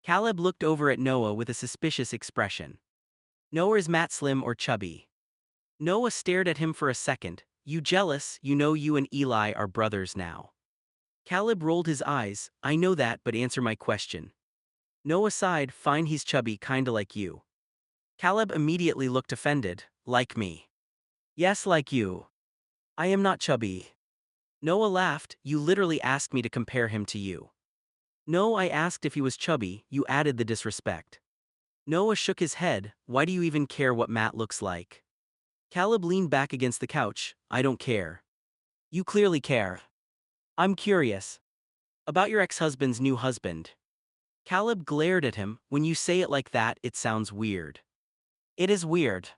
Caleb looked over at Noah with a suspicious expression. Noah, is Matt slim or chubby? Noah stared at him for a second. You jealous? You know you and Eli are brothers now. Caleb rolled his eyes. I know that, but answer my question. Noah sighed. Fine, he's chubby, kinda like you. Caleb immediately looked offended. Like me? Yes, like you. I am not chubby. Noah laughed. You literally asked me to compare him to you. No, I asked if he was chubby. You added the disrespect. Noah shook his head. Why do you even care what Matt looks like? Caleb leaned back against the couch. I don't care. You clearly care. I'm curious. About your ex-husband's new husband. Caleb glared at him. When you say it like that, it sounds weird. It is weird.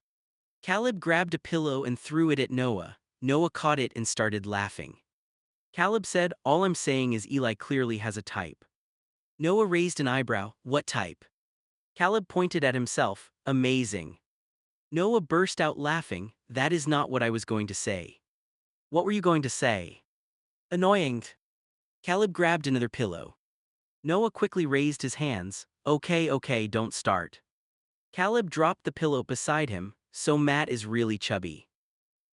Caleb grabbed a pillow and threw it at Noah. Noah caught it and started laughing. Caleb said, all I'm saying is Eli clearly has a type. Noah raised an eyebrow. What type? Caleb pointed at himself. Amazing. Noah burst out laughing. That is not what I was going to say. What were you going to say? Annoying. Caleb grabbed another pillow. Noah quickly raised his hands. Okay, don't start. Caleb dropped the pillow beside him. So Matt is really chubby.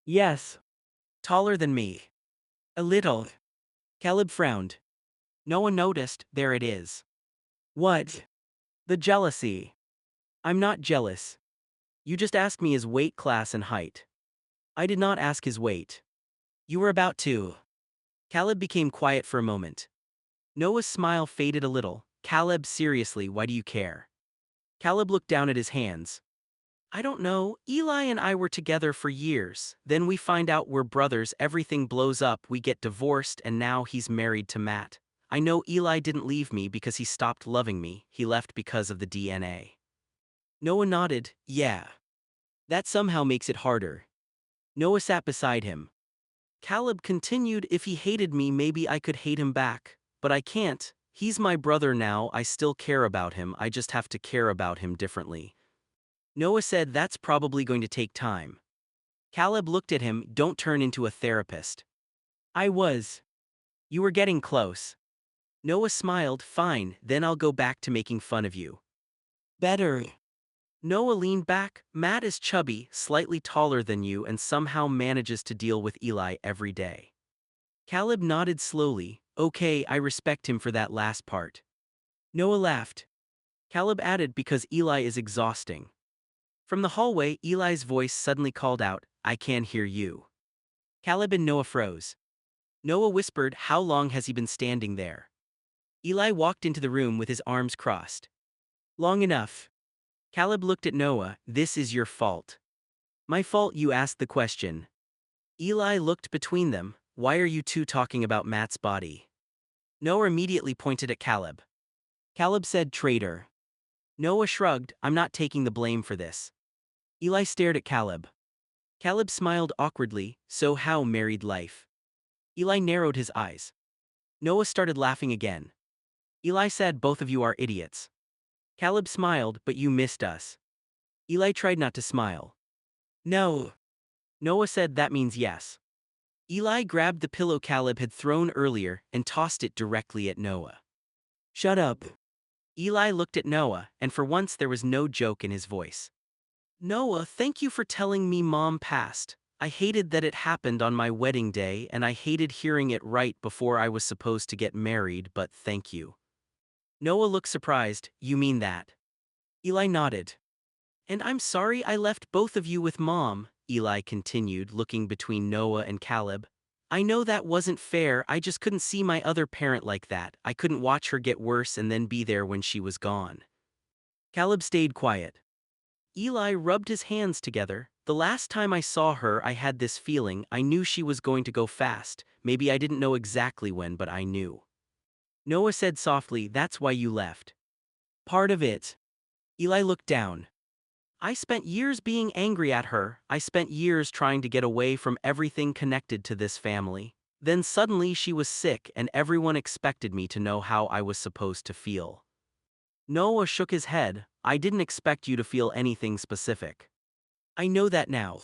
Yes. Taller than me. A little. Caleb frowned. Noah noticed. There it is. What? The jealousy. I'm not jealous. You just asked me his weight, class, and height. I did not ask his weight. You were about to. Caleb became quiet for a moment. Noah's smile faded a little. Caleb, seriously, why do you care? Caleb looked down at his hands. I don't know. Eli and I were together for years. Then we find out we're brothers, everything blows up, we get divorced, and now he's married to Matt. I know Eli didn't leave me because he stopped loving me, he left because of the DNA. Noah nodded. Yeah. That somehow makes it harder. Noah sat beside him. Caleb continued, if he hated me maybe I could hate him back. But I can't. He's my brother now, I still care about him, I just have to care about him differently. Noah said that's probably going to take time. Caleb looked at him, don't turn into a therapist. I was. You were getting close. Noah smiled, fine, then I'll go back to making fun of you. Better. Noah leaned back. Matt is chubby, slightly taller than you, and somehow manages to deal with Eli every day. Caleb nodded slowly. Okay, I respect him for that last part. Noah laughed. Caleb added, because Eli is exhausting. From the hallway, Eli's voice suddenly called out, I can't hear you. Caleb and Noah froze. Noah whispered, how long has he been standing there? Eli walked into the room with his arms crossed. Long enough. Caleb looked at Noah. This is your fault. My fault, you asked the question. Eli looked between them. Why are you two talking about Matt's body? Noah immediately pointed at Caleb. Caleb said, traitor. Noah shrugged, I'm not taking the blame for this. Eli stared at Caleb. Caleb smiled awkwardly, so how married life? Eli narrowed his eyes. Noah started laughing again. Eli said, both of you are idiots. Caleb smiled, but you missed us. Eli tried not to smile. No. Noah said, that means yes. Eli grabbed the pillow Caleb had thrown earlier and tossed it directly at Noah. Shut up. Eli looked at Noah, and for once there was no joke in his voice. Noah, thank you for telling me Mom passed. I hated that it happened on my wedding day, and I hated hearing it right before I was supposed to get married, but thank you. Noah looked surprised. You mean that? Eli nodded. And I'm sorry I left both of you with Mom, Eli continued, looking between Noah and Caleb. I know that wasn't fair, I just couldn't see my other parent like that. I couldn't watch her get worse and then be there when she was gone. Caleb stayed quiet. Eli rubbed his hands together. The last time I saw her, I had this feeling. I knew she was going to go fast. Maybe I didn't know exactly when, but I knew. Noah said softly, that's why you left. Part of it. Eli looked down. I spent years being angry at her. I spent years trying to get away from everything connected to this family. Then suddenly she was sick and everyone expected me to know how I was supposed to feel. Noah shook his head. I didn't expect you to feel anything specific. I know that now.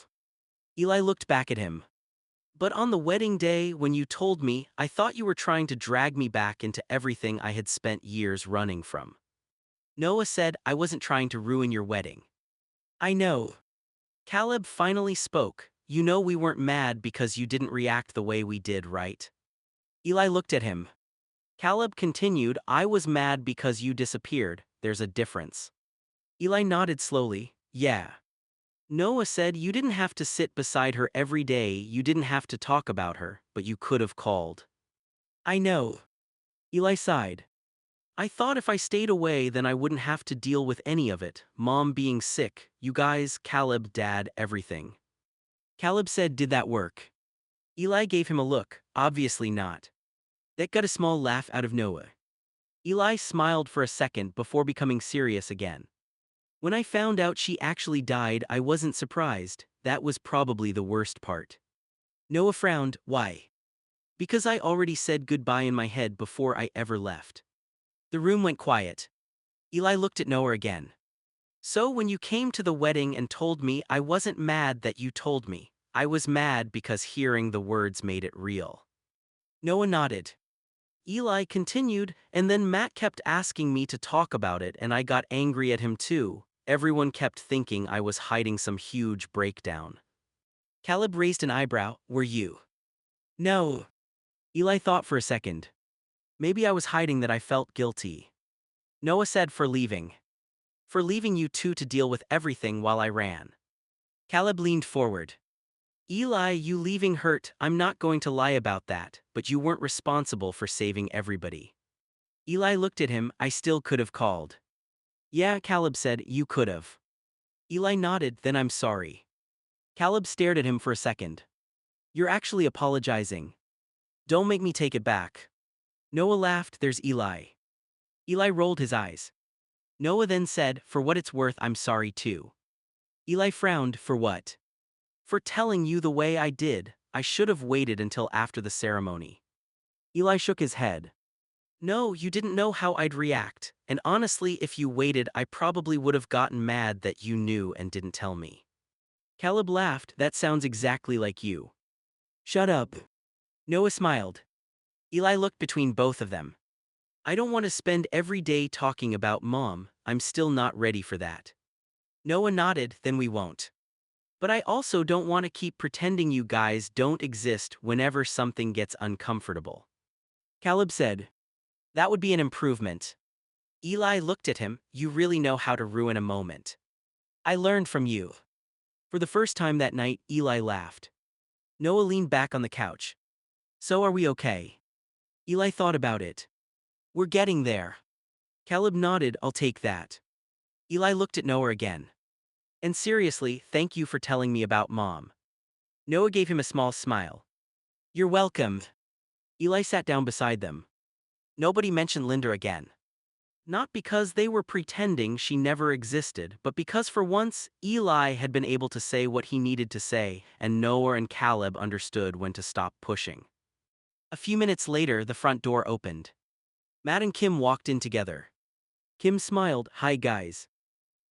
Eli looked back at him. But on the wedding day, when you told me, I thought you were trying to drag me back into everything I had spent years running from. Noah said, I wasn't trying to ruin your wedding. I know. Caleb finally spoke. You know we weren't mad because you didn't react the way we did, right? Eli looked at him. Caleb continued, I was mad because you disappeared. There's a difference. Eli nodded slowly. Yeah. Noah said you didn't have to sit beside her every day, you didn't have to talk about her, but you could have called. I know. Eli sighed. I thought if I stayed away then I wouldn't have to deal with any of it, Mom being sick, you guys, Caleb, Dad, everything. Caleb said, did that work? Eli gave him a look, obviously not. That got a small laugh out of Noah. Eli smiled for a second before becoming serious again. When I found out she actually died, I wasn't surprised. That was probably the worst part. Noah frowned. Why? Because I already said goodbye in my head before I ever left. The room went quiet. Eli looked at Noah again. So when you came to the wedding and told me, I wasn't mad that you told me. I was mad because hearing the words made it real. Noah nodded. Eli continued, and then Matt kept asking me to talk about it and I got angry at him too. Everyone kept thinking I was hiding some huge breakdown. Caleb raised an eyebrow. Were you? No. Eli thought for a second. Maybe I was hiding that I felt guilty. Noah said, for leaving. For leaving you two to deal with everything while I ran. Caleb leaned forward. Eli, you leaving hurt, I'm not going to lie about that, but you weren't responsible for saving everybody. Eli looked at him, I still could have called. Yeah, Caleb said, you could have. Eli nodded, then I'm sorry. Caleb stared at him for a second. You're actually apologizing. Don't make me take it back. Noah laughed, there's Eli. Eli rolled his eyes. Noah then said, for what it's worth, I'm sorry too. Eli frowned, for what? For telling you the way I did. I should have waited until after the ceremony. Eli shook his head. No, you didn't know how I'd react, and honestly, if you waited, I probably would have gotten mad that you knew and didn't tell me. Caleb laughed, that sounds exactly like you. Shut up. Noah smiled. Eli looked between both of them. I don't want to spend every day talking about Mom, I'm still not ready for that. Noah nodded, then we won't. But I also don't want to keep pretending you guys don't exist whenever something gets uncomfortable. Caleb said, that would be an improvement. Eli looked at him, you really know how to ruin a moment. I learned from you. For the first time that night, Eli laughed. Noah leaned back on the couch. So are we okay? Eli thought about it. We're getting there. Caleb nodded, I'll take that. Eli looked at Noah again. And seriously, thank you for telling me about Mom. Noah gave him a small smile. You're welcome. Eli sat down beside them. Nobody mentioned Linda again. Not because they were pretending she never existed, but because for once, Eli had been able to say what he needed to say, and Noah and Caleb understood when to stop pushing. A few minutes later, the front door opened. Matt and Kim walked in together. Kim smiled, hi guys.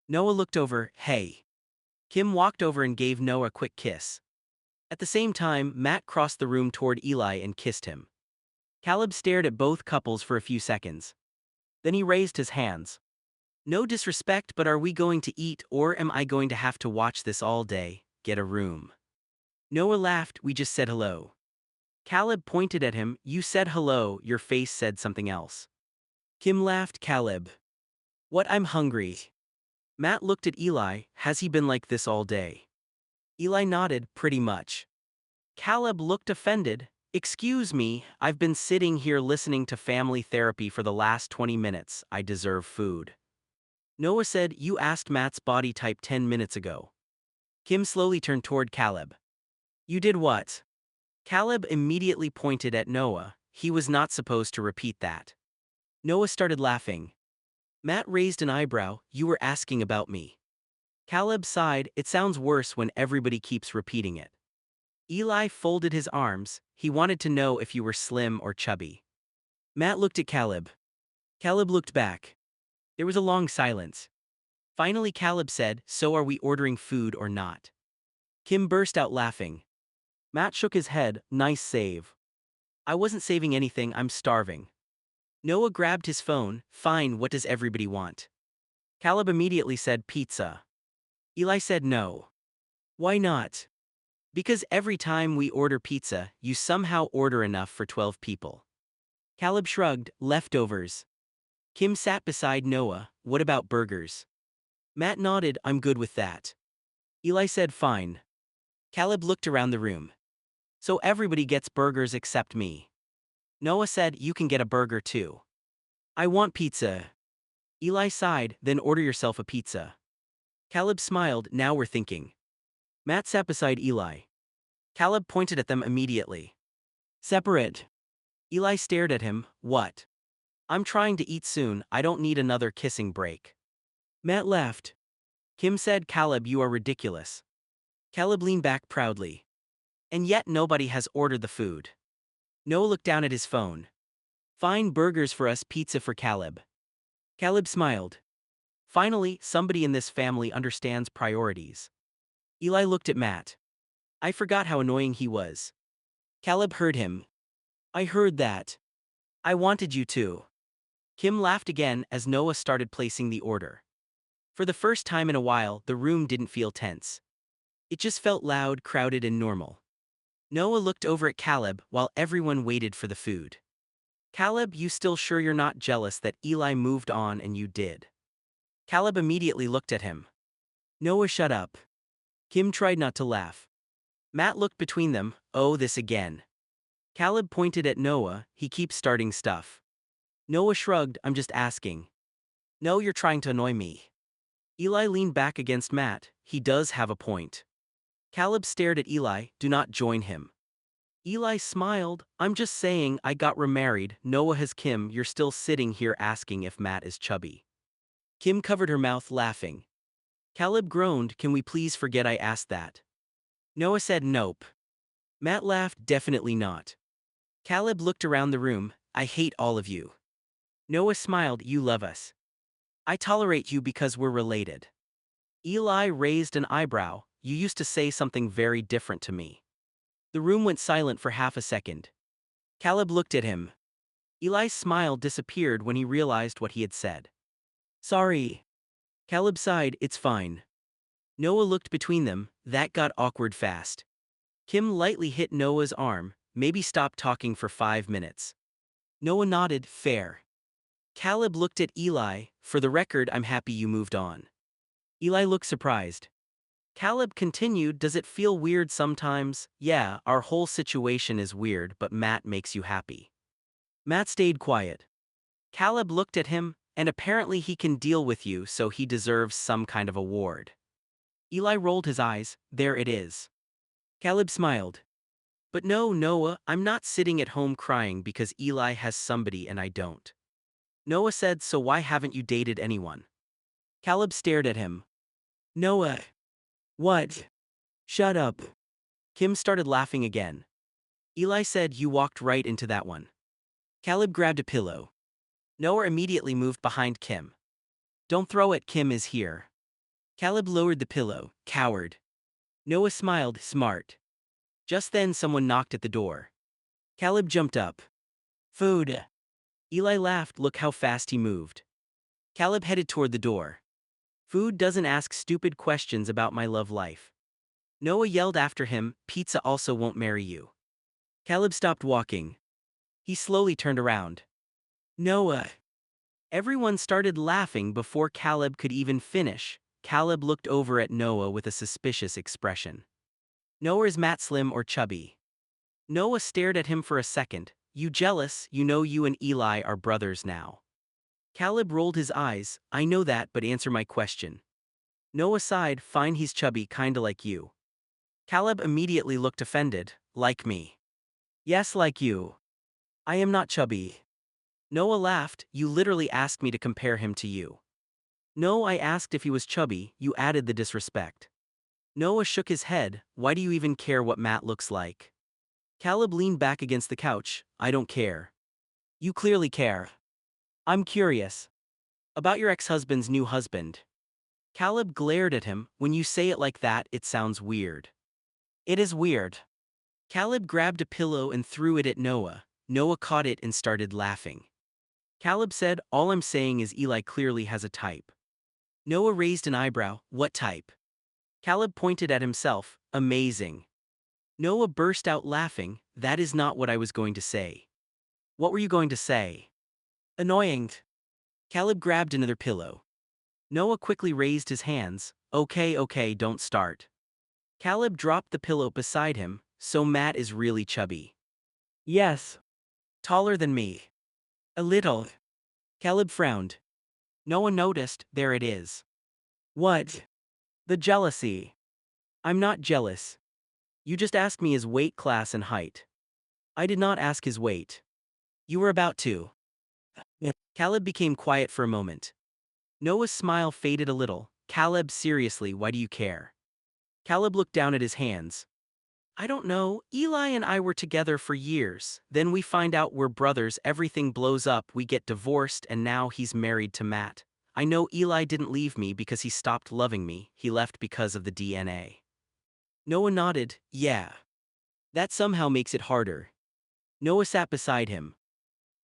Noah looked over, hey. Kim walked over and gave Noah a quick kiss. At the same time, Matt crossed the room toward Eli and kissed him. Caleb stared at both couples for a few seconds. Then he raised his hands. No disrespect, but are we going to eat or am I going to have to watch this all day? Get a room. Noah laughed, we just said hello. Caleb pointed at him, you said hello, your face said something else. Kim laughed, Caleb. What, I'm hungry. Matt looked at Eli, has he been like this all day? Eli nodded, pretty much. Caleb looked offended, excuse me, I've been sitting here listening to family therapy for the last 20 minutes, I deserve food. Noah said, you asked Matt's body type 10 minutes ago. Kim slowly turned toward Caleb. You did what? Caleb immediately pointed at Noah, he was not supposed to repeat that. Noah started laughing. Matt raised an eyebrow, you were asking about me. Caleb sighed, it sounds worse when everybody keeps repeating it. Eli folded his arms, he wanted to know if you were slim or chubby. Matt looked at Caleb. Caleb looked back. There was a long silence. Finally Caleb said, so are we ordering food or not? Kim burst out laughing. Matt shook his head, nice save. I wasn't saving anything, I'm starving. Noah grabbed his phone, fine, what does everybody want? Caleb immediately said pizza. Eli said no. Why not? Because every time we order pizza, you somehow order enough for 12 people. Caleb shrugged, leftovers. Kim sat beside Noah, what about burgers? Matt nodded, I'm good with that. Eli said fine. Caleb looked around the room. So everybody gets burgers except me. Noah said you can get a burger too. I want pizza. Eli sighed, then order yourself a pizza. Caleb smiled, now we're thinking. Matt sat beside Eli. Caleb pointed at them immediately. Separate. Eli stared at him, what? I'm trying to eat soon, I don't need another kissing break. Matt laughed. Kim said, Caleb, you are ridiculous. Caleb leaned back proudly. And yet nobody has ordered the food. Noah looked down at his phone. Fine, burgers for us, pizza for Caleb. Caleb smiled. Finally, somebody in this family understands priorities. Eli looked at Matt. I forgot how annoying he was. Caleb heard him. I heard that. I wanted you to. Kim laughed again as Noah started placing the order. For the first time in a while, the room didn't feel tense. It just felt loud, crowded, and normal. Noah looked over at Caleb while everyone waited for the food. Caleb, you still sure you're not jealous that Eli moved on and you did? Caleb immediately looked at him. Noah, shut up. Kim tried not to laugh. Matt looked between them, oh, this again. Caleb pointed at Noah, he keeps starting stuff. Noah shrugged, I'm just asking. No, you're trying to annoy me. Eli leaned back against Matt, he does have a point. Caleb stared at Eli, do not join him. Eli smiled, I'm just saying I got remarried, Noah has Kim, you're still sitting here asking if Matt is chubby. Kim covered her mouth laughing. Caleb groaned, can we please forget I asked that? Noah said nope. Matt laughed, definitely not. Caleb looked around the room, I hate all of you. Noah smiled, you love us. I tolerate you because we're related. Eli raised an eyebrow, you used to say something very different to me. The room went silent for half a second. Caleb looked at him. Eli's smile disappeared when he realized what he had said. Sorry. Caleb sighed, it's fine. Noah looked between them, that got awkward fast. Kim lightly hit Noah's arm, maybe stop talking for 5 minutes. Noah nodded, fair. Caleb looked at Eli, for the record I'm happy you moved on. Eli looked surprised. Caleb continued, does it feel weird sometimes? Yeah, our whole situation is weird, but Matt makes you happy. Matt stayed quiet. Caleb looked at him, and apparently he can deal with you, so he deserves some kind of award. Eli rolled his eyes, there it is. Caleb smiled. But no, Noah, I'm not sitting at home crying because Eli has somebody and I don't. Noah said, so why haven't you dated anyone? Caleb stared at him. Noah. What? Shut up. Kim started laughing again. Eli said, you walked right into that one. Caleb grabbed a pillow. Noah immediately moved behind Kim. Don't throw it, Kim is here. Caleb lowered the pillow, coward. Noah smiled, smart. Just then someone knocked at the door. Caleb jumped up. Food. Eli laughed, look how fast he moved. Caleb headed toward the door. Food doesn't ask stupid questions about my love life. Noah yelled after him, pizza also won't marry you. Caleb stopped walking. He slowly turned around. Noah. Everyone started laughing before Caleb could even finish. Caleb looked over at Noah with a suspicious expression. Noah, is Matt slim or chubby? Noah stared at him for a second. You jealous, you know you and Eli are brothers now. Caleb rolled his eyes, I know that, but answer my question. Noah sighed, fine, he's chubby, kinda like you. Caleb immediately looked offended, like me. Yes, like you. I am not chubby. Noah laughed, you literally asked me to compare him to you. No, I asked if he was chubby, you added the disrespect. Noah shook his head, why do you even care what Matt looks like? Caleb leaned back against the couch, I don't care. You clearly care. I'm curious. About your ex-husband's new husband. Caleb glared at him, when you say it like that, it sounds weird. It is weird. Caleb grabbed a pillow and threw it at Noah. Noah caught it and started laughing. Caleb said, all I'm saying is Eli clearly has a type. Noah raised an eyebrow. What type? Caleb pointed at himself. Amazing. Noah burst out laughing. That is not what I was going to say. What were you going to say? Annoying. Caleb grabbed another pillow. Noah quickly raised his hands. Okay, don't start. Caleb dropped the pillow beside him. So Matt is really chubby. Yes. Taller than me. A little. Caleb frowned. Noah noticed. There it is. What? The jealousy. I'm not jealous. You just asked me his weight, class, and height. I did not ask his weight. You were about to. Caleb became quiet for a moment. Noah's smile faded a little. Caleb, seriously, why do you care? Caleb looked down at his hands. I don't know, Eli and I were together for years, then we find out we're brothers, everything blows up, we get divorced, and now he's married to Matt. I know Eli didn't leave me because he stopped loving me, he left because of the DNA. Noah nodded. Yeah. That somehow makes it harder. Noah sat beside him.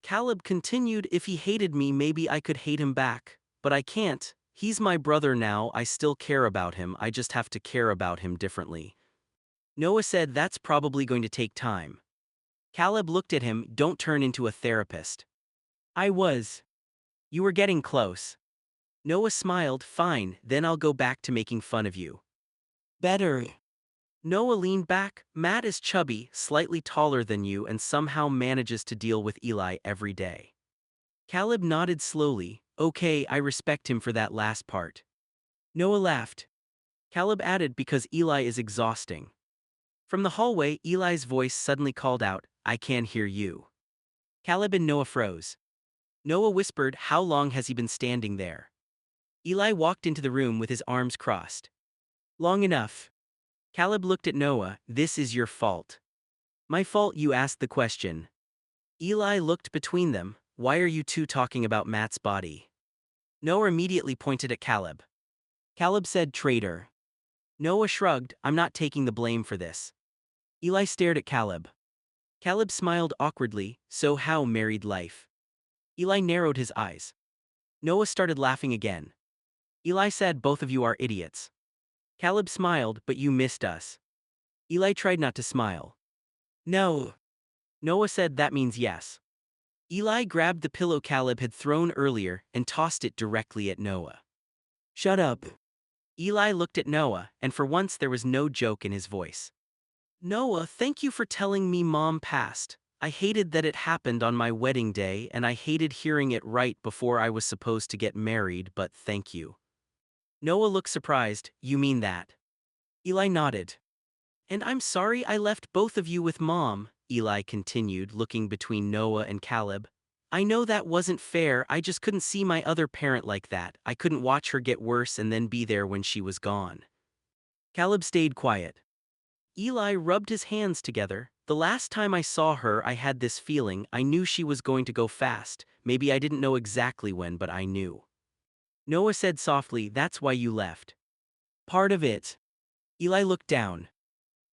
Caleb continued, if he hated me maybe I could hate him back, but I can't. He's my brother now, I still care about him, I just have to care about him differently. Noah said that's probably going to take time. Caleb looked at him, don't turn into a therapist. I was. You were getting close. Noah smiled, fine, then I'll go back to making fun of you. Better. Noah leaned back. Matt is chubby, slightly taller than you, and somehow manages to deal with Eli every day. Caleb nodded slowly. Okay, I respect him for that last part. Noah laughed. Caleb added, because Eli is exhausting. From the hallway, Eli's voice suddenly called out, I can't hear you. Caleb and Noah froze. Noah whispered, how long has he been standing there? Eli walked into the room with his arms crossed. Long enough. Caleb looked at Noah, this is your fault. My fault, you asked the question. Eli looked between them, why are you two talking about Matt's body? Noah immediately pointed at Caleb. Caleb said, traitor. Noah shrugged, I'm not taking the blame for this. Eli stared at Caleb. Caleb smiled awkwardly, so how married life? Eli narrowed his eyes. Noah started laughing again. Eli said, both of you are idiots. Caleb smiled, but you missed us. Eli tried not to smile. No. Noah said, that means yes. Eli grabbed the pillow Caleb had thrown earlier and tossed it directly at Noah. Shut up. Eli looked at Noah, and for once there was no joke in his voice. Noah, thank you for telling me Mom passed. I hated that it happened on my wedding day, and I hated hearing it right before I was supposed to get married, but thank you. Noah looked surprised. You mean that? Eli nodded. And I'm sorry I left both of you with Mom, Eli continued, looking between Noah and Caleb. I know that wasn't fair, I just couldn't see my other parent like that, I couldn't watch her get worse and then be there when she was gone. Caleb stayed quiet. Eli rubbed his hands together. The last time I saw her I had this feeling, I knew she was going to go fast, maybe I didn't know exactly when but I knew. Noah said softly, that's why you left. Part of it. Eli looked down.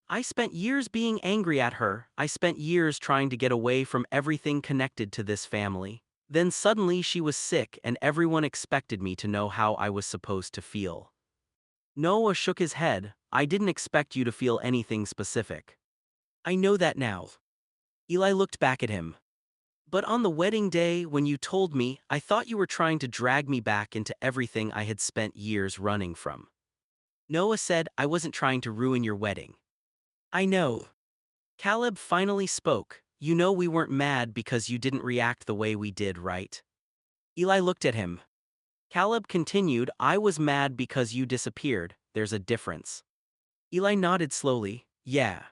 I spent years being angry at her, I spent years trying to get away from everything connected to this family. Then suddenly she was sick and everyone expected me to know how I was supposed to feel. Noah shook his head, I didn't expect you to feel anything specific. I know that now. Eli looked back at him. But on the wedding day, when you told me, I thought you were trying to drag me back into everything I had spent years running from. Noah said, I wasn't trying to ruin your wedding. I know. Caleb finally spoke. You know we weren't mad because you didn't react the way we did, right? Eli looked at him. Caleb continued, I was mad because you disappeared, there's a difference. Eli nodded slowly, yeah.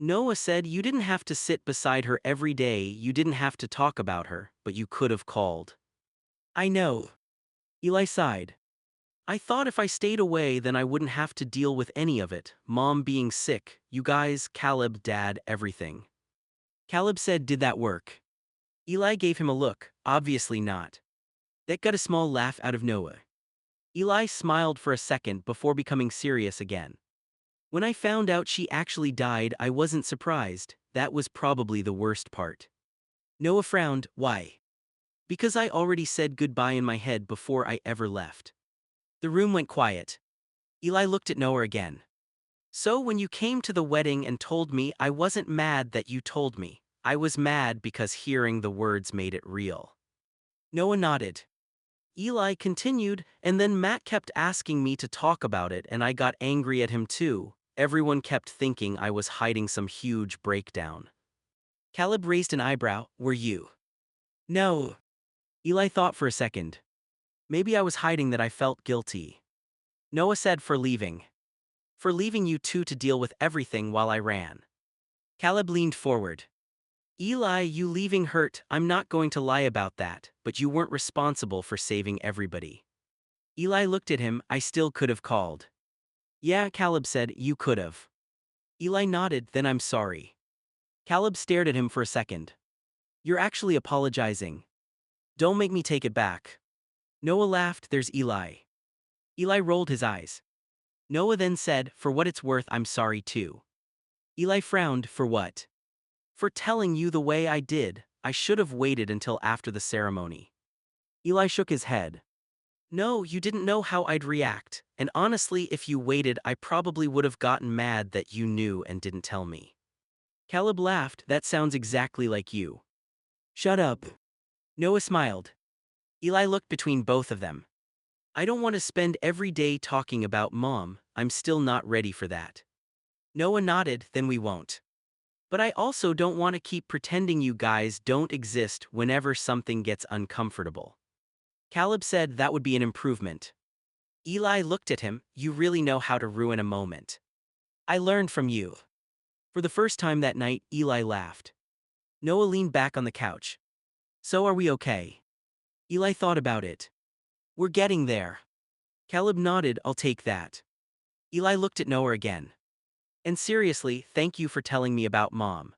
Noah said you didn't have to sit beside her every day, you didn't have to talk about her, but you could have called. I know. Eli sighed. I thought if I stayed away then I wouldn't have to deal with any of it, Mom being sick, you guys, Caleb, Dad, everything. Caleb said, did that work? Eli gave him a look, obviously not. That got a small laugh out of Noah. Eli smiled for a second before becoming serious again. When I found out she actually died, I wasn't surprised, that was probably the worst part. Noah frowned, why? Because I already said goodbye in my head before I ever left. The room went quiet. Eli looked at Noah again. So when you came to the wedding and told me, I wasn't mad that you told me. I was mad because hearing the words made it real. Noah nodded. Eli continued, and then Matt kept asking me to talk about it and I got angry at him too. Everyone kept thinking I was hiding some huge breakdown. Caleb raised an eyebrow. Were you? No. Eli thought for a second. Maybe I was hiding that I felt guilty. Noah said, for leaving. For leaving you two to deal with everything while I ran. Caleb leaned forward. Eli, you leaving hurt. I'm not going to lie about that, but you weren't responsible for saving everybody. Eli looked at him. I still could have called. Yeah, Caleb said, you could have. Eli nodded. Then I'm sorry. Caleb stared at him for a second. You're actually apologizing. Don't make me take it back. Noah laughed. There's Eli. Eli rolled his eyes. Noah then said, for what it's worth, I'm sorry too. Eli frowned. For what? For telling you the way I did. I should have waited until after the ceremony. Eli shook his head. No, you didn't know how I'd react, and honestly, if you waited, I probably would have gotten mad that you knew and didn't tell me. Caleb laughed. That sounds exactly like you. Shut up. Noah smiled. Eli looked between both of them. I don't want to spend every day talking about Mom. I'm still not ready for that. Noah nodded. Then we won't. But I also don't want to keep pretending you guys don't exist whenever something gets uncomfortable. Caleb said that would be an improvement. Eli looked at him. You really know how to ruin a moment. I learned from you. For the first time that night, Eli laughed. Noah leaned back on the couch. So are we okay? Eli thought about it. We're getting there. Caleb nodded. I'll take that. Eli looked at Noah again. And seriously, thank you for telling me about Mom.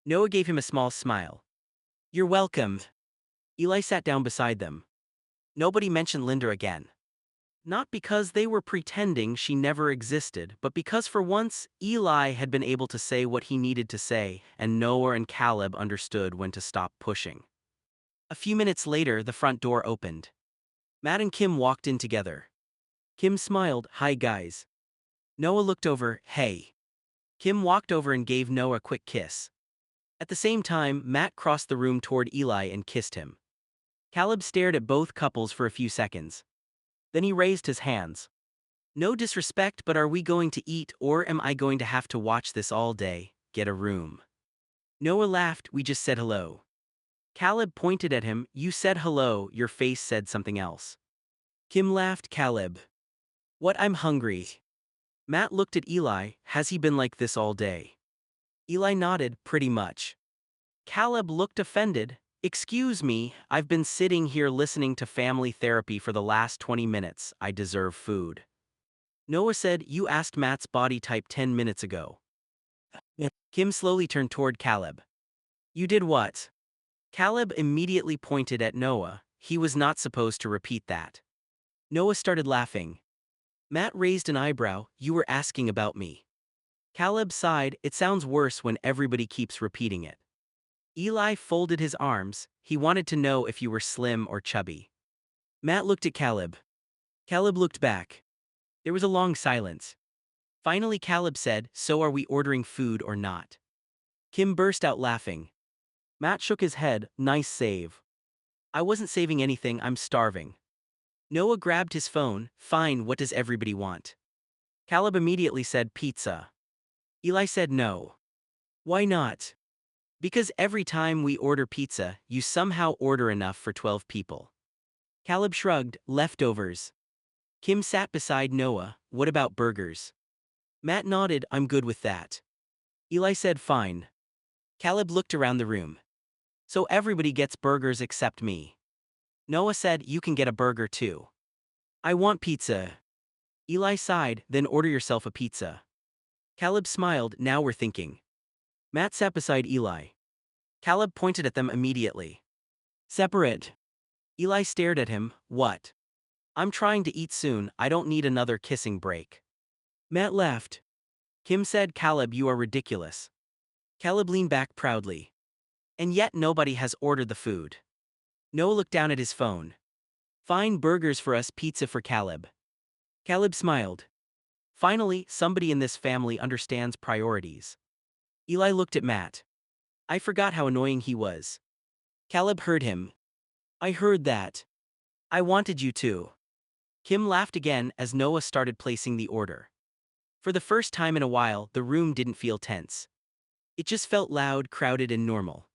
Noah gave him a small smile. You're welcome. Eli sat down beside them. Nobody mentioned Linda again. Not because they were pretending she never existed, but because for once, Eli had been able to say what he needed to say, and Noah and Caleb understood when to stop pushing. A few minutes later, the front door opened. Matt and Kim walked in together. Kim smiled. Hi guys. Noah looked over. Hey. Kim walked over and gave Noah a quick kiss. At the same time, Matt crossed the room toward Eli and kissed him. Caleb stared at both couples for a few seconds. Then he raised his hands. No disrespect, but are we going to eat or am I going to have to watch this all day? Get a room. Noah laughed. We just said hello. Caleb pointed at him. You said hello, your face said something else. Kim laughed. Caleb. What? I'm hungry. Matt looked at Eli. Has he been like this all day? Eli nodded. Pretty much. Caleb looked offended. Excuse me, I've been sitting here listening to family therapy for the last 20 minutes. I deserve food. Noah said, you asked Matt's body type 10 minutes ago. Yeah. Kim slowly turned toward Caleb. You did what? Caleb immediately pointed at Noah. He was not supposed to repeat that. Noah started laughing. Matt raised an eyebrow. You were asking about me. Caleb sighed. It sounds worse when everybody keeps repeating it. Eli folded his arms. He wanted to know if you were slim or chubby. Matt looked at Caleb. Caleb looked back. There was a long silence. Finally Caleb said, so are we ordering food or not? Kim burst out laughing. Matt shook his head. Nice save. I wasn't saving anything, I'm starving. Noah grabbed his phone. Fine, what does everybody want? Caleb immediately said pizza. Eli said no. Why not? Because every time we order pizza, you somehow order enough for 12 people. Caleb shrugged. Leftovers. Kim sat beside Noah. What about burgers? Matt nodded. I'm good with that. Eli said fine. Caleb looked around the room. So everybody gets burgers except me. Noah said you can get a burger too. I want pizza. Eli sighed. Then order yourself a pizza. Caleb smiled. Now we're thinking. Matt sat beside Eli. Caleb pointed at them immediately. Separate. Eli stared at him. What? I'm trying to eat soon, I don't need another kissing break. Matt laughed. Kim said, Caleb, you are ridiculous. Caleb leaned back proudly. And yet nobody has ordered the food. Noah looked down at his phone. Fine, burgers for us, pizza for Caleb. Caleb smiled. Finally, somebody in this family understands priorities. Eli looked at Matt. I forgot how annoying he was. Caleb heard him. I heard that. I wanted you to. Kim laughed again as Noah started placing the order. For the first time in a while, the room didn't feel tense. It just felt loud, crowded, and normal.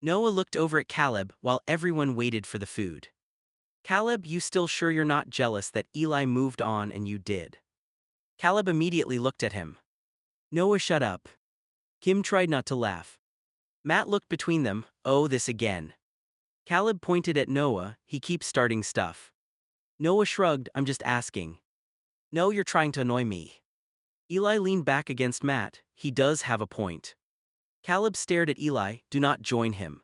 Noah looked over at Caleb while everyone waited for the food. Caleb, you still sure you're not jealous that Eli moved on and you did? Caleb immediately looked at him. Noah, shut up. Kim tried not to laugh. Matt looked between them. Oh, this again. Caleb pointed at Noah. He keeps starting stuff. Noah shrugged. I'm just asking. No, you're trying to annoy me. Eli leaned back against Matt. He does have a point. Caleb stared at Eli. Do not join him.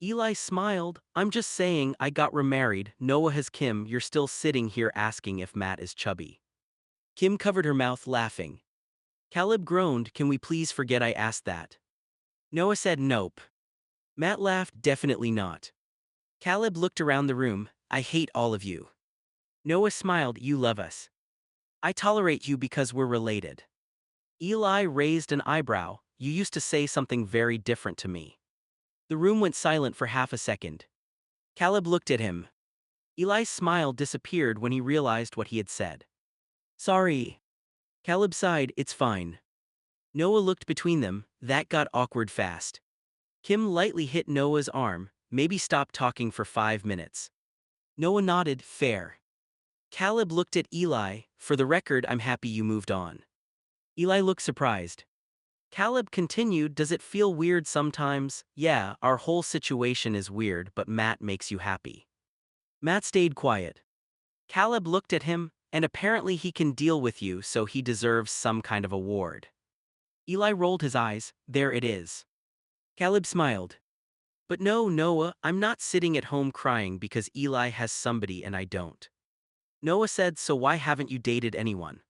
Eli smiled. I'm just saying I got remarried. Noah has Kim. You're still sitting here asking if Matt is chubby. Kim covered her mouth, laughing. Caleb groaned. Can we please forget I asked that? Noah said nope. Matt laughed. Definitely not. Caleb looked around the room. I hate all of you. Noah smiled. You love us. I tolerate you because we're related. Eli raised an eyebrow. You used to say something very different to me. The room went silent for half a second. Caleb looked at him. Eli's smile disappeared when he realized what he had said. Sorry. Caleb sighed. It's fine. Noah looked between them. That got awkward fast. Kim lightly hit Noah's arm. Maybe stop talking for 5 minutes. Noah nodded. Fair. Caleb looked at Eli. For the record, I'm happy you moved on. Eli looked surprised. Caleb continued. Does it feel weird sometimes? Yeah, our whole situation is weird, but Matt makes you happy. Matt stayed quiet. Caleb looked at him, and apparently he can deal with you, so he deserves some kind of award. Eli rolled his eyes. There it is. Caleb smiled. But no, Noah, I'm not sitting at home crying because Eli has somebody and I don't. Noah said, so why haven't you dated anyone?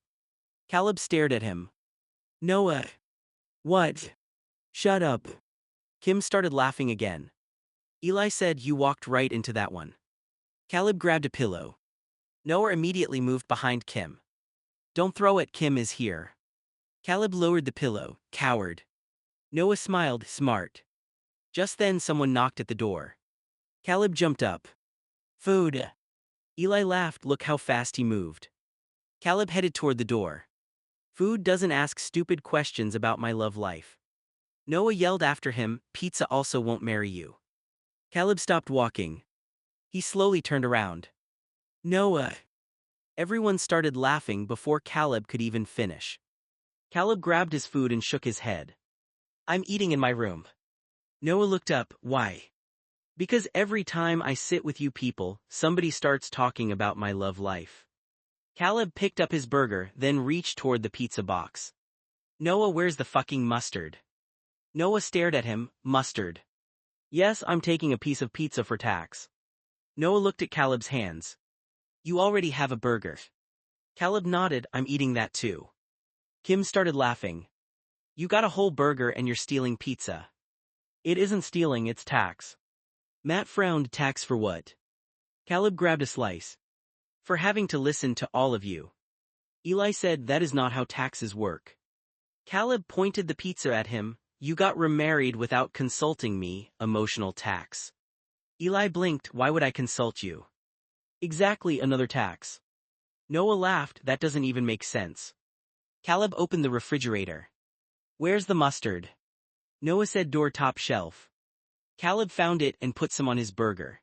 Caleb stared at him. Noah. What? Shut up. Kim started laughing again. Eli said, you walked right into that one. Caleb grabbed a pillow. Noah immediately moved behind Kim. Don't throw it, Kim is here. Caleb lowered the pillow. Coward. Noah smiled. Smart. Just then someone knocked at the door. Caleb jumped up. Food. Eli laughed. Look how fast he moved. Caleb headed toward the door. Food doesn't ask stupid questions about my love life. Noah yelled after him, pizza also won't marry you. Caleb stopped walking. He slowly turned around. Noah. Everyone started laughing before Caleb could even finish. Caleb grabbed his food and shook his head. I'm eating in my room. Noah looked up. Why? Because every time I sit with you people, somebody starts talking about my love life. Caleb picked up his burger, then reached toward the pizza box. Noah, where's the fucking mustard? Noah stared at him. Mustard. Yes, I'm taking a piece of pizza for tax. Noah looked at Caleb's hands. You already have a burger. Caleb nodded. I'm eating that too. Kim started laughing. You got a whole burger and you're stealing pizza. It isn't stealing, it's tax. Matt frowned. Tax for what? Caleb grabbed a slice. For having to listen to all of you. Eli said that is not how taxes work. Caleb pointed the pizza at him. You got remarried without consulting me, emotional tax. Eli blinked. Why would I consult you? Exactly, another tax. Noah laughed. That doesn't even make sense. Caleb opened the refrigerator. Where's the mustard? Noah said door top shelf. Caleb found it and put some on his burger.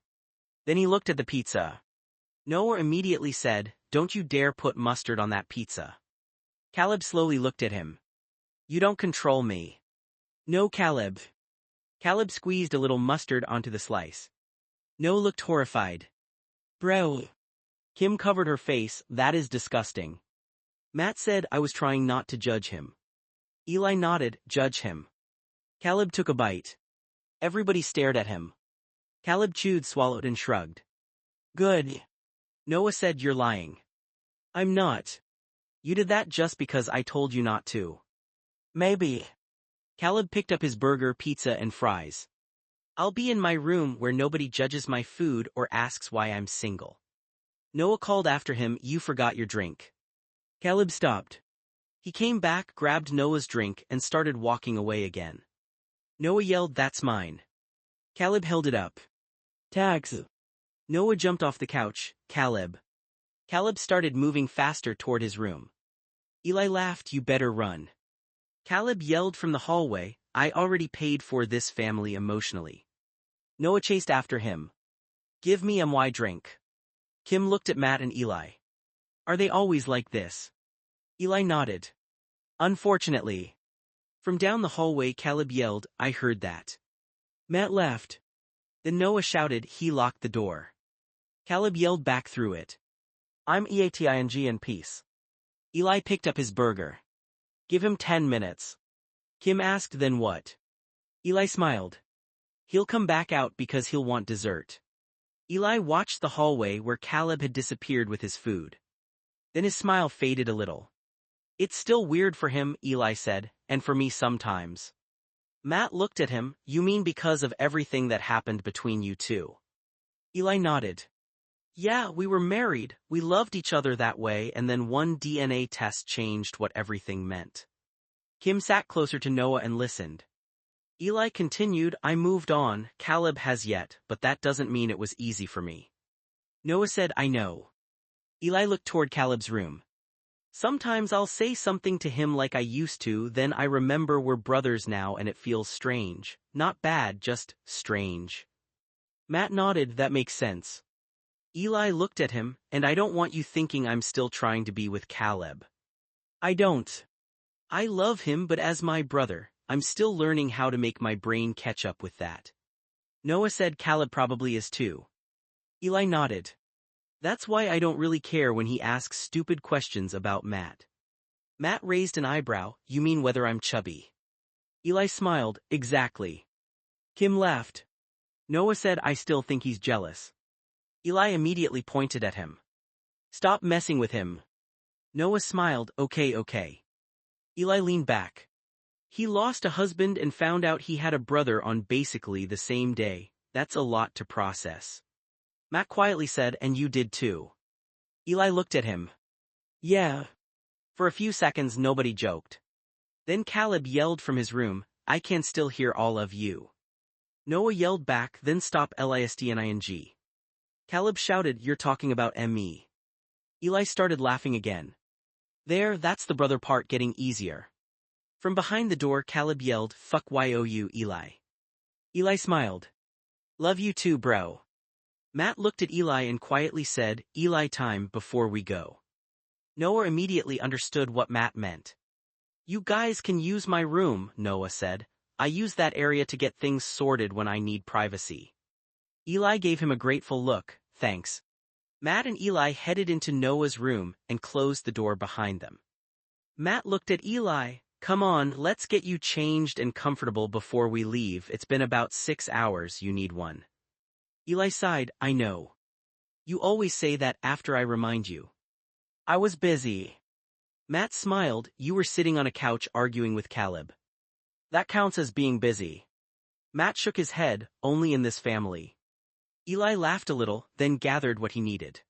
Then he looked at the pizza. Noah immediately said, don't you dare put mustard on that pizza. Caleb slowly looked at him. You don't control me. No, Caleb. Caleb squeezed a little mustard onto the slice. Noah looked horrified. Bro. Kim covered her face. That is disgusting. Matt said I was trying not to judge him. Eli nodded. Judge him. Caleb took a bite. Everybody stared at him. Caleb chewed, swallowed, and shrugged. Good. Noah said you're lying. I'm not. You did that just because I told you not to. Maybe. Caleb picked up his burger, pizza, and fries. I'll be in my room where nobody judges my food or asks why I'm single. Noah called after him, "You forgot your drink." Caleb stopped. He came back, grabbed Noah's drink, and started walking away again. Noah yelled, "That's mine." Caleb held it up. "Tags." Noah jumped off the couch. "Caleb." Caleb started moving faster toward his room. Eli laughed, "You better run." Caleb yelled from the hallway, "I already paid for this family emotionally." Noah chased after him. "Give me my drink." Kim looked at Matt and Eli. "Are they always like this?" Eli nodded. "Unfortunately." From down the hallway Caleb yelled, "I heard that." Matt laughed. Then Noah shouted, "He locked the door." Caleb yelled back through it, "I'm eating in peace." Eli picked up his burger. "Give him 10 minutes. Kim asked, "Then what?" Eli smiled. "He'll come back out because he'll want dessert." Eli watched the hallway where Caleb had disappeared with his food. Then his smile faded a little. "It's still weird for him," Eli said, "and for me sometimes." Matt looked at him. "You mean because of everything that happened between you two?" Eli nodded. "Yeah, we were married, we loved each other that way, and then one DNA test changed what everything meant." Kim sat closer to Noah and listened. Eli continued, "I moved on, Caleb has yet, but that doesn't mean it was easy for me." Noah said, "I know." Eli looked toward Caleb's room. "Sometimes I'll say something to him like I used to, then I remember we're brothers now and it feels strange. Not bad, just strange." Matt nodded, "That makes sense." Eli looked at him, "And I don't want you thinking I'm still trying to be with Caleb. I don't. I love him, but as my brother, I'm still learning how to make my brain catch up with that." Noah said, "Caleb probably is too." Eli nodded. "That's why I don't really care when he asks stupid questions about Matt." Matt raised an eyebrow, "You mean whether I'm chubby?" Eli smiled, "Exactly." Kim laughed. Noah said, "I still think he's jealous." Eli immediately pointed at him. "Stop messing with him." Noah smiled, Okay. Eli leaned back. "He lost a husband and found out he had a brother on basically the same day. That's a lot to process." Matt quietly said, "And you did too." Eli looked at him. "Yeah." For a few seconds nobody joked. Then Caleb yelled from his room, "I can still hear all of you." Noah yelled back, "Then stop listening." Caleb shouted, "You're talking about me." Eli started laughing again. That's the brother part getting easier." From behind the door Caleb yelled, "Fuck you, Eli." Eli smiled. "Love you too, bro." Matt looked at Eli and quietly said, "Eli time before we go." Noah immediately understood what Matt meant. "You guys can use my room," Noah said. "I use that area to get things sorted when I need privacy." Eli gave him a grateful look, "Thanks." Matt and Eli headed into Noah's room and closed the door behind them. Matt looked at Eli. "Come on, let's get you changed and comfortable before we leave. It's been about 6 hours, you need one." Eli sighed, "I know. You always say that after I remind you." "I was busy." Matt smiled, "You were sitting on a couch arguing with Caleb." "That counts as being busy." Matt shook his head, "Only in this family." Eli laughed a little, then gathered what he needed.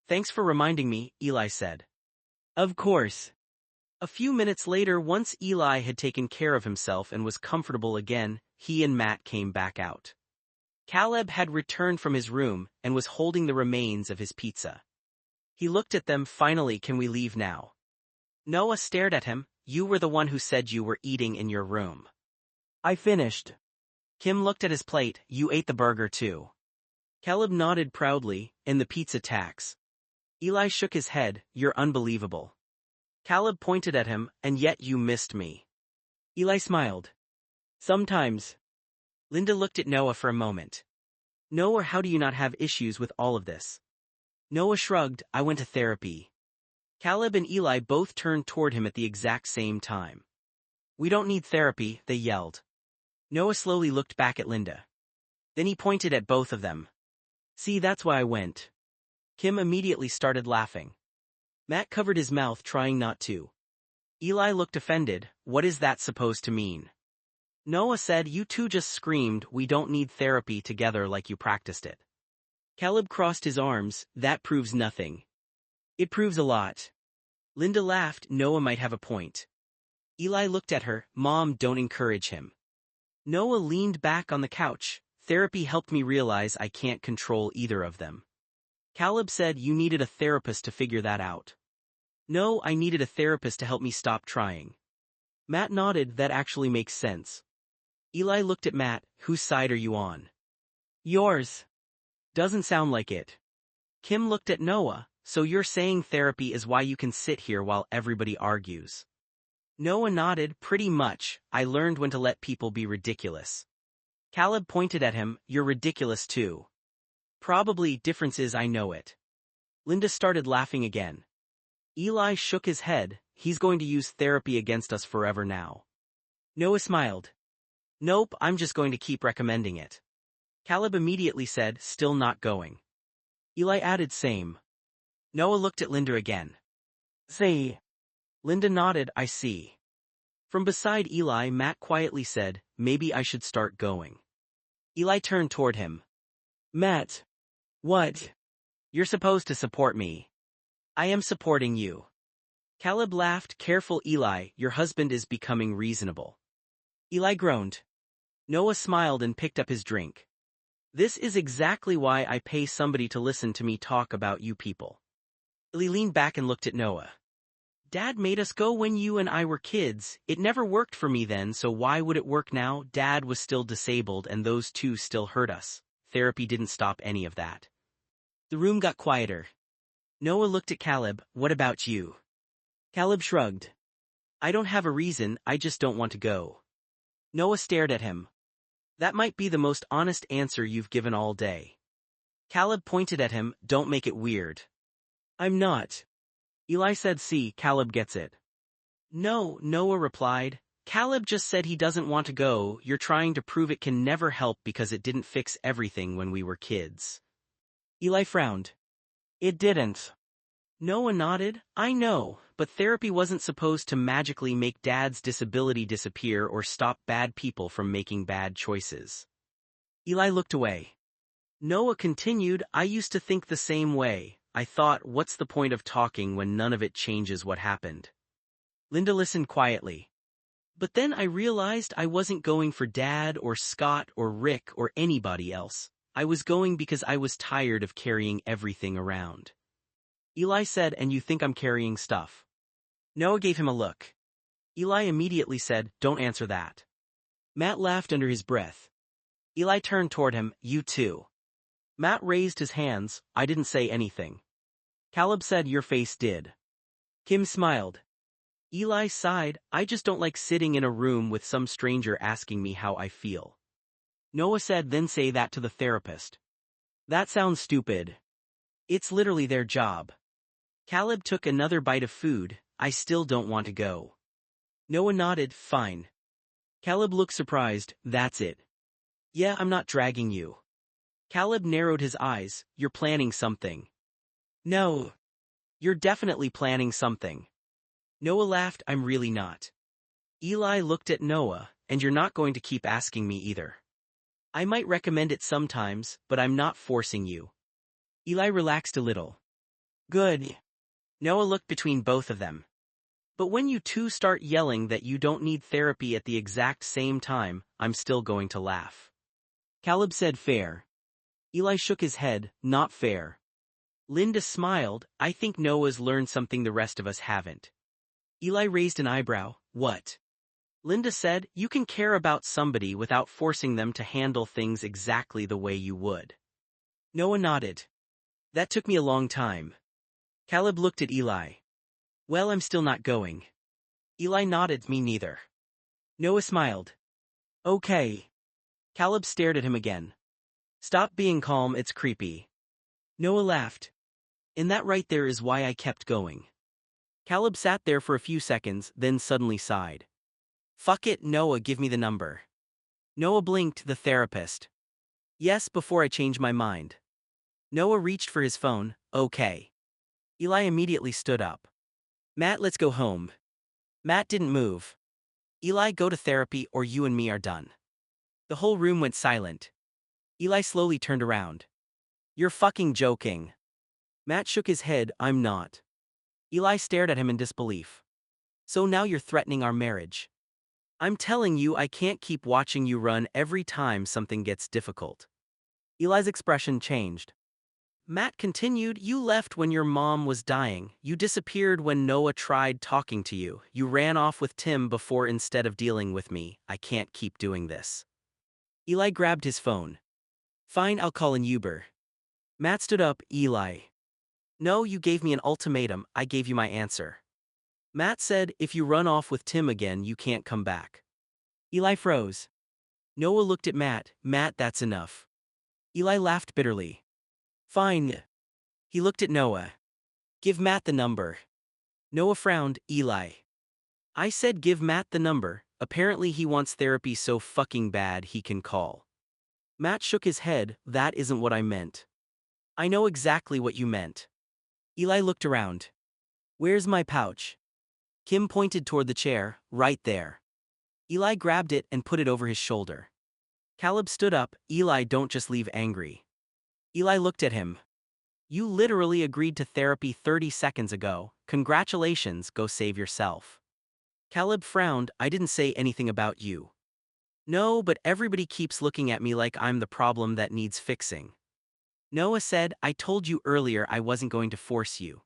"Thanks for reminding me," Eli said. "Of course." A few minutes later, once Eli had taken care of himself and was comfortable again, he and Matt came back out. Caleb had returned from his room and was holding the remains of his pizza. He looked at them. "Finally, can we leave now?" Noah stared at him. "You were the one who said you were eating in your room." "I finished." Kim looked at his plate. "You ate the burger too." Caleb nodded proudly, "And the pizza tax." Eli shook his head, "You're unbelievable." Caleb pointed at him, "And yet you missed me." Eli smiled. "Sometimes." Linda looked at Noah for a moment. "Noah, how do you not have issues with all of this?" Noah shrugged, "I went to therapy." Caleb and Eli both turned toward him at the exact same time. "We don't need therapy," they yelled. Noah slowly looked back at Linda. Then he pointed at both of them. "See, that's why I went." Kim immediately started laughing. Matt covered his mouth, trying not to. Eli looked offended. "What is that supposed to mean?" Noah said, "You two just screamed, 'We don't need therapy' together like you practiced it." Caleb crossed his arms. That proves nothing. It proves a lot. Linda laughed. Noah might have a point. Eli looked at her. Mom, don't encourage him. Noah leaned back on the couch. Therapy helped me realize I can't control either of them. Caleb said you needed a therapist to figure that out. No, I needed a therapist to help me stop trying. Matt nodded. That actually makes sense. Eli looked at Matt. Whose side are you on? Yours. Doesn't sound like it. Kim looked at Noah. So you're saying therapy is why you can sit here while everybody argues? Noah nodded. Pretty much. I learned when to let people be ridiculous. Caleb pointed at him. You're ridiculous too. Probably. Difference is I know it. Linda started laughing again. Eli shook his head. He's going to use therapy against us forever now. Noah smiled. Nope, I'm just going to keep recommending it. Caleb immediately said, still not going. Eli added, same. Noah looked at Linda again. See. Linda nodded, I see. From beside Eli, Matt quietly said, maybe I should start going. Eli turned toward him. Matt. What? You're supposed to support me. I am supporting you. Caleb laughed. Careful, Eli, your husband is becoming reasonable. Eli groaned. Noah smiled and picked up his drink. This is exactly why I pay somebody to listen to me talk about you people. Eli leaned back and looked at Noah. Dad made us go when you and I were kids. It never worked for me then, so why would it work now? Dad was still disabled and those two still hurt us. Therapy didn't stop any of that. The room got quieter. Noah looked at Caleb. What about you? Caleb shrugged. I don't have a reason, I just don't want to go. Noah stared at him. That might be the most honest answer you've given all day. Caleb pointed at him. Don't make it weird. I'm not. Eli said, see, Caleb gets it. No, Noah replied. Caleb just said he doesn't want to go. You're trying to prove it can never help because it didn't fix everything when we were kids. Eli frowned. It didn't. Noah nodded. I know, but therapy wasn't supposed to magically make Dad's disability disappear or stop bad people from making bad choices. Eli looked away. Noah continued, I used to think the same way. I thought, what's the point of talking when none of it changes what happened? Linda listened quietly. But then I realized I wasn't going for Dad or Scott or Rick or anybody else. I was going because I was tired of carrying everything around. Eli said, and you think I'm carrying stuff? Noah gave him a look. Eli immediately said, don't answer that. Matt laughed under his breath. Eli turned toward him, you too. Matt raised his hands. I didn't say anything. Caleb said, your face did. Kim smiled. Eli sighed, I just don't like sitting in a room with some stranger asking me how I feel. Noah said, then say that to the therapist. That sounds stupid. It's literally their job. Caleb took another bite of food. I still don't want to go. Noah nodded, fine. Caleb looked surprised, that's it. Yeah, I'm not dragging you. Caleb narrowed his eyes, you're planning something. No. You're definitely planning something. Noah laughed, I'm really not. Eli looked at Noah, and you're not going to keep asking me either. I might recommend it sometimes, but I'm not forcing you. Eli relaxed a little. Good. Noah looked between both of them. But when you two start yelling that you don't need therapy at the exact same time, I'm still going to laugh. Caleb said fair. Eli shook his head, not fair. Linda smiled, I think Noah's learned something the rest of us haven't. Eli raised an eyebrow, what? Linda said, you can care about somebody without forcing them to handle things exactly the way you would. Noah nodded. That took me a long time. Caleb looked at Eli. Well, I'm still not going. Eli nodded, me neither. Noah smiled. Okay. Caleb stared at him again. Stop being calm, it's creepy. Noah laughed. And that right there is why I kept going. Caleb sat there for a few seconds, then suddenly sighed. Fuck it, Noah, give me the number. Noah blinked, the therapist. Yes, before I change my mind. Noah reached for his phone, okay. Eli immediately stood up. Matt, let's go home. Matt didn't move. Eli, go to therapy or you and me are done. The whole room went silent. Eli slowly turned around. You're fucking joking. Matt shook his head, I'm not. Eli stared at him in disbelief. So now you're threatening our marriage. I'm telling you I can't keep watching you run every time something gets difficult. Eli's expression changed. Matt continued, you left when your mom was dying, you disappeared when Noah tried talking to you, you ran off with Tim before instead of dealing with me, I can't keep doing this. Eli grabbed his phone. Fine, I'll call an Uber. Matt stood up, Eli. No, you gave me an ultimatum, I gave you my answer. Matt said, if you run off with Tim again you can't come back. Eli froze. Noah looked at Matt, Matt, that's enough. Eli laughed bitterly. Fine. He looked at Noah. Give Matt the number. Noah frowned, Eli. I said give Matt the number, apparently he wants therapy so fucking bad he can call. Matt shook his head, that isn't what I meant. I know exactly what you meant. Eli looked around. Where's my pouch? Kim pointed toward the chair, right there. Eli grabbed it and put it over his shoulder. Caleb stood up, Eli, don't just leave angry. Eli looked at him. You literally agreed to therapy 30 seconds ago, congratulations, go save yourself. Caleb frowned, I didn't say anything about you. No, but everybody keeps looking at me like I'm the problem that needs fixing. Noah said, I told you earlier I wasn't going to force you.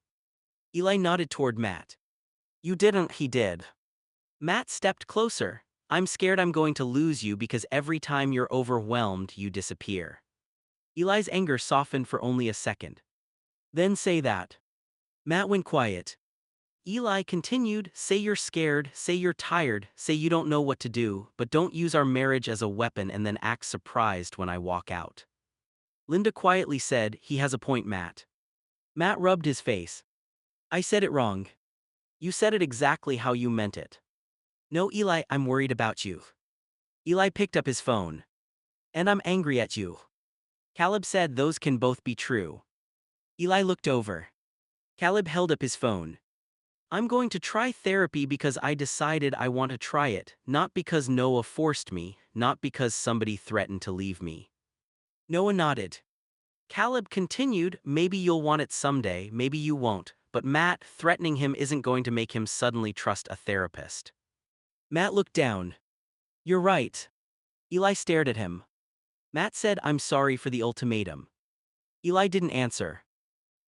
Eli nodded toward Matt. You didn't, he did. Matt stepped closer. I'm scared I'm going to lose you because every time you're overwhelmed you disappear. Eli's anger softened for only a second. Then say that. Matt went quiet. Eli continued, say you're scared, say you're tired, say you don't know what to do, but don't use our marriage as a weapon and then act surprised when I walk out. Linda quietly said, he has a point, Matt. Matt rubbed his face. I said it wrong. You said it exactly how you meant it. No, Eli, I'm worried about you. Eli picked up his phone. And I'm angry at you. Caleb said those can both be true. Eli looked over. Caleb held up his phone. I'm going to try therapy because I decided I want to try it, not because Noah forced me, not because somebody threatened to leave me. Noah nodded. Caleb continued, maybe you'll want it someday, maybe you won't, but Matt, threatening him isn't going to make him suddenly trust a therapist. Matt looked down. You're right. Eli stared at him. Matt said, I'm sorry for the ultimatum. Eli didn't answer.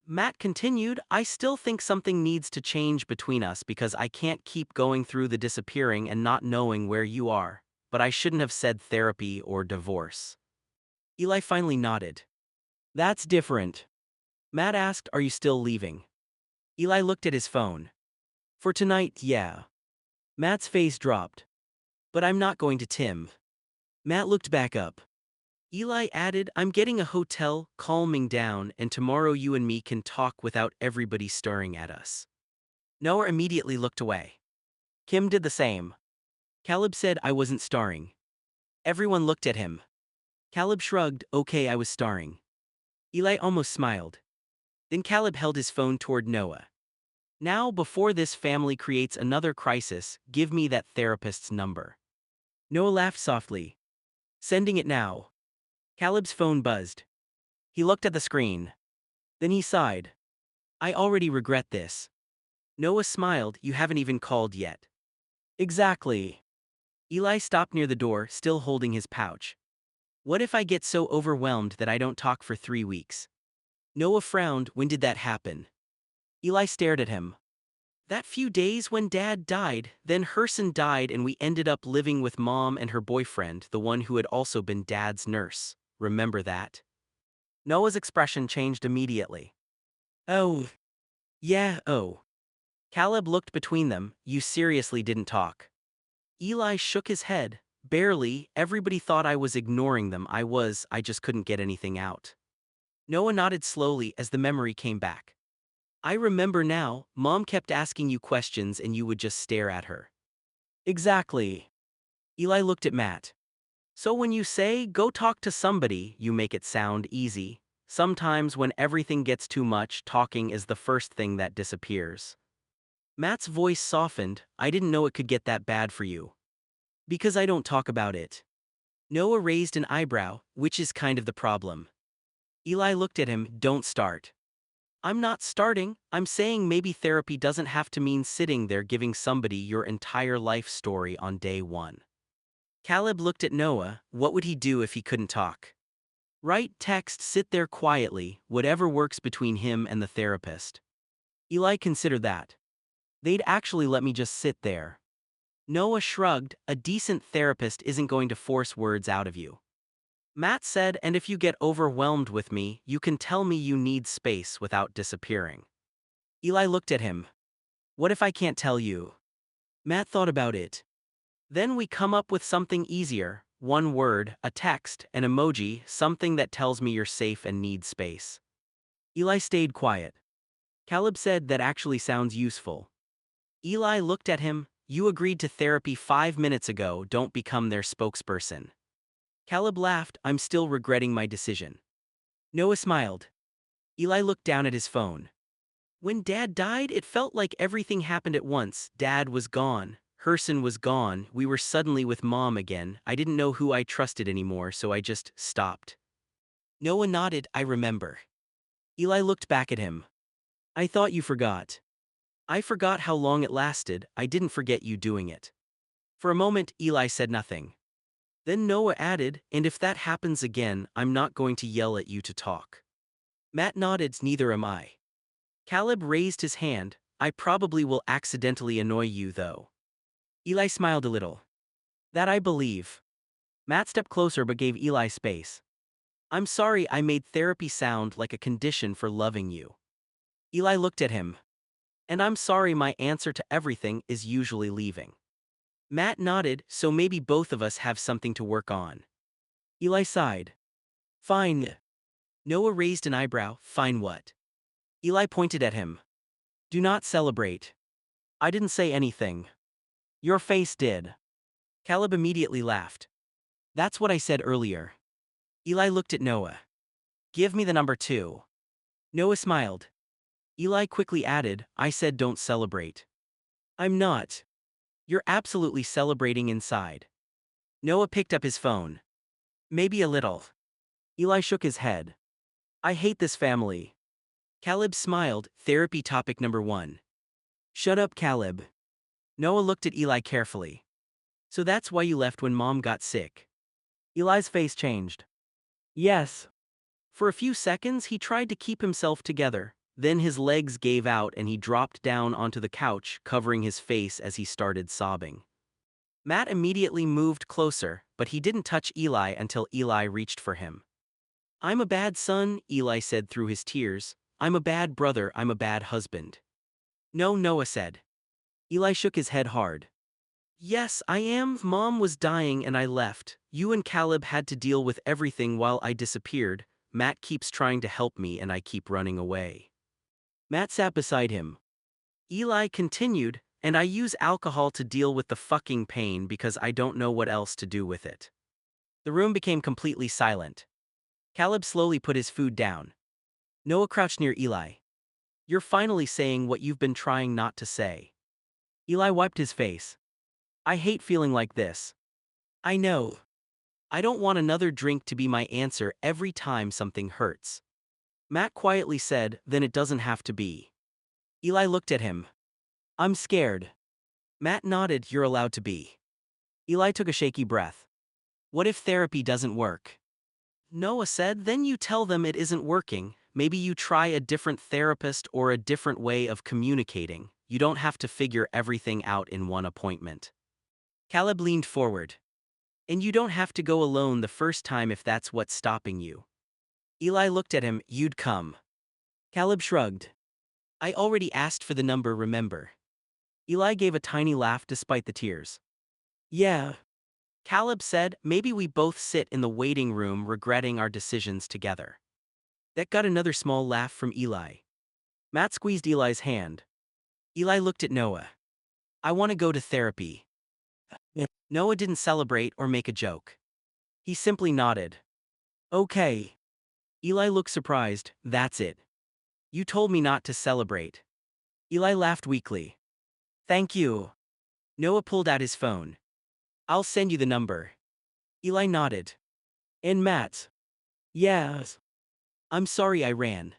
Matt continued, I still think something needs to change between us because I can't keep going through the disappearing and not knowing where you are, but I shouldn't have said therapy or divorce. Eli finally nodded. That's different. Matt asked, are you still leaving? Eli looked at his phone. For tonight, yeah. Matt's face dropped. But I'm not going to Tim. Matt looked back up. Eli added, I'm getting a hotel, calming down, and tomorrow you and me can talk without everybody staring at us. Noah immediately looked away. Kim did the same. Caleb said I wasn't starring. Everyone looked at him. Caleb shrugged, okay, I was starring. Eli almost smiled. Then Caleb held his phone toward Noah. Now, before this family creates another crisis, give me that therapist's number. Noah laughed softly. Sending it now. Caleb's phone buzzed. He looked at the screen. Then he sighed. I already regret this. Noah smiled, you haven't even called yet. Exactly. Eli stopped near the door, still holding his pouch. What if I get so overwhelmed that I don't talk for 3 weeks? Noah frowned, when did that happen? Eli stared at him. That few days when Dad died, then Herson died and we ended up living with Mom and her boyfriend, the one who had also been Dad's nurse. Remember that? Noah's expression changed immediately. Oh. Yeah, oh. Caleb looked between them, you seriously didn't talk. Eli shook his head, barely, everybody thought I was ignoring them, I just couldn't get anything out. Noah nodded slowly as the memory came back. I remember now, Mom kept asking you questions and you would just stare at her. Exactly. Eli looked at Matt. So when you say, go talk to somebody, you make it sound easy. Sometimes when everything gets too much, talking is the first thing that disappears. Matt's voice softened, I didn't know it could get that bad for you. Because I don't talk about it. Noah raised an eyebrow, which is kind of the problem. Eli looked at him, don't start. I'm not starting, I'm saying maybe therapy doesn't have to mean sitting there giving somebody your entire life story on day one. Caleb looked at Noah, what would he do if he couldn't talk? Write text, sit there quietly, whatever works between him and the therapist. Eli considered that. They'd actually let me just sit there. Noah shrugged, a decent therapist isn't going to force words out of you. Matt said, and if you get overwhelmed with me, you can tell me you need space without disappearing. Eli looked at him. What if I can't tell you? Matt thought about it. Then we come up with something easier, one word, a text, an emoji, something that tells me you're safe and need space. Eli stayed quiet. Caleb said that actually sounds useful. Eli looked at him, you agreed to therapy 5 minutes ago, don't become their spokesperson. Caleb laughed, I'm still regretting my decision. Noah smiled. Eli looked down at his phone. When Dad died, it felt like everything happened at once. Dad was gone. Herson was gone. We were suddenly with Mom again. I didn't know who I trusted anymore, so I just stopped. Noah nodded, I remember. Eli looked back at him. I thought you forgot. I forgot how long it lasted. I didn't forget you doing it. For a moment, Eli said nothing. Then Noah added, and if that happens again, I'm not going to yell at you to talk. Matt nodded, neither am I. Caleb raised his hand, I probably will accidentally annoy you though. Eli smiled a little. That I believe. Matt stepped closer but gave Eli space. I'm sorry I made therapy sound like a condition for loving you. Eli looked at him. And I'm sorry my answer to everything is usually leaving. Matt nodded, so maybe both of us have something to work on. Eli sighed. Fine. Noah raised an eyebrow, fine what? Eli pointed at him. Do not celebrate. I didn't say anything. Your face did. Caleb immediately laughed. That's what I said earlier. Eli looked at Noah. Give me the number 2. Noah smiled. Eli quickly added, I said don't celebrate. I'm not. You're absolutely celebrating inside. Noah picked up his phone. Maybe a little. Eli shook his head. I hate this family. Caleb smiled, therapy topic number 1. Shut up, Caleb. Noah looked at Eli carefully. So that's why you left when Mom got sick. Eli's face changed. Yes. For a few seconds he tried to keep himself together, then his legs gave out and he dropped down onto the couch, covering his face as he started sobbing. Matt immediately moved closer, but he didn't touch Eli until Eli reached for him. I'm a bad son, Eli said through his tears. I'm a bad brother, I'm a bad husband. No, Noah said. Eli shook his head hard. Yes, I am. Mom was dying and I left. You and Caleb had to deal with everything while I disappeared. Matt keeps trying to help me and I keep running away. Matt sat beside him. Eli continued, and I use alcohol to deal with the fucking pain because I don't know what else to do with it. The room became completely silent. Caleb slowly put his food down. Noah crouched near Eli. You're finally saying what you've been trying not to say. Eli wiped his face. I hate feeling like this. I know. I don't want another drink to be my answer every time something hurts. Matt quietly said, then it doesn't have to be. Eli looked at him. I'm scared. Matt nodded, you're allowed to be. Eli took a shaky breath. What if therapy doesn't work? Noah said, then you tell them it isn't working. Maybe you try a different therapist or a different way of communicating. You don't have to figure everything out in one appointment. Caleb leaned forward. And you don't have to go alone the first time if that's what's stopping you. Eli looked at him, you'd come. Caleb shrugged. I already asked for the number, remember? Eli gave a tiny laugh despite the tears. Yeah. Caleb said, maybe we both sit in the waiting room regretting our decisions together. That got another small laugh from Eli. Matt squeezed Eli's hand. Eli looked at Noah. I want to go to therapy. Noah didn't celebrate or make a joke. He simply nodded. Okay. Eli looked surprised, that's it. You told me not to celebrate. Eli laughed weakly. Thank you. Noah pulled out his phone. I'll send you the number. Eli nodded. And Matt? Yes. I'm sorry I ran.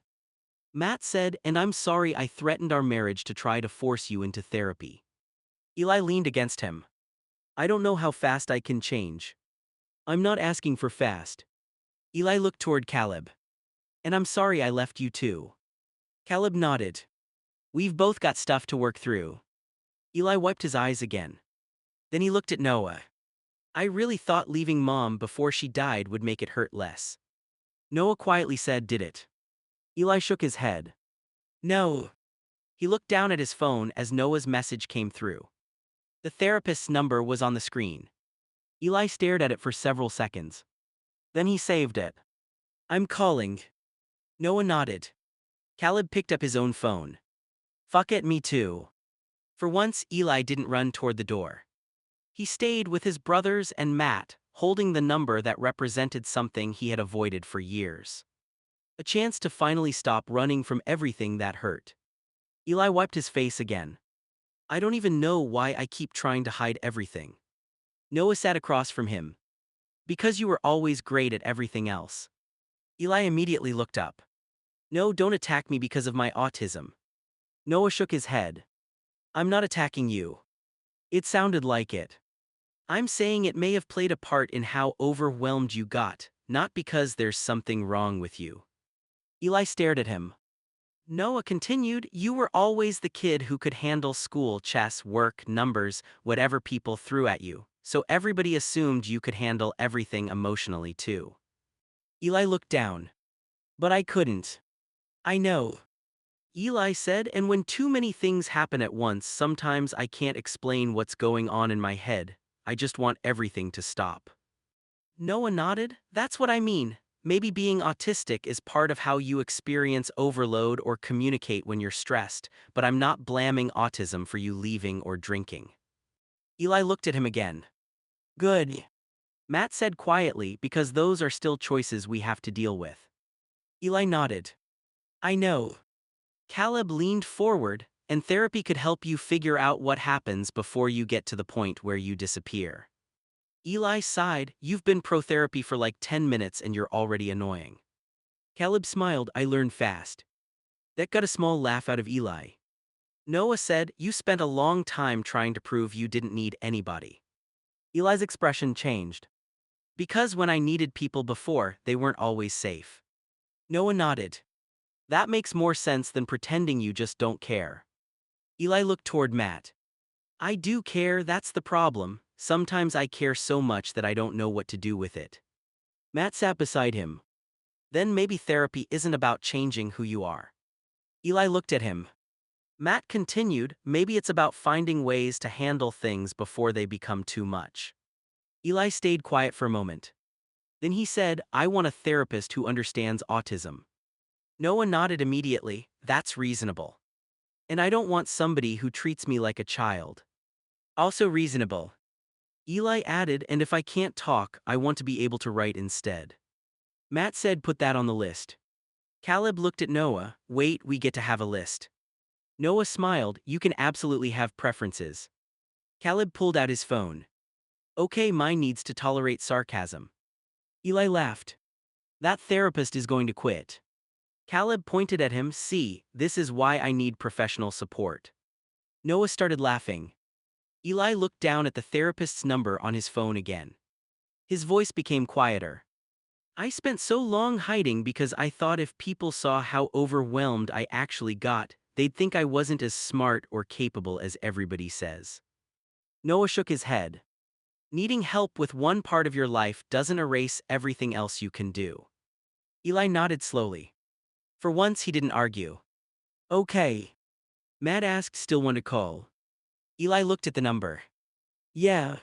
Matt said, and I'm sorry I threatened our marriage to try to force you into therapy. Eli leaned against him. I don't know how fast I can change. I'm not asking for fast. Eli looked toward Caleb. And I'm sorry I left you too. Caleb nodded. We've both got stuff to work through. Eli wiped his eyes again. Then he looked at Noah. I really thought leaving Mom before she died would make it hurt less. Noah quietly said, did it? Eli shook his head. No. He looked down at his phone as Noah's message came through. The therapist's number was on the screen. Eli stared at it for several seconds. Then he saved it. I'm calling. Noah nodded. Caleb picked up his own phone. Fuck it, me too. For once, Eli didn't run toward the door. He stayed with his brothers and Matt, holding the number that represented something he had avoided for years. A chance to finally stop running from everything that hurt. Eli wiped his face again. I don't even know why I keep trying to hide everything. Noah sat across from him. Because you were always great at everything else. Eli immediately looked up. No, don't attack me because of my autism. Noah shook his head. I'm not attacking you. It sounded like it. I'm saying it may have played a part in how overwhelmed you got, not because there's something wrong with you. Eli stared at him. Noah continued, you were always the kid who could handle school, chess, work, numbers, whatever people threw at you, so everybody assumed you could handle everything emotionally too. Eli looked down. But I couldn't. I know. Eli said, and when too many things happen at once, sometimes I can't explain what's going on in my head. I just want everything to stop. Noah nodded. That's what I mean. Maybe being autistic is part of how you experience overload or communicate when you're stressed, but I'm not blaming autism for you leaving or drinking. Eli looked at him again. Good. Matt said quietly, because those are still choices we have to deal with. Eli nodded. I know. Caleb leaned forward, and therapy could help you figure out what happens before you get to the point where you disappear. Eli sighed, you've been pro-therapy for like 10 minutes and you're already annoying. Caleb smiled, I learned fast. That got a small laugh out of Eli. Noah said, you spent a long time trying to prove you didn't need anybody. Eli's expression changed. Because when I needed people before, they weren't always safe. Noah nodded. That makes more sense than pretending you just don't care. Eli looked toward Matt. I do care, that's the problem. Sometimes I care so much that I don't know what to do with it. Matt sat beside him. Then maybe therapy isn't about changing who you are. Eli looked at him. Matt continued, maybe it's about finding ways to handle things before they become too much. Eli stayed quiet for a moment. Then he said, I want a therapist who understands autism. Noah nodded immediately, that's reasonable. And I don't want somebody who treats me like a child. Also reasonable. Eli added, and if I can't talk, I want to be able to write instead. Matt said, put that on the list. Caleb looked at Noah, wait, we get to have a list. Noah smiled, you can absolutely have preferences. Caleb pulled out his phone. Okay, mine needs to tolerate sarcasm. Eli laughed. That therapist is going to quit. Caleb pointed at him, see, this is why I need professional support. Noah started laughing. Eli looked down at the therapist's number on his phone again. His voice became quieter. I spent so long hiding because I thought if people saw how overwhelmed I actually got, they'd think I wasn't as smart or capable as everybody says. Noah shook his head. Needing help with one part of your life doesn't erase everything else you can do. Eli nodded slowly. For once he didn't argue. Okay. Matt asked, still want to call? Eli looked at the number. Yeah.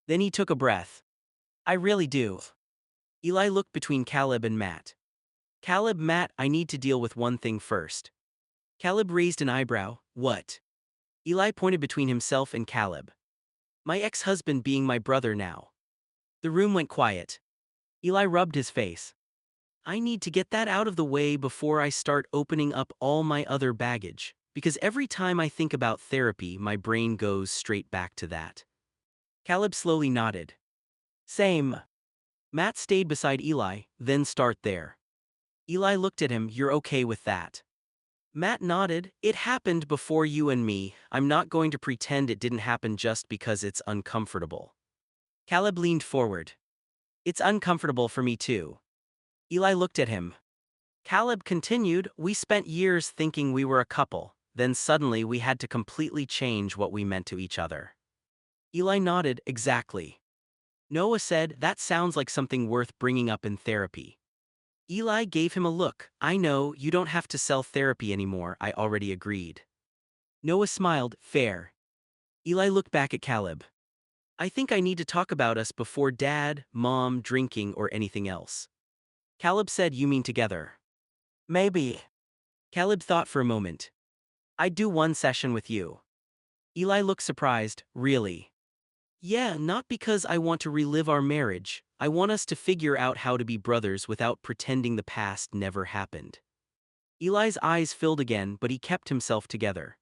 Then he took a breath. I really do. Eli looked between Caleb and Matt. Caleb, Matt, I need to deal with one thing first. Caleb raised an eyebrow. What? Eli pointed between himself and Caleb. My ex-husband being my brother now. The room went quiet. Eli rubbed his face. I need to get that out of the way before I start opening up all my other baggage, because every time I think about therapy, my brain goes straight back to that. Caleb slowly nodded. Same. Matt stayed beside Eli, then start there. Eli looked at him, you're okay with that? Matt nodded, it happened before you and me, I'm not going to pretend it didn't happen just because it's uncomfortable. Caleb leaned forward. It's uncomfortable for me too. Eli looked at him. Caleb continued, we spent years thinking we were a couple, then suddenly we had to completely change what we meant to each other. Eli nodded, exactly. Noah said, that sounds like something worth bringing up in therapy. Eli gave him a look, I know, you don't have to sell therapy anymore, I already agreed. Noah smiled, fair. Eli looked back at Caleb. I think I need to talk about us before Dad, Mom, drinking, or anything else. Caleb said, you mean together? Maybe. Caleb thought for a moment. I'd do one session with you. Eli looked surprised, really? Yeah, not because I want to relive our marriage, I want us to figure out how to be brothers without pretending the past never happened. Eli's eyes filled again, but he kept himself together.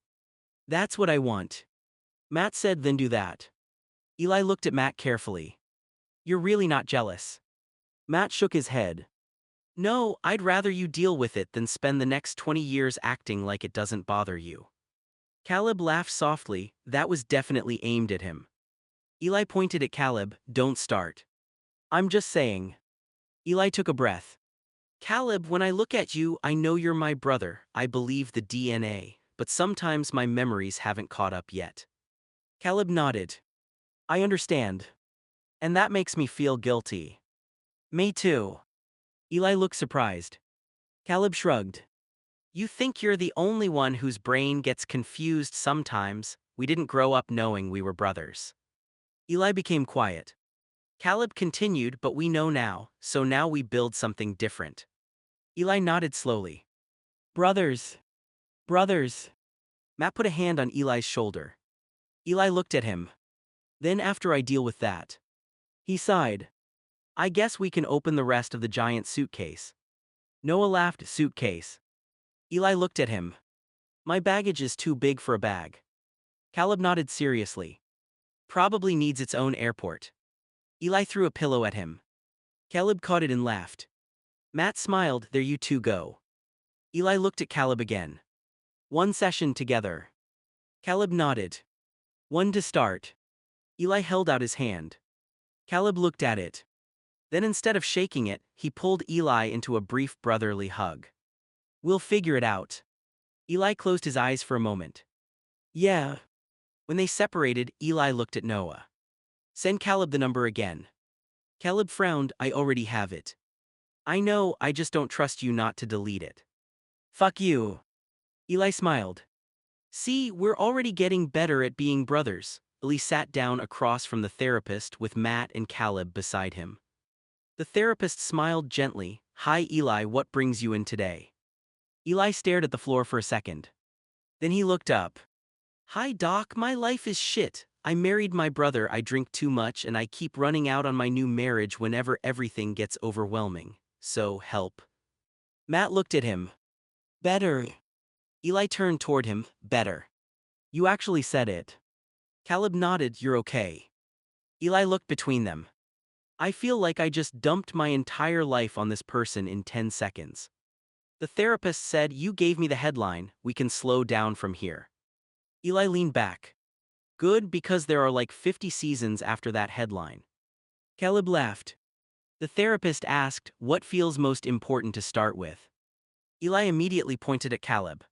That's what I want. Matt said, then do that. Eli looked at Matt carefully. You're really not jealous? Matt shook his head. No, I'd rather you deal with it than spend the next 20 years acting like it doesn't bother you. Caleb laughed softly, that was definitely aimed at him. Eli pointed at Caleb, don't start. I'm just saying. Eli took a breath. Caleb, when I look at you, I know you're my brother, I believe the DNA, but sometimes my memories haven't caught up yet. Caleb nodded. I understand. And that makes me feel guilty. Me too. Eli looked surprised. Caleb shrugged. You think you're the only one whose brain gets confused sometimes, we didn't grow up knowing we were brothers. Eli became quiet. Caleb continued, but we know now, so now we build something different. Eli nodded slowly. Brothers. Brothers. Matt put a hand on Eli's shoulder. Eli looked at him. Then after I deal with that. He sighed. I guess we can open the rest of the giant suitcase. Noah laughed, suitcase. Eli looked at him. My baggage is too big for a bag. Caleb nodded seriously. Probably needs its own airport. Eli threw a pillow at him. Caleb caught it and laughed. Matt smiled, there you two go. Eli looked at Caleb again. One session together. Caleb nodded. One to start. Eli held out his hand. Caleb looked at it. Then instead of shaking it, he pulled Eli into a brief brotherly hug. We'll figure it out. Eli closed his eyes for a moment. Yeah. When they separated, Eli looked at Noah. Send Caleb the number again. Caleb frowned, I already have it. I know, I just don't trust you not to delete it. Fuck you. Eli smiled. See, we're already getting better at being brothers. Eli sat down across from the therapist with Matt and Caleb beside him. The therapist smiled gently, Hi Eli, what brings you in today? Eli stared at the floor for a second. Then he looked up. Hi doc, my life is shit. I married my brother, I drink too much and I keep running out on my new marriage whenever everything gets overwhelming. So, help. Matt looked at him. Better. Eli turned toward him, better. You actually said it. Caleb nodded, you're okay. Eli looked between them. I feel like I just dumped my entire life on this person in 10 seconds. The therapist said, you gave me the headline, we can slow down from here. Eli leaned back. Good, because there are like 50 seasons after that headline. Caleb laughed. The therapist asked, what feels most important to start with? Eli immediately pointed at Caleb.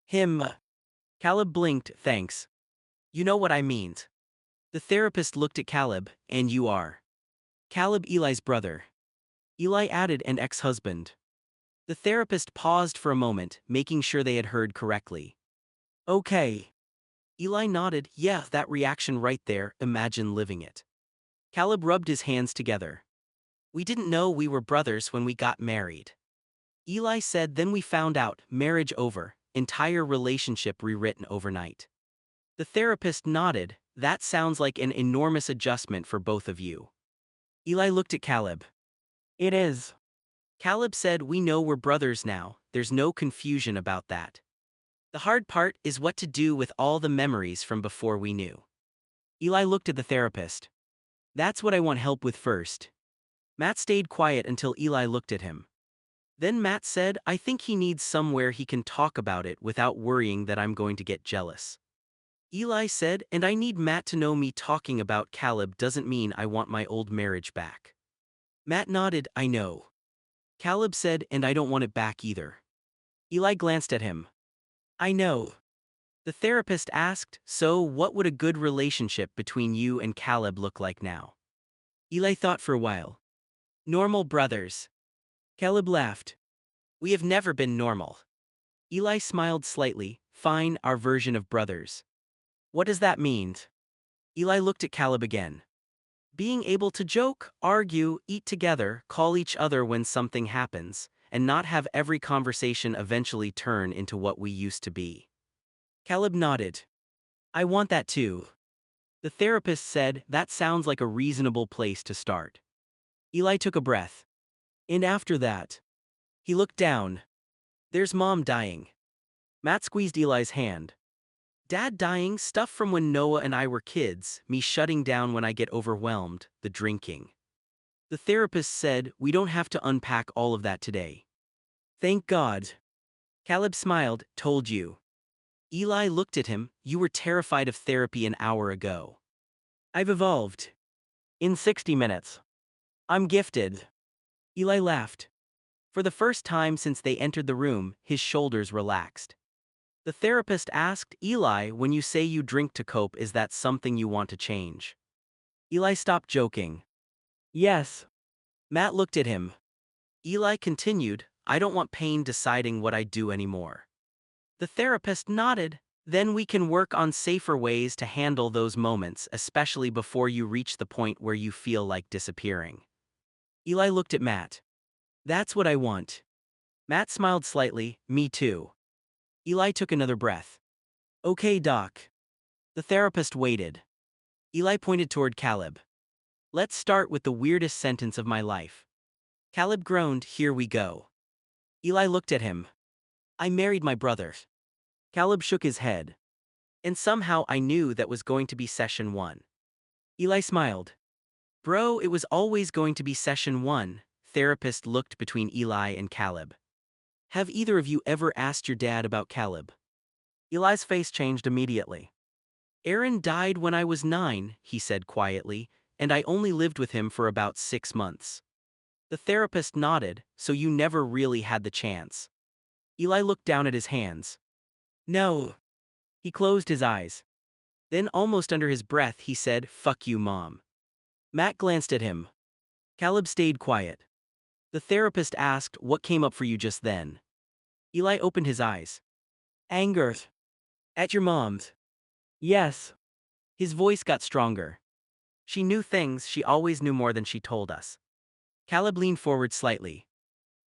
Him. Caleb blinked, thanks. You know what I mean. The therapist looked at Caleb, and you are. Caleb, Eli's brother. Eli added, and ex-husband. The therapist paused for a moment, making sure they had heard correctly. Okay. Eli nodded, yeah, that reaction right there, imagine living it. Caleb rubbed his hands together. We didn't know we were brothers when we got married. Eli said, then we found out, marriage over, entire relationship rewritten overnight. The therapist nodded, that sounds like an enormous adjustment for both of you. Eli looked at Caleb. It is. Caleb said, we know we're brothers now, there's no confusion about that. The hard part is what to do with all the memories from before we knew. Eli looked at the therapist. That's what I want help with first. Matt stayed quiet until Eli looked at him. Then Matt said, I think he needs somewhere he can talk about it without worrying that I'm going to get jealous. Eli said, and I need Matt to know me talking about Caleb doesn't mean I want my old marriage back. Matt nodded, I know. Caleb said, and I don't want it back either. Eli glanced at him. I know. The therapist asked, so what would a good relationship between you and Caleb look like now? Eli thought for a while. Normal brothers. Caleb laughed. We have never been normal. Eli smiled slightly. Fine, our version of brothers. What does that mean? Eli looked at Caleb again. Being able to joke, argue, eat together, call each other when something happens, and not have every conversation eventually turn into what we used to be. Caleb nodded. I want that too. The therapist said, that sounds like a reasonable place to start. Eli took a breath. And after that, he looked down. There's Mom dying. Matt squeezed Eli's hand. Dad dying, stuff from when Noah and I were kids, me shutting down when I get overwhelmed, the drinking. The therapist said, we don't have to unpack all of that today. Thank God. Caleb smiled, told you. Eli looked at him, you were terrified of therapy an hour ago. I've evolved. In 60 minutes. I'm gifted. Eli laughed. For the first time since they entered the room, his shoulders relaxed. The therapist asked, Eli, when you say you drink to cope, is that something you want to change? Eli stopped joking. Yes. Matt looked at him. Eli continued, I don't want pain deciding what I do anymore. The therapist nodded. Then we can work on safer ways to handle those moments, especially before you reach the point where you feel like disappearing. Eli looked at Matt. That's what I want. Matt smiled slightly, me too. Eli took another breath. Okay, Doc. The therapist waited. Eli pointed toward Caleb. Let's start with the weirdest sentence of my life. Caleb groaned, here we go. Eli looked at him. I married my brother. Caleb shook his head. And somehow I knew that was going to be session 1. Eli smiled. Bro, it was always going to be session 1. Therapist looked between Eli and Caleb. Have either of you ever asked your dad about Caleb? Eli's face changed immediately. Aaron died when I was 9, he said quietly, and I only lived with him for about 6 months. The therapist nodded, so you never really had the chance. Eli looked down at his hands. No. He closed his eyes. Then almost under his breath he said, fuck you, Mom. Matt glanced at him. Caleb stayed quiet. The therapist asked, what came up for you just then? Eli opened his eyes. Anger. At your mom's. Yes. His voice got stronger. She knew things, she always knew more than she told us. Caleb leaned forward slightly.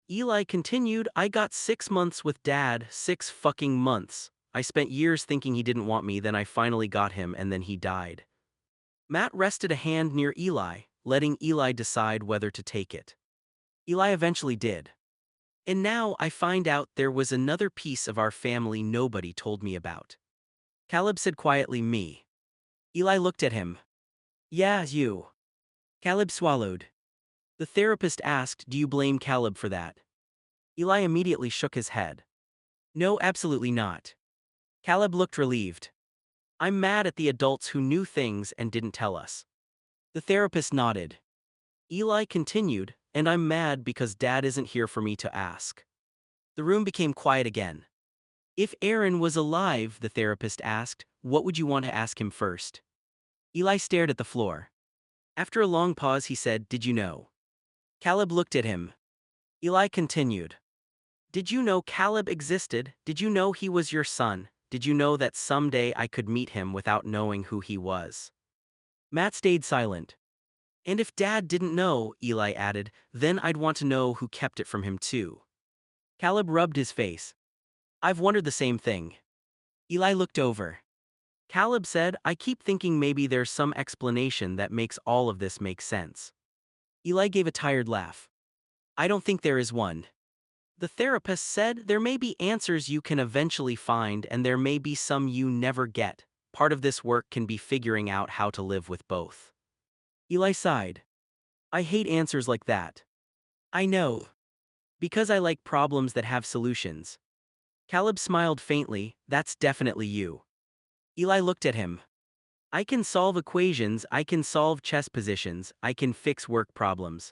Eli continued, I got 6 months with Dad, 6 fucking months. I spent years thinking he didn't want me, then I finally got him, and then he died. Matt rested a hand near Eli, letting Eli decide whether to take it. Eli eventually did. And now I find out there was another piece of our family nobody told me about. Caleb said quietly, me. Eli looked at him. Yeah, you. Caleb swallowed. The therapist asked, do you blame Caleb for that? Eli immediately shook his head. No, absolutely not. Caleb looked relieved. I'm mad at the adults who knew things and didn't tell us. The therapist nodded. Eli continued, and I'm mad because Dad isn't here for me to ask. The room became quiet again. If Aaron was alive, the therapist asked, what would you want to ask him first? Eli stared at the floor. After a long pause he said, did you know? Caleb looked at him. Eli continued. Did you know Caleb existed? Did you know he was your son? Did you know that someday I could meet him without knowing who he was? Matt stayed silent. And if Dad didn't know, Eli added, then I'd want to know who kept it from him too. Caleb rubbed his face. I've wondered the same thing. Eli looked over. Caleb said, I keep thinking maybe there's some explanation that makes all of this make sense. Eli gave a tired laugh. I don't think there is one. The therapist said there may be answers you can eventually find and there may be some you never get. Part of this work can be figuring out how to live with both. Eli sighed. I hate answers like that. I know. Because I like problems that have solutions. Caleb smiled faintly, that's definitely you. Eli looked at him. I can solve equations, I can solve chess positions, I can fix work problems.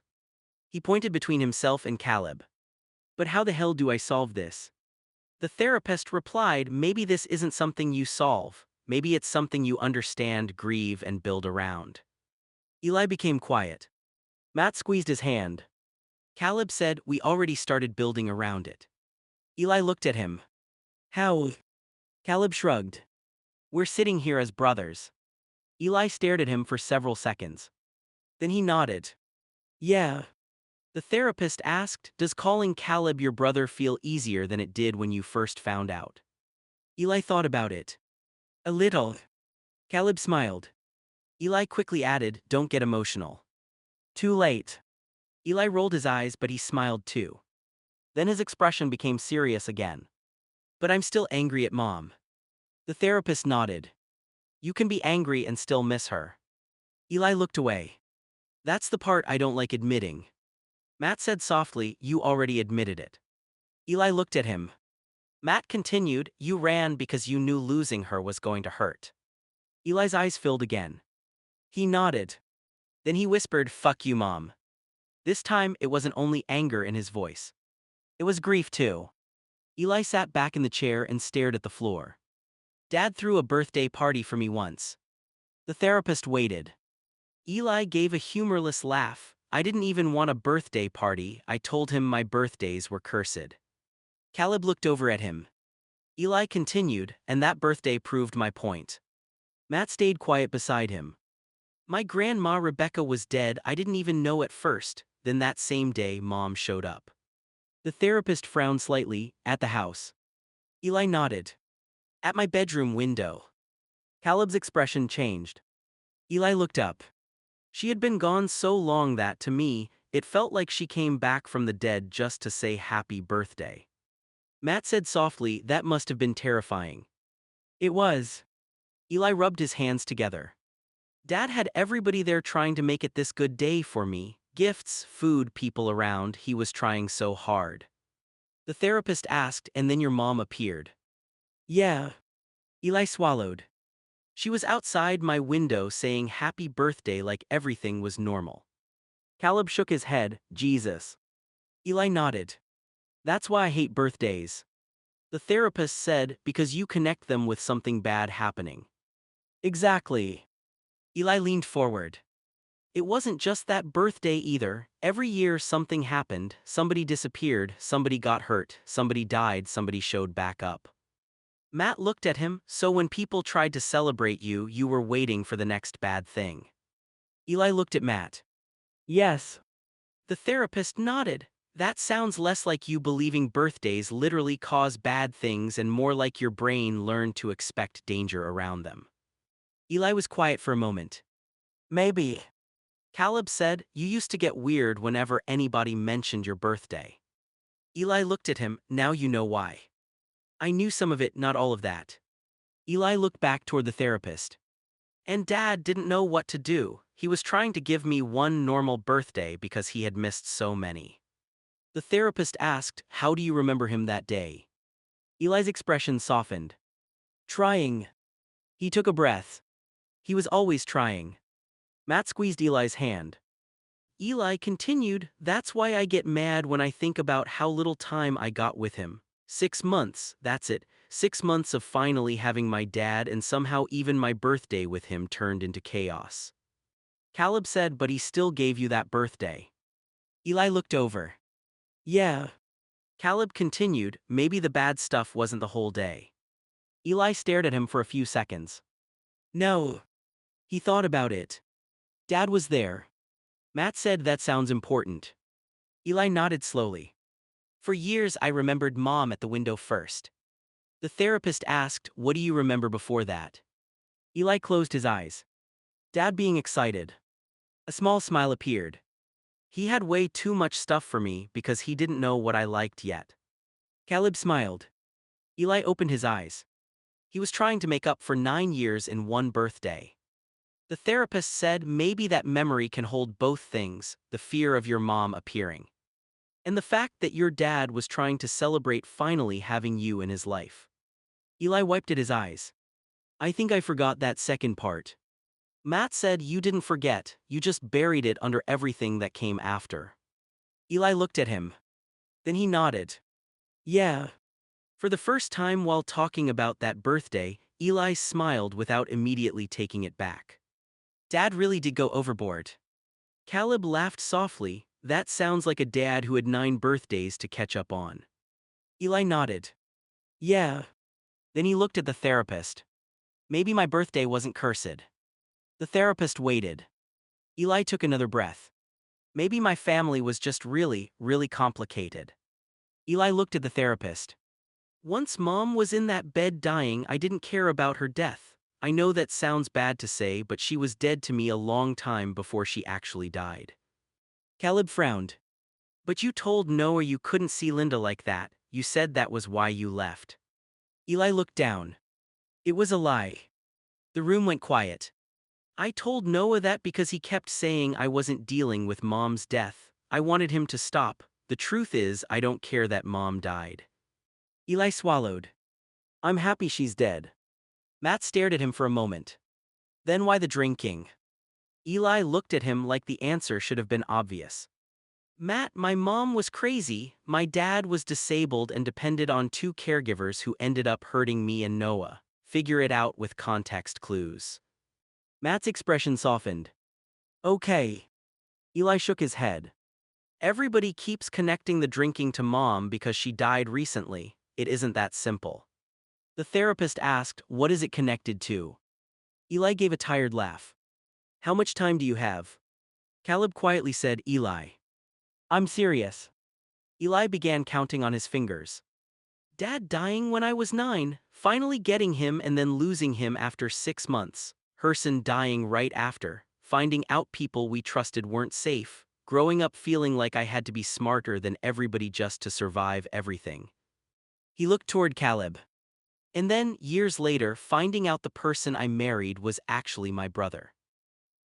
He pointed between himself and Caleb. But how the hell do I solve this? The therapist replied, maybe this isn't something you solve, maybe it's something you understand, grieve, and build around. Eli became quiet. Matt squeezed his hand. Caleb said, we already started building around it. Eli looked at him. How? Caleb shrugged. We're sitting here as brothers. Eli stared at him for several seconds. Then he nodded. Yeah. The therapist asked, does calling Caleb your brother feel easier than it did when you first found out? Eli thought about it. A little. Caleb smiled. Eli quickly added, don't get emotional. Too late. Eli rolled his eyes, but he smiled too. Then his expression became serious again. But I'm still angry at Mom. The therapist nodded. You can be angry and still miss her. Eli looked away. That's the part I don't like admitting. Matt said softly, you already admitted it. Eli looked at him. Matt continued, you ran because you knew losing her was going to hurt. Eli's eyes filled again. He nodded. Then he whispered, fuck you, Mom. This time, it wasn't only anger in his voice. It was grief too. Eli sat back in the chair and stared at the floor. Dad threw a birthday party for me once. The therapist waited. Eli gave a humorless laugh. I didn't even want a birthday party, I told him my birthdays were cursed. Caleb looked over at him. Eli continued, and that birthday proved my point. Matt stayed quiet beside him. My grandma Rebecca was dead, I didn't even know at first, then that same day Mom showed up. The therapist frowned slightly, at the house. Eli nodded. At my bedroom window. Caleb's expression changed. Eli looked up. She had been gone so long that, to me, it felt like she came back from the dead just to say happy birthday. Matt said softly, that must have been terrifying. It was. Eli rubbed his hands together. Dad had everybody there trying to make it this good day for me. Gifts, food, people around, he was trying so hard. The therapist asked, and then your mom appeared. Yeah. Eli swallowed. She was outside my window saying happy birthday like everything was normal. Caleb shook his head, Jesus. Eli nodded. That's why I hate birthdays. The therapist said, because you connect them with something bad happening. Exactly. Eli leaned forward. It wasn't just that birthday either. Every year something happened, somebody disappeared, somebody got hurt, somebody died, somebody showed back up. Matt looked at him, so when people tried to celebrate you, you were waiting for the next bad thing. Eli looked at Matt. Yes. The therapist nodded. That sounds less like you believing birthdays literally cause bad things and more like your brain learned to expect danger around them. Eli was quiet for a moment. Maybe. Caleb said, you used to get weird whenever anybody mentioned your birthday. Eli looked at him, now you know why. I knew some of it, not all of that. Eli looked back toward the therapist. And Dad didn't know what to do. He was trying to give me one normal birthday because he had missed so many. The therapist asked, how do you remember him that day? Eli's expression softened. Trying. He took a breath. He was always trying. Matt squeezed Eli's hand. Eli continued, that's why I get mad when I think about how little time I got with him. 6 months, that's it. 6 months of finally having my dad and somehow even my birthday with him turned into chaos. Caleb said, but he still gave you that birthday. Eli looked over. Yeah. Caleb continued, maybe the bad stuff wasn't the whole day. Eli stared at him for a few seconds. No. He thought about it. Dad was there. Matt said that sounds important. Eli nodded slowly. For years I remembered Mom at the window first. The therapist asked, what do you remember before that? Eli closed his eyes. Dad being excited. A small smile appeared. He had way too much stuff for me because he didn't know what I liked yet. Caleb smiled. Eli opened his eyes. He was trying to make up for 9 years in one birthday. The therapist said maybe that memory can hold both things, the fear of your mom appearing. And the fact that your dad was trying to celebrate finally having you in his life. Eli wiped at his eyes. I think I forgot that second part. Matt said you didn't forget, you just buried it under everything that came after. Eli looked at him. Then he nodded. Yeah. For the first time while talking about that birthday, Eli smiled without immediately taking it back. Dad really did go overboard. Caleb laughed softly. That sounds like a dad who had 9 birthdays to catch up on. Eli nodded. Yeah. Then he looked at the therapist. Maybe my birthday wasn't cursed. The therapist waited. Eli took another breath. Maybe my family was just really, really complicated. Eli looked at the therapist. Once Mom was in that bed dying, I didn't care about her death. I know that sounds bad to say, but she was dead to me a long time before she actually died. Caleb frowned. But you told Noah you couldn't see Linda like that. You said that was why you left. Eli looked down. It was a lie. The room went quiet. I told Noah that because he kept saying I wasn't dealing with Mom's death. I wanted him to stop. The truth is, I don't care that Mom died. Eli swallowed. I'm happy she's dead. Matt stared at him for a moment. Then why the drinking? Eli looked at him like the answer should have been obvious. Matt, my mom was crazy, my dad was disabled and depended on 2 caregivers who ended up hurting me and Noah. Figure it out with context clues. Matt's expression softened. Okay. Eli shook his head. Everybody keeps connecting the drinking to Mom because she died recently. It isn't that simple. The therapist asked, what is it connected to? Eli gave a tired laugh. How much time do you have? Caleb quietly said, Eli. I'm serious. Eli began counting on his fingers. Dad dying when I was 9, finally getting him and then losing him after 6 months. Herson dying right after, finding out people we trusted weren't safe, growing up feeling like I had to be smarter than everybody just to survive everything. He looked toward Caleb. And then, years later, finding out the person I married was actually my brother.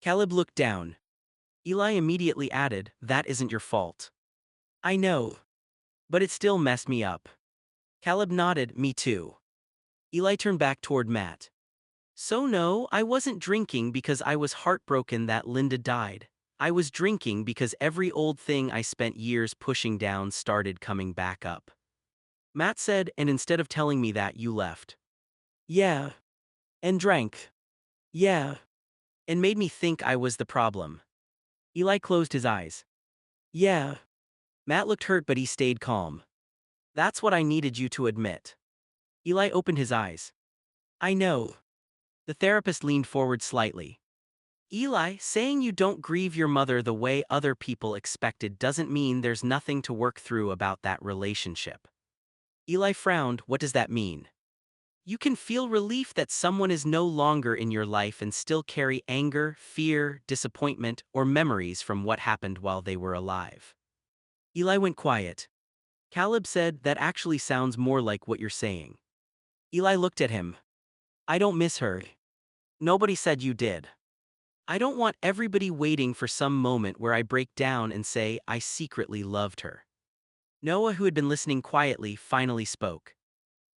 Caleb looked down. Eli immediately added, that isn't your fault. I know. But it still messed me up. Caleb nodded, me too. Eli turned back toward Matt. So no, I wasn't drinking because I was heartbroken that Linda died. I was drinking because every old thing I spent years pushing down started coming back up. Matt said, and instead of telling me that, you left. Yeah. And drank. Yeah. And made me think I was the problem. Eli closed his eyes. Yeah. Matt looked hurt, but he stayed calm. That's what I needed you to admit. Eli opened his eyes. I know. The therapist leaned forward slightly. Eli, saying you don't grieve your mother the way other people expected doesn't mean there's nothing to work through about that relationship. Eli frowned, what does that mean? You can feel relief that someone is no longer in your life and still carry anger, fear, disappointment, or memories from what happened while they were alive. Eli went quiet. Caleb said, that actually sounds more like what you're saying. Eli looked at him. I don't miss her. Nobody said you did. I don't want everybody waiting for some moment where I break down and say I secretly loved her. Noah, who had been listening quietly, finally spoke.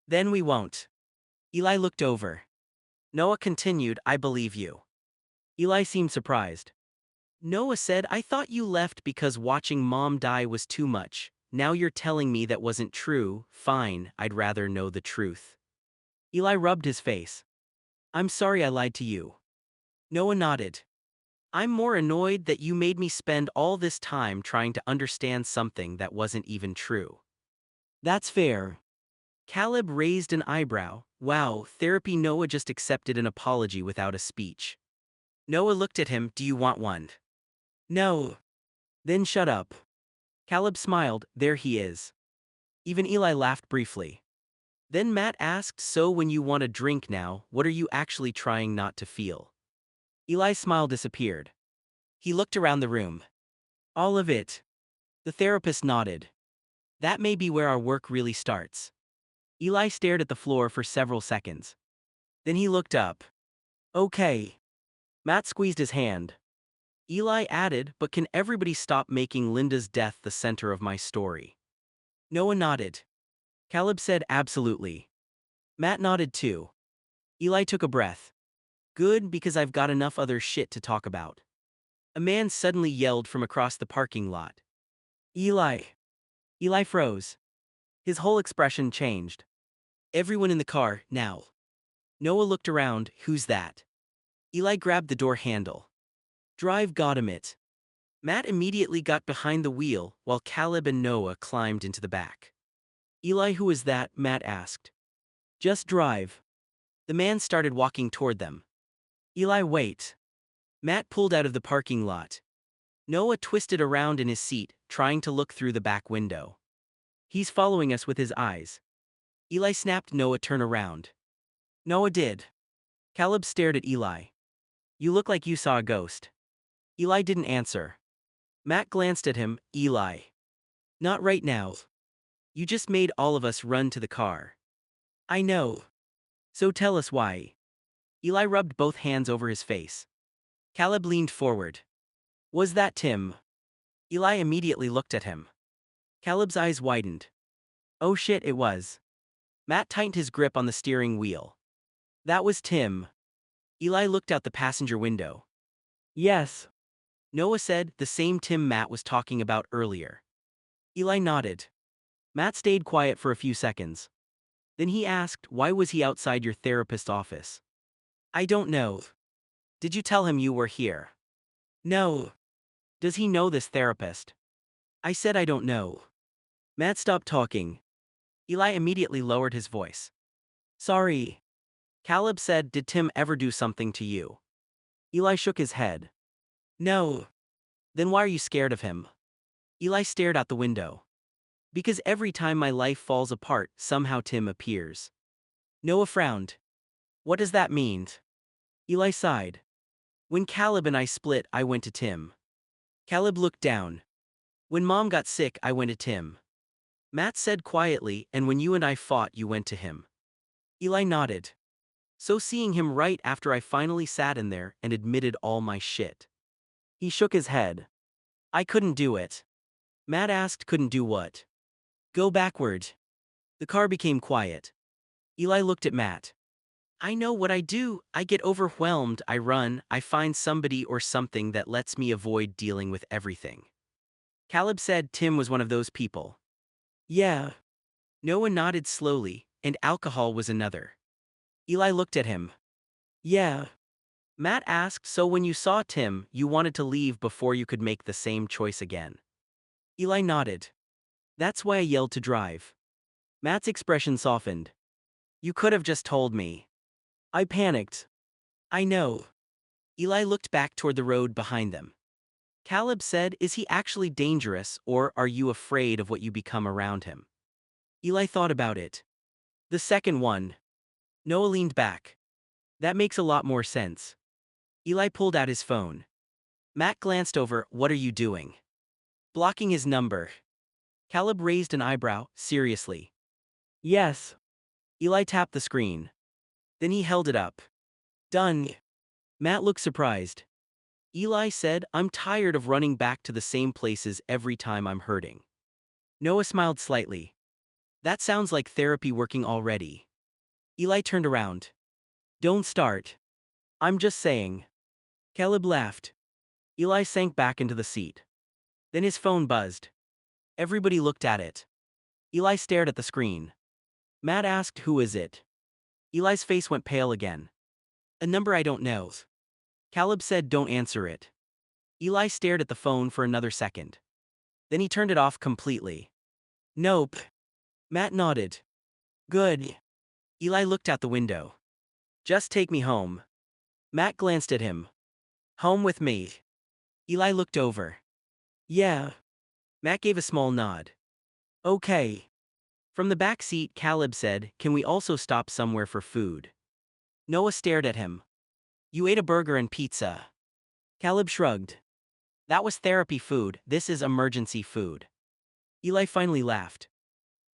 Then we won't. Eli looked over. Noah continued, I believe you. Eli seemed surprised. Noah said, I thought you left because watching Mom die was too much. Now you're telling me that wasn't true. Fine, I'd rather know the truth. Eli rubbed his face. I'm sorry I lied to you. Noah nodded. I'm more annoyed that you made me spend all this time trying to understand something that wasn't even true. That's fair. Caleb raised an eyebrow. Wow, therapy. Noah just accepted an apology without a speech. Noah looked at him, do you want one? No. Then shut up. Caleb smiled, there he is. Even Eli laughed briefly. Then Matt asked, so when you want a drink now, what are you actually trying not to feel? Eli's smile disappeared. He looked around the room. All of it. The therapist nodded. That may be where our work really starts. Eli stared at the floor for several seconds. Then he looked up. Okay. Matt squeezed his hand. Eli added, but can everybody stop making Linda's death the center of my story? Noah nodded. Caleb said absolutely. Matt nodded too. Eli took a breath. Good, because I've got enough other shit to talk about. A man suddenly yelled from across the parking lot. Eli. Eli froze. His whole expression changed. Everyone in the car, now. Noah looked around. Who's that? Eli grabbed the door handle. Drive, got him it. Matt immediately got behind the wheel while Caleb and Noah climbed into the back. Eli, who is that? Matt asked. Just drive. The man started walking toward them. Eli, wait. Matt pulled out of the parking lot. Noah twisted around in his seat, trying to look through the back window. He's following us with his eyes. Eli snapped. Noah, turn around. Noah did. Caleb stared at Eli. You look like you saw a ghost. Eli didn't answer. Matt glanced at him. Eli. Not right now. You just made all of us run to the car. I know. So tell us why. Eli rubbed both hands over his face. Caleb leaned forward. Was that Tim? Eli immediately looked at him. Caleb's eyes widened. Oh shit, it was. Matt tightened his grip on the steering wheel. That was Tim. Eli looked out the passenger window. Yes. Noah said, the same Tim Matt was talking about earlier. Eli nodded. Matt stayed quiet for a few seconds. Then he asked, why was he outside your therapist's office? I don't know. Did you tell him you were here? No. Does he know this therapist? I said I don't know. Matt stopped talking. Eli immediately lowered his voice. Sorry. Caleb said, did Tim ever do something to you? Eli shook his head. No. Then why are you scared of him? Eli stared out the window. Because every time my life falls apart, somehow Tim appears. Noah frowned. What does that mean? Eli sighed. When Caleb and I split, I went to Tim. Caleb looked down. When Mom got sick, I went to Tim. Matt said quietly, and when you and I fought, you went to him. Eli nodded. So seeing him right after I finally sat in there and admitted all my shit. He shook his head. I couldn't do it. Matt asked, couldn't do what? Go backward. The car became quiet. Eli looked at Matt. I know what I do. I get overwhelmed, I run, I find somebody or something that lets me avoid dealing with everything. Caleb said Tim was one of those people. Yeah. Noah nodded slowly, and alcohol was another. Eli looked at him. Yeah. Matt asked, so when you saw Tim, you wanted to leave before you could make the same choice again. Eli nodded. That's why I yelled to drive. Matt's expression softened. You could have just told me. I panicked. I know. Eli looked back toward the road behind them. Caleb said, is he actually dangerous, or are you afraid of what you become around him? Eli thought about it. The second one. Noah leaned back. That makes a lot more sense. Eli pulled out his phone. Matt glanced over, what are you doing? Blocking his number. Caleb raised an eyebrow, seriously. Yes. Eli tapped the screen. Then he held it up. Done. Matt looked surprised. Eli said, I'm tired of running back to the same places every time I'm hurting. Noah smiled slightly. That sounds like therapy working already. Eli turned around. Don't start. I'm just saying. Caleb laughed. Eli sank back into the seat. Then his phone buzzed. Everybody looked at it. Eli stared at the screen. Matt asked, who is it? Eli's face went pale again. A number I don't know. Caleb said, don't answer it. Eli stared at the phone for another second. Then he turned it off completely. Nope. Matt nodded. Good. Eli looked out the window. Just take me home. Matt glanced at him. Home with me. Eli looked over. Yeah. Matt gave a small nod. Okay. From the back seat, Caleb said, can we also stop somewhere for food? Noah stared at him. You ate a burger and pizza. Caleb shrugged. That was therapy food, this is emergency food. Eli finally laughed.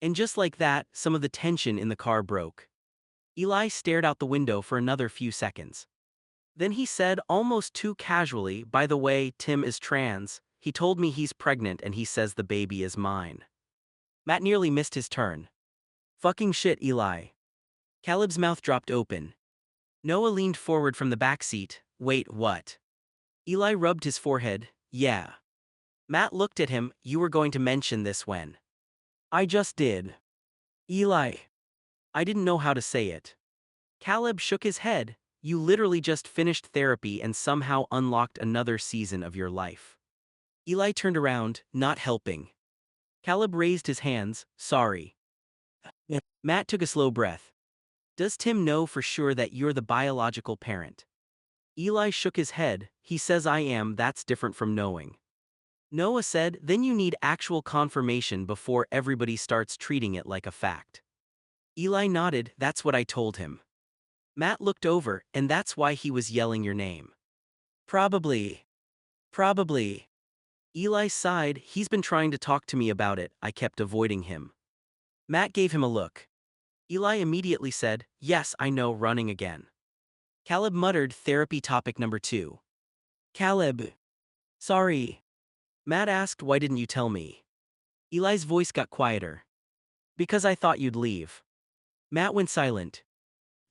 And just like that, some of the tension in the car broke. Eli stared out the window for another few seconds. Then he said almost too casually, by the way, Tim is trans. He told me he's pregnant and he says the baby is mine. Matt nearly missed his turn. Fucking shit, Eli. Caleb's mouth dropped open. Noah leaned forward from the back seat. Wait, what? Eli rubbed his forehead. Yeah. Matt looked at him. You were going to mention this when? I just did. Eli. I didn't know how to say it. Caleb shook his head. You literally just finished therapy and somehow unlocked another season of your life. Eli turned around, not helping. Caleb raised his hands. Sorry. Matt took a slow breath. Does Tim know for sure that you're the biological parent? Eli shook his head. He says I am. That's different from knowing. Noah said, then you need actual confirmation before everybody starts treating it like a fact. Eli nodded. That's what I told him. Matt looked over, and that's why he was yelling your name. Probably. Probably. Eli sighed. He's been trying to talk to me about it. I kept avoiding him. Matt gave him a look. Eli immediately said, yes, I know, running again. Caleb muttered, therapy topic number 2. Caleb. Sorry. Matt asked, why didn't you tell me? Eli's voice got quieter. Because I thought you'd leave. Matt went silent.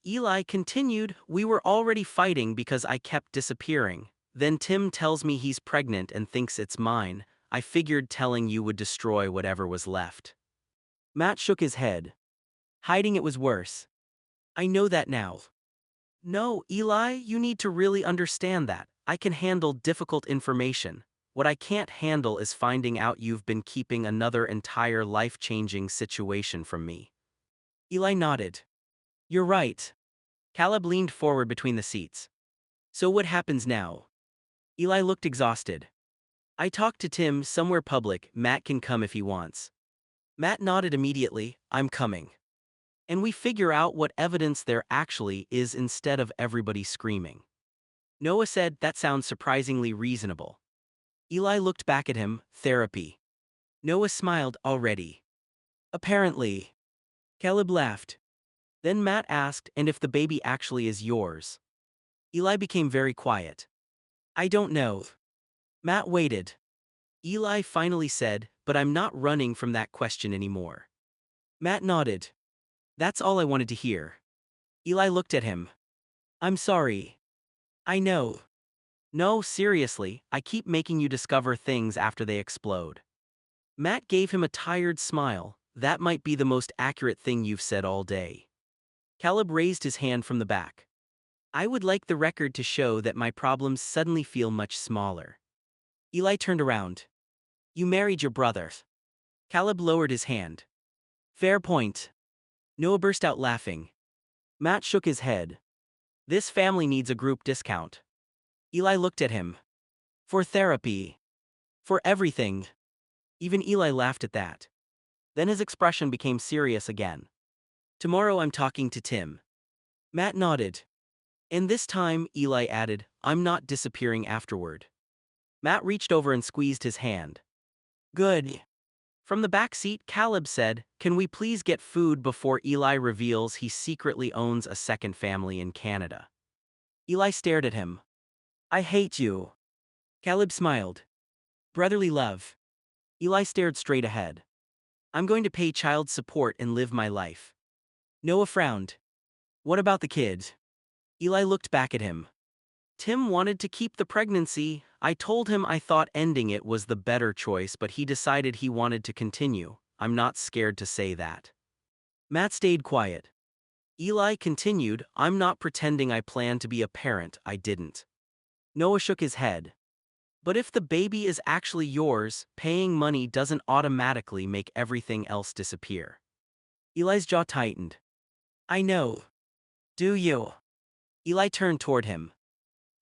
Eli continued, we were already fighting because I kept disappearing. Then Tim tells me he's pregnant and thinks it's mine. I figured telling you would destroy whatever was left. Matt shook his head. Hiding it was worse. I know that now. No, Eli, you need to really understand that. I can handle difficult information. What I can't handle is finding out you've been keeping another entire life-changing situation from me. Eli nodded. You're right. Caleb leaned forward between the seats. So what happens now? Eli looked exhausted. I talked to Tim somewhere public. Matt can come if he wants. Matt nodded immediately. I'm coming. And we figure out what evidence there actually is instead of everybody screaming. Noah said, that sounds surprisingly reasonable. Eli looked back at him. Therapy. Noah smiled. Already. Apparently. Caleb laughed. Then Matt asked, and if the baby actually is yours? Eli became very quiet. I don't know. Matt waited. Eli finally said, but I'm not running from that question anymore. Matt nodded. That's all I wanted to hear. Eli looked at him. I'm sorry. I know. No, seriously, I keep making you discover things after they explode. Matt gave him a tired smile. That might be the most accurate thing you've said all day. Caleb raised his hand from the back. I would like the record to show that my problems suddenly feel much smaller. Eli turned around. You married your brother. Caleb lowered his hand. Fair point. Noah burst out laughing. Matt shook his head. This family needs a group discount. Eli looked at him. For therapy. For everything. Even Eli laughed at that. Then his expression became serious again. Tomorrow I'm talking to Tim. Matt nodded. And this time, Eli added, I'm not disappearing afterward. Matt reached over and squeezed his hand. Good. From the back seat, Caleb said, can we please get food before Eli reveals he secretly owns a second family in Canada? Eli stared at him. I hate you. Caleb smiled. Brotherly love. Eli stared straight ahead. I'm going to pay child support and live my life. Noah frowned. What about the kid? Eli looked back at him. Tim wanted to keep the pregnancy. I told him I thought ending it was the better choice, but he decided he wanted to continue. I'm not scared to say that. Matt stayed quiet. Eli continued, I'm not pretending I plan to be a parent, I didn't. Noah shook his head. But if the baby is actually yours, paying money doesn't automatically make everything else disappear. Eli's jaw tightened. I know. Do you? Eli turned toward him.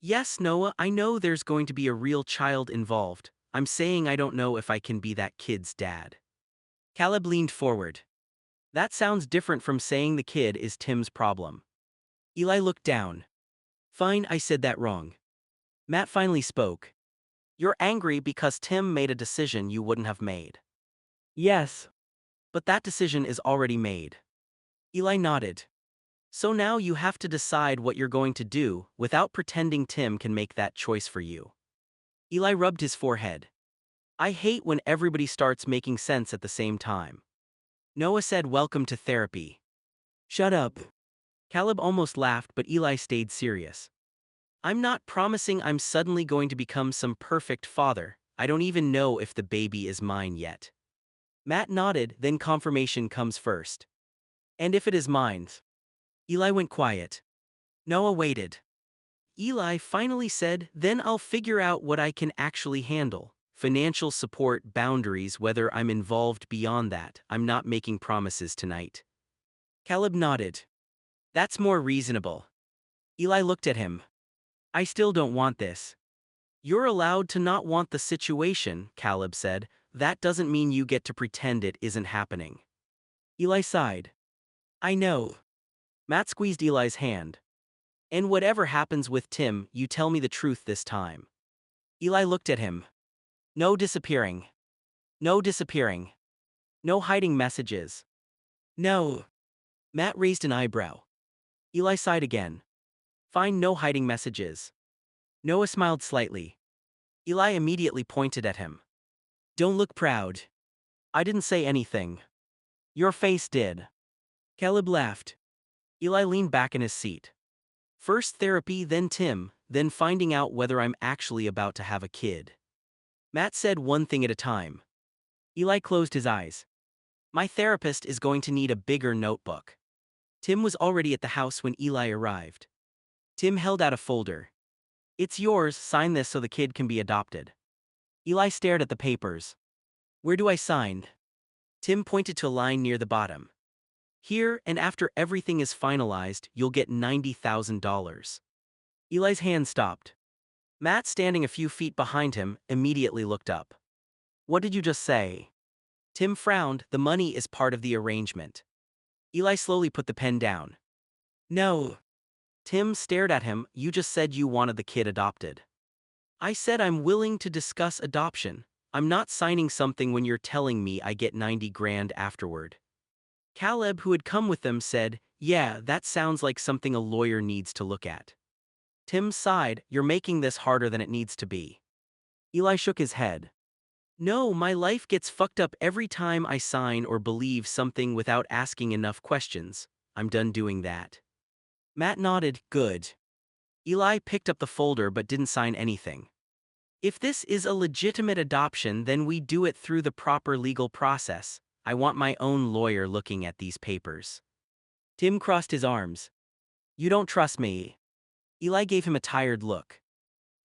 Yes, Noah, I know there's going to be a real child involved. I'm saying I don't know if I can be that kid's dad. Caleb leaned forward. That sounds different from saying the kid is Tim's problem. Eli looked down. Fine, I said that wrong. Matt finally spoke. You're angry because Tim made a decision you wouldn't have made. Yes. But that decision is already made. Eli nodded. So now you have to decide what you're going to do without pretending Tim can make that choice for you. Eli rubbed his forehead. I hate when everybody starts making sense at the same time. Noah said, welcome to therapy. Shut up. Caleb almost laughed, but Eli stayed serious. I'm not promising I'm suddenly going to become some perfect father. I don't even know if the baby is mine yet. Matt nodded, then confirmation comes first. And if it is mine? Eli went quiet. Noah waited. Eli finally said, then I'll figure out what I can actually handle. Financial support, boundaries, whether I'm involved beyond that. I'm not making promises tonight. Caleb nodded. That's more reasonable. Eli looked at him. I still don't want this. You're allowed to not want the situation, Caleb said. That doesn't mean you get to pretend it isn't happening. Eli sighed. I know. Matt squeezed Eli's hand. And whatever happens with Tim, you tell me the truth this time. Eli looked at him. No disappearing. No disappearing. No hiding messages. No. Matt raised an eyebrow. Eli sighed again. Fine, no hiding messages. Noah smiled slightly. Eli immediately pointed at him. Don't look proud. I didn't say anything. Your face did. Caleb laughed. Eli leaned back in his seat. First therapy, then Tim, then finding out whether I'm actually about to have a kid. Matt said one thing at a time. Eli closed his eyes. My therapist is going to need a bigger notebook. Tim was already at the house when Eli arrived. Tim held out a folder. It's yours, sign this so the kid can be adopted. Eli stared at the papers. Where do I sign? Tim pointed to a line near the bottom. Here, and after everything is finalized, you'll get $90,000. Eli's hand stopped. Matt, standing a few feet behind him, immediately looked up. What did you just say? Tim frowned. The money is part of the arrangement. Eli slowly put the pen down. No. Tim stared at him. You just said you wanted the kid adopted. I said I'm willing to discuss adoption. I'm not signing something when you're telling me I get 90 grand afterward. Caleb, who had come with them, said, yeah, that sounds like something a lawyer needs to look at. Tim sighed. You're making this harder than it needs to be. Eli shook his head. No, my life gets fucked up every time I sign or believe something without asking enough questions. I'm done doing that. Matt nodded. Good. Eli picked up the folder but didn't sign anything. If this is a legitimate adoption, then we do it through the proper legal process. I want my own lawyer looking at these papers. Tim crossed his arms. You don't trust me. Eli gave him a tired look.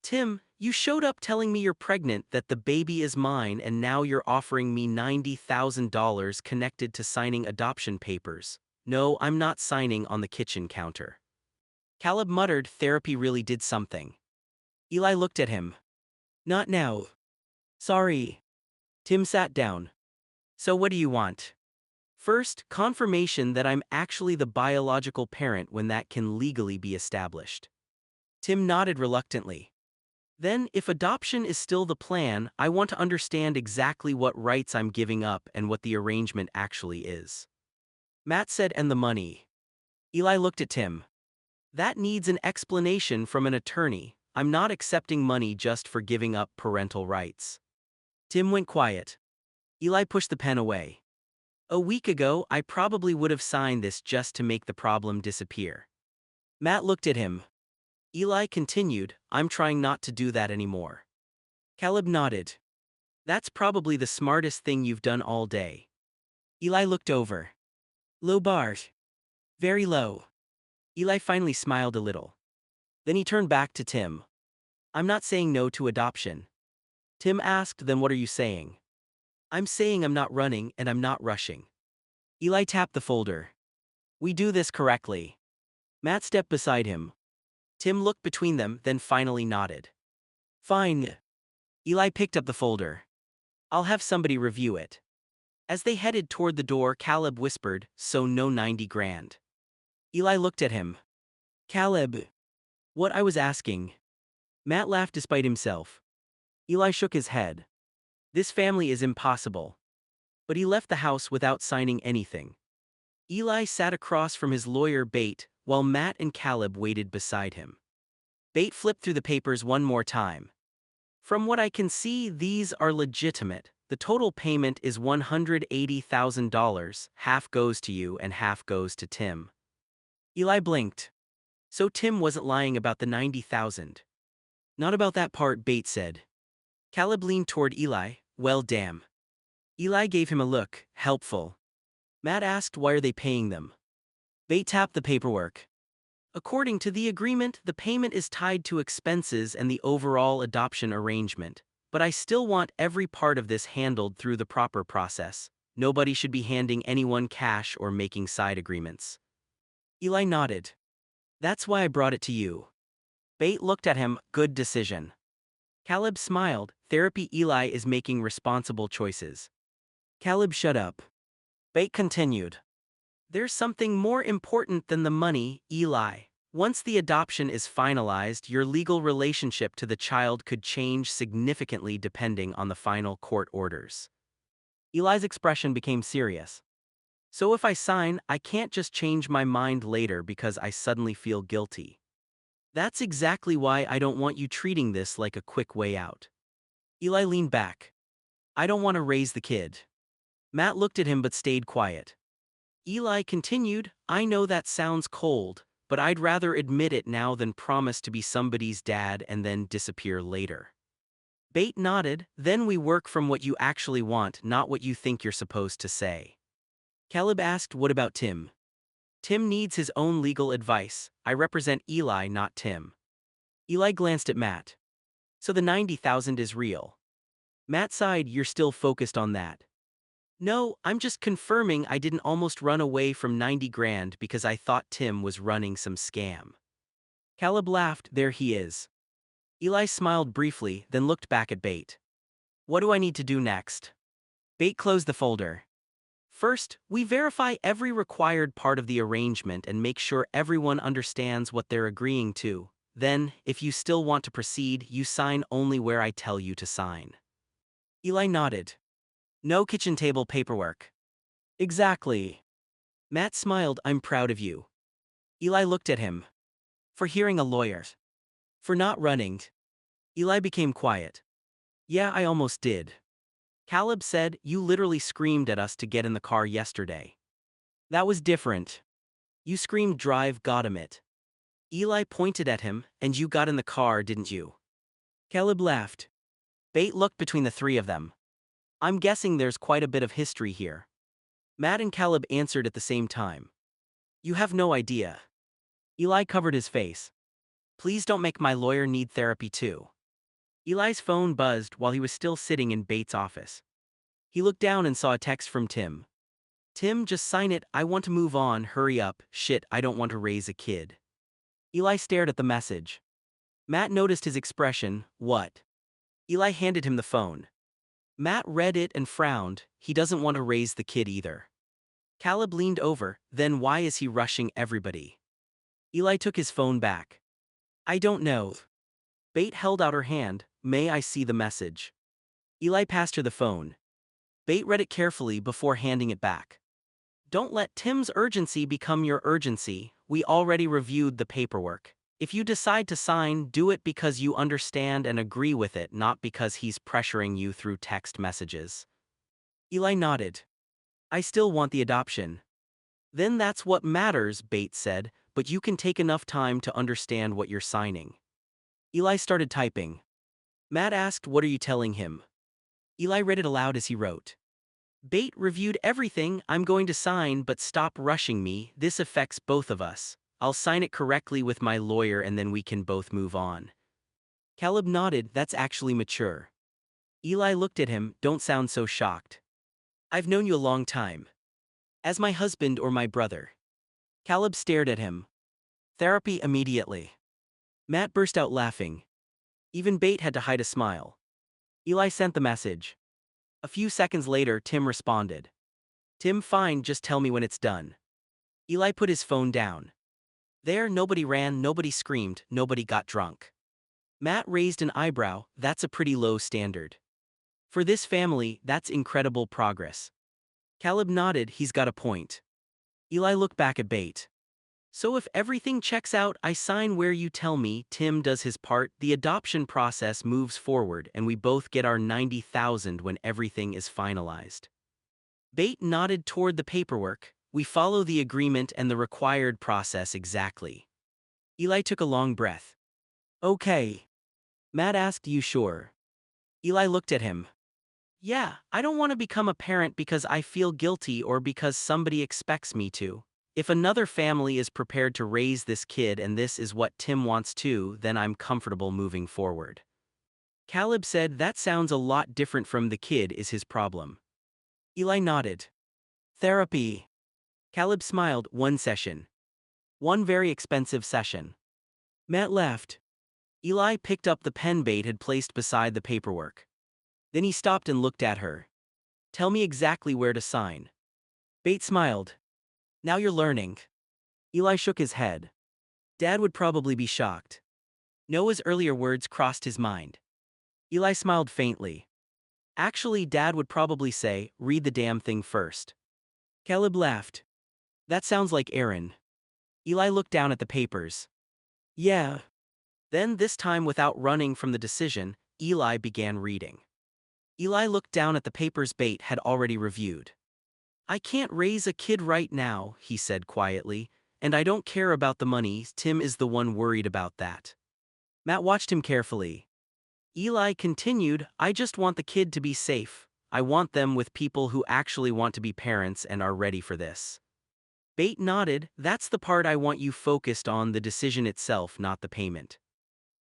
Tim, you showed up telling me you're pregnant, that the baby is mine, and now you're offering me $90,000 connected to signing adoption papers. No, I'm not signing on the kitchen counter. Caleb muttered. Therapy really did something. Eli looked at him. Not now. Sorry. Tim sat down. So what do you want? First, confirmation that I'm actually the biological parent when that can legally be established. Tim nodded reluctantly. Then, if adoption is still the plan, I want to understand exactly what rights I'm giving up and what the arrangement actually is. Matt said, and the money. Eli looked at Tim. That needs an explanation from an attorney. I'm not accepting money just for giving up parental rights. Tim went quiet. Eli pushed the pen away. A week ago, I probably would have signed this just to make the problem disappear. Matt looked at him. Eli continued, I'm trying not to do that anymore. Caleb nodded. That's probably the smartest thing you've done all day. Eli looked over. Low bar. Very low. Eli finally smiled a little. Then he turned back to Tim. I'm not saying no to adoption. Tim asked, then what are you saying? I'm saying I'm not running and I'm not rushing. Eli tapped the folder. We do this correctly. Matt stepped beside him. Tim looked between them, then finally nodded. Fine. Eli picked up the folder. I'll have somebody review it. As they headed toward the door, Caleb whispered, so no 90 grand. Eli looked at him. Caleb. What I was asking. Matt laughed despite himself. Eli shook his head. This family is impossible. But he left the house without signing anything. Eli sat across from his lawyer Bate, while Matt and Caleb waited beside him. Bate flipped through the papers one more time. From what I can see, these are legitimate. The total payment is $180,000. Half goes to you and half goes to Tim. Eli blinked. So Tim wasn't lying about the 90,000. Not about that part, Bate said. Caleb leaned toward Eli. Well, damn. Eli gave him a look, helpful. Matt asked, why are they paying them? Bate tapped the paperwork. According to the agreement, the payment is tied to expenses and the overall adoption arrangement. But I still want every part of this handled through the proper process. Nobody should be handing anyone cash or making side agreements. Eli nodded. That's why I brought it to you. Bate looked at him. Good decision. Caleb smiled. Therapy. Eli is making responsible choices. Caleb shut up. Bate continued. There's something more important than the money, Eli. Once the adoption is finalized, your legal relationship to the child could change significantly depending on the final court orders. Eli's expression became serious. So if I sign, I can't just change my mind later because I suddenly feel guilty. That's exactly why I don't want you treating this like a quick way out. Eli leaned back. I don't want to raise the kid. Matt looked at him but stayed quiet. Eli continued, I know that sounds cold, but I'd rather admit it now than promise to be somebody's dad and then disappear later. Bate nodded, then we work from what you actually want, not what you think you're supposed to say. Caleb asked, what about Tim? Tim needs his own legal advice. I represent Eli, not Tim. Eli glanced at Matt. So the 90,000 is real. Matt sighed, you're still focused on that. No, I'm just confirming I didn't almost run away from 90 grand because I thought Tim was running some scam. Caleb laughed, there he is. Eli smiled briefly, then looked back at Bate. What do I need to do next? Bate closed the folder. First, we verify every required part of the arrangement and make sure everyone understands what they're agreeing to. Then, if you still want to proceed, you sign only where I tell you to sign. Eli nodded. No kitchen table paperwork. Exactly. Matt smiled, I'm proud of you. Eli looked at him. For hearing a lawyer. For not running. Eli became quiet. Yeah, I almost did. Caleb said, you literally screamed at us to get in the car yesterday. That was different. You screamed drive, got him it. Eli pointed at him, and you got in the car, didn't you? Caleb laughed. Bate looked between the three of them. I'm guessing there's quite a bit of history here. Matt and Caleb answered at the same time. You have no idea. Eli covered his face. Please don't make my lawyer need therapy too. Eli's phone buzzed while he was still sitting in Bates' office. He looked down and saw a text from Tim. Tim, just sign it, I want to move on, hurry up, shit, I don't want to raise a kid. Eli stared at the message. Matt noticed his expression, what? Eli handed him the phone. Matt read it and frowned, he doesn't want to raise the kid either. Caleb leaned over, then why is he rushing everybody? Eli took his phone back. I don't know. Bate held out her hand, may I see the message? Eli passed her the phone. Bate read it carefully before handing it back. Don't let Tim's urgency become your urgency, we already reviewed the paperwork. If you decide to sign, do it because you understand and agree with it, not because he's pressuring you through text messages. Eli nodded. I still want the adoption. Then that's what matters, Bate said, but you can take enough time to understand what you're signing. Eli started typing. Matt asked, what are you telling him? Eli read it aloud as he wrote. Bate reviewed everything, I'm going to sign, but stop rushing me, this affects both of us. I'll sign it correctly with my lawyer and then we can both move on. Caleb nodded, that's actually mature. Eli looked at him, don't sound so shocked. I've known you a long time. As my husband or my brother. Caleb stared at him. Therapy immediately. Matt burst out laughing. Even Bate had to hide a smile. Eli sent the message. A few seconds later, Tim responded. Tim, fine, just tell me when it's done. Eli put his phone down. There, nobody ran, nobody screamed, nobody got drunk. Matt raised an eyebrow, that's a pretty low standard. For this family, that's incredible progress. Caleb nodded, he's got a point. Eli looked back at Bate. So if everything checks out, I sign where you tell me. Tim does his part, the adoption process moves forward, and we both get our 90,000 when everything is finalized. Bate nodded toward the paperwork. We follow the agreement and the required process exactly. Eli took a long breath. Okay. Matt asked, you sure? Eli looked at him. Yeah, I don't want to become a parent because I feel guilty or because somebody expects me to. If another family is prepared to raise this kid and this is what Tim wants too, then I'm comfortable moving forward. Caleb said that sounds a lot different from the kid is his problem. Eli nodded. Therapy. Caleb smiled. One session. One very expensive session. Matt left. Eli picked up the pen Bate had placed beside the paperwork. Then he stopped and looked at her. Tell me exactly where to sign. Bate smiled. Now you're learning. Eli shook his head. Dad would probably be shocked. Noah's earlier words crossed his mind. Eli smiled faintly. Actually, Dad would probably say, read the damn thing first. Caleb laughed. That sounds like Aaron. Eli looked down at the papers. Yeah. Then, this time without running from the decision, Eli began reading. Eli looked down at the papers Bate had already reviewed. I can't raise a kid right now, he said quietly, and I don't care about the money. Tim is the one worried about that. Matt watched him carefully. Eli continued, I just want the kid to be safe. I want them with people who actually want to be parents and are ready for this. Bate nodded, that's the part I want you focused on, the decision itself, not the payment.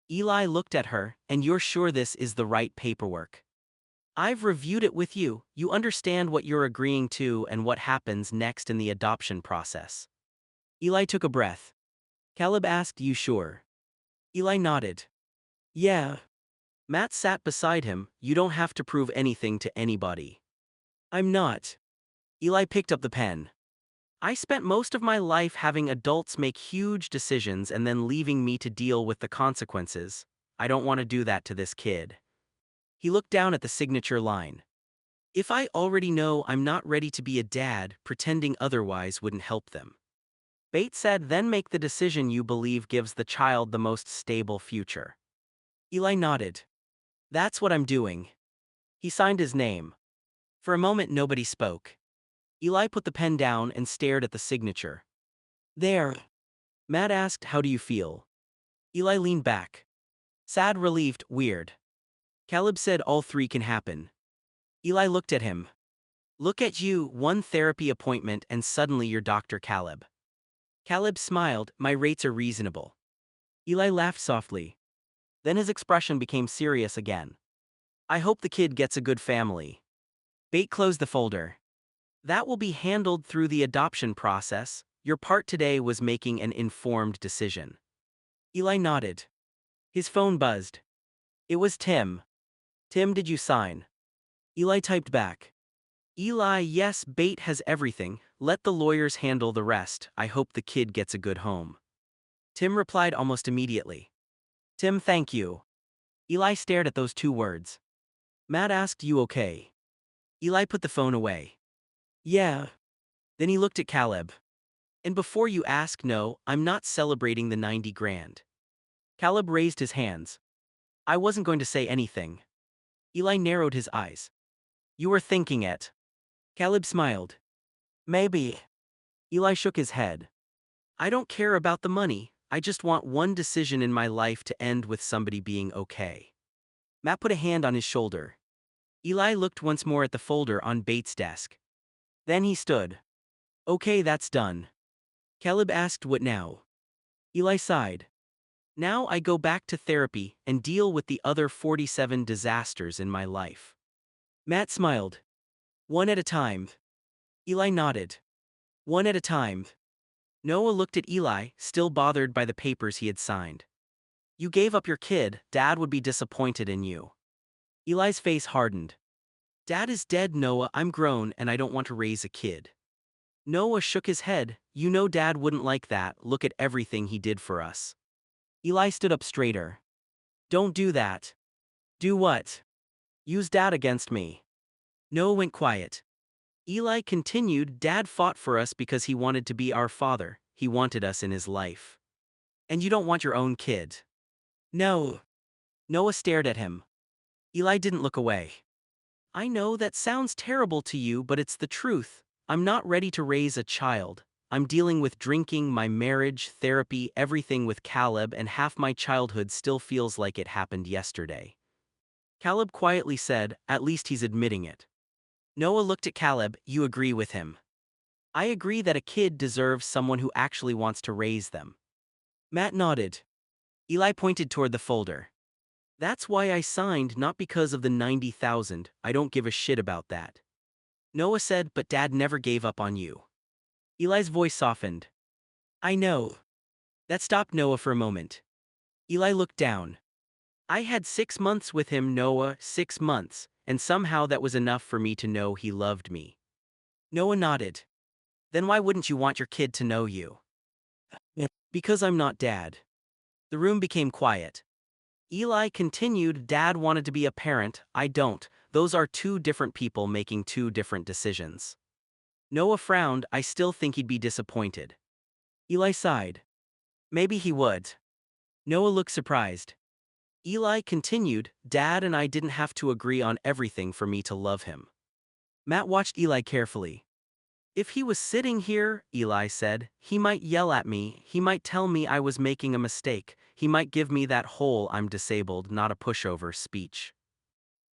Eli looked at her, and you're sure this is the right paperwork? I've reviewed it with you, you understand what you're agreeing to and what happens next in the adoption process. Eli took a breath. Caleb asked, you sure? Eli nodded. Yeah. Matt sat beside him, you don't have to prove anything to anybody. I'm not. Eli picked up the pen. I spent most of my life having adults make huge decisions and then leaving me to deal with the consequences. I don't want to do that to this kid. He looked down at the signature line. If I already know I'm not ready to be a dad, pretending otherwise wouldn't help them. Bate said, then make the decision you believe gives the child the most stable future. Eli nodded. That's what I'm doing. He signed his name. For a moment nobody spoke. Eli put the pen down and stared at the signature. There. Matt asked, how do you feel? Eli leaned back. Sad, relieved, weird. Caleb said, all three can happen. Eli looked at him. Look at you, one therapy appointment and suddenly you're Dr. Caleb. Caleb smiled, my rates are reasonable. Eli laughed softly. Then his expression became serious again. I hope the kid gets a good family. Bate closed the folder. That will be handled through the adoption process. Your part today was making an informed decision. Eli nodded. His phone buzzed. It was Tim. Tim, did you sign? Eli typed back. Eli, yes, Bate has everything. Let the lawyers handle the rest. I hope the kid gets a good home. Tim replied almost immediately. Tim, thank you. Eli stared at those two words. Matt asked, you okay? Eli put the phone away. Yeah. Then he looked at Caleb. And before you ask, no, I'm not celebrating the 90 grand. Caleb raised his hands. I wasn't going to say anything. Eli narrowed his eyes. You were thinking it. Caleb smiled. Maybe. Eli shook his head. I don't care about the money, I just want one decision in my life to end with somebody being okay. Matt put a hand on his shoulder. Eli looked once more at the folder on Bates' desk. Then he stood. Okay, that's done. Caleb asked, what now? Eli sighed. Now I go back to therapy and deal with the other 47 disasters in my life. Matt smiled. One at a time. Eli nodded. One at a time. Noah looked at Eli, still bothered by the papers he had signed. You gave up your kid, Dad would be disappointed in you. Eli's face hardened. Dad is dead, Noah, I'm grown and I don't want to raise a kid. Noah shook his head, you know Dad wouldn't like that, look at everything he did for us. Eli stood up straighter. Don't do that. Do what? Use Dad against me. Noah went quiet. Eli continued, Dad fought for us because he wanted to be our father. he wanted us in his life. And you don't want your own kid. No. Noah stared at him. Eli didn't look away. I know that sounds terrible to you, but it's the truth. I'm not ready to raise a child. I'm dealing with drinking, my marriage, therapy, everything with Caleb, and half my childhood still feels like it happened yesterday. Caleb quietly said, at least he's admitting it. Noah looked at Caleb, you agree with him. I agree that a kid deserves someone who actually wants to raise them. Matt nodded. Eli pointed toward the folder. That's why I signed, not because of the 90,000, I don't give a shit about that. Noah said, but Dad never gave up on you. Eli's voice softened. I know. That stopped Noah for a moment. Eli looked down. I had 6 months with him, Noah, 6 months, and somehow that was enough for me to know he loved me. Noah nodded. Then why wouldn't you want your kid to know you? Because I'm not Dad. The room became quiet. Eli continued, Dad wanted to be a parent, I don't. Those are two different people making two different decisions. Noah frowned, I still think he'd be disappointed. Eli sighed. Maybe he would. Noah looked surprised. Eli continued, Dad and I didn't have to agree on everything for me to love him. Matt watched Eli carefully. If he was sitting here, Eli said, he might yell at me, he might tell me I was making a mistake, he might give me that whole I'm disabled, not a pushover speech.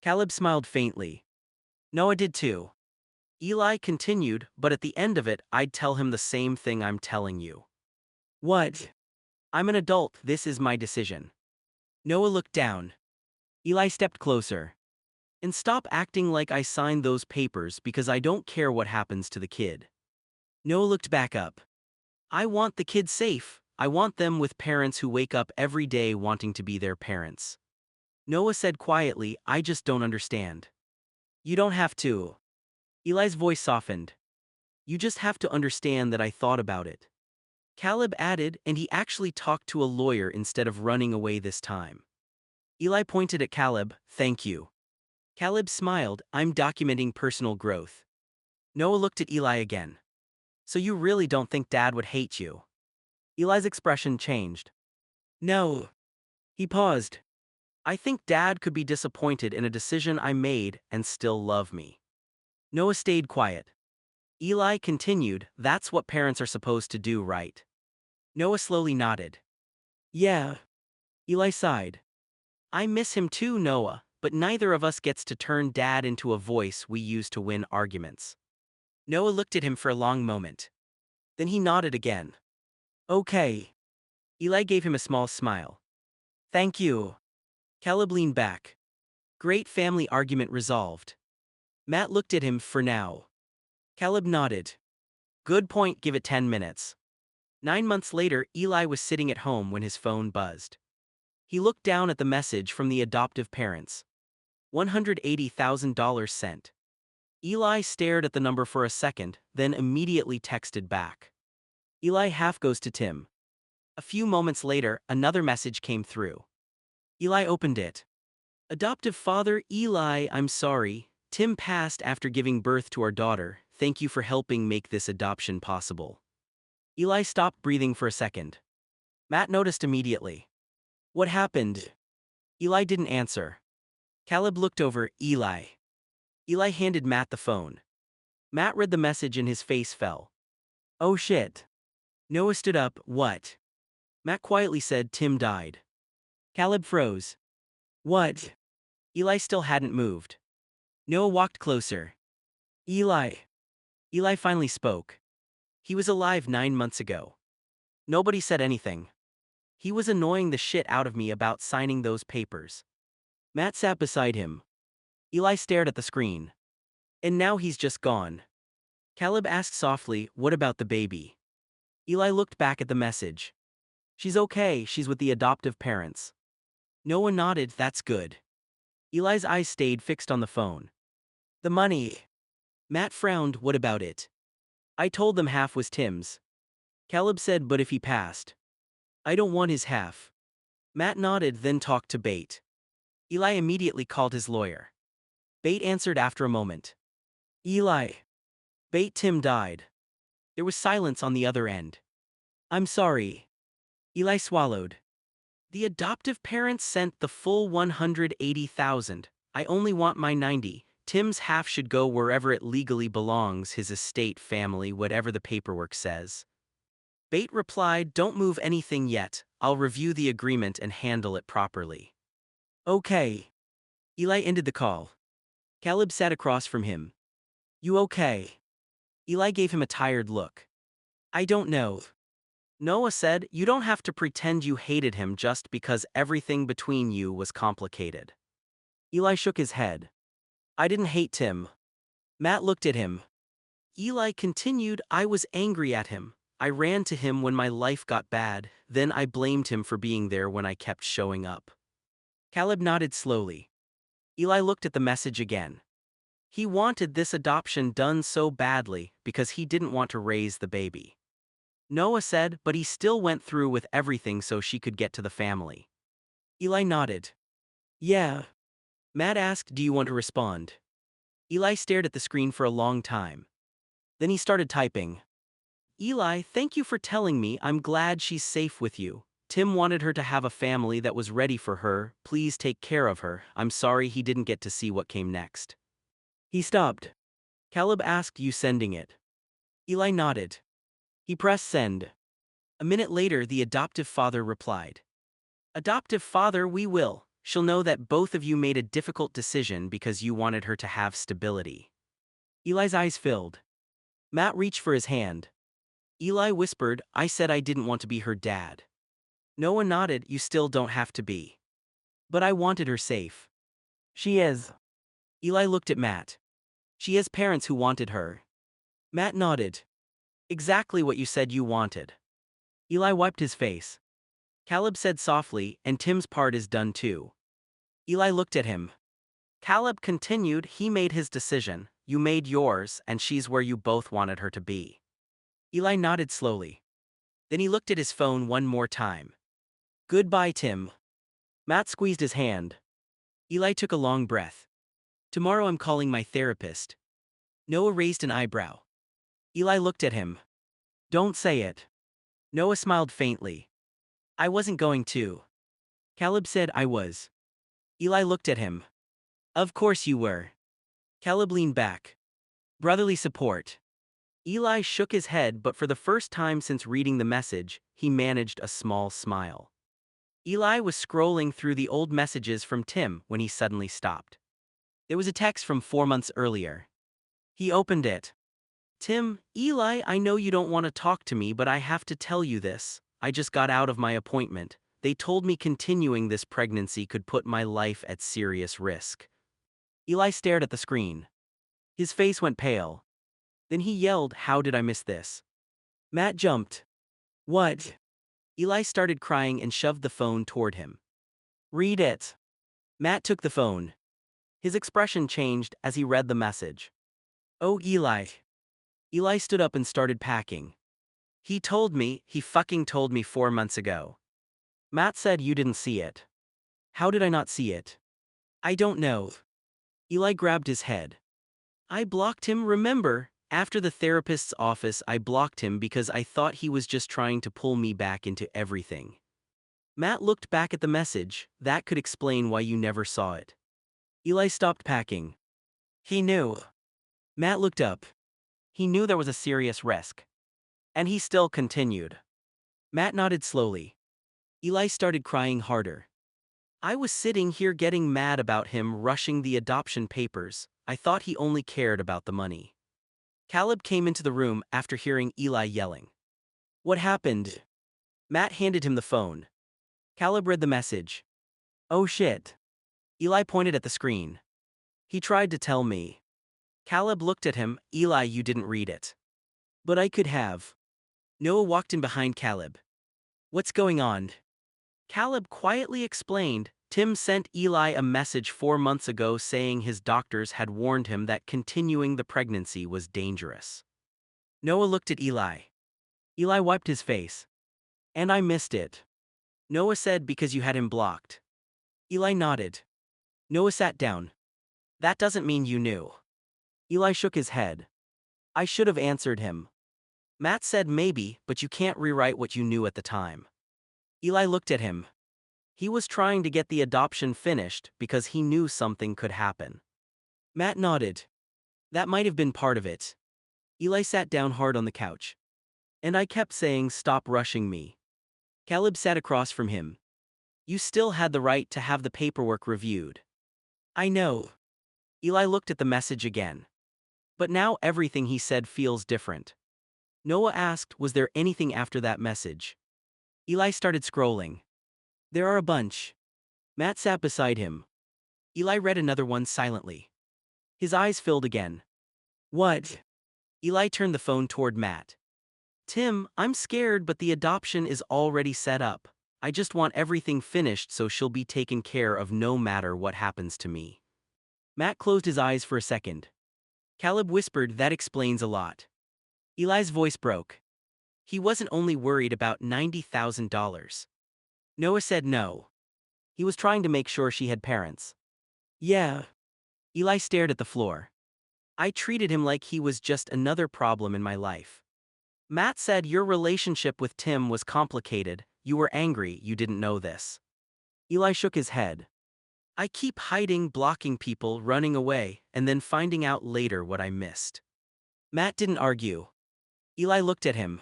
Caleb smiled faintly. Noah did too. Eli continued, but at the end of it, I'd tell him the same thing I'm telling you. What? I'm an adult, this is my decision. Noah looked down. Eli stepped closer. And stop acting like I signed those papers because I don't care what happens to the kid. Noah looked back up. I want the kid safe. I want them with parents who wake up every day wanting to be their parents. Noah said quietly, I just don't understand. You don't have to. Eli's voice softened. You just have to understand that I thought about it. Caleb added, and he actually talked to a lawyer instead of running away this time. Eli pointed at Caleb, thank you. Caleb smiled, I'm documenting personal growth. Noah looked at Eli again. So you really don't think Dad would hate you? Eli's expression changed. No. He paused. I think Dad could be disappointed in a decision I made and still love me. Noah stayed quiet. Eli continued, that's what parents are supposed to do, right? Noah slowly nodded. Yeah. Eli sighed. I miss him too, Noah, but neither of us gets to turn Dad into a voice we use to win arguments. Noah looked at him for a long moment. Then he nodded again. Okay. Eli gave him a small smile. Thank you. Caleb leaned back. Great family argument resolved. Matt looked at him for now. Caleb nodded. Good point, give it 10 minutes. 9 months later, Eli was sitting at home when his phone buzzed. He looked down at the message from the adoptive parents. $180,000 sent. Eli stared at the number for a second, then immediately texted back. Eli half goes to Tim. A few moments later, another message came through. Eli opened it. Adoptive father Eli, I'm sorry. Tim passed after giving birth to our daughter. Thank you for helping make this adoption possible. Eli stopped breathing for a second. Matt noticed immediately. What happened? Eli didn't answer. Caleb looked over, Eli. Eli handed Matt the phone. Matt read the message and his face fell. Oh shit. Noah stood up, what? Matt quietly said Tim died. Caleb froze. What? Eli still hadn't moved. Noah walked closer. Eli. Eli finally spoke. He was alive 9 months ago. Nobody said anything. He was annoying the shit out of me about signing those papers. Matt sat beside him. Eli stared at the screen. And now he's just gone. Caleb asked softly, what about the baby? Eli looked back at the message. She's okay, she's with the adoptive parents. Noah nodded, that's good. Eli's eyes stayed fixed on the phone. The money. Matt frowned, what about it? I told them half was Tim's. Caleb said, but if he passed? I don't want his half. Matt nodded, then talked to Bate. Eli immediately called his lawyer. Bate answered after a moment. Eli. Bate, Tim died. There was silence on the other end. I'm sorry. Eli swallowed. The adoptive parents sent the full 180,000. I only want my 90. Tim's half should go wherever it legally belongs, his estate, family, whatever the paperwork says. Bate replied, don't move anything yet. I'll review the agreement and handle it properly. Okay. Eli ended the call. Caleb sat across from him. You okay? Eli gave him a tired look. I don't know. Noah said, you don't have to pretend you hated him just because everything between you was complicated. Eli shook his head. I didn't hate Tim. Matt looked at him. Eli continued, I was angry at him. I ran to him when my life got bad, then I blamed him for being there when I kept showing up. Caleb nodded slowly. Eli looked at the message again. He wanted this adoption done so badly because he didn't want to raise the baby. Noah said, but he still went through with everything so she could get to the family. Eli nodded. Yeah. Matt asked, do you want to respond? Eli stared at the screen for a long time. Then he started typing. Eli, thank you for telling me. I'm glad she's safe with you. Tim wanted her to have a family that was ready for her. Please take care of her. I'm sorry he didn't get to see what came next. He stopped. Caleb asked, you sending it? Eli nodded. He pressed send. A minute later, the adoptive father replied. Adoptive father, we will. She'll know that both of you made a difficult decision because you wanted her to have stability. Eli's eyes filled. Matt reached for his hand. Eli whispered, I said I didn't want to be her dad. Noah nodded, you still don't have to be. But I wanted her safe. She is. Eli looked at Matt. She has parents who wanted her. Matt nodded. Exactly what you said you wanted. Eli wiped his face. Caleb said softly, and Tim's part is done too. Eli looked at him. Caleb continued, he made his decision, you made yours, and she's where you both wanted her to be. Eli nodded slowly. Then he looked at his phone one more time. Goodbye, Tim. Matt squeezed his hand. Eli took a long breath. Tomorrow I'm calling my therapist. Noah raised an eyebrow. Eli looked at him. Don't say it. Noah smiled faintly. I wasn't going to. Caleb said I was. Eli looked at him. Of course you were. Caleb leaned back. Brotherly support. Eli shook his head, but for the first time since reading the message, he managed a small smile. Eli was scrolling through the old messages from Tim when he suddenly stopped. There was a text from 4 months earlier. He opened it. Tim, Eli, I know you don't want to talk to me, but I have to tell you this. I just got out of my appointment. They told me continuing this pregnancy could put my life at serious risk. Eli stared at the screen. His face went pale. Then he yelled, how did I miss this? Matt jumped. What? Eli started crying and shoved the phone toward him. Read it. Matt took the phone. His expression changed as he read the message. Oh, Eli. Eli stood up and started packing. He fucking told me 4 months ago. Matt said you didn't see it. How did I not see it? I don't know. Eli grabbed his head. I blocked him, remember? After the therapist's office, I blocked him because I thought he was just trying to pull me back into everything. Matt looked back at the message. That could explain why you never saw it. Eli stopped packing. He knew. Matt looked up. He knew there was a serious risk. And he still continued. Matt nodded slowly. Eli started crying harder. I was sitting here getting mad about him rushing the adoption papers. I thought he only cared about the money. Caleb came into the room after hearing Eli yelling. What happened? Matt handed him the phone. Caleb read the message. Oh shit. Eli pointed at the screen. He tried to tell me. Caleb looked at him. Eli, you didn't read it. But I could have. Noah walked in behind Caleb. What's going on? Caleb quietly explained. Tim sent Eli a message 4 months ago saying his doctors had warned him that continuing the pregnancy was dangerous. Noah looked at Eli. Eli wiped his face. And I missed it. Noah said because you had him blocked. Eli nodded. Noah sat down. That doesn't mean you knew. Eli shook his head. I should have answered him. Matt said maybe, but you can't rewrite what you knew at the time. Eli looked at him. He was trying to get the adoption finished because he knew something could happen. Matt nodded. That might have been part of it. Eli sat down hard on the couch. And I kept saying, stop rushing me. Caleb sat across from him. You still had the right to have the paperwork reviewed. I know. Eli looked at the message again. But now everything he said feels different. Noah asked, was there anything after that message? Eli started scrolling. There are a bunch. Matt sat beside him. Eli read another one silently. His eyes filled again. What? Eli turned the phone toward Matt. Tim, I'm scared, but the adoption is already set up. I just want everything finished so she'll be taken care of no matter what happens to me. Matt closed his eyes for a second. Caleb whispered, that explains a lot. Eli's voice broke. He wasn't only worried about $90,000. Noah said no. He was trying to make sure she had parents. Yeah. Eli stared at the floor. I treated him like he was just another problem in my life. Matt said your relationship with Tim was complicated, you were angry, you didn't know this. Eli shook his head. I keep hiding, blocking people, running away, and then finding out later what I missed. Matt didn't argue. Eli looked at him.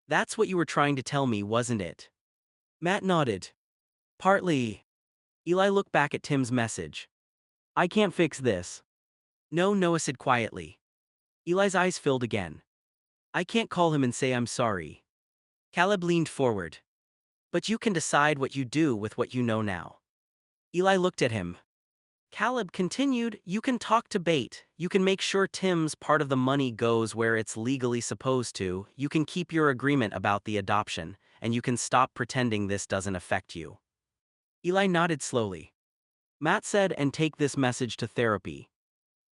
That's what you were trying to tell me, wasn't it? Matt nodded. Partly. Eli looked back at Tim's message. I can't fix this. No, Noah said quietly. Eli's eyes filled again. I can't call him and say I'm sorry. Caleb leaned forward. But you can decide what you do with what you know now. Eli looked at him. Caleb continued, you can talk to Bate, you can make sure Tim's part of the money goes where it's legally supposed to, you can keep your agreement about the adoption, and you can stop pretending this doesn't affect you. Eli nodded slowly. Matt said, and take this message to therapy.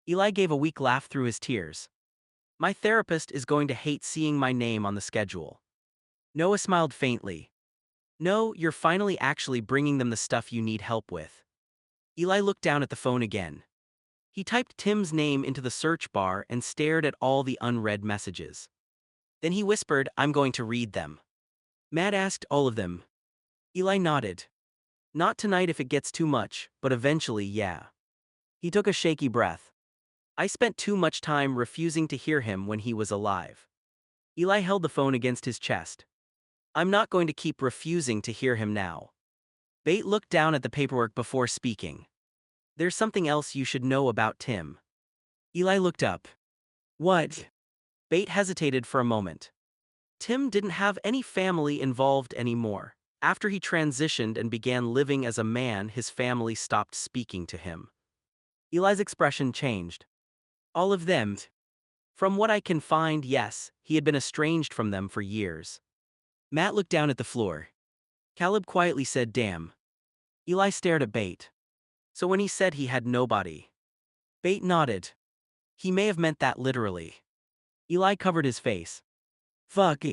Eli gave a weak laugh through his tears. My therapist is going to hate seeing my name on the schedule. Noah smiled faintly. No, you're finally actually bringing them the stuff you need help with. Eli looked down at the phone again. He typed Tim's name into the search bar and stared at all the unread messages. Then he whispered, I'm going to read them. Matt asked, all of them. Eli nodded. Not tonight if it gets too much, but eventually, yeah. He took a shaky breath. I spent too much time refusing to hear him when he was alive. Eli held the phone against his chest. I'm not going to keep refusing to hear him now. Bate looked down at the paperwork before speaking. There's something else you should know about Tim. Eli looked up. What? Bate hesitated for a moment. Tim didn't have any family involved anymore. After he transitioned and began living as a man, his family stopped speaking to him. Eli's expression changed. All of them. From what I can find, yes, he had been estranged from them for years. Matt looked down at the floor. Caleb quietly said, damn. Eli stared at Bate. So when he said he had nobody. Bate nodded. He may have meant that literally. Eli covered his face. Fuck.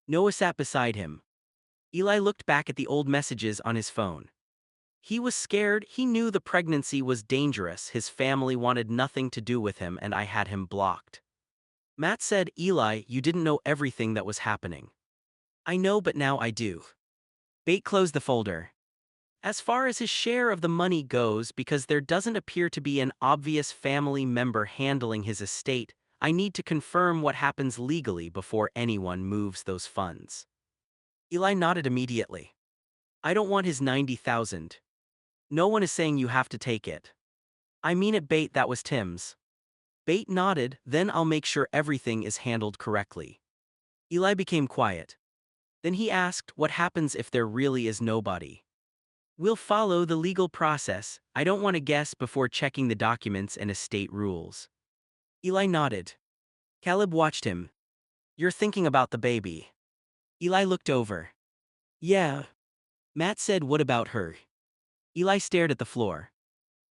Noah sat beside him. Eli looked back at the old messages on his phone. He was scared, he knew the pregnancy was dangerous, his family wanted nothing to do with him, and I had him blocked. Matt said, Eli, you didn't know everything that was happening. I know, but now I do. Bate closed the folder. As far as his share of the money goes, because there doesn't appear to be an obvious family member handling his estate, I need to confirm what happens legally before anyone moves those funds. Eli nodded immediately. I don't want his $90,000. No one is saying you have to take it. I mean it, Bate, that was Tim's. Bate nodded, then I'll make sure everything is handled correctly. Eli became quiet. Then he asked, what happens if there really is nobody? We'll follow the legal process. I don't want to guess before checking the documents and estate rules. Eli nodded. Caleb watched him. You're thinking about the baby. Eli looked over. Yeah. Matt said, what about her? Eli stared at the floor.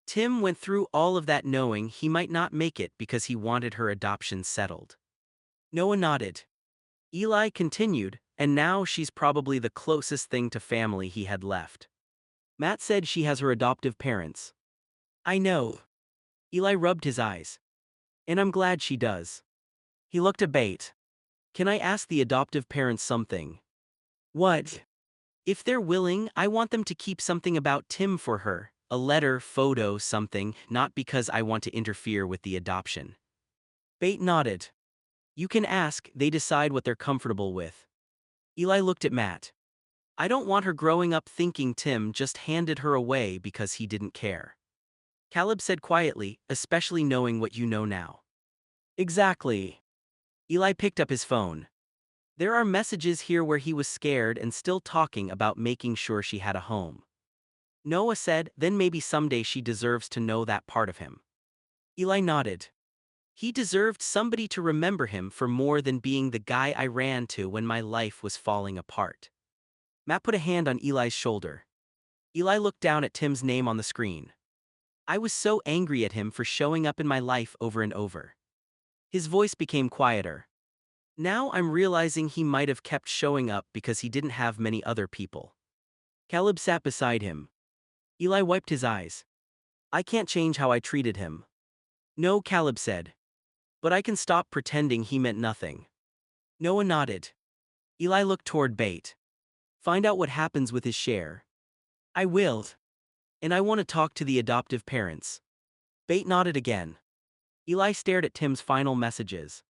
Tim went through all of that knowing he might not make it because he wanted her adoption settled. Noah nodded. Eli continued, and now she's probably the closest thing to family he had left. Matt said she has her adoptive parents. I know. Eli rubbed his eyes. And I'm glad she does. He looked at Bate. Can I ask the adoptive parents something? What? If they're willing, I want them to keep something about Tim for her. A letter, photo, something, not because I want to interfere with the adoption. Bate nodded. You can ask, they decide what they're comfortable with. Eli looked at Matt. I don't want her growing up thinking Tim just handed her away because he didn't care. Caleb said quietly, especially knowing what you know now. Exactly. Eli picked up his phone. There are messages here where he was scared and still talking about making sure she had a home. Noah said, then maybe someday she deserves to know that part of him. Eli nodded. He deserved somebody to remember him for more than being the guy I ran to when my life was falling apart. Matt put a hand on Eli's shoulder. Eli looked down at Tim's name on the screen. I was so angry at him for showing up in my life over and over. His voice became quieter. Now I'm realizing he might have kept showing up because he didn't have many other people. Caleb sat beside him. Eli wiped his eyes. I can't change how I treated him. No, Caleb said. But I can stop pretending he meant nothing. Noah nodded. Eli looked toward Bate. Find out what happens with his share. I will. And I want to talk to the adoptive parents. Bate nodded again. Eli stared at Tim's final messages.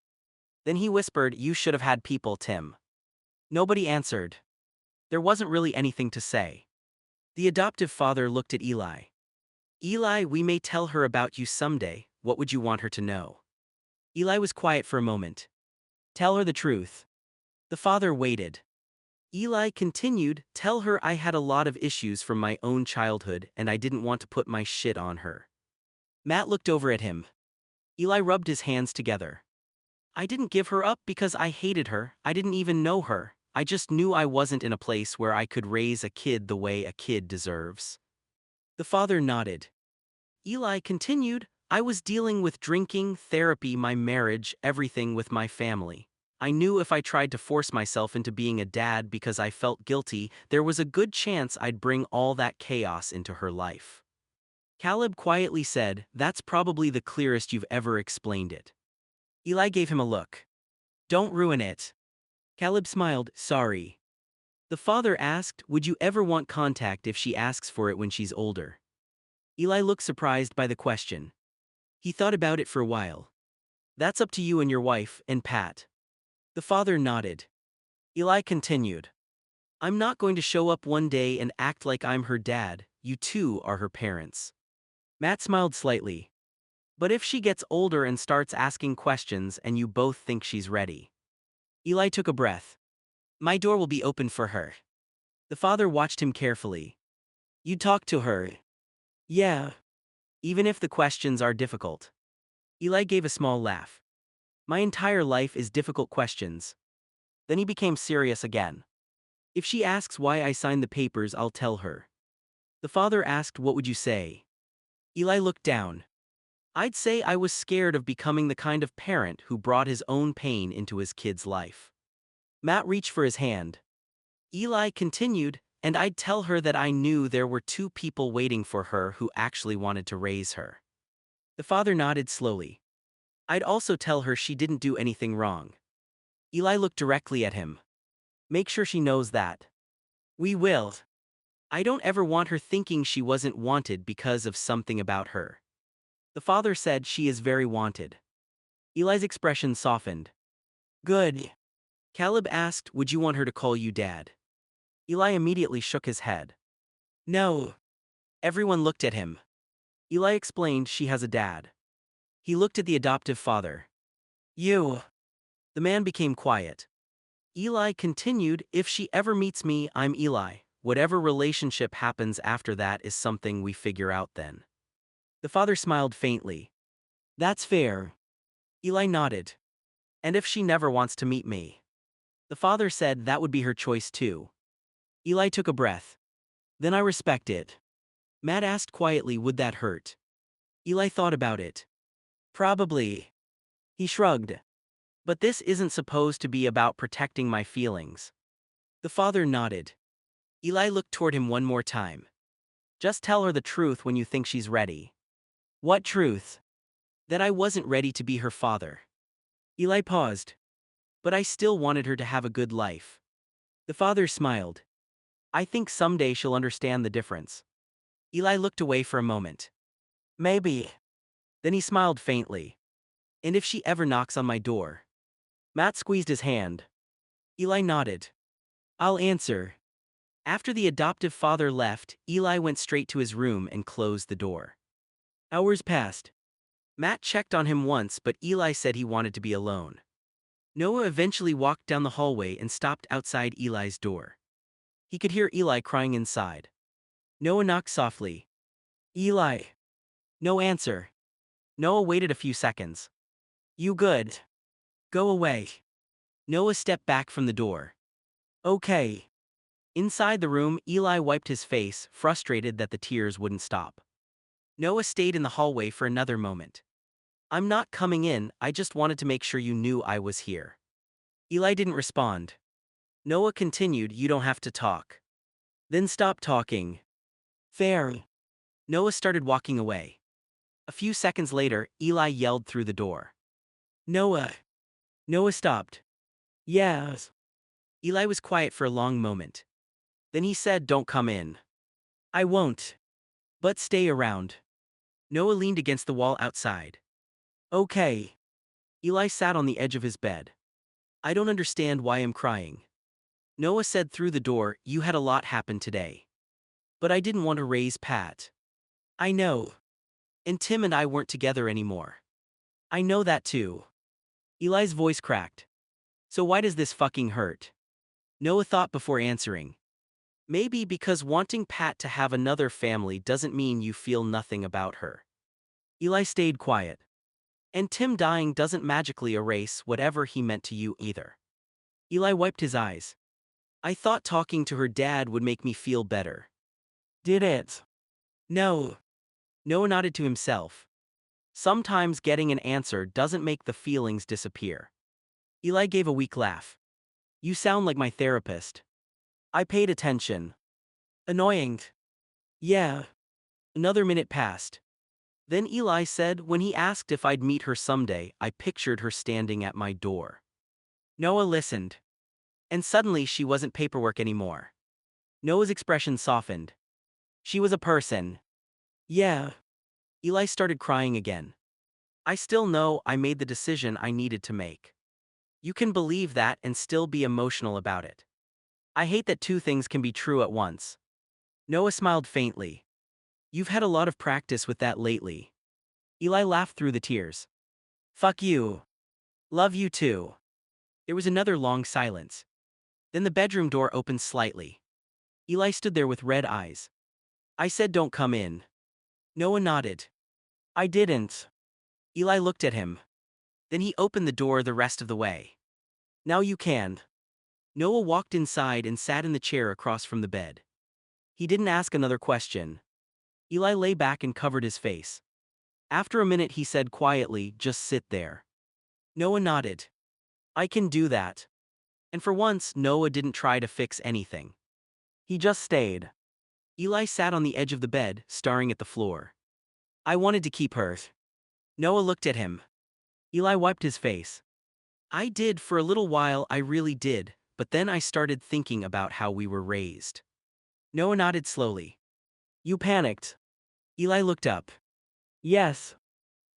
Then he whispered, you should have had people, Tim. Nobody answered. There wasn't really anything to say. The adoptive father looked at Eli. Eli, we may tell her about you someday, what would you want her to know? Eli was quiet for a moment. Tell her the truth. The father waited. Eli continued, tell her I had a lot of issues from my own childhood and I didn't want to put my shit on her. Matt looked over at him. Eli rubbed his hands together. I didn't give her up because I hated her, I didn't even know her, I just knew I wasn't in a place where I could raise a kid the way a kid deserves. The father nodded. Eli continued, I was dealing with drinking, therapy, my marriage, everything with my family. I knew if I tried to force myself into being a dad because I felt guilty, there was a good chance I'd bring all that chaos into her life. Caleb quietly said, that's probably the clearest you've ever explained it. Eli gave him a look. Don't ruin it. Caleb smiled, sorry. The father asked, would you ever want contact if she asks for it when she's older? Eli looked surprised by the question. He thought about it for a while. That's up to you and your wife, and Pat. The father nodded. Eli continued. I'm not going to show up one day and act like I'm her dad, you two are her parents. Matt smiled slightly. But if she gets older and starts asking questions and you both think she's ready. Eli took a breath. My door will be open for her. The father watched him carefully. You talk to her. Yeah. Even if the questions are difficult. Eli gave a small laugh. My entire life is difficult questions. Then he became serious again. If she asks why I signed the papers, I'll tell her. The father asked, what would you say? Eli looked down. I'd say I was scared of becoming the kind of parent who brought his own pain into his kid's life. Matt reached for his hand. Eli continued, and I'd tell her that I knew there were two people waiting for her who actually wanted to raise her. The father nodded slowly. I'd also tell her she didn't do anything wrong. Eli looked directly at him. Make sure she knows that. We will. I don't ever want her thinking she wasn't wanted because of something about her. The father said she is very wanted. Eli's expression softened. Good. Caleb asked, would you want her to call you dad? Eli immediately shook his head. No. Everyone looked at him. Eli explained she has a dad. He looked at the adoptive father. You. The man became quiet. Eli continued, if she ever meets me, I'm Eli. Whatever relationship happens after that is something we figure out then. The father smiled faintly. That's fair. Eli nodded. And if she never wants to meet me? The father said that would be her choice too. Eli took a breath. Then I respect it. Matt asked quietly, would that hurt? Eli thought about it. Probably. He shrugged. But this isn't supposed to be about protecting my feelings. The father nodded. Eli looked toward him one more time. Just tell her the truth when you think she's ready. What truth? That I wasn't ready to be her father. Eli paused. But I still wanted her to have a good life. The father smiled. I think someday she'll understand the difference. Eli looked away for a moment. Maybe. Then he smiled faintly. And if she ever knocks on my door? Matt squeezed his hand. Eli nodded. I'll answer. After the adoptive father left, Eli went straight to his room and closed the door. Hours passed. Matt checked on him once, but Eli said he wanted to be alone. Noah eventually walked down the hallway and stopped outside Eli's door. He could hear Eli crying inside. Noah knocked softly. Eli. No answer. Noah waited a few seconds. You good? Go away. Noah stepped back from the door. Okay. Inside the room, Eli wiped his face, frustrated that the tears wouldn't stop. Noah stayed in the hallway for another moment. I'm not coming in, I just wanted to make sure you knew I was here. Eli didn't respond. Noah continued, you don't have to talk. Then stop talking. Fair. Noah started walking away. A few seconds later, Eli yelled through the door. Noah. Noah stopped. Yes. Eli was quiet for a long moment. Then he said, don't come in. I won't. But stay around. Noah leaned against the wall outside. Okay. Eli sat on the edge of his bed. I don't understand why I'm crying. Noah said through the door, you had a lot happen today. But I didn't want to raise Pat. I know. And Tim and I weren't together anymore. I know that too. Eli's voice cracked. So why does this fucking hurt? Noah thought before answering. Maybe because wanting Pat to have another family doesn't mean you feel nothing about her. Eli stayed quiet. And Tim dying doesn't magically erase whatever he meant to you either. Eli wiped his eyes. I thought talking to her dad would make me feel better. Did it? No. Noah nodded to himself. Sometimes getting an answer doesn't make the feelings disappear. Eli gave a weak laugh. You sound like my therapist. I paid attention. Annoying. Yeah. Another minute passed. Then Eli said, when he asked if I'd meet her someday, I pictured her standing at my door. Noah listened. And suddenly she wasn't paperwork anymore. Noah's expression softened. She was a person. Yeah. Eli started crying again. I still know I made the decision I needed to make. You can believe that and still be emotional about it. I hate that two things can be true at once. Noah smiled faintly. You've had a lot of practice with that lately. Eli laughed through the tears. Fuck you. Love you too. There was another long silence. Then the bedroom door opened slightly. Eli stood there with red eyes. I said don't come in. Noah nodded. I didn't. Eli looked at him. Then he opened the door the rest of the way. Now you can. Noah walked inside and sat in the chair across from the bed. He didn't ask another question. Eli lay back and covered his face. After a minute he said quietly, just sit there. Noah nodded. I can do that. And for once, Noah didn't try to fix anything. He just stayed. Eli sat on the edge of the bed, staring at the floor. I wanted to keep her. Noah looked at him. Eli wiped his face. I did for a little while, I really did, but then I started thinking about how we were raised. Noah nodded slowly. You panicked. Eli looked up. Yes.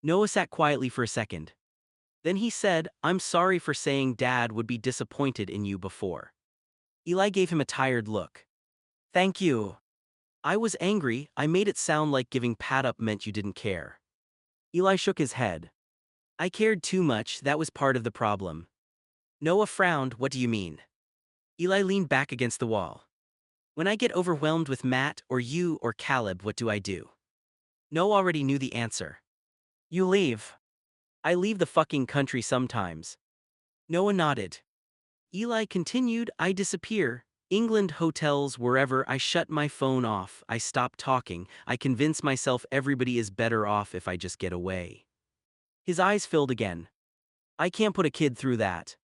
Noah sat quietly for a second. Then he said, I'm sorry for saying Dad would be disappointed in you before. Eli gave him a tired look. Thank you. I was angry, I made it sound like giving Pat up meant you didn't care. Eli shook his head. I cared too much, that was part of the problem. Noah frowned, what do you mean? Eli leaned back against the wall. When I get overwhelmed with Matt or you or Caleb, what do I do? Noah already knew the answer. You leave. I leave the fucking country sometimes. Noah nodded. Eli continued, I disappear. England, hotels, wherever. I shut my phone off, I stop talking, I convince myself everybody is better off if I just get away. His eyes filled again. I can't put a kid through that.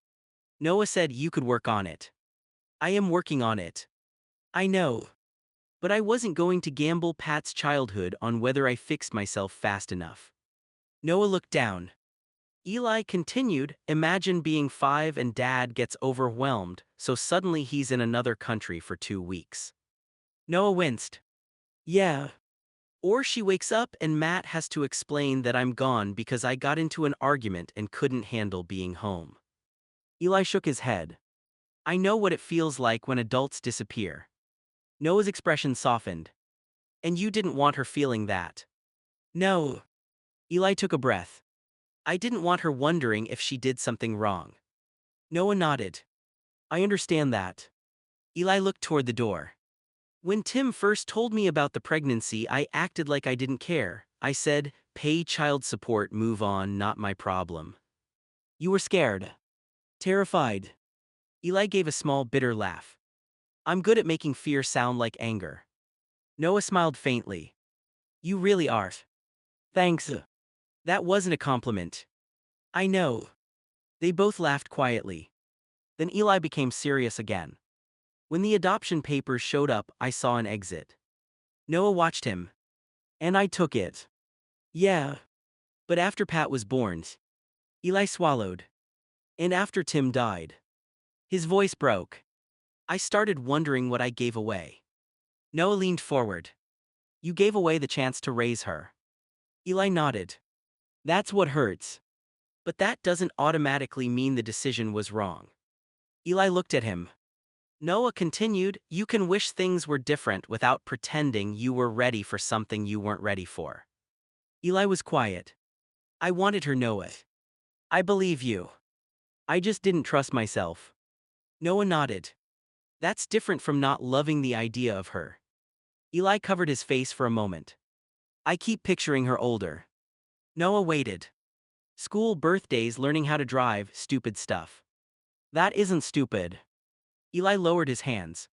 Noah said you could work on it. I am working on it. I know. But I wasn't going to gamble Pat's childhood on whether I fixed myself fast enough. Noah looked down. Eli continued, imagine being 5 and dad gets overwhelmed, so suddenly he's in another country for 2 weeks. Noah winced. Yeah. Or she wakes up and Matt has to explain that I'm gone because I got into an argument and couldn't handle being home. Eli shook his head. I know what it feels like when adults disappear. Noah's expression softened. And you didn't want her feeling that. No. Eli took a breath. I didn't want her wondering if she did something wrong. Noah nodded. I understand that. Eli looked toward the door. When Tim first told me about the pregnancy, I acted like I didn't care. I said, pay child support, move on, not my problem. You were scared. Terrified. Eli gave a small, bitter laugh. I'm good at making fear sound like anger. Noah smiled faintly. You really are. Thanks. That wasn't a compliment. I know. They both laughed quietly. Then Eli became serious again. When the adoption papers showed up, I saw an exit. Noah watched him. And I took it. Yeah. But after Pat was born, Eli swallowed. And after Tim died. His voice broke. I started wondering what I gave away. Noah leaned forward. You gave away the chance to raise her. Eli nodded. That's what hurts. But that doesn't automatically mean the decision was wrong. Eli looked at him. Noah continued, you can wish things were different without pretending you were ready for something you weren't ready for. Eli was quiet. I wanted her, Noah. I believe you. I just didn't trust myself. Noah nodded. That's different from not loving the idea of her. Eli covered his face for a moment. I keep picturing her older. Noah waited. School, birthdays, learning how to drive, stupid stuff. That isn't stupid. Eli lowered his hands.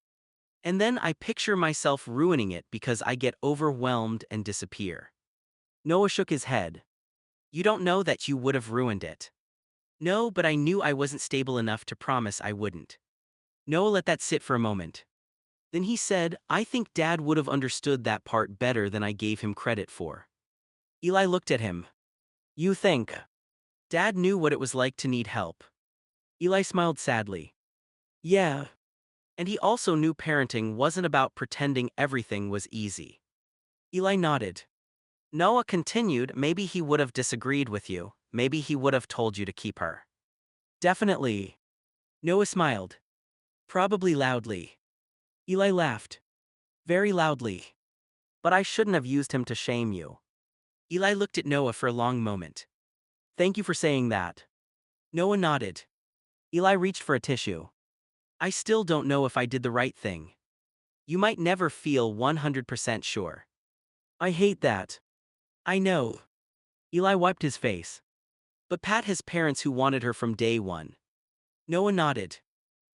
And then I picture myself ruining it because I get overwhelmed and disappear. Noah shook his head. You don't know that you would have ruined it. No, but I knew I wasn't stable enough to promise I wouldn't. Noah let that sit for a moment. Then he said, I think Dad would have understood that part better than I gave him credit for. Eli looked at him. You think? Dad knew what it was like to need help. Eli smiled sadly. Yeah. And he also knew parenting wasn't about pretending everything was easy. Eli nodded. Noah continued, maybe he would have disagreed with you, maybe he would have told you to keep her. Definitely. Noah smiled. Probably loudly. Eli laughed. Very loudly. But I shouldn't have used him to shame you. Eli looked at Noah for a long moment. Thank you for saying that. Noah nodded. Eli reached for a tissue. I still don't know if I did the right thing. You might never feel 100% sure. I hate that. I know. Eli wiped his face. But Pat has parents who wanted her from day one. Noah nodded.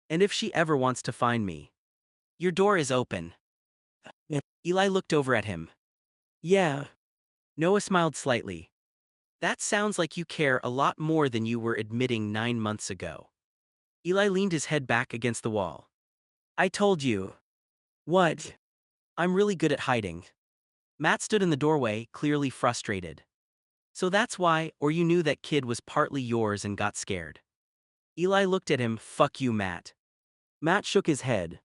And if she ever wants to find me, your door is open. Eli looked over at him. Yeah. Noah smiled slightly. That sounds like you care a lot more than you were admitting 9 months ago. Eli leaned his head back against the wall. I told you. What? I'm really good at hiding. Matt stood in the doorway, clearly frustrated. So that's why, or you knew that kid was partly yours and got scared. Eli looked at him, fuck you, Matt. Matt shook his head.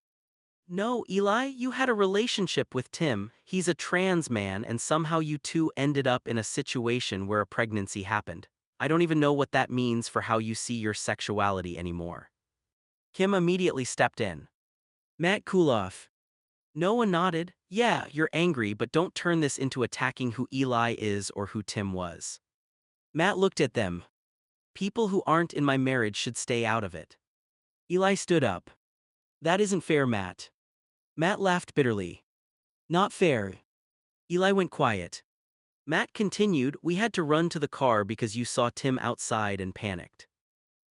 No, Eli, you had a relationship with Tim, he's a trans man, and somehow you two ended up in a situation where a pregnancy happened. I don't even know what that means for how you see your sexuality anymore. Kim immediately stepped in. Matt, cool off. Noah nodded. Yeah, you're angry, but don't turn this into attacking who Eli is or who Tim was. Matt looked at them. People who aren't in my marriage should stay out of it. Eli stood up. That isn't fair, Matt. Matt laughed bitterly. Not fair. Eli went quiet. Matt continued, we had to run to the car because you saw Tim outside and panicked.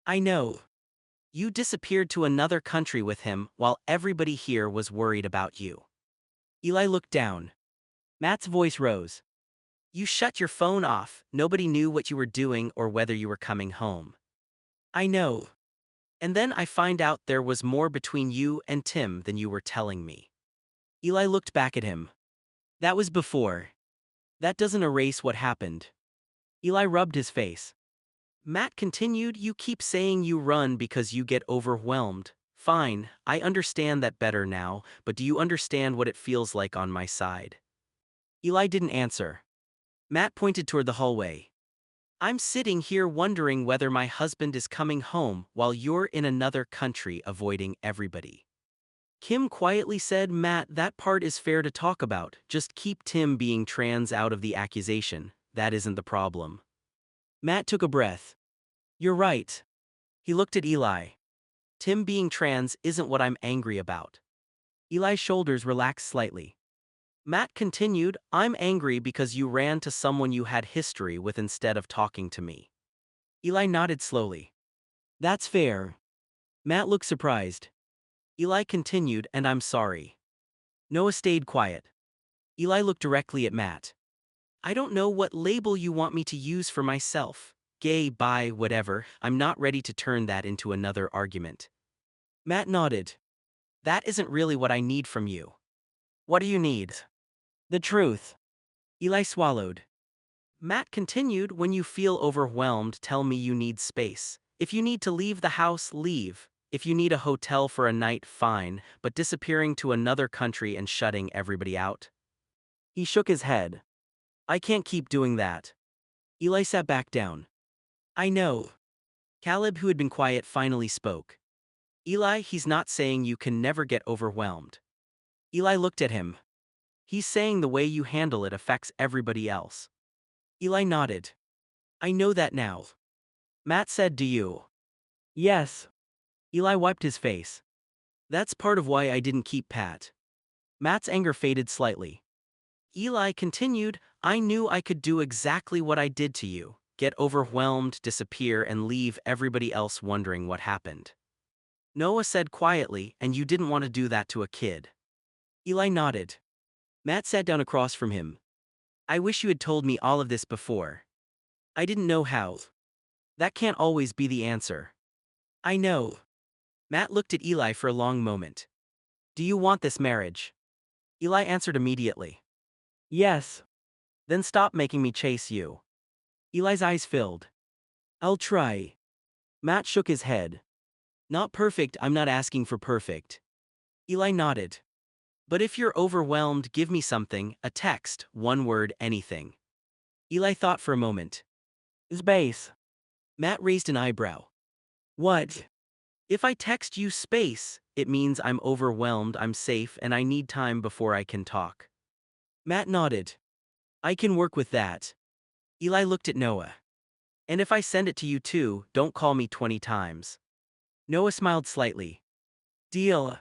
I know. You disappeared to another country with him while everybody here was worried about you. Eli looked down. Matt's voice rose. You shut your phone off, nobody knew what you were doing or whether you were coming home. I know. And then I find out there was more between you and Tim than you were telling me. Eli looked back at him. That was before. That doesn't erase what happened. Eli rubbed his face. Matt continued, you keep saying you run because you get overwhelmed. Fine, I understand that better now, but do you understand what it feels like on my side? Eli didn't answer. Matt pointed toward the hallway. I'm sitting here wondering whether my husband is coming home while you're in another country avoiding everybody. Kim quietly said, Matt, that part is fair to talk about. Just keep Tim being trans out of the accusation. That isn't the problem. Matt took a breath. You're right. He looked at Eli. Tim being trans isn't what I'm angry about. Eli's shoulders relaxed slightly. Matt continued, I'm angry because you ran to someone you had history with instead of talking to me. Eli nodded slowly. That's fair. Matt looked surprised. Eli continued, and I'm sorry. Noah stayed quiet. Eli looked directly at Matt. I don't know what label you want me to use for myself. Gay, bi, whatever, I'm not ready to turn that into another argument. Matt nodded. That isn't really what I need from you. What do you need? The truth. Eli swallowed. Matt continued, when you feel overwhelmed, tell me you need space. If you need to leave the house, leave. If you need a hotel for a night, fine, but disappearing to another country and shutting everybody out? He shook his head. I can't keep doing that. Eli sat back down. I know. Caleb, who had been quiet, finally spoke. Eli, he's not saying you can never get overwhelmed. Eli looked at him. He's saying the way you handle it affects everybody else. Eli nodded. I know that now. Matt said, do you? Yes. Eli wiped his face. That's part of why I didn't keep Pat. Matt's anger faded slightly. Eli continued, I knew I could do exactly what I did to you. Get overwhelmed, disappear, and leave everybody else wondering what happened. Noah said quietly, and you didn't want to do that to a kid. Eli nodded. Matt sat down across from him. I wish you had told me all of this before. I didn't know how. That can't always be the answer. I know. Matt looked at Eli for a long moment. Do you want this marriage? Eli answered immediately. Yes. Then stop making me chase you. Eli's eyes filled. I'll try. Matt shook his head. Not perfect, I'm not asking for perfect. Eli nodded. But if you're overwhelmed, give me something, a text, one word, anything. Eli thought for a moment. Space. Matt raised an eyebrow. What? If I text you space, it means I'm overwhelmed, I'm safe, and I need time before I can talk. Matt nodded. I can work with that. Eli looked at Noah. And if I send it to you too, don't call me 20 times. Noah smiled slightly. Deal.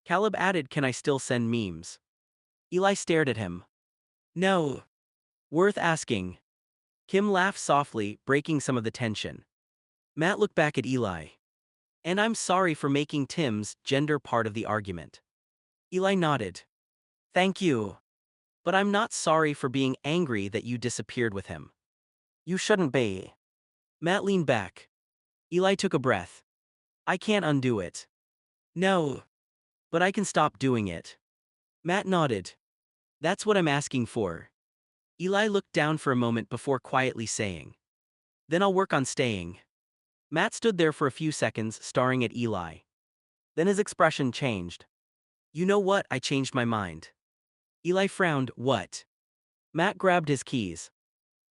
Caleb added, can I still send memes? Eli stared at him. No. Worth asking. Kim laughed softly, breaking some of the tension. Matt looked back at Eli. And I'm sorry for making Tim's gender part of the argument. Eli nodded. Thank you. But I'm not sorry for being angry that you disappeared with him. You shouldn't be. Matt leaned back. Eli took a breath. I can't undo it. No. But I can stop doing it. Matt nodded. That's what I'm asking for. Eli looked down for a moment before quietly saying. Then I'll work on staying. Matt stood there for a few seconds, staring at Eli. Then his expression changed. You know what, I changed my mind. Eli frowned, what? Matt grabbed his keys.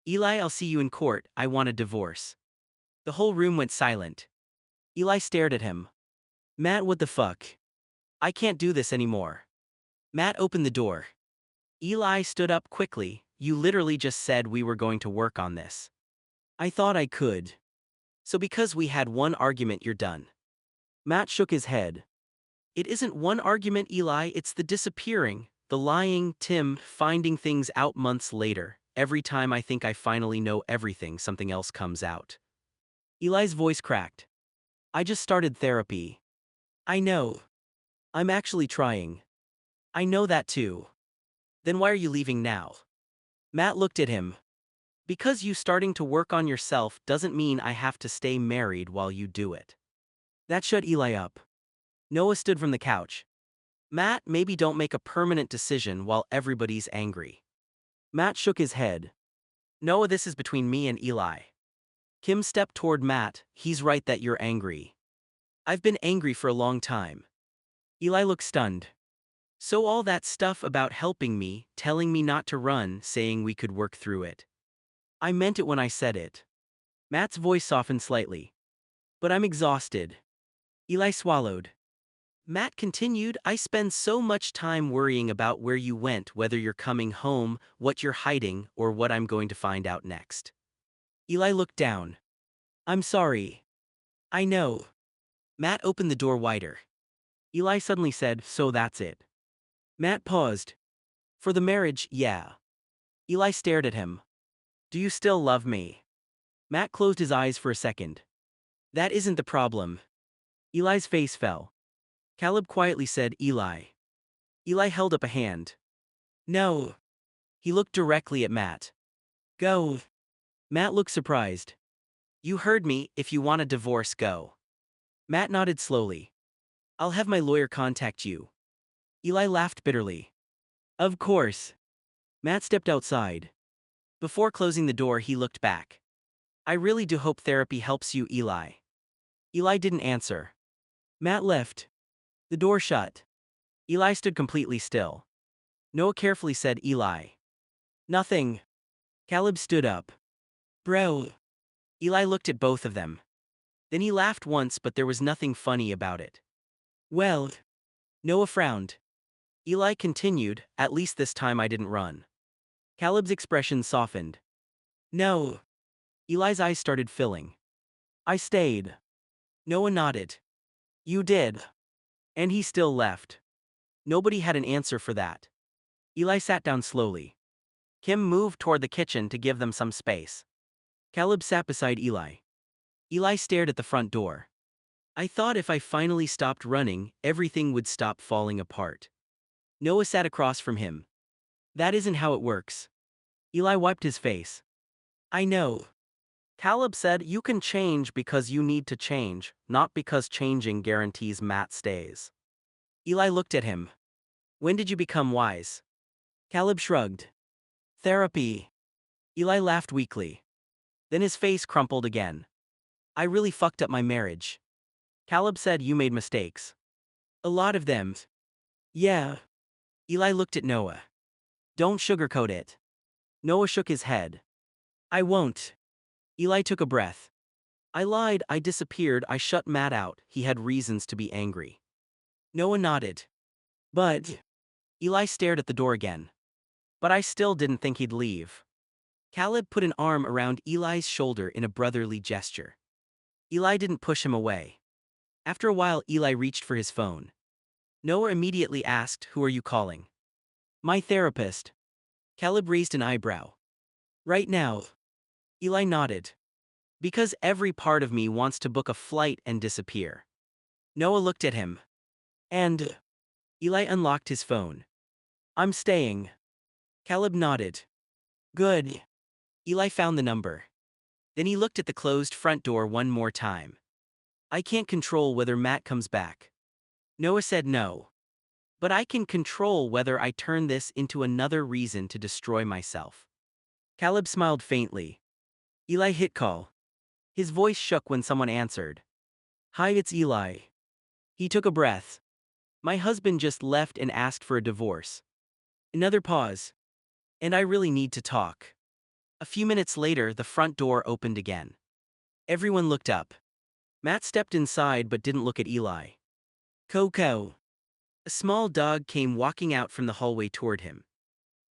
Eli, I'll see you in court, I want a divorce. The whole room went silent. Eli stared at him. Matt, what the fuck? I can't do this anymore. Matt opened the door. Eli stood up quickly, you literally just said we were going to work on this. I thought I could. So because we had one argument, you're done. Matt shook his head. It isn't one argument, Eli, it's the disappearing, the lying, Tim, finding things out months later. Every time I think I finally know everything, something else comes out. Eli's voice cracked. I just started therapy. I know. I'm actually trying. I know that too. Then why are you leaving now? Matt looked at him. Because you starting to work on yourself doesn't mean I have to stay married while you do it. That shut Eli up. Noah stood from the couch. Matt, maybe don't make a permanent decision while everybody's angry. Matt shook his head. Noah, this is between me and Eli. Kim stepped toward Matt. He's right that you're angry. I've been angry for a long time. Eli looked stunned. So all that stuff about helping me, telling me not to run, saying we could work through it. I meant it when I said it. Matt's voice softened slightly. But I'm exhausted. Eli swallowed. Matt continued, I spend so much time worrying about where you went, whether you're coming home, what you're hiding, or what I'm going to find out next. Eli looked down. I'm sorry. I know. Matt opened the door wider. Eli suddenly said, so that's it. Matt paused. For the marriage, yeah. Eli stared at him. Do you still love me? Matt closed his eyes for a second. That isn't the problem. Eli's face fell. Caleb quietly said, Eli. Eli held up a hand. No. He looked directly at Matt. Go. Matt looked surprised. You heard me, if you want a divorce, go. Matt nodded slowly. I'll have my lawyer contact you. Eli laughed bitterly. Of course. Matt stepped outside. Before closing the door, he looked back. I really do hope therapy helps you, Eli. Eli didn't answer. Matt left. The door shut. Eli stood completely still. Noah carefully said, Eli. Nothing. Caleb stood up. Bro. Eli looked at both of them. Then he laughed once, but there was nothing funny about it. Well. Noah frowned. Eli continued, at least this time I didn't run. Caleb's expression softened. No. Eli's eyes started filling. I stayed. Noah nodded. You did. And he still left. Nobody had an answer for that. Eli sat down slowly. Kim moved toward the kitchen to give them some space. Caleb sat beside Eli. Eli stared at the front door. I thought if I finally stopped running, everything would stop falling apart. Noah sat across from him. That isn't how it works. Eli wiped his face. I know. Caleb said you can change because you need to change, not because changing guarantees Matt stays. Eli looked at him. When did you become wise? Caleb shrugged. Therapy. Eli laughed weakly. Then his face crumpled again. I really fucked up my marriage. Caleb said you made mistakes. A lot of them. Yeah. Eli looked at Noah. Don't sugarcoat it. Noah shook his head. I won't. Eli took a breath. I lied, I disappeared, I shut Matt out, he had reasons to be angry. Noah nodded. But. Eli stared at the door again. But I still didn't think he'd leave. Caleb put an arm around Eli's shoulder in a brotherly gesture. Eli didn't push him away. After a while, Eli reached for his phone. Noah immediately asked, who are you calling? My therapist. Caleb raised an eyebrow. Right now. Eli nodded. Because every part of me wants to book a flight and disappear. Noah looked at him. And. Eli unlocked his phone. I'm staying. Caleb nodded. Good. Eli found the number. Then he looked at the closed front door one more time. I can't control whether Matt comes back. Noah said no. But I can control whether I turn this into another reason to destroy myself. Caleb smiled faintly. Eli hit call. His voice shook when someone answered. Hi, it's Eli. He took a breath. My husband just left and asked for a divorce. Another pause. And I really need to talk. A few minutes later, the front door opened again. Everyone looked up. Matt stepped inside but didn't look at Eli. Coco. A small dog came walking out from the hallway toward him.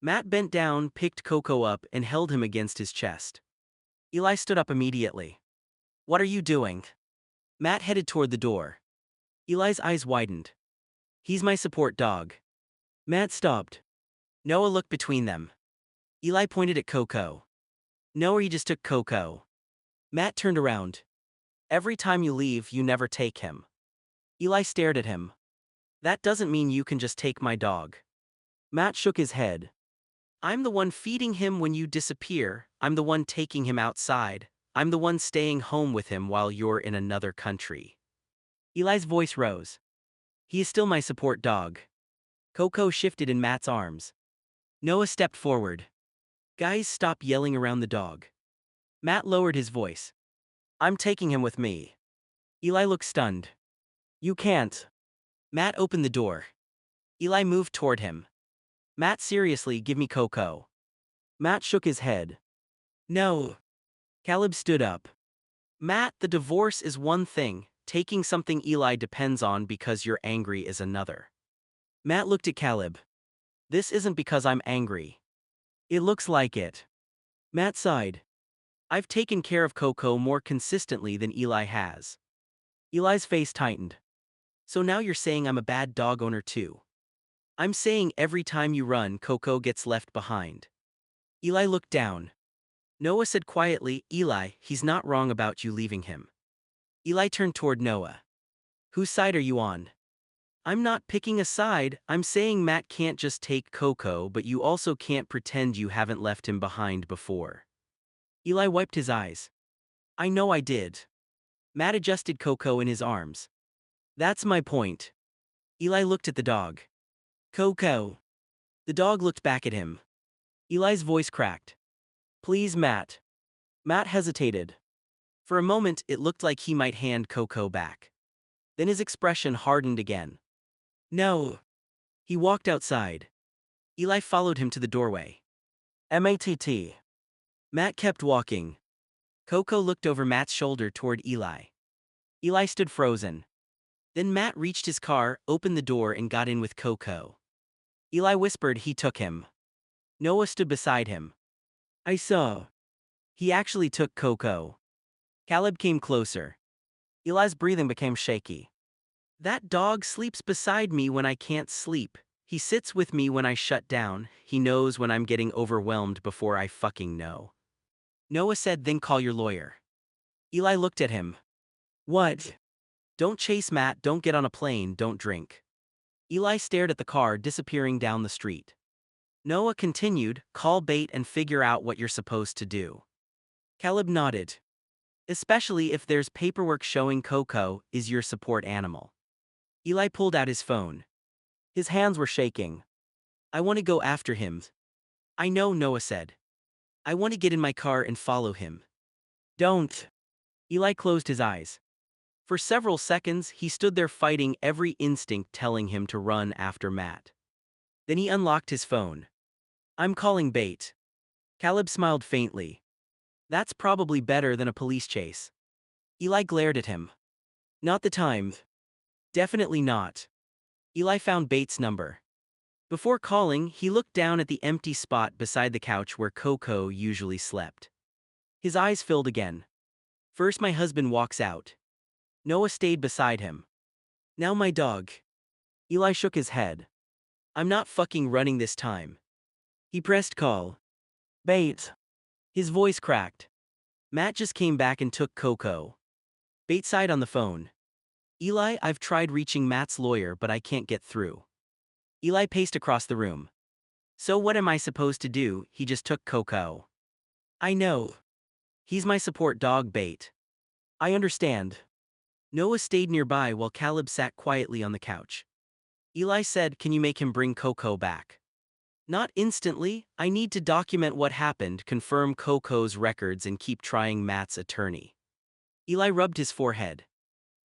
Matt bent down, picked Coco up, and held him against his chest. Eli stood up immediately. What are you doing? Matt headed toward the door. Eli's eyes widened. He's my support dog. Matt stopped. Noah looked between them. Eli pointed at Coco. No, he just took Coco. Matt turned around. Every time you leave, you never take him. Eli stared at him. That doesn't mean you can just take my dog. Matt shook his head. I'm the one feeding him when you disappear, I'm the one taking him outside, I'm the one staying home with him while you're in another country. Eli's voice rose. He is still my support dog. Coco shifted in Matt's arms. Noah stepped forward. Guys, stop yelling around the dog. Matt lowered his voice. I'm taking him with me. Eli looked stunned. You can't. Matt opened the door. Eli moved toward him. Matt, seriously, give me Coco. Matt shook his head. No. Caleb stood up. Matt, the divorce is one thing, taking something Eli depends on because you're angry is another. Matt looked at Caleb. This isn't because I'm angry. It looks like it. Matt sighed. I've taken care of Coco more consistently than Eli has. Eli's face tightened. So now you're saying I'm a bad dog owner too. I'm saying every time you run, Coco gets left behind. Eli looked down. Noah said quietly, Eli, he's not wrong about you leaving him. Eli turned toward Noah. Whose side are you on? I'm not picking a side, I'm saying Matt can't just take Coco, but you also can't pretend you haven't left him behind before. Eli wiped his eyes. I know I did. Matt adjusted Coco in his arms. That's my point. Eli looked at the dog. Coco. The dog looked back at him. Eli's voice cracked. Please, Matt. Matt hesitated. For a moment, it looked like he might hand Coco back. Then his expression hardened again. No. He walked outside. Eli followed him to the doorway. Matt. Matt kept walking. Coco looked over Matt's shoulder toward Eli. Eli stood frozen. Then Matt reached his car, opened the door and got in with Coco. Eli whispered he took him. Noah stood beside him. I saw. He actually took Coco. Caleb came closer. Eli's breathing became shaky. That dog sleeps beside me when I can't sleep. He sits with me when I shut down. He knows when I'm getting overwhelmed before I fucking know. Noah said, then call your lawyer. Eli looked at him. What? Don't chase Matt, don't get on a plane, don't drink. Eli stared at the car disappearing down the street. Noah continued, call bait and figure out what you're supposed to do. Caleb nodded. Especially if there's paperwork showing Coco is your support animal. Eli pulled out his phone. His hands were shaking. I want to go after him. I know, Noah said. I want to get in my car and follow him. Don't. Eli closed his eyes. For several seconds, he stood there fighting every instinct telling him to run after Matt. Then he unlocked his phone. I'm calling bait. Caleb smiled faintly. That's probably better than a police chase. Eli glared at him. Not the time. Definitely not. Eli found Bait's number. Before calling, he looked down at the empty spot beside the couch where Coco usually slept. His eyes filled again. First my husband walks out. Noah stayed beside him. Now my dog. Eli shook his head. I'm not fucking running this time. He pressed call. Bait. His voice cracked. Matt just came back and took Coco. Bait sighed on the phone. Eli, I've tried reaching Matt's lawyer but I can't get through. Eli paced across the room. So what am I supposed to do? He just took Coco. I know. He's my support dog, Bait. I understand. Noah stayed nearby while Caleb sat quietly on the couch. Eli said, can you make him bring Coco back? Not instantly, I need to document what happened, confirm Coco's records and keep trying Matt's attorney. Eli rubbed his forehead.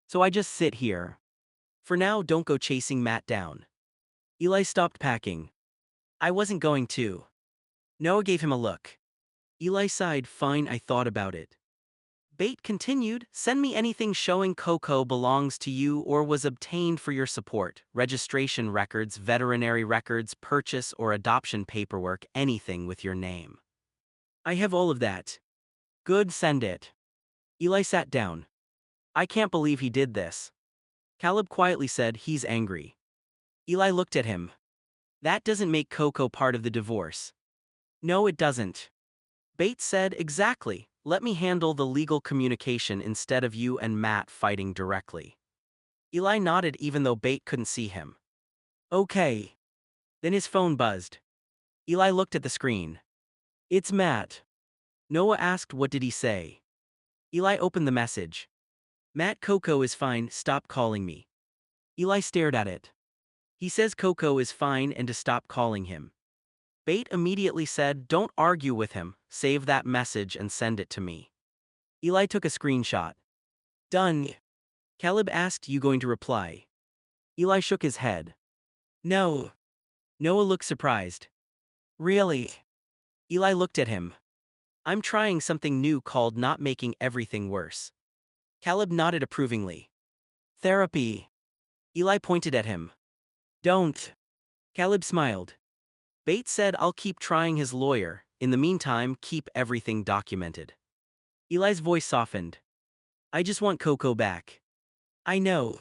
So I just sit here. For now, don't go chasing Matt down. Eli stopped packing. I wasn't going to. Noah gave him a look. Eli sighed, fine, I thought about it. Bait continued, send me anything showing Coco belongs to you or was obtained for your support, registration records, veterinary records, purchase or adoption paperwork, anything with your name. I have all of that. Good, send it. Eli sat down. I can't believe he did this. Caleb quietly said he's angry. Eli looked at him. That doesn't make Coco part of the divorce. No, it doesn't. Bait said, exactly. Let me handle the legal communication instead of you and Matt fighting directly. Eli nodded even though Bait couldn't see him. Okay. Then his phone buzzed. Eli looked at the screen. It's Matt. Noah asked what did he say. Eli opened the message. Matt, Coco is fine, stop calling me. Eli stared at it. He says Coco is fine and to stop calling him. Bait immediately said, don't argue with him, save that message and send it to me. Eli took a screenshot. Done. Caleb asked, you going to reply? Eli shook his head. No. Noah looked surprised. Really? Eli looked at him. I'm trying something new called not making everything worse. Caleb nodded approvingly. Therapy. Eli pointed at him. Don't. Caleb smiled. Bates said I'll keep trying his lawyer, in the meantime keep everything documented. Eli's voice softened. I just want Coco back. I know.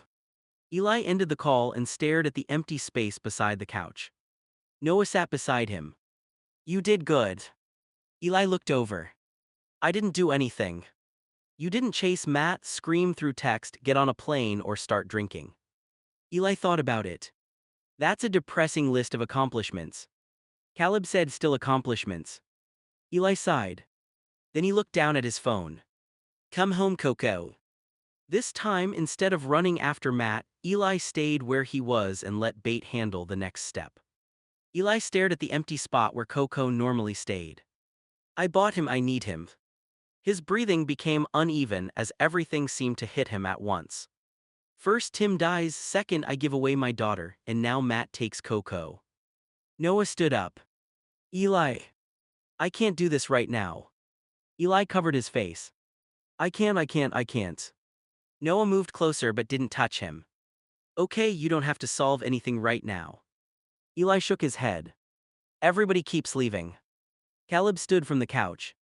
Eli ended the call and stared at the empty space beside the couch. Noah sat beside him. You did good. Eli looked over. I didn't do anything. You didn't chase Matt, scream through text, get on a plane, or start drinking. Eli thought about it. That's a depressing list of accomplishments. Caleb said still accomplishments. Eli sighed. Then he looked down at his phone. Come home, Coco. This time, instead of running after Matt, Eli stayed where he was and let Bate handle the next step. Eli stared at the empty spot where Coco normally stayed. I bought him, I need him. His breathing became uneven as everything seemed to hit him at once. First Tim dies, second I give away my daughter, and now Matt takes Coco. Noah stood up. Eli. I can't do this right now. Eli covered his face. I can't. Noah moved closer but didn't touch him. Okay, you don't have to solve anything right now. Eli shook his head. Everybody keeps leaving. Caleb stood from the couch.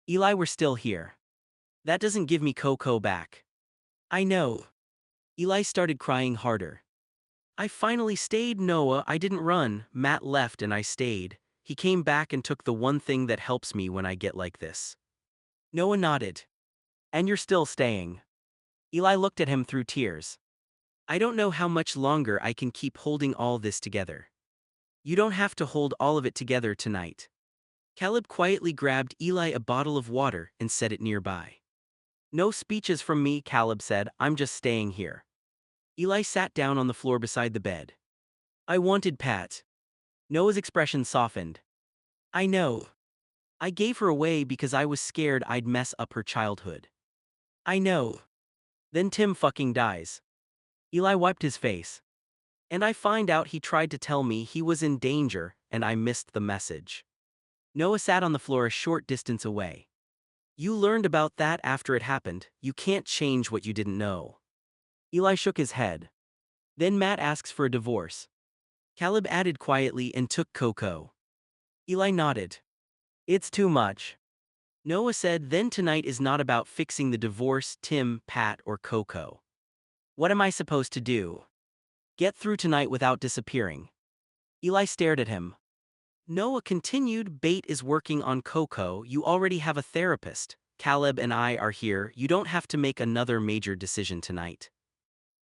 Eli, we're still here. That doesn't give me Coco back. I know. Eli started crying harder. I finally stayed, Noah, I didn't run, Matt left and I stayed. He came back and took the one thing that helps me when I get like this. Noah nodded. And you're still staying. Eli looked at him through tears. I don't know how much longer I can keep holding all this together. You don't have to hold all of it together tonight. Caleb quietly grabbed Eli a bottle of water and set it nearby. No speeches from me, Caleb said, I'm just staying here. Eli sat down on the floor beside the bed. I wanted Pat. Noah's expression softened. I know. I gave her away because I was scared I'd mess up her childhood. I know. Then Tim fucking dies. Eli wiped his face. And I find out he tried to tell me he was in danger and I missed the message. Noah sat on the floor a short distance away. You learned about that after it happened, you can't change what you didn't know. Eli shook his head. Then Matt asks for a divorce. Caleb added quietly and took Coco. Eli nodded. It's too much. Noah said then tonight is not about fixing the divorce, Tim, Pat, or Coco. What am I supposed to do? Get through tonight without disappearing. Eli stared at him. Noah continued, Bate is working on Coco, you already have a therapist. Caleb and I are here, you don't have to make another major decision tonight.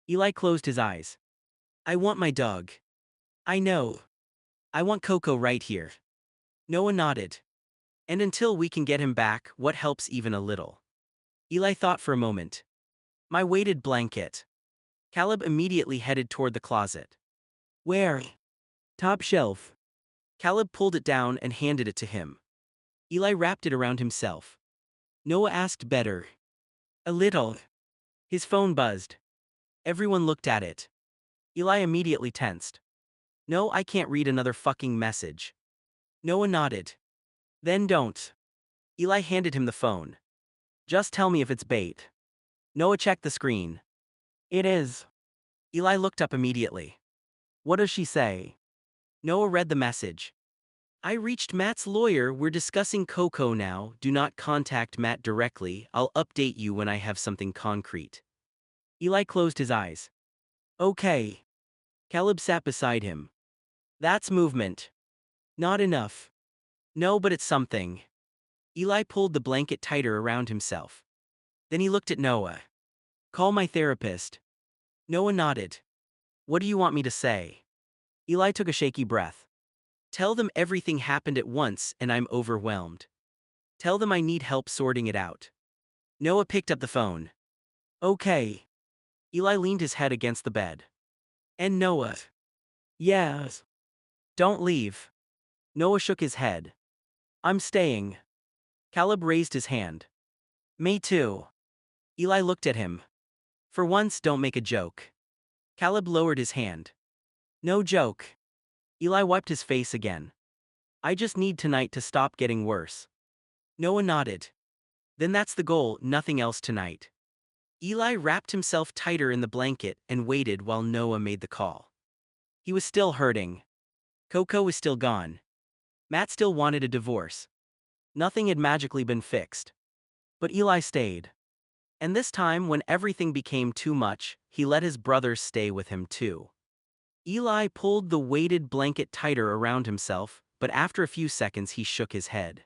Eli closed his eyes. I want my dog. I know. I want Coco right here. Noah nodded. And until we can get him back, what helps even a little? Eli thought for a moment. My weighted blanket. Caleb immediately headed toward the closet. Where? Top shelf. Caleb pulled it down and handed it to him. Eli wrapped it around himself. Noah asked better. A little. His phone buzzed. Everyone looked at it. Eli immediately tensed. No, I can't read another fucking message. Noah nodded. Then don't. Eli handed him the phone. Just tell me if it's Bate. Noah checked the screen. It is. Eli looked up immediately. What does she say? Noah read the message. I reached Matt's lawyer, we're discussing Coco now, do not contact Matt directly, I'll update you when I have something concrete. Eli closed his eyes. Okay. Caleb sat beside him. That's movement. Not enough. No, but it's something. Eli pulled the blanket tighter around himself. Then he looked at Noah. Call my therapist. Noah nodded. What do you want me to say? Eli took a shaky breath. Tell them everything happened at once and I'm overwhelmed. Tell them I need help sorting it out. Noah picked up the phone. Okay. Eli leaned his head against the bed. And Noah. Yes. Don't leave. Noah shook his head. I'm staying. Caleb raised his hand. Me too. Eli looked at him. For once, don't make a joke. Caleb lowered his hand. No joke. Eli wiped his face again. I just need tonight to stop getting worse. Noah nodded. Then that's the goal, nothing else tonight. Eli wrapped himself tighter in the blanket and waited while Noah made the call. He was still hurting. Coco was still gone. Matt still wanted a divorce. Nothing had magically been fixed. But Eli stayed. And this time, when everything became too much, he let his brothers stay with him too. Eli pulled the weighted blanket tighter around himself, but after a few seconds he shook his head.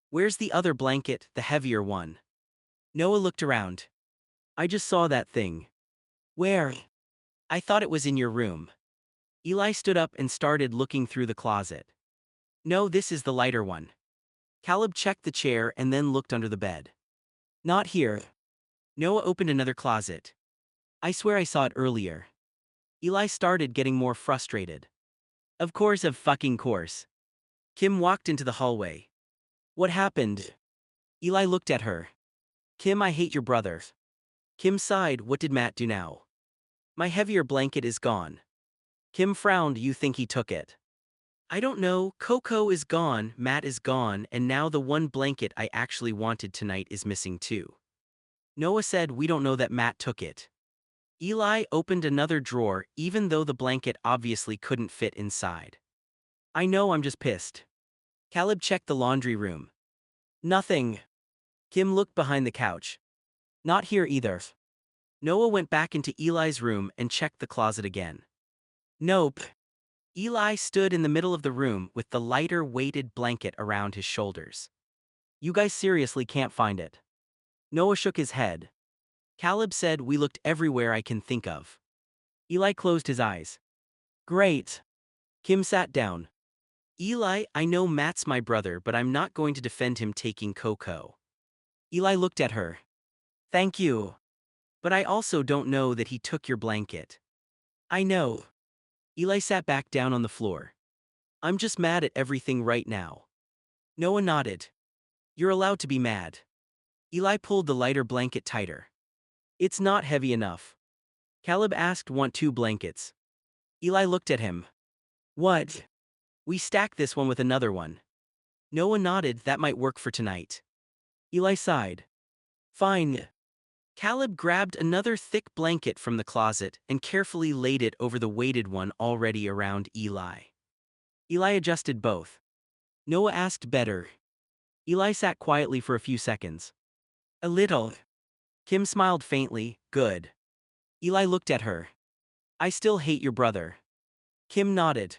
Where's the other blanket, the heavier one? Noah looked around. I just saw that thing. Where? I thought it was in your room. Eli stood up and started looking through the closet. No, this is the lighter one. Caleb checked the chair and then looked under the bed. Not here. Noah opened another closet. I swear I saw it earlier. Eli started getting more frustrated. Of fucking course. Kim walked into the hallway. What happened? Eli looked at her. Kim, I hate your brother. Kim sighed. What did Matt do now? My heavier blanket is gone. Kim frowned. You think he took it? I don't know. Coco is gone, Matt is gone, and now the one blanket I actually wanted tonight is missing too. Noah said we don't know that Matt took it. Eli opened another drawer even though the blanket obviously couldn't fit inside. I know, I'm just pissed. Caleb checked the laundry room. Nothing. Kim looked behind the couch. Not here either. Noah went back into Eli's room and checked the closet again. Nope. Eli stood in the middle of the room with the lighter weighted blanket around his shoulders. You guys seriously can't find it? Noah shook his head. Caleb said we looked everywhere I can think of. Eli closed his eyes. Great. Kim sat down. Eli, I know Matt's my brother, but I'm not going to defend him taking Coco. Eli looked at her. Thank you. But I also don't know that he took your blanket. I know. Eli sat back down on the floor. I'm just mad at everything right now. Noah nodded. You're allowed to be mad. Eli pulled the lighter blanket tighter. It's not heavy enough. Caleb asked, want 2 blankets? Eli looked at him. What? We stack this one with another one. Noah nodded. That might work for tonight. Eli sighed. Fine. Caleb grabbed another thick blanket from the closet and carefully laid it over the weighted one already around Eli. Eli adjusted both. Noah asked, better? Eli sat quietly for a few seconds. A little. Kim smiled faintly. Good. Eli looked at her. I still hate your brother. Kim nodded.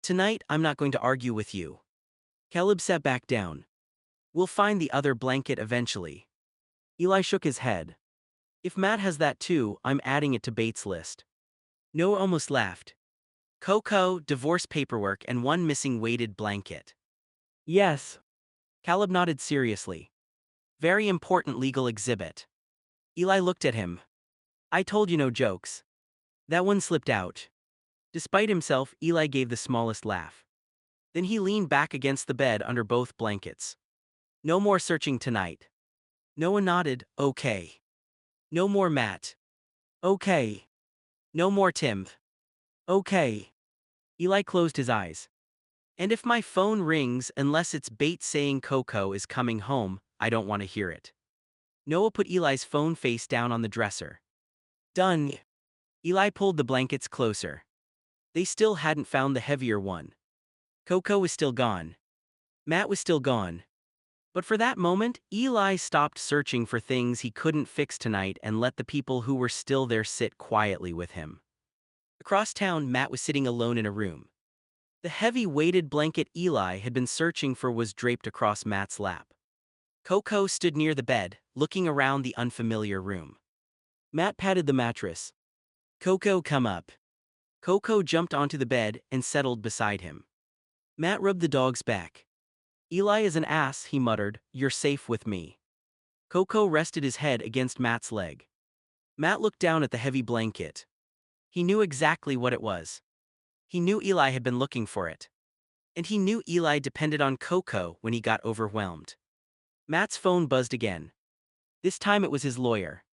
Tonight, I'm not going to argue with you. Caleb sat back down. We'll find the other blanket eventually. Eli shook his head. If Matt has that too, I'm adding it to Bates' list. Noah almost laughed. Coco, divorce paperwork, and one missing weighted blanket. Yes. Caleb nodded seriously. Very important legal exhibit. Eli looked at him. I told you no jokes. That one slipped out. Despite himself, Eli gave the smallest laugh. Then he leaned back against the bed under both blankets. No more searching tonight. Noah nodded. Okay. No more Matt. Okay. No more Tim. Okay. Eli closed his eyes. And if my phone rings, unless it's Bates saying Coco is coming home, I don't want to hear it. Noah put Eli's phone face down on the dresser. Done. Eli pulled the blankets closer. They still hadn't found the heavier one. Coco was still gone. Matt was still gone. But for that moment, Eli stopped searching for things he couldn't fix tonight and let the people who were still there sit quietly with him. Across town, Matt was sitting alone in a room. The heavy weighted blanket Eli had been searching for was draped across Matt's lap. Coco stood near the bed, looking around the unfamiliar room. Matt patted the mattress. Coco, come up. Coco jumped onto the bed and settled beside him. Matt rubbed the dog's back. Eli is an ass, he muttered. You're safe with me. Coco rested his head against Matt's leg. Matt looked down at the heavy blanket. He knew exactly what it was. He knew Eli had been looking for it. And he knew Eli depended on Coco when he got overwhelmed. Matt's phone buzzed again. This time it was his lawyer.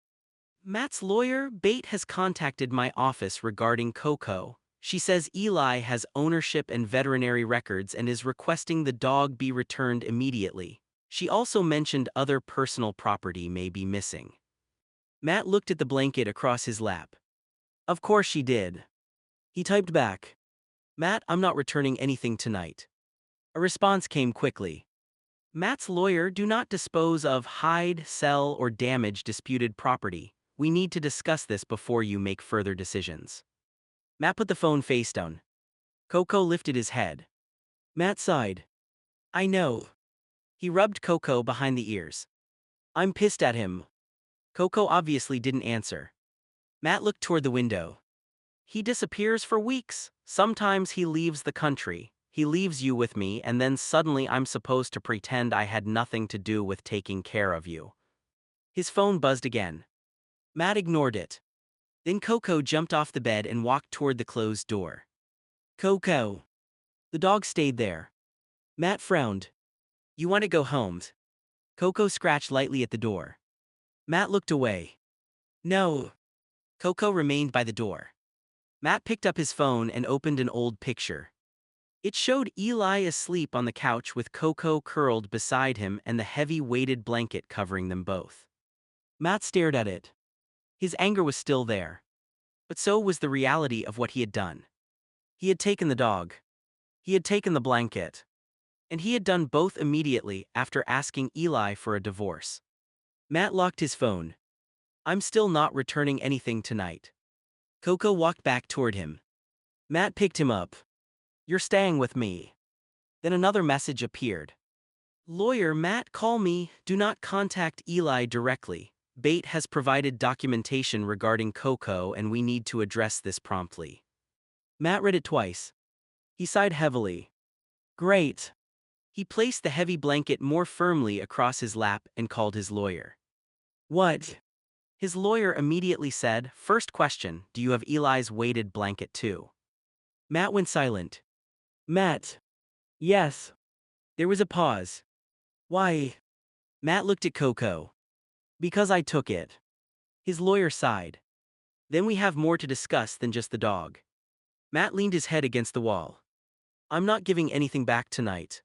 Matt's lawyer, Bate, has contacted my office regarding Coco. She says Eli has ownership and veterinary records and is requesting the dog be returned immediately. She also mentioned other personal property may be missing. Matt looked at the blanket across his lap. Of course she did. He typed back, Matt, I'm not returning anything tonight. A response came quickly. Matt's lawyer, do not dispose of, hide, sell, or damage disputed property. We need to discuss this before you make further decisions. Matt put the phone face down. Coco lifted his head. Matt sighed. I know. He rubbed Coco behind the ears. I'm pissed at him. Coco obviously didn't answer. Matt looked toward the window. He disappears for weeks. Sometimes he leaves the country. He leaves you with me, and then suddenly I'm supposed to pretend I had nothing to do with taking care of you. His phone buzzed again. Matt ignored it. Then Coco jumped off the bed and walked toward the closed door. Coco. The dog stayed there. Matt frowned. You want to go home? Coco scratched lightly at the door. Matt looked away. No. Coco remained by the door. Matt picked up his phone and opened an old picture. It showed Eli asleep on the couch with Coco curled beside him and the heavy weighted blanket covering them both. Matt stared at it. His anger was still there. But so was the reality of what he had done. He had taken the dog. He had taken the blanket. And he had done both immediately after asking Eli for a divorce. Matt locked his phone. I'm still not returning anything tonight. Coco walked back toward him. Matt picked him up. You're staying with me. Then another message appeared. Lawyer Matt, call me. Do not contact Eli directly. Bate has provided documentation regarding Coco and we need to address this promptly. Matt read it twice. He sighed heavily. Great. He placed the heavy blanket more firmly across his lap and called his lawyer. What? His lawyer immediately said, First question, do you have Eli's weighted blanket too? Matt went silent. Matt. Yes. There was a pause. Why? Matt looked at Coco. Because I took it. His lawyer sighed. Then we have more to discuss than just the dog. Matt leaned his head against the wall. I'm not giving anything back tonight.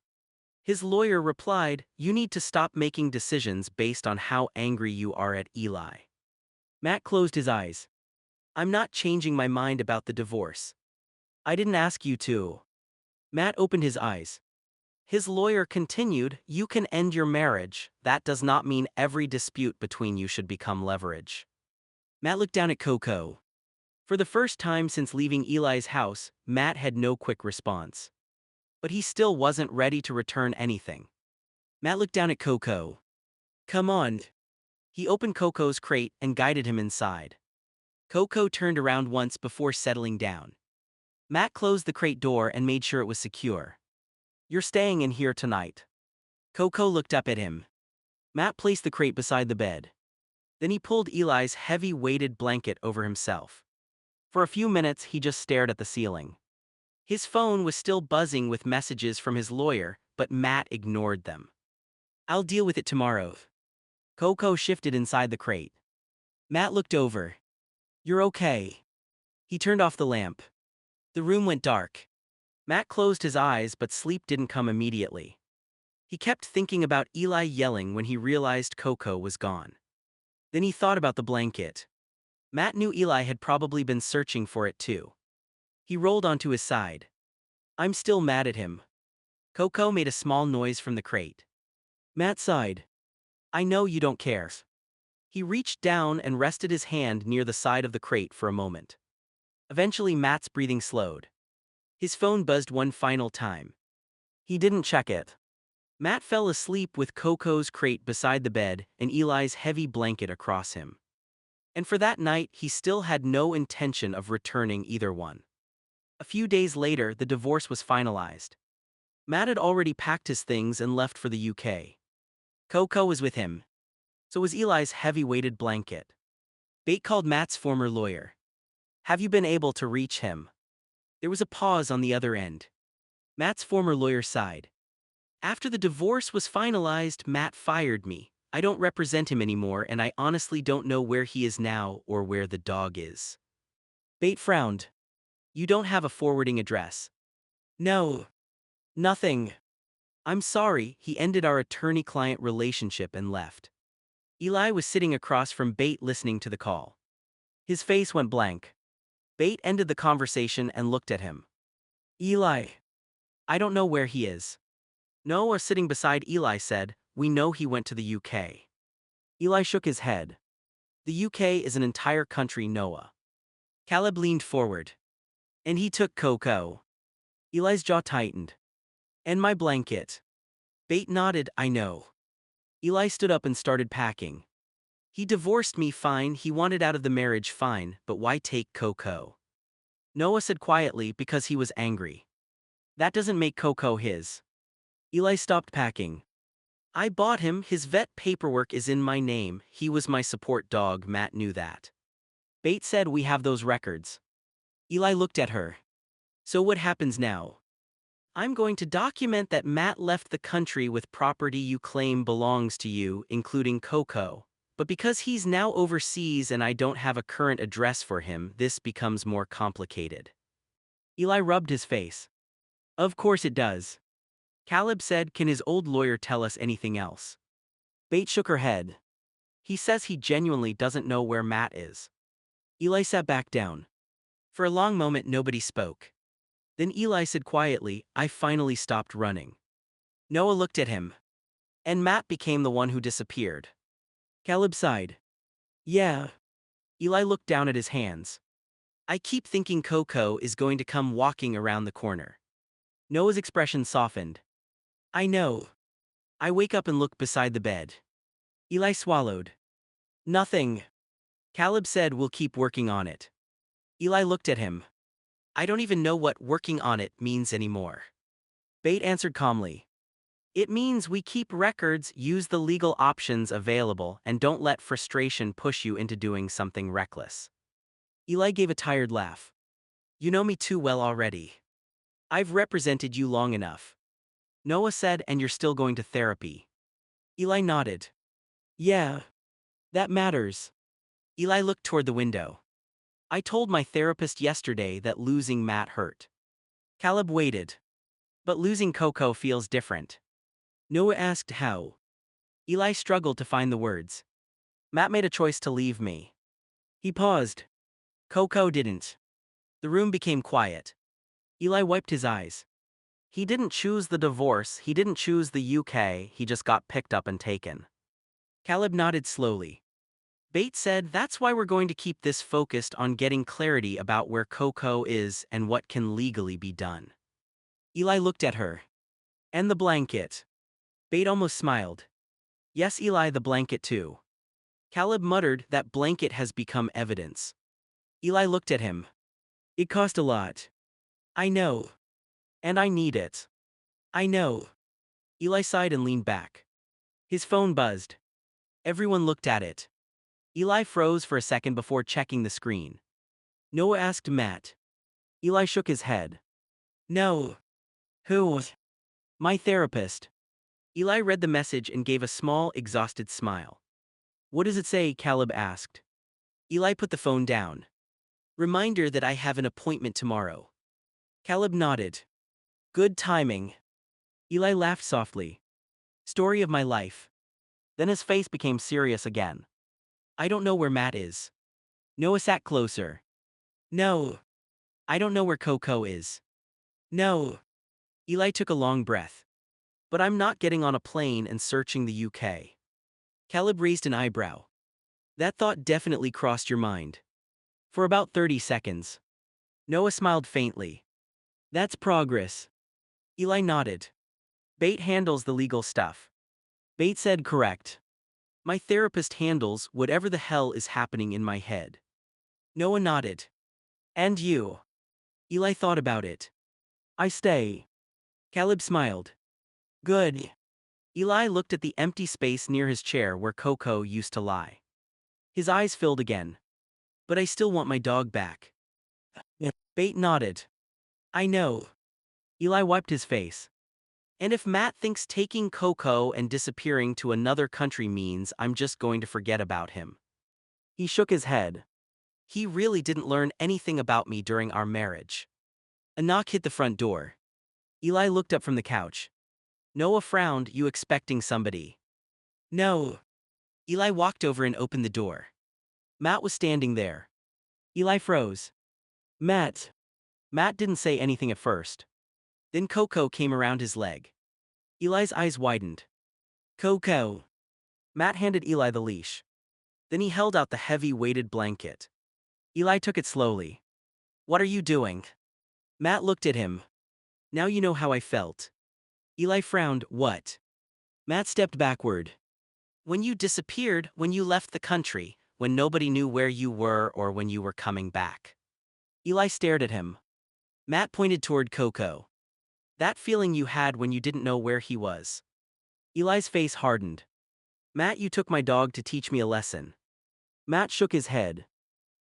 His lawyer replied, You need to stop making decisions based on how angry you are at Eli. Matt closed his eyes. I'm not changing my mind about the divorce. I didn't ask you to. Matt opened his eyes. His lawyer continued, You can end your marriage. That does not mean every dispute between you should become leverage. Matt looked down at Coco. For the first time since leaving Eli's house, Matt had no quick response. But he still wasn't ready to return anything. Matt looked down at Coco. Come on. He opened Coco's crate and guided him inside. Coco turned around once before settling down. Matt closed the crate door and made sure it was secure. You're staying in here tonight. Coco looked up at him. Matt placed the crate beside the bed. Then he pulled Eli's heavy weighted blanket over himself. For a few minutes he just stared at the ceiling. His phone was still buzzing with messages from his lawyer, but Matt ignored them. I'll deal with it tomorrow. Coco shifted inside the crate. Matt looked over. You're okay. He turned off the lamp. The room went dark. Matt closed his eyes, but sleep didn't come immediately. He kept thinking about Eli yelling when he realized Coco was gone. Then he thought about the blanket. Matt knew Eli had probably been searching for it too. He rolled onto his side. I'm still mad at him. Coco made a small noise from the crate. Matt sighed. I know you don't care. He reached down and rested his hand near the side of the crate for a moment. Eventually Matt's breathing slowed. His phone buzzed one final time. He didn't check it. Matt fell asleep with Coco's crate beside the bed and Eli's heavy blanket across him. And for that night he still had no intention of returning either one. A few days later the divorce was finalized. Matt had already packed his things and left for the UK. Coco was with him. So was Eli's heavy-weighted blanket. Bate called Matt's former lawyer. Have you been able to reach him? There was a pause on the other end. Matt's former lawyer sighed. After the divorce was finalized, Matt fired me. I don't represent him anymore and I honestly don't know where he is now or where the dog is. Bate frowned. You don't have a forwarding address. No. Nothing. I'm sorry, he ended our attorney-client relationship and left. Eli was sitting across from Bate listening to the call. His face went blank. Bate ended the conversation and looked at him. Eli. I don't know where he is. Noah sitting beside Eli said, we know he went to the UK. Eli shook his head. The UK is an entire country, Noah. Caleb leaned forward. And he took Coco. Eli's jaw tightened. And my blanket. Bate nodded, I know. Eli stood up and started packing. He divorced me, fine, he wanted out of the marriage, fine, but why take Coco? Noah said quietly, because he was angry. That doesn't make Coco his. Eli stopped packing. I bought him, his vet paperwork is in my name, he was my support dog, Matt knew that. Bate said we have those records. Eli looked at her. So what happens now? I'm going to document that Matt left the country with property you claim belongs to you, including Coco. But because he's now overseas and I don't have a current address for him, this becomes more complicated. Eli rubbed his face. Of course it does. Caleb said, can his old lawyer tell us anything else? Bate shook her head. He says he genuinely doesn't know where Matt is. Eli sat back down. For a long moment nobody spoke. Then Eli said quietly, I finally stopped running. Noah looked at him. And Matt became the one who disappeared. Caleb sighed. Yeah. Eli looked down at his hands. I keep thinking Coco is going to come walking around the corner. Noah's expression softened. I know. I wake up and look beside the bed. Eli swallowed. Nothing. Caleb said we'll keep working on it. Eli looked at him. I don't even know what working on it means anymore. Bate answered calmly. It means we keep records, use the legal options available, and don't let frustration push you into doing something reckless. Eli gave a tired laugh. You know me too well already. I've represented you long enough. Noah said, and you're still going to therapy. Eli nodded. Yeah. That matters. Eli looked toward the window. I told my therapist yesterday that losing Matt hurt. Caleb waited. But losing Coco feels different. Noah asked how. Eli struggled to find the words. Matt made a choice to leave me. He paused. Coco didn't. The room became quiet. Eli wiped his eyes. He didn't choose the divorce, he didn't choose the UK, he just got picked up and taken. Caleb nodded slowly. Bate said that's why we're going to keep this focused on getting clarity about where Coco is and what can legally be done. Eli looked at her. And the blanket. Bate almost smiled. Yes, Eli, the blanket too. Caleb muttered that blanket has become evidence. Eli looked at him. It cost a lot. I know. And I need it. I know. Eli sighed and leaned back. His phone buzzed. Everyone looked at it. Eli froze for a second before checking the screen. Noah asked Matt. Eli shook his head. No. Who? My therapist. Eli read the message and gave a small, exhausted smile. What does it say? Caleb asked. Eli put the phone down. Reminder that I have an appointment tomorrow. Caleb nodded. Good timing. Eli laughed softly. Story of my life. Then his face became serious again. I don't know where Matt is. Noah sat closer. No. I don't know where Coco is. No. Eli took a long breath. But I'm not getting on a plane and searching the UK. Caleb raised an eyebrow. That thought definitely crossed your mind. For about 30 seconds. Noah smiled faintly. That's progress. Eli nodded. Bate handles the legal stuff. Bate said correct. My therapist handles whatever the hell is happening in my head. Noah nodded. And you? Eli thought about it. I stay. Caleb smiled. Good. Eli looked at the empty space near his chair where Coco used to lie. His eyes filled again. But I still want my dog back. Bate nodded. I know. Eli wiped his face. And if Matt thinks taking Coco and disappearing to another country means I'm just going to forget about him. He shook his head. He really didn't learn anything about me during our marriage. A knock hit the front door. Eli looked up from the couch. Noah frowned. You expecting somebody? No. Eli walked over and opened the door. Matt was standing there. Eli froze. Matt. Matt didn't say anything at first. Then Coco came around his leg. Eli's eyes widened. Coco. Matt handed Eli the leash. Then he held out the heavy weighted blanket. Eli took it slowly. What are you doing? Matt looked at him. Now you know how I felt. Eli frowned. What? Matt stepped backward. When you disappeared, when you left the country, when nobody knew where you were or when you were coming back. Eli stared at him. Matt pointed toward Coco. That feeling you had when you didn't know where he was. Eli's face hardened. Matt, you took my dog to teach me a lesson. Matt shook his head.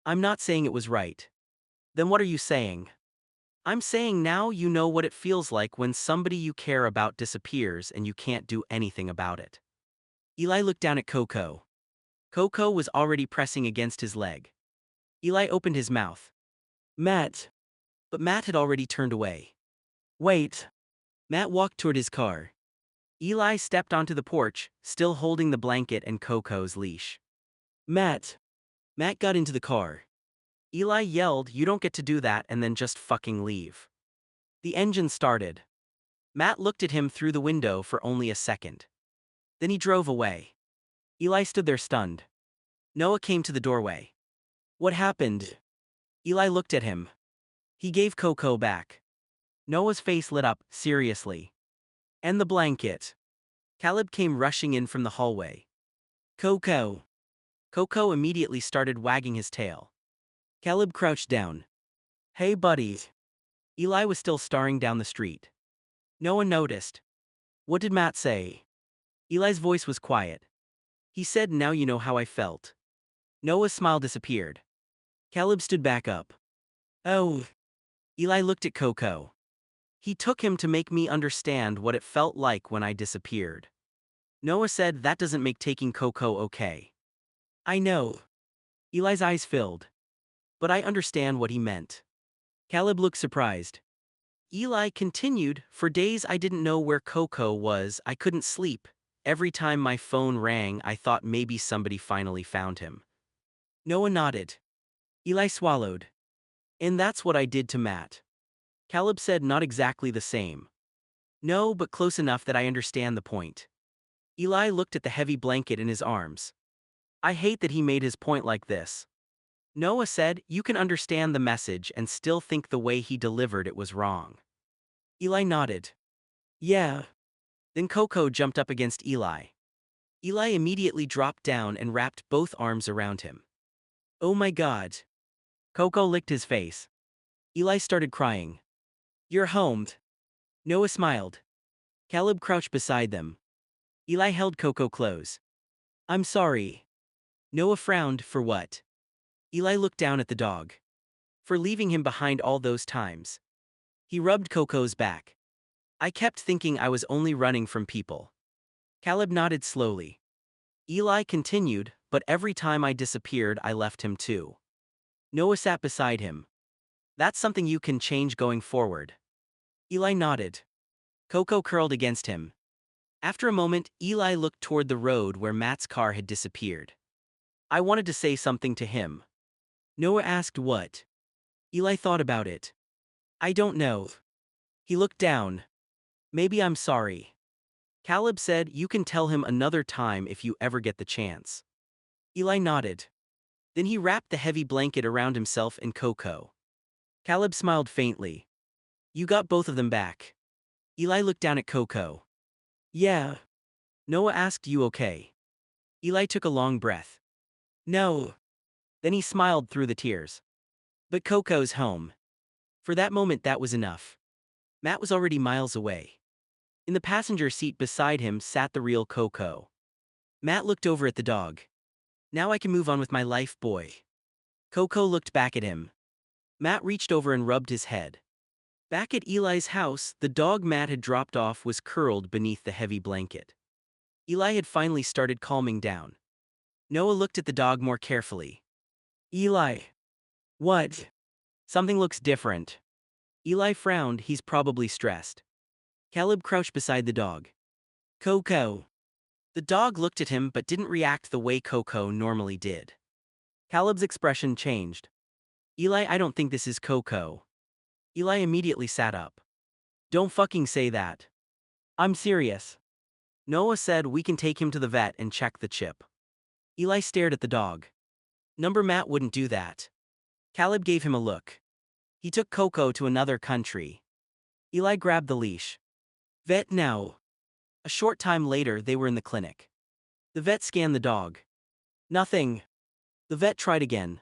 I'm not saying it was right. Then what are you saying? I'm saying now you know what it feels like when somebody you care about disappears and you can't do anything about it. Eli looked down at Coco. Coco was already pressing against his leg. Eli opened his mouth. Matt. But Matt had already turned away. Wait. Matt walked toward his car. Eli stepped onto the porch, still holding the blanket and Coco's leash. Matt. Matt got into the car. Eli yelled, you don't get to do that and then just fucking leave. The engine started. Matt looked at him through the window for only a second. Then he drove away. Eli stood there stunned. Noah came to the doorway. What happened? Eli looked at him. He gave Coco back. Noah's face lit up, seriously. And the blanket. Caleb came rushing in from the hallway. Coco. Coco immediately started wagging his tail. Caleb crouched down. Hey buddy. Eli was still staring down the street. Noah noticed. What did Matt say? Eli's voice was quiet. He said, now you know how I felt. Noah's smile disappeared. Caleb stood back up. Oh. Eli looked at Coco. He took him to make me understand what it felt like when I disappeared. Noah said that doesn't make taking Coco okay. I know. Eli's eyes filled. But I understand what he meant. Caleb looked surprised. Eli continued, for days I didn't know where Coco was, I couldn't sleep. Every time my phone rang, I thought maybe somebody finally found him. Noah nodded. Eli swallowed. And that's what I did to Matt. Caleb said not exactly the same. No, but close enough that I understand the point. Eli looked at the heavy blanket in his arms. I hate that he made his point like this. Noah said, you can understand the message and still think the way he delivered it was wrong. Eli nodded. Yeah. Then Coco jumped up against Eli. Eli immediately dropped down and wrapped both arms around him. Oh my God. Coco licked his face. Eli started crying. You're home. Noah smiled. Caleb crouched beside them. Eli held Coco close. I'm sorry. Noah frowned. For what? Eli looked down at the dog. For leaving him behind all those times. He rubbed Coco's back. I kept thinking I was only running from people. Caleb nodded slowly. Eli continued, but every time I disappeared I left him too. Noah sat beside him. That's something you can change going forward. Eli nodded. Coco curled against him. After a moment, Eli looked toward the road where Matt's car had disappeared. I wanted to say something to him. Noah asked what? Eli thought about it. I don't know. He looked down. Maybe I'm sorry. Caleb said you can tell him another time if you ever get the chance. Eli nodded. Then he wrapped the heavy blanket around himself and Coco. Caleb smiled faintly. You got both of them back. Eli looked down at Coco. Yeah. Noah asked, you okay? Eli took a long breath. No. Then he smiled through the tears. But Coco's home. For that moment that was enough. Matt was already miles away. In the passenger seat beside him sat the real Coco. Matt looked over at the dog. Now I can move on with my life, boy. Coco looked back at him. Matt reached over and rubbed his head. Back at Eli's house, the dog Matt had dropped off was curled beneath the heavy blanket. Eli had finally started calming down. Noah looked at the dog more carefully. Eli. What? Something looks different. Eli frowned, he's probably stressed. Caleb crouched beside the dog. Coco. The dog looked at him but didn't react the way Coco normally did. Caleb's expression changed. Eli, I don't think this is Coco. Eli immediately sat up. Don't fucking say that. I'm serious. Noah said we can take him to the vet and check the chip. Eli stared at the dog. Number Matt wouldn't do that. Caleb gave him a look. He took Coco to another country. Eli grabbed the leash. Vet now. A short time later they were in the clinic. The vet scanned the dog. Nothing. The vet tried again.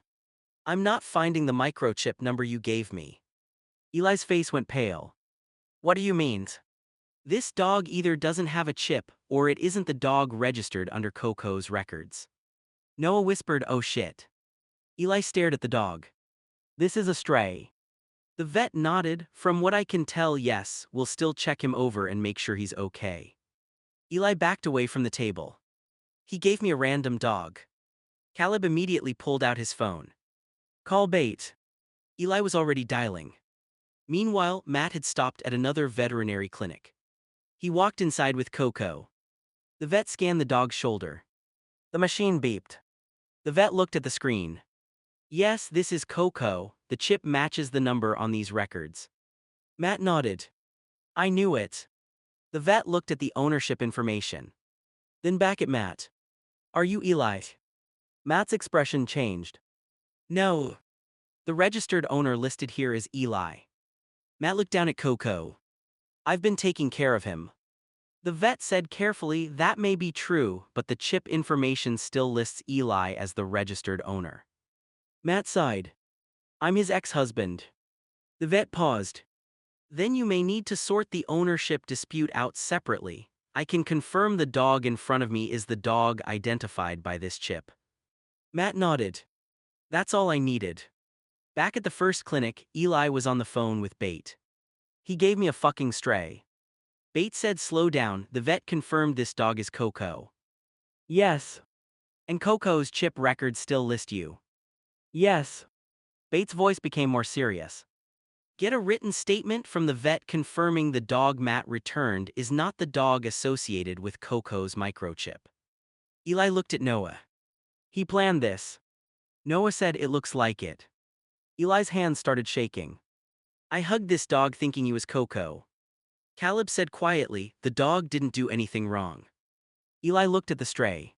I'm not finding the microchip number you gave me. Eli's face went pale. What do you mean? This dog either doesn't have a chip or it isn't the dog registered under Coco's records. Noah whispered, oh shit. Eli stared at the dog. This is a stray. The vet nodded. From what I can tell, yes, we'll still check him over and make sure he's okay. Eli backed away from the table. He gave me a random dog. Caleb immediately pulled out his phone. Call bait. Eli was already dialing. Meanwhile, Matt had stopped at another veterinary clinic. He walked inside with Coco. The vet scanned the dog's shoulder. The machine beeped. The vet looked at the screen. Yes, this is Coco, the chip matches the number on these records. Matt nodded. I knew it. The vet looked at the ownership information. Then back at Matt. Are you Eli? Matt's expression changed. No. The registered owner listed here is Eli. Matt looked down at Coco. I've been taking care of him. The vet said carefully, that may be true, but the chip information still lists Eli as the registered owner. Matt sighed. I'm his ex-husband. The vet paused. Then you may need to sort the ownership dispute out separately. I can confirm the dog in front of me is the dog identified by this chip. Matt nodded. That's all I needed. Back at the first clinic, Eli was on the phone with Bait. He gave me a fucking stray. Bait said slow down, the vet confirmed this dog is Coco. Yes. And Coco's chip records still list you. Yes. Bait's voice became more serious. Get a written statement from the vet confirming the dog Matt returned is not the dog associated with Coco's microchip. Eli looked at Noah. He planned this. Noah said it looks like it. Eli's hands started shaking. I hugged this dog thinking he was Coco. Caleb said quietly, the dog didn't do anything wrong. Eli looked at the stray.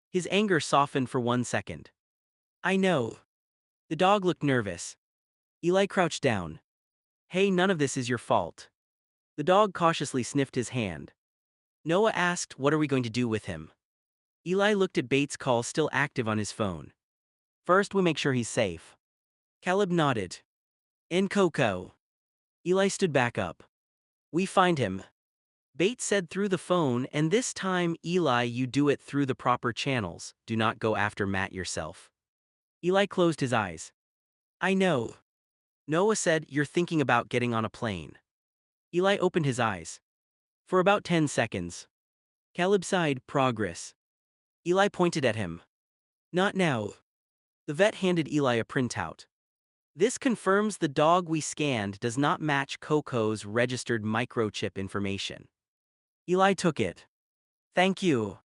His anger softened for 1 second. I know. The dog looked nervous. Eli crouched down. Hey, none of this is your fault. The dog cautiously sniffed his hand. Noah asked, what are we going to do with him? Eli looked at Bates' call still active on his phone. First, we make sure he's safe. Caleb nodded. And Coco. Eli stood back up. We find him. Bates said through the phone, and this time, Eli, you do it through the proper channels. Do not go after Matt yourself. Eli closed his eyes. I know. Noah said, you're thinking about getting on a plane. Eli opened his eyes. For about 10 seconds. Caleb sighed, progress. Eli pointed at him. Not now. The vet handed Eli a printout. This confirms the dog we scanned does not match Coco's registered microchip information. Eli took it. Thank you.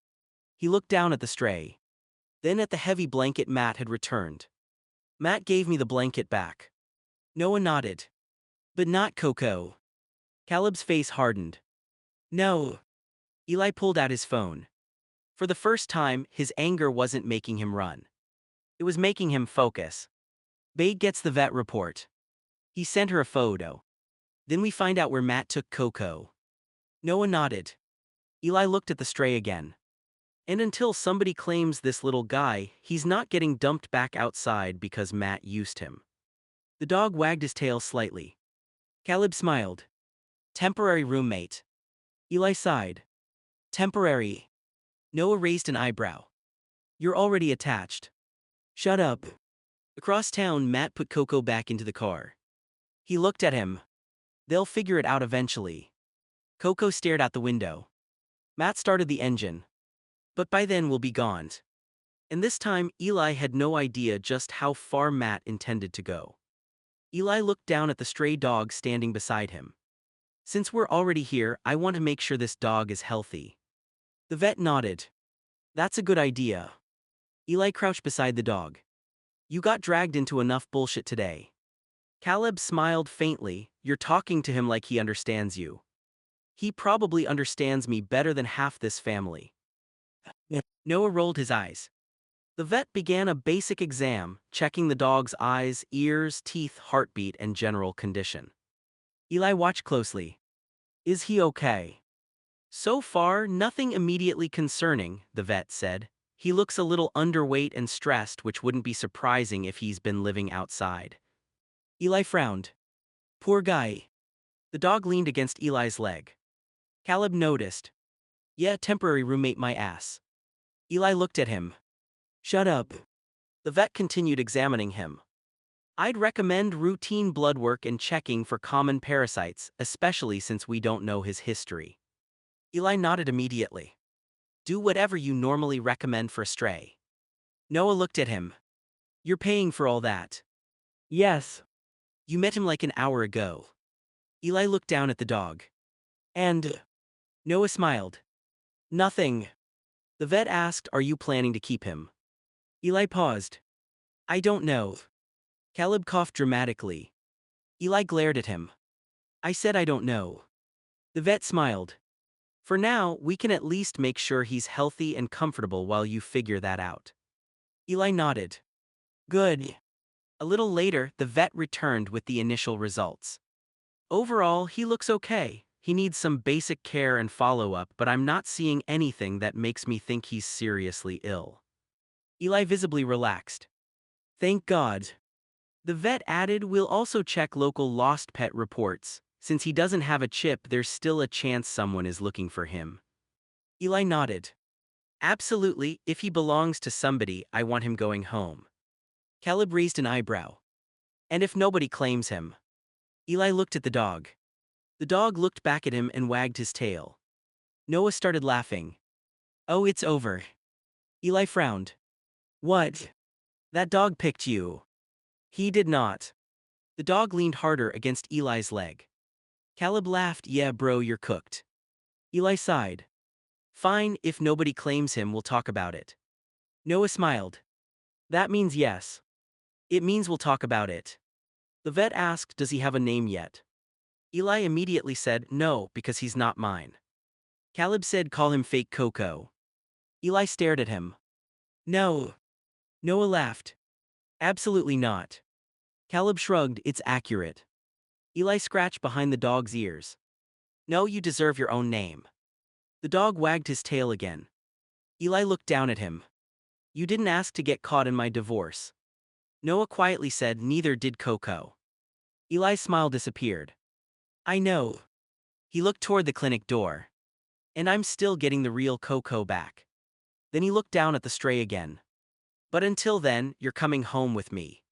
He looked down at the stray. Then at the heavy blanket Matt had returned. Matt gave me the blanket back. Noah nodded. But not Coco. Caleb's face hardened. No. Eli pulled out his phone. For the first time, his anger wasn't making him run. It was making him focus. Bade gets the vet report. He sent her a photo. Then we find out where Matt took Coco. Noah nodded. Eli looked at the stray again. And until somebody claims this little guy, he's not getting dumped back outside because Matt used him. The dog wagged his tail slightly. Caleb smiled. Temporary roommate. Eli sighed. Temporary. Noah raised an eyebrow. You're already attached. Shut up. Across town, Matt put Coco back into the car. He looked at him. They'll figure it out eventually. Coco stared out the window. Matt started the engine. But by then we'll be gone. And this time, Eli had no idea just how far Matt intended to go. Eli looked down at the stray dog standing beside him. Since we're already here, I want to make sure this dog is healthy. The vet nodded. That's a good idea. Eli crouched beside the dog. You got dragged into enough bullshit today. Caleb smiled faintly. You're talking to him like he understands you. He probably understands me better than half this family. Noah rolled his eyes. The vet began a basic exam, checking the dog's eyes, ears, teeth, heartbeat, and general condition. Eli watched closely. Is he okay? So far, nothing immediately concerning, the vet said. He looks a little underweight and stressed, which wouldn't be surprising if he's been living outside. Eli frowned. Poor guy. The dog leaned against Eli's leg. Caleb noticed. Yeah, temporary roommate my ass. Eli looked at him. Shut up. The vet continued examining him. I'd recommend routine blood work and checking for common parasites, especially since we don't know his history. Eli nodded immediately. Do whatever you normally recommend for a stray. Noah looked at him. You're paying for all that. Yes. You met him like an hour ago. Eli looked down at the dog. And Noah smiled. Nothing. The vet asked, are you planning to keep him? Eli paused. I don't know. Caleb coughed dramatically. Eli glared at him. I said I don't know. The vet smiled. For now, we can at least make sure he's healthy and comfortable while you figure that out. Eli nodded. Good. A little later, the vet returned with the initial results. Overall, he looks okay. He needs some basic care and follow-up, but I'm not seeing anything that makes me think he's seriously ill. Eli visibly relaxed. Thank God. The vet added, we'll also check local lost pet reports. Since he doesn't have a chip, there's still a chance someone is looking for him. Eli nodded. Absolutely, if he belongs to somebody, I want him going home. Caleb raised an eyebrow. And if nobody claims him? Eli looked at the dog. The dog looked back at him and wagged his tail. Noah started laughing. Oh, it's over. Eli frowned. What? That dog picked you. He did not. The dog leaned harder against Eli's leg. Caleb laughed. Yeah, bro, you're cooked. Eli sighed. Fine, if nobody claims him, we'll talk about it. Noah smiled. That means yes. It means we'll talk about it. The vet asked, does he have a name yet? Eli immediately said, no, because he's not mine. Caleb said, call him fake Coco. Eli stared at him. No. Noah laughed. Absolutely not. Caleb shrugged, it's accurate. Eli scratched behind the dog's ears. No, you deserve your own name. The dog wagged his tail again. Eli looked down at him. You didn't ask to get caught in my divorce. Noah quietly said, neither did Coco. Eli's smile disappeared. I know. He looked toward the clinic door. And I'm still getting the real Coco back. Then he looked down at the stray again. But until then, you're coming home with me.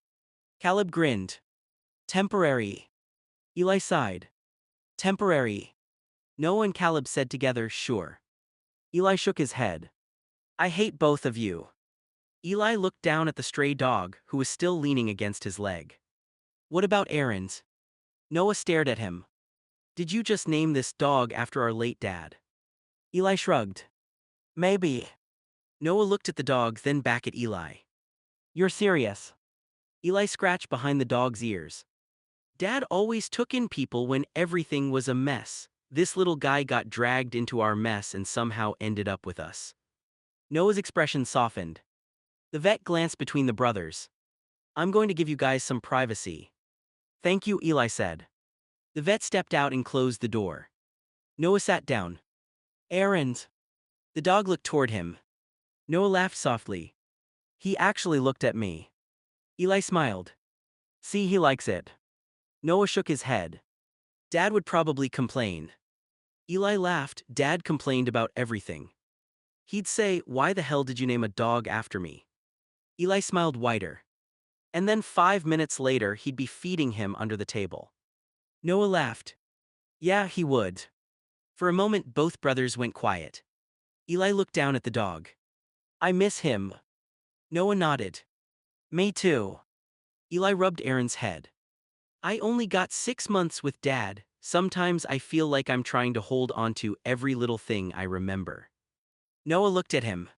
Caleb grinned. Temporary. Eli sighed. Temporary. Noah and Caleb said together, sure. Eli shook his head. I hate both of you. Eli looked down at the stray dog, who was still leaning against his leg. What about Aaron's? Noah stared at him. Did you just name this dog after our late dad? Eli shrugged. Maybe. Noah looked at the dog, then back at Eli. You're serious? Eli scratched behind the dog's ears. Dad always took in people when everything was a mess. This little guy got dragged into our mess and somehow ended up with us. Noah's expression softened. The vet glanced between the brothers. I'm going to give you guys some privacy. Thank you, Eli said. The vet stepped out and closed the door. Noah sat down. Aaron's. The dog looked toward him. Noah laughed softly. He actually looked at me. Eli smiled. See, he likes it. Noah shook his head. Dad would probably complain. Eli laughed. Dad complained about everything. He'd say, why the hell did you name a dog after me? Eli smiled wider. And then 5 minutes later, he'd be feeding him under the table. Noah laughed. Yeah, he would. For a moment, both brothers went quiet. Eli looked down at the dog. I miss him. Noah nodded. Me too. Eli rubbed Aaron's head. I only got 6 months with Dad. Sometimes I feel like I'm trying to hold on to every little thing I remember. Noah looked at him.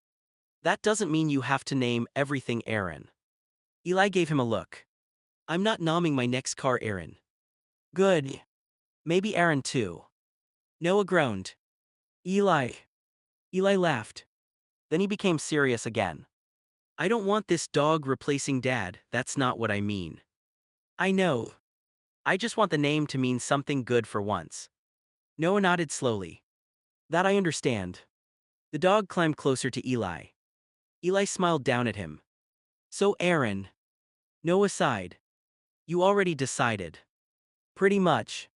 That doesn't mean you have to name everything, Aaron. Eli gave him a look. I'm not nomming my next car, Aaron. Good. Maybe Aaron too. Noah groaned. Eli. Eli laughed. Then he became serious again. I don't want this dog replacing Dad, that's not what I mean. I know. I just want the name to mean something good for once. Noah nodded slowly. That I understand. The dog climbed closer to Eli. Eli smiled down at him. So Aaron. Noah sighed. You already decided. Pretty much.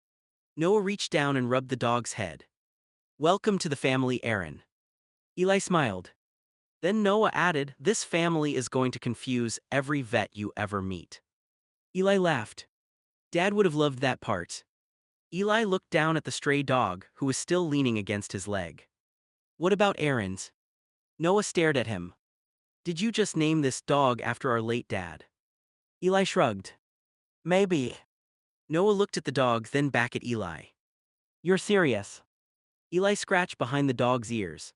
Noah reached down and rubbed the dog's head. Welcome to the family, Aaron. Eli smiled. Then Noah added, this family is going to confuse every vet you ever meet. Eli laughed. Dad would have loved that part. Eli looked down at the stray dog, who was still leaning against his leg. What about Aaron's? Noah stared at him. Did you just name this dog after our late dad? Eli shrugged. Maybe. Noah looked at the dog, then back at Eli. You're serious? Eli scratched behind the dog's ears.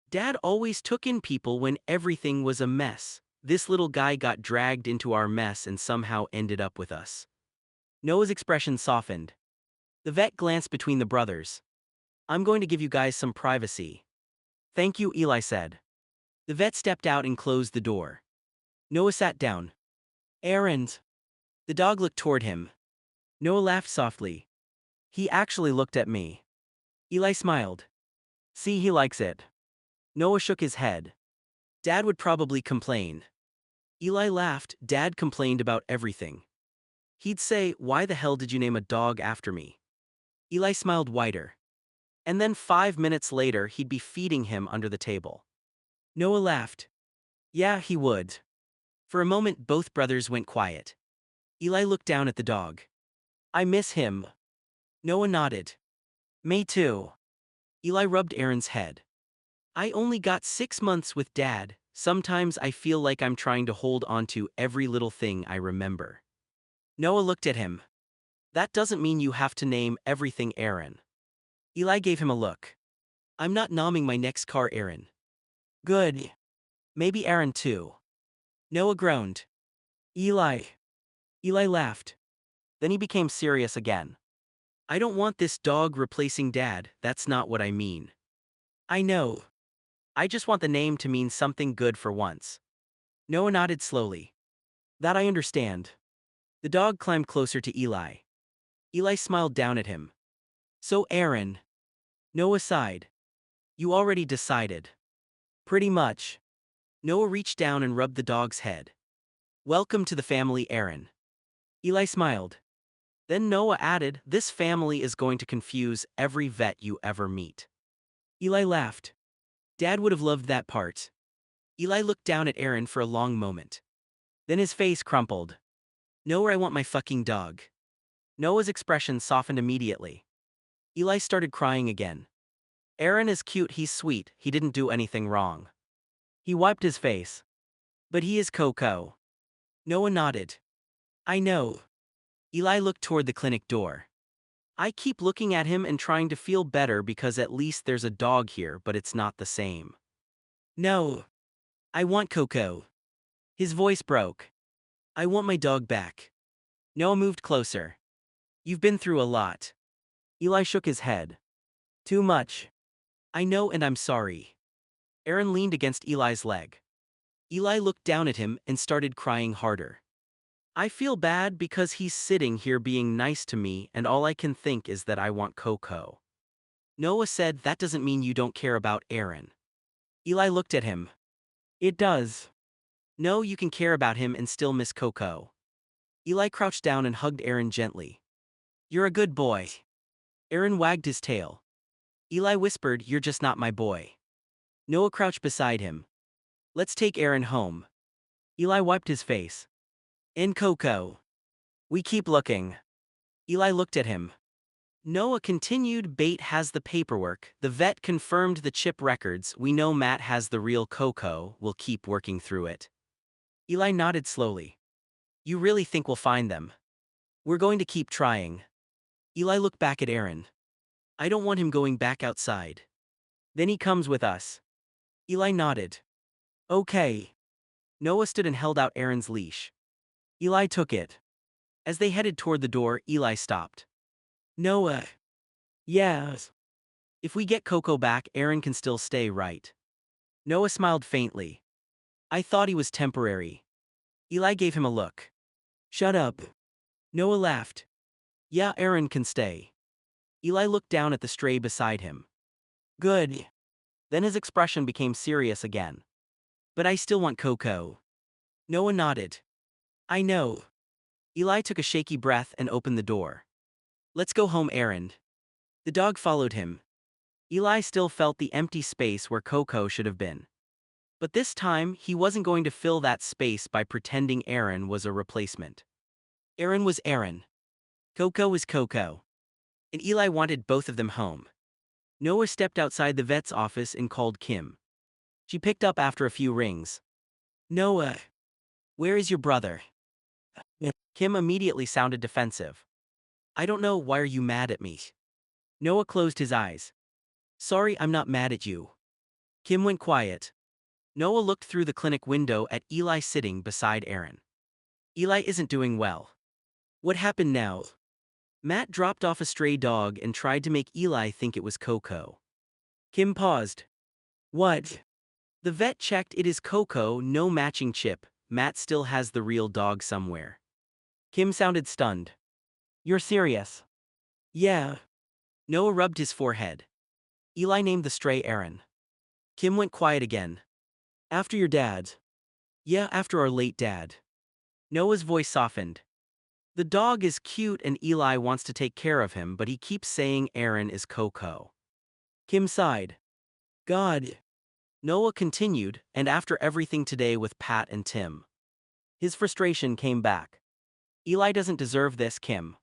Dad always took in people when everything was a mess. This little guy got dragged into our mess and somehow ended up with us. Noah's expression softened. The vet glanced between the brothers. I'm going to give you guys some privacy. Thank you, Eli said. The vet stepped out and closed the door. Noah sat down. Aaron's. The dog looked toward him. Noah laughed softly. He actually looked at me. Eli smiled. See, he likes it. Noah shook his head. Dad would probably complain. Eli laughed. Dad complained about everything. He'd say, why the hell did you name a dog after me? Eli smiled wider. And then 5 minutes later he'd be feeding him under the table. Noah laughed. Yeah, he would. For a moment both brothers went quiet. Eli looked down at the dog. I miss him. Noah nodded. Me too. Eli rubbed Aaron's head. I only got 6 months with Dad. Sometimes I feel like I'm trying to hold on to every little thing I remember. Noah looked at him. That doesn't mean you have to name everything, Aaron. Eli gave him a look. I'm not nomming my next car, Aaron. Good. Maybe Aaron too. Noah groaned. Eli. Eli laughed. Then he became serious again. I don't want this dog replacing Dad, that's not what I mean. I know. I just want the name to mean something good for once. Noah nodded slowly. That I understand. The dog climbed closer to Eli. Eli smiled down at him. So Aaron. Noah sighed. You already decided. Pretty much. Noah reached down and rubbed the dog's head. Welcome to the family, Aaron. Eli smiled. Then Noah added, this family is going to confuse every vet you ever meet. Eli laughed. Dad would have loved that part. Eli looked down at Aaron for a long moment. Then his face crumpled. Know where I want my fucking dog. Noah's expression softened immediately. Eli started crying again. Aaron is cute, he's sweet, he didn't do anything wrong. He wiped his face. But he is Coco. Noah nodded. I know. Eli looked toward the clinic door. I keep looking at him and trying to feel better because at least there's a dog here, but it's not the same. No. I want Coco. His voice broke. I want my dog back. Noah moved closer. You've been through a lot. Eli shook his head. Too much. I know and I'm sorry. Aaron leaned against Eli's leg. Eli looked down at him and started crying harder. I feel bad because he's sitting here being nice to me and all I can think is that I want Coco. Noah said that doesn't mean you don't care about Aaron. Eli looked at him. It does. No, you can care about him and still miss Coco. Eli crouched down and hugged Aaron gently. You're a good boy. Aaron wagged his tail. Eli whispered, you're just not my boy. Noah crouched beside him. Let's take Aaron home. Eli wiped his face. And Coco. We keep looking. Eli looked at him. Noah continued. Bait has the paperwork. The vet confirmed the chip records. We know Matt has the real Coco. We'll keep working through it. Eli nodded slowly. You really think we'll find them? We're going to keep trying. Eli looked back at Aaron. I don't want him going back outside. Then he comes with us. Eli nodded. Okay. Noah stood and held out Aaron's leash. Eli took it. As they headed toward the door, Eli stopped. Noah. Yes. If we get Coco back, Aaron can still stay, right? Noah smiled faintly. I thought he was temporary. Eli gave him a look. Shut up. Noah laughed. Yeah, Aaron can stay. Eli looked down at the stray beside him. Good. Then his expression became serious again. But I still want Coco. Noah nodded. I know. Eli took a shaky breath and opened the door. Let's go home, Aaron. The dog followed him. Eli still felt the empty space where Coco should have been. But this time, he wasn't going to fill that space by pretending Aaron was a replacement. Aaron was Aaron. Coco was Coco. And Eli wanted both of them home. Noah stepped outside the vet's office and called Kim. She picked up after a few rings. Noah, where is your brother? Kim immediately sounded defensive. I don't know, why are you mad at me? Noah closed his eyes. Sorry, I'm not mad at you. Kim went quiet. Noah looked through the clinic window at Eli sitting beside Aaron. Eli isn't doing well. What happened now? Matt dropped off a stray dog and tried to make Eli think it was Coco. Kim paused. What? The vet checked, it is Coco, no matching chip. Matt still has the real dog somewhere. Kim sounded stunned. You're serious? Yeah. Noah rubbed his forehead. Eli named the stray Aaron. Kim went quiet again. After your dad. Yeah, after our late dad. Noah's voice softened. The dog is cute and Eli wants to take care of him, but he keeps saying Aaron is Coco. Kim sighed. God. Noah continued, and after everything today with Pat and Tim. His frustration came back. Eli doesn't deserve this, Kim.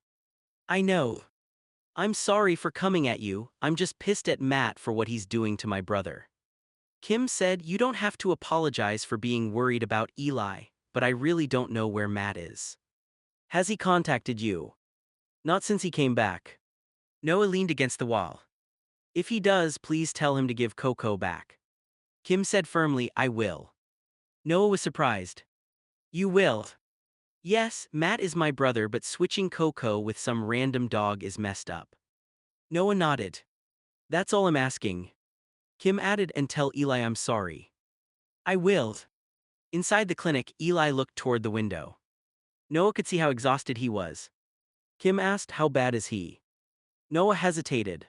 I know. I'm sorry for coming at you, I'm just pissed at Matt for what he's doing to my brother. Kim said, you don't have to apologize for being worried about Eli, but I really don't know where Matt is. Has he contacted you? Not since he came back. Noah leaned against the wall. If he does, please tell him to give Coco back. Kim said firmly, I will. Noah was surprised. You will? Yes, Matt is my brother, but switching Coco with some random dog is messed up. Noah nodded. That's all I'm asking. Kim added, and tell Eli I'm sorry. I will. Inside the clinic, Eli looked toward the window. Noah could see how exhausted he was. Kim asked, how bad is he? Noah hesitated.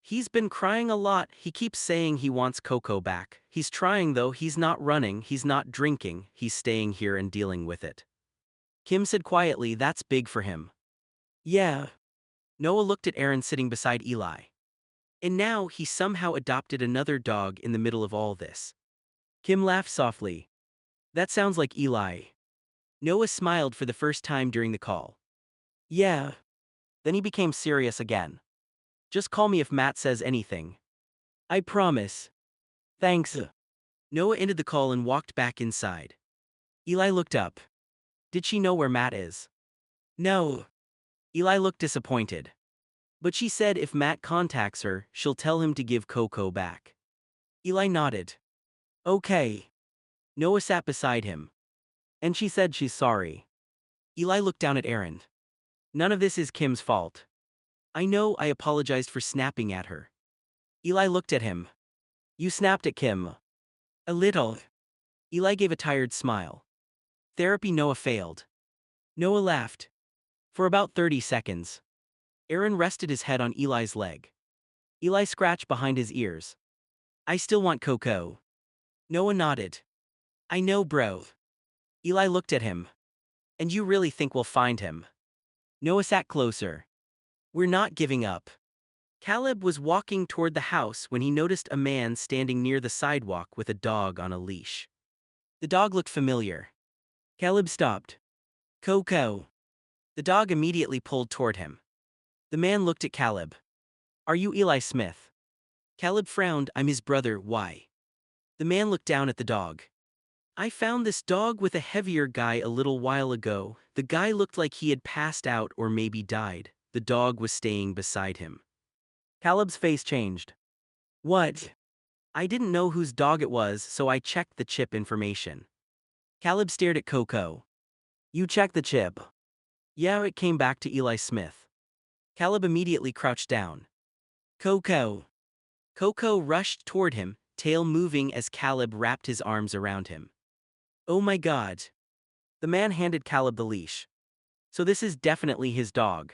He's been crying a lot, he keeps saying he wants Coco back. He's trying though, he's not running, he's not drinking, he's staying here and dealing with it. Kim said quietly, that's big for him. Yeah. Noah looked at Aaron sitting beside Eli. And now he somehow adopted another dog in the middle of all this. Kim laughed softly. That sounds like Eli. Noah smiled for the first time during the call. Yeah. Then he became serious again. Just call me if Matt says anything. I promise. Thanks. Noah ended the call and walked back inside. Eli looked up. Did she know where Matt is? No. Eli looked disappointed. But she said if Matt contacts her, she'll tell him to give Coco back. Eli nodded. Okay. Noah sat beside him. And she said she's sorry. Eli looked down at Aaron. None of this is Kim's fault. I know, I apologized for snapping at her. Eli looked at him. You snapped at Kim. A little. Eli gave a tired smile. Therapy Noah failed. Noah laughed. For about 30 seconds. Aaron rested his head on Eli's leg. Eli scratched behind his ears. I still want Coco. Noah nodded. I know, bro. Eli looked at him. And you really think we'll find him? Noah sat closer. We're not giving up. Caleb was walking toward the house when he noticed a man standing near the sidewalk with a dog on a leash. The dog looked familiar. Caleb stopped. Coco. The dog immediately pulled toward him. The man looked at Caleb. Are you Eli Smith? Caleb frowned. I'm his brother, why? The man looked down at the dog. I found this dog with a heavier guy a little while ago. The guy looked like he had passed out or maybe died. The dog was staying beside him. Caleb's face changed. What? I didn't know whose dog it was, so I checked the chip information. Caleb stared at Coco. You checked the chip? Yeah, it came back to Eli Smith. Caleb immediately crouched down. Coco. Coco rushed toward him, tail moving as Caleb wrapped his arms around him. Oh my god. The man handed Caleb the leash. So this is definitely his dog.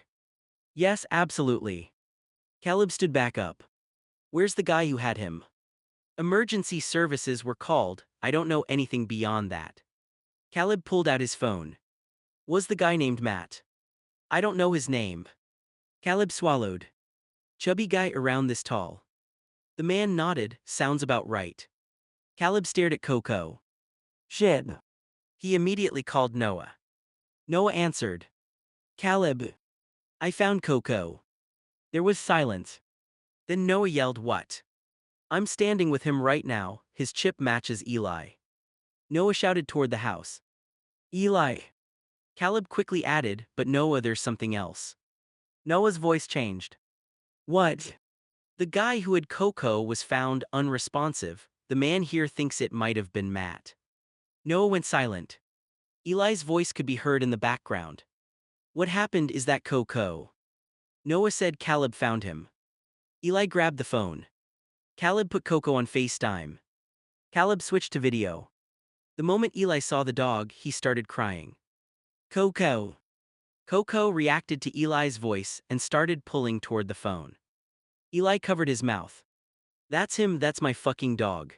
Yes, absolutely. Caleb stood back up. Where's the guy who had him? Emergency services were called. I don't know anything beyond that. Caleb pulled out his phone. Was the guy named Matt? I don't know his name. Caleb swallowed. Chubby guy around this tall. The man nodded, sounds about right. Caleb stared at Coco. Shit. He immediately called Noah. Noah answered. Caleb. I found Coco. There was silence. Then Noah yelled, what? I'm standing with him right now, his chip matches Eli. Noah shouted toward the house. Eli. Caleb quickly added, but Noah, there's something else. Noah's voice changed. What? The guy who had Coco was found unresponsive. The man here thinks it might have been Matt. Noah went silent. Eli's voice could be heard in the background. What happened is that Coco. Noah said Caleb found him. Eli grabbed the phone. Caleb put Coco on FaceTime. Caleb switched to video. The moment Eli saw the dog, he started crying. Coco. Coco reacted to Eli's voice and started pulling toward the phone. Eli covered his mouth. That's him, that's my fucking dog.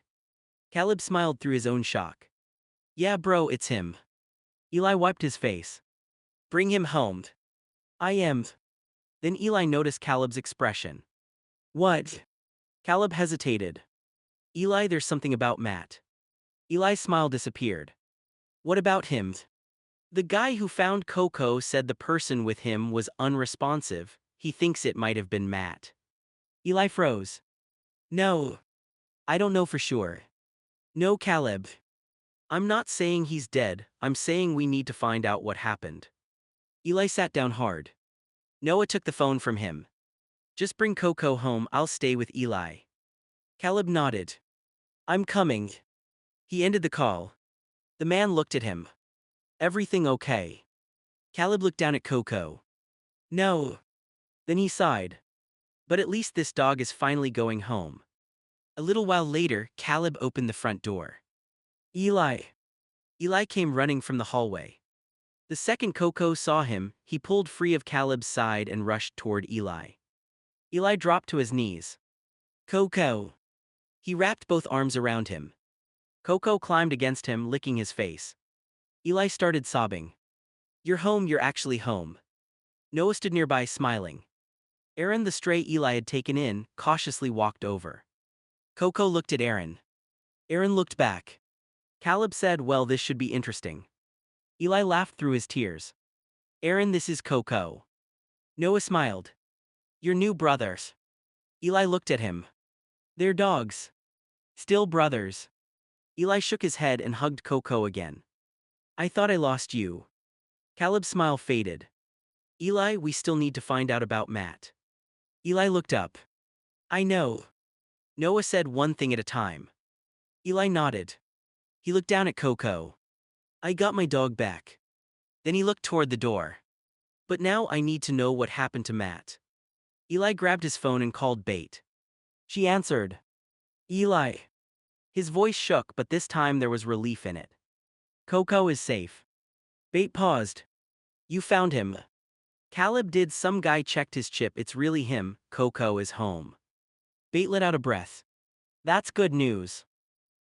Caleb smiled through his own shock. Yeah bro, it's him. Eli wiped his face. Bring him home. I am. Then Eli noticed Caleb's expression. What? Caleb hesitated. Eli, there's something about Matt. Eli's smile disappeared. What about him? The guy who found Coco said the person with him was unresponsive. He thinks it might have been Matt. Eli froze. No. I don't know for sure. No, Caleb. I'm not saying he's dead, I'm saying we need to find out what happened. Eli sat down hard. Noah took the phone from him. Just bring Coco home, I'll stay with Eli. Caleb nodded. I'm coming. He ended the call. The man looked at him. Everything okay? Caleb looked down at Coco. No. Then he sighed. But at least this dog is finally going home. A little while later, Caleb opened the front door. Eli. Eli came running from the hallway. The second Coco saw him, he pulled free of Caleb's side and rushed toward Eli. Eli dropped to his knees. Coco. He wrapped both arms around him. Coco climbed against him, licking his face. Eli started sobbing. You're home, you're actually home. Noah stood nearby, smiling. Aaron, the stray Eli had taken in, cautiously walked over. Coco looked at Aaron. Aaron looked back. Caleb said, well, this should be interesting. Eli laughed through his tears. Aaron, this is Coco. Noah smiled. Your new brothers. Eli looked at him. They're dogs. Still brothers. Eli shook his head and hugged Coco again. I thought I lost you. Caleb's smile faded. Eli, we still need to find out about Matt. Eli looked up. I know. Noah said one thing at a time. Eli nodded. He looked down at Coco. I got my dog back. Then he looked toward the door. But now I need to know what happened to Matt. Eli grabbed his phone and called Bait. She answered. Eli. His voice shook, but this time there was relief in it. Coco is safe. Bait paused. You found him. Caleb did. Some guy checked his chip. It's really him. Coco is home. Bait let out a breath. That's good news.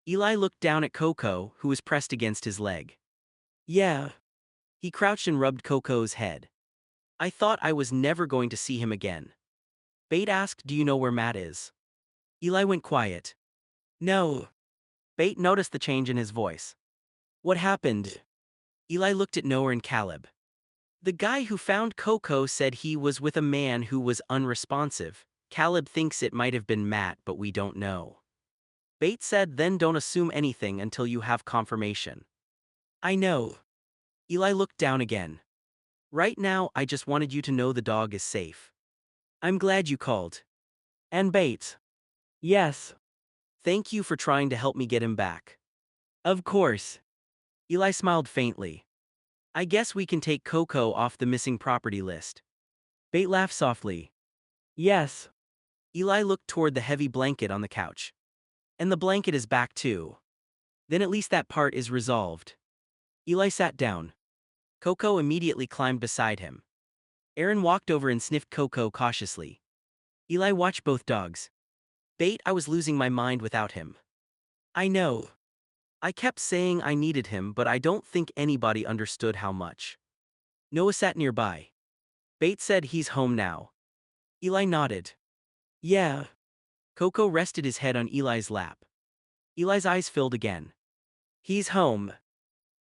Eli looked down at Coco, who was pressed against his leg. Yeah. He crouched and rubbed Coco's head. I thought I was never going to see him again. Bait asked, do you know where Matt is? Eli went quiet. No. Bait noticed the change in his voice. What happened? Eli looked at Noah and Caleb. The guy who found Coco said he was with a man who was unresponsive. Caleb thinks it might have been Matt, but we don't know. Bates said then don't assume anything until you have confirmation. I know. Eli looked down again. Right now, I just wanted you to know the dog is safe. I'm glad you called. And Bates. Yes. Thank you for trying to help me get him back. Of course. Eli smiled faintly. I guess we can take Coco off the missing property list. Bate laughed softly. Yes. Eli looked toward the heavy blanket on the couch. And the blanket is back too. Then at least that part is resolved. Eli sat down. Coco immediately climbed beside him. Aaron walked over and sniffed Coco cautiously. Eli watched both dogs. Bate, I was losing my mind without him. I know. I kept saying I needed him, but I don't think anybody understood how much. Noah sat nearby. Bate said he's home now. Eli nodded. Yeah. Coco rested his head on Eli's lap. Eli's eyes filled again. He's home.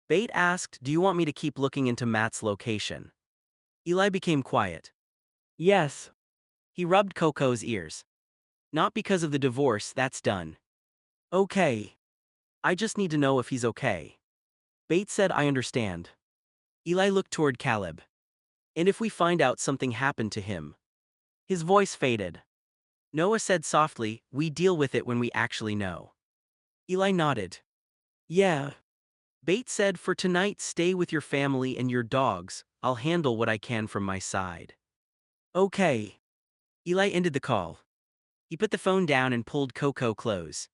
Bate asked, do you want me to keep looking into Matt's location? Eli became quiet. Yes. He rubbed Coco's ears. Not because of the divorce, that's done. Okay. I just need to know if he's okay. Bate said I understand. Eli looked toward Caleb. And if we find out something happened to him? His voice faded. Noah said softly, we deal with it when we actually know. Eli nodded. Yeah. Bate said for tonight stay with your family and your dogs, I'll handle what I can from my side. Okay. Eli ended the call. He put the phone down and pulled Coco close.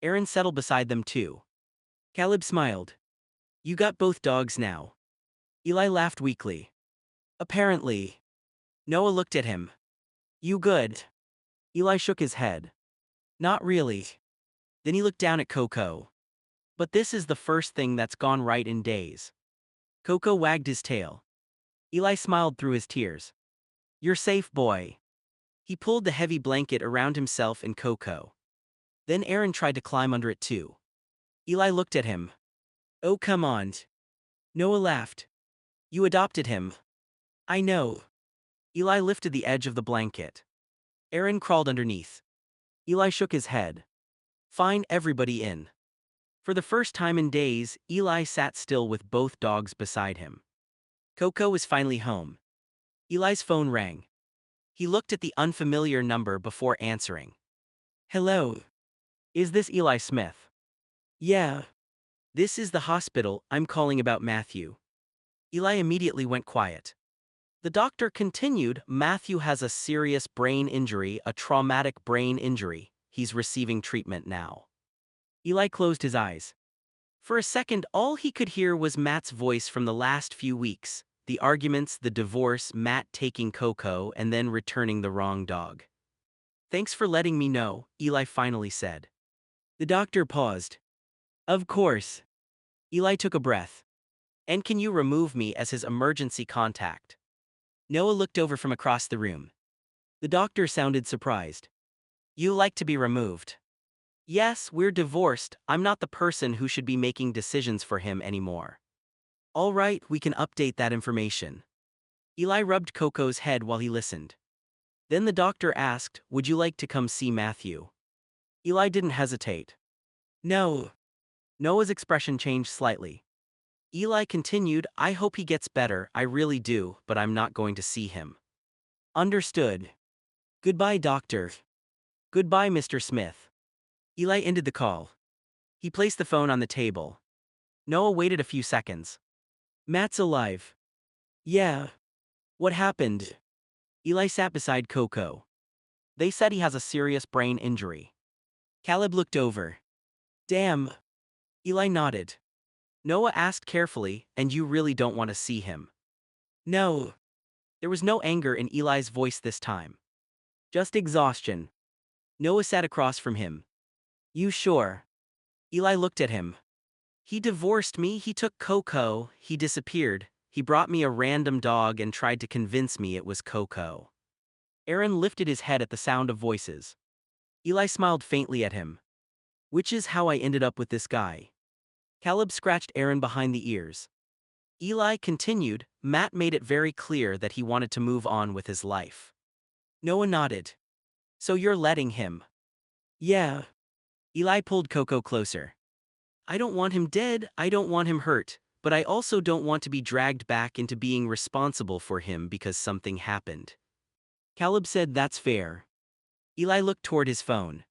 Aaron settled beside them too. Caleb smiled. You got both dogs now. Eli laughed weakly. Apparently. Noah looked at him. You good? Eli shook his head. Not really. Then he looked down at Coco. But this is the first thing that's gone right in days. Coco wagged his tail. Eli smiled through his tears. You're safe, boy. He pulled the heavy blanket around himself and Coco. Then Aaron tried to climb under it too. Eli looked at him. Oh, come on. Noah laughed. You adopted him. I know. Eli lifted the edge of the blanket. Aaron crawled underneath. Eli shook his head. Fine, everybody in. For the first time in days, Eli sat still with both dogs beside him. Coco was finally home. Eli's phone rang. He looked at the unfamiliar number before answering. Hello. Is this Eli Smith? Yeah. This is the hospital, I'm calling about Matthew. Eli immediately went quiet. The doctor continued, Matthew has a serious brain injury, a traumatic brain injury. He's receiving treatment now. Eli closed his eyes. For a second, all he could hear was Matt's voice from the last few weeks. The arguments, the divorce, Matt taking Coco and then returning the wrong dog. Thanks for letting me know, Eli finally said. The doctor paused. Of course. Eli took a breath. And can you remove me as his emergency contact? Noah looked over from across the room. The doctor sounded surprised. You like to be removed? Yes, we're divorced. I'm not the person who should be making decisions for him anymore. All right, we can update that information. Eli rubbed Coco's head while he listened. Then the doctor asked, would you like to come see Matthew? Eli didn't hesitate. No. Noah's expression changed slightly. Eli continued, I hope he gets better, I really do, but I'm not going to see him. Understood. Goodbye, doctor. Goodbye, Mr. Smith. Eli ended the call. He placed the phone on the table. Noah waited a few seconds. Matt's alive. Yeah. What happened? Eli sat beside Coco. They said he has a serious brain injury. Caleb looked over. Damn. Eli nodded. Noah asked carefully, and you really don't want to see him? No. There was no anger in Eli's voice this time. Just exhaustion. Noah sat across from him. You sure? Eli looked at him. He divorced me, he took Coco, he disappeared, he brought me a random dog and tried to convince me it was Coco. Aaron lifted his head at the sound of voices. Eli smiled faintly at him. Which is how I ended up with this guy. Caleb scratched Aaron behind the ears. Eli continued, Matt made it very clear that he wanted to move on with his life. Noah nodded. So you're letting him? Yeah. Eli pulled Coco closer. I don't want him dead, I don't want him hurt, but I also don't want to be dragged back into being responsible for him because something happened. Caleb said that's fair. Eli looked toward his phone.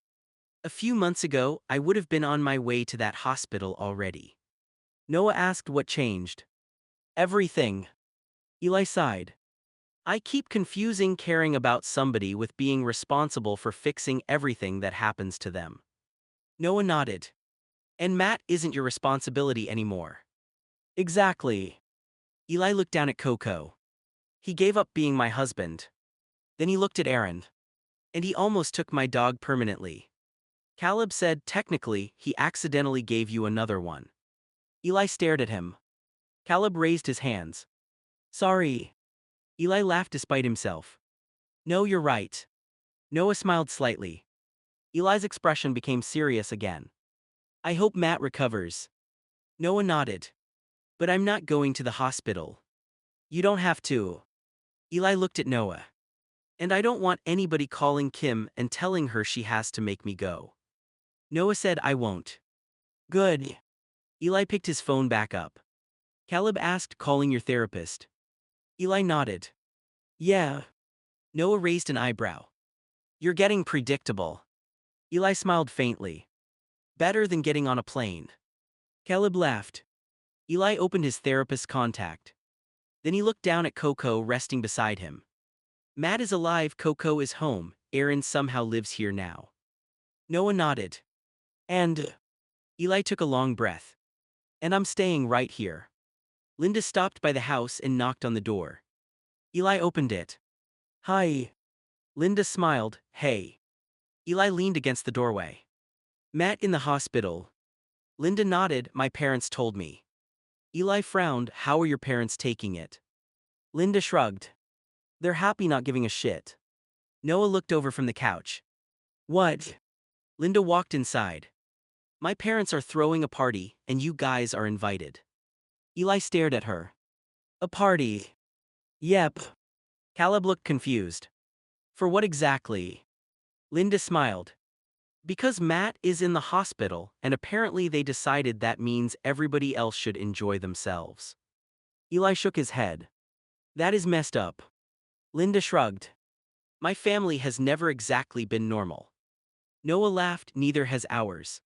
A few months ago, I would have been on my way to that hospital already. Noah asked what changed. Everything. Eli sighed. I keep confusing caring about somebody with being responsible for fixing everything that happens to them. Noah nodded. And Matt isn't your responsibility anymore. Exactly. Eli looked down at Coco. He gave up being my husband. Then he looked at Aaron. And he almost took my dog permanently. Caleb said technically he accidentally gave you another one. Eli stared at him. Caleb raised his hands. Sorry. Eli laughed despite himself. No, you're right. Noah smiled slightly. Eli's expression became serious again. I hope Matt recovers. Noah nodded. But I'm not going to the hospital. You don't have to. Eli looked at Noah. And I don't want anybody calling Kim and telling her she has to make me go. Noah said I won't. Good. Eli picked his phone back up. Caleb asked, calling your therapist. Eli nodded. Yeah. Noah raised an eyebrow. You're getting predictable. Eli smiled faintly. Better than getting on a plane. Caleb laughed. Eli opened his therapist's contact. Then he looked down at Coco resting beside him. Matt is alive, Coco is home, Aaron somehow lives here now. Noah nodded. And Eli took a long breath. And I'm staying right here. Linda stopped by the house and knocked on the door. Eli opened it. Hi. Linda smiled, hey. Eli leaned against the doorway. Matt in the hospital. Linda nodded, my parents told me. Eli frowned, how are your parents taking it? Linda shrugged. They're happy not giving a shit. Noah looked over from the couch. What? Linda walked inside. My parents are throwing a party, and you guys are invited. Eli stared at her. A party? Yep. Caleb looked confused. For what exactly? Linda smiled. Because Matt is in the hospital, and apparently they decided that means everybody else should enjoy themselves. Eli shook his head. That is messed up. Linda shrugged. My family has never exactly been normal. Noah laughed, neither has ours.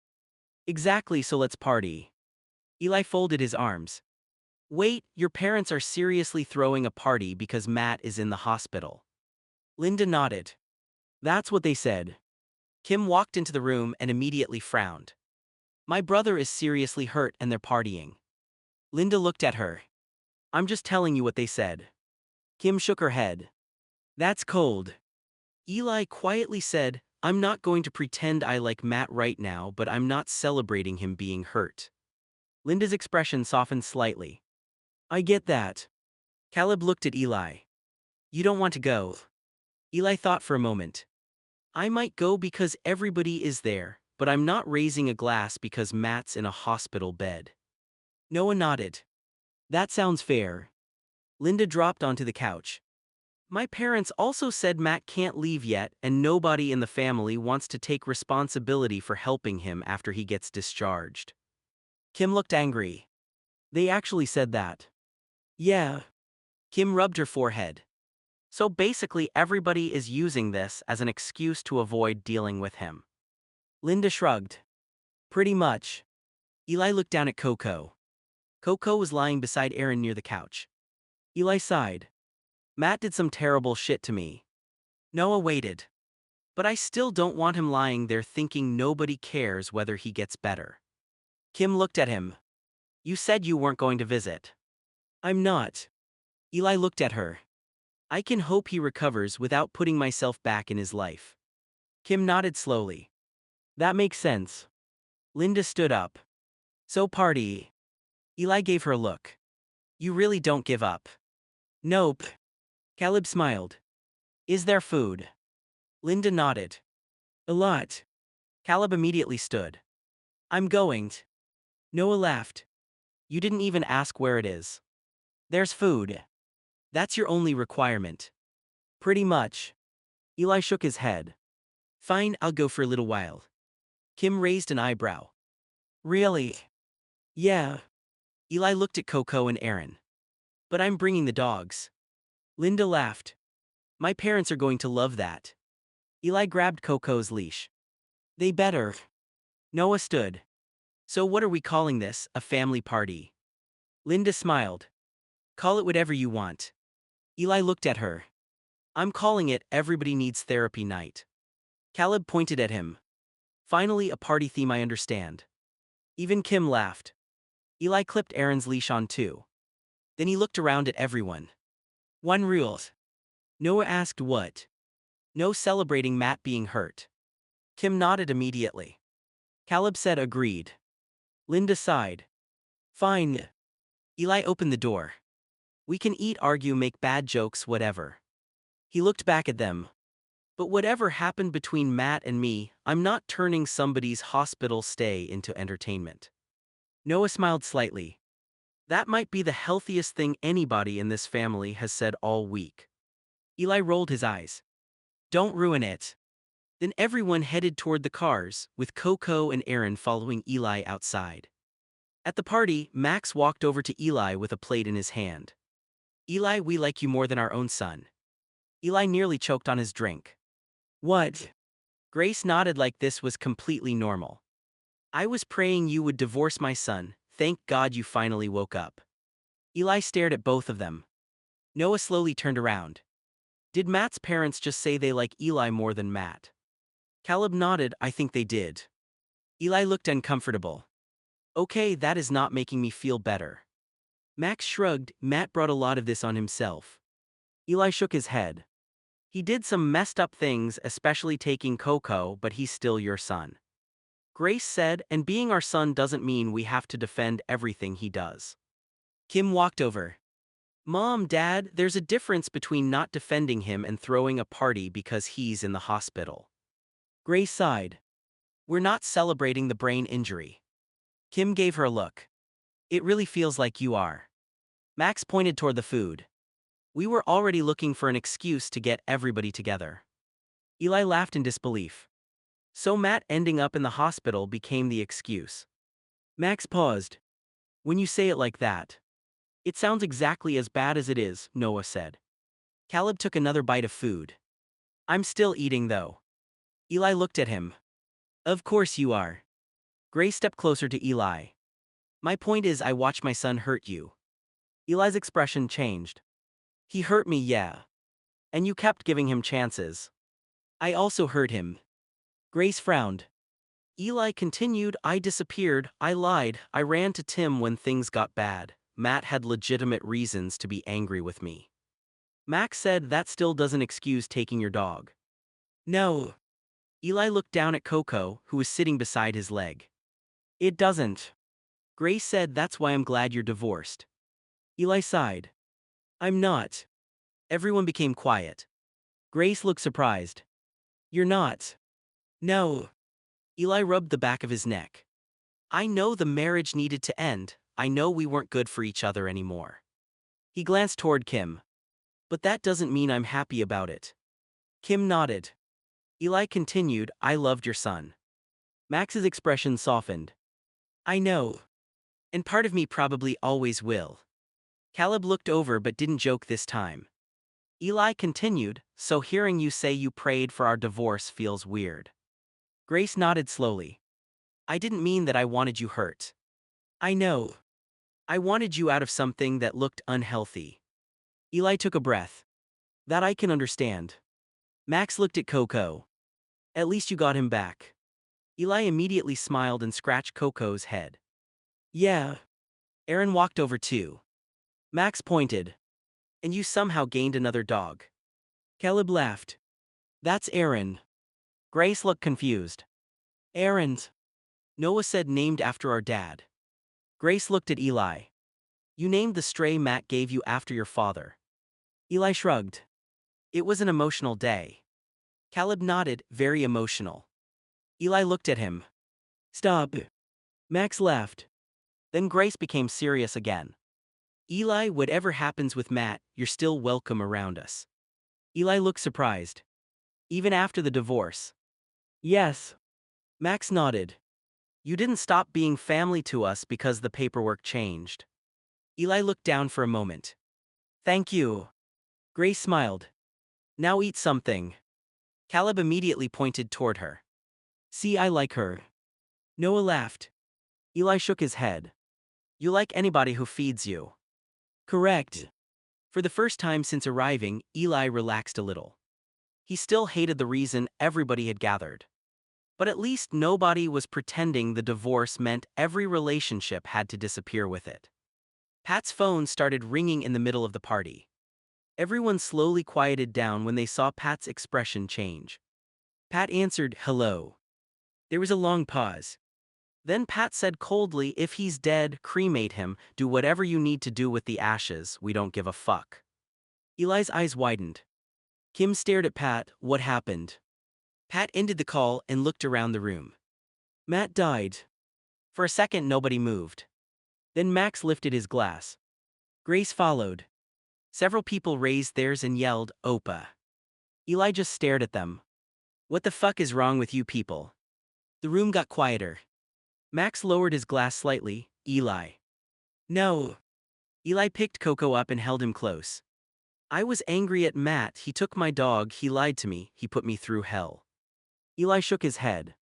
Exactly, so let's party. Eli folded his arms. Wait, your parents are seriously throwing a party because Matt is in the hospital. Linda nodded. That's what they said. Kim walked into the room and immediately frowned. My brother is seriously hurt and they're partying. Linda looked at her. I'm just telling you what they said. Kim shook her head. That's cold. Eli quietly said, I'm not going to pretend I like Matt right now, but I'm not celebrating him being hurt. Linda's expression softened slightly. I get that. Caleb looked at Eli. You don't want to go. Eli thought for a moment. I might go because everybody is there, but I'm not raising a glass because Matt's in a hospital bed. Noah nodded. That sounds fair. Linda dropped onto the couch. My parents also said Matt can't leave yet and nobody in the family wants to take responsibility for helping him after he gets discharged. Kim looked angry. They actually said that. Yeah. Kim rubbed her forehead. So basically everybody is using this as an excuse to avoid dealing with him. Linda shrugged. Pretty much. Eli looked down at Coco. Coco was lying beside Aaron near the couch. Eli sighed. Matt did some terrible shit to me. Noah waited. But I still don't want him lying there thinking nobody cares whether he gets better. Kim looked at him. You said you weren't going to visit. I'm not. Eli looked at her. I can hope he recovers without putting myself back in his life. Kim nodded slowly. That makes sense. Linda stood up. So party. Eli gave her a look. You really don't give up. Nope. Caleb smiled. Is there food? Linda nodded. A lot. Caleb immediately stood. I'm going. Noah laughed. You didn't even ask where it is. There's food. That's your only requirement. Pretty much. Eli shook his head. Fine, I'll go for a little while. Kim raised an eyebrow. Really? Yeah. Eli looked at Coco and Aaron. But I'm bringing the dogs. Linda laughed. My parents are going to love that. Eli grabbed Coco's leash. They better. Noah stood. So what are we calling this, a family party? Linda smiled. Call it whatever you want. Eli looked at her. I'm calling it Everybody Needs Therapy Night. Caleb pointed at him. Finally a party theme I understand. Even Kim laughed. Eli clipped Aaron's leash on too. Then he looked around at everyone. One rule. Noah asked what? No celebrating Matt being hurt. Kim nodded immediately. Caleb said agreed. Linda sighed. Fine. Eli opened the door. We can eat, argue, make bad jokes, whatever. He looked back at them. But whatever happened between Matt and me, I'm not turning somebody's hospital stay into entertainment. Noah smiled slightly. That might be the healthiest thing anybody in this family has said all week. Eli rolled his eyes. Don't ruin it. Then everyone headed toward the cars, with Coco and Aaron following Eli outside. At the party, Max walked over to Eli with a plate in his hand. Eli, we like you more than our own son. Eli nearly choked on his drink. What? Grace nodded like this was completely normal. I was praying you would divorce my son, thank God you finally woke up. Eli stared at both of them. Noah slowly turned around. Did Matt's parents just say they like Eli more than Matt? Caleb nodded, I think they did. Eli looked uncomfortable. Okay, that is not making me feel better. Max shrugged, Matt brought a lot of this on himself. Eli shook his head. He did some messed up things, especially taking Coco, but he's still your son. Grace said, and being our son doesn't mean we have to defend everything he does. Kim walked over. Mom, Dad, there's a difference between not defending him and throwing a party because he's in the hospital. Grace sighed. We're not celebrating the brain injury. Kim gave her a look. It really feels like you are. Max pointed toward the food. We were already looking for an excuse to get everybody together. Eli laughed in disbelief. So Matt ending up in the hospital became the excuse. Max paused. When you say it like that, it sounds exactly as bad as it is, Noah said. Caleb took another bite of food. I'm still eating though. Eli looked at him. Of course you are. Grace stepped closer to Eli. My point is I watched my son hurt you. Eli's expression changed. He hurt me, yeah. And you kept giving him chances. I also hurt him. Grace frowned. Eli continued, I disappeared, I lied, I ran to Tim when things got bad. Matt had legitimate reasons to be angry with me. Max said that still doesn't excuse taking your dog. No. Eli looked down at Coco, who was sitting beside his leg. It doesn't. Grace said that's why I'm glad you're divorced. Eli sighed. I'm not. Everyone became quiet. Grace looked surprised. You're not. No. Eli rubbed the back of his neck. I know the marriage needed to end, I know we weren't good for each other anymore. He glanced toward Kim. But that doesn't mean I'm happy about it. Kim nodded. Eli continued, I loved your son. Max's expression softened. I know. And part of me probably always will. Caleb looked over but didn't joke this time. Eli continued, so hearing you say you prayed for our divorce feels weird. Grace nodded slowly. I didn't mean that I wanted you hurt. I know. I wanted you out of something that looked unhealthy. Eli took a breath. That I can understand. Max looked at Coco. At least you got him back. Eli immediately smiled and scratched Coco's head. Yeah. Aaron walked over too. Max pointed. And you somehow gained another dog. Caleb laughed. That's Aaron. Grace looked confused. Aaron's. Noah said named after our dad. Grace looked at Eli. You named the stray Matt gave you after your father. Eli shrugged. It was an emotional day. Caleb nodded, very emotional. Eli looked at him. Stop. Max laughed. Then Grace became serious again. Eli, whatever happens with Matt, you're still welcome around us. Eli looked surprised. Even after the divorce. Yes. Max nodded. You didn't stop being family to us because the paperwork changed. Eli looked down for a moment. Thank you. Grace smiled. Now eat something. Caleb immediately pointed toward her. See, I like her. Noah laughed. Eli shook his head. You like anybody who feeds you. Correct. For the first time since arriving, Eli relaxed a little. He still hated the reason everybody had gathered. But at least nobody was pretending the divorce meant every relationship had to disappear with it. Pat's phone started ringing in the middle of the party. Everyone slowly quieted down when they saw Pat's expression change. Pat answered, hello. There was a long pause. Then Pat said coldly, if he's dead, cremate him, do whatever you need to do with the ashes, we don't give a fuck. Eli's eyes widened. Kim stared at Pat, what happened? Pat ended the call and looked around the room. Matt died. For a second nobody moved. Then Max lifted his glass. Grace followed. Several people raised theirs and yelled, Opa. Eli just stared at them. What the fuck is wrong with you people? The room got quieter. Max lowered his glass slightly, Eli. No. Eli picked Coco up and held him close. I was angry at Matt, he took my dog, he lied to me, he put me through hell. Eli shook his head.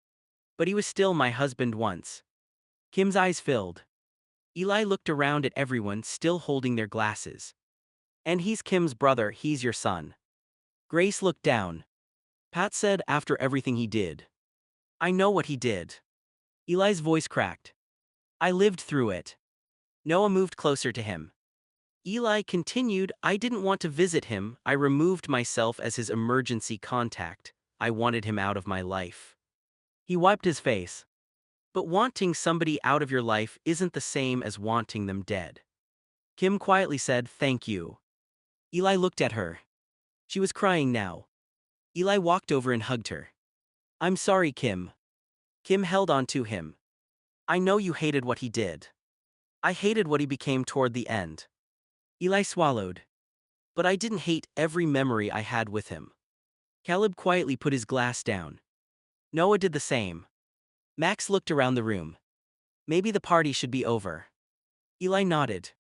But he was still my husband once. Kim's eyes filled. Eli looked around at everyone still holding their glasses. And he's Kim's brother, he's your son. Grace looked down. Pat said after everything he did. I know what he did. Eli's voice cracked. I lived through it. Noah moved closer to him. Eli continued, I didn't want to visit him, I removed myself as his emergency contact. I wanted him out of my life. He wiped his face. But wanting somebody out of your life isn't the same as wanting them dead. Kim quietly said, thank you. Eli looked at her. She was crying now. Eli walked over and hugged her. I'm sorry, Kim. Kim held on to him. I know you hated what he did. I hated what he became toward the end. Eli swallowed. But I didn't hate every memory I had with him. Caleb quietly put his glass down. Noah did the same. Max looked around the room. Maybe the party should be over. Eli nodded.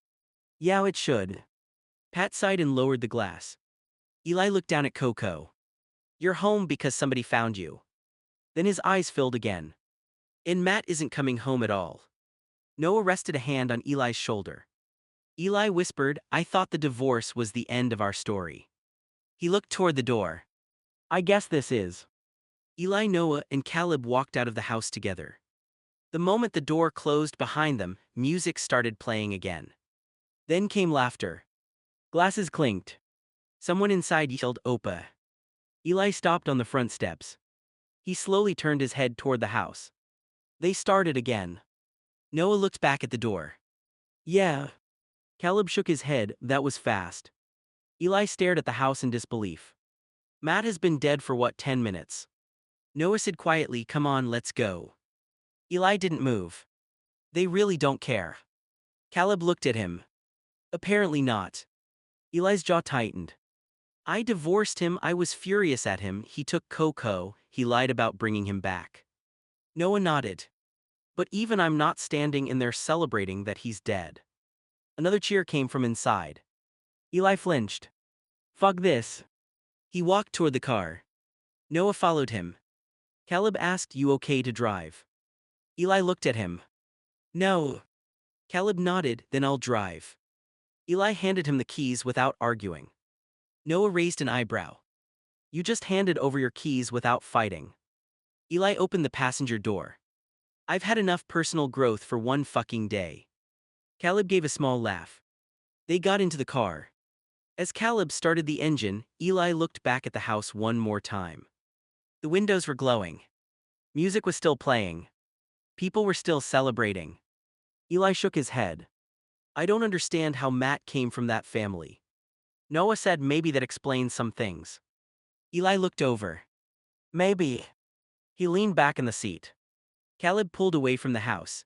Yeah, it should. Pat sighed and lowered the glass. Eli looked down at Coco. You're home because somebody found you. Then his eyes filled again. And Matt isn't coming home at all. Noah rested a hand on Eli's shoulder. Eli whispered, I thought the divorce was the end of our story. He looked toward the door. I guess this is. Eli, Noah, and Caleb walked out of the house together. The moment the door closed behind them, music started playing again. Then came laughter. Glasses clinked. Someone inside yelled, Opa. Eli stopped on the front steps. He slowly turned his head toward the house. They started again. Noah looked back at the door. Yeah. Caleb shook his head, that was fast. Eli stared at the house in disbelief. Matt has been dead for what, 10 minutes? Noah said quietly, come on, let's go. Eli didn't move. They really don't care. Caleb looked at him. Apparently not. Eli's jaw tightened. I divorced him, I was furious at him, he took Coco, he lied about bringing him back. Noah nodded. But even I'm not standing in there celebrating that he's dead. Another cheer came from inside. Eli flinched. Fuck this. He walked toward the car. Noah followed him. Caleb asked, you okay to drive? Eli looked at him. No. Caleb nodded, then I'll drive. Eli handed him the keys without arguing. Noah raised an eyebrow. You just handed over your keys without fighting. Eli opened the passenger door. I've had enough personal growth for one fucking day. Caleb gave a small laugh. They got into the car. As Caleb started the engine, Eli looked back at the house one more time. The windows were glowing. Music was still playing. People were still celebrating. Eli shook his head. I don't understand how Matt came from that family. Noah said maybe that explains some things. Eli looked over. Maybe. He leaned back in the seat. Caleb pulled away from the house.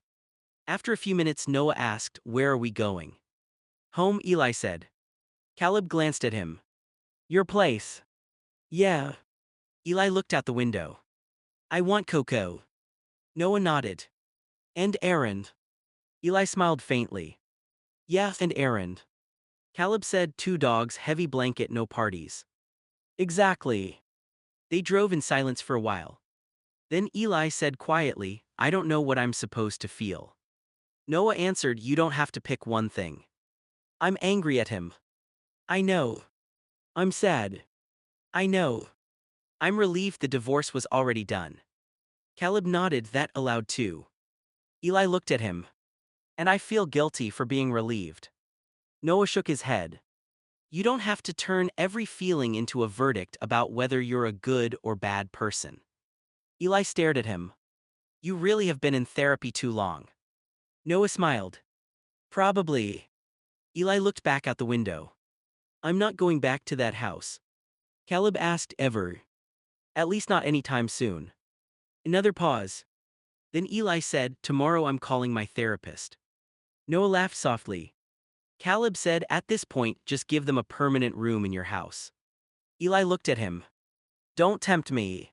After a few minutes, Noah asked, where are we going? Home, Eli said. Caleb glanced at him. Your place. Yeah. Eli looked out the window. I want Coco. Noah nodded. And errand. Eli smiled faintly. Yeah, and errand. Caleb said 2 dogs, heavy blanket, no parties. Exactly. They drove in silence for a while. Then Eli said quietly, I don't know what I'm supposed to feel. Noah answered, you don't have to pick one thing. I'm angry at him. I know. I'm sad. I know. I'm relieved the divorce was already done. Caleb nodded that aloud too. Eli looked at him. And I feel guilty for being relieved. Noah shook his head. You don't have to turn every feeling into a verdict about whether you're a good or bad person. Eli stared at him. You really have been in therapy too long. Noah smiled. Probably. Eli looked back out the window. I'm not going back to that house. Caleb asked, ever. At least not anytime soon. Another pause. Then Eli said, tomorrow I'm calling my therapist. Noah laughed softly. Caleb said, at this point, just give them a permanent room in your house. Eli looked at him. Don't tempt me.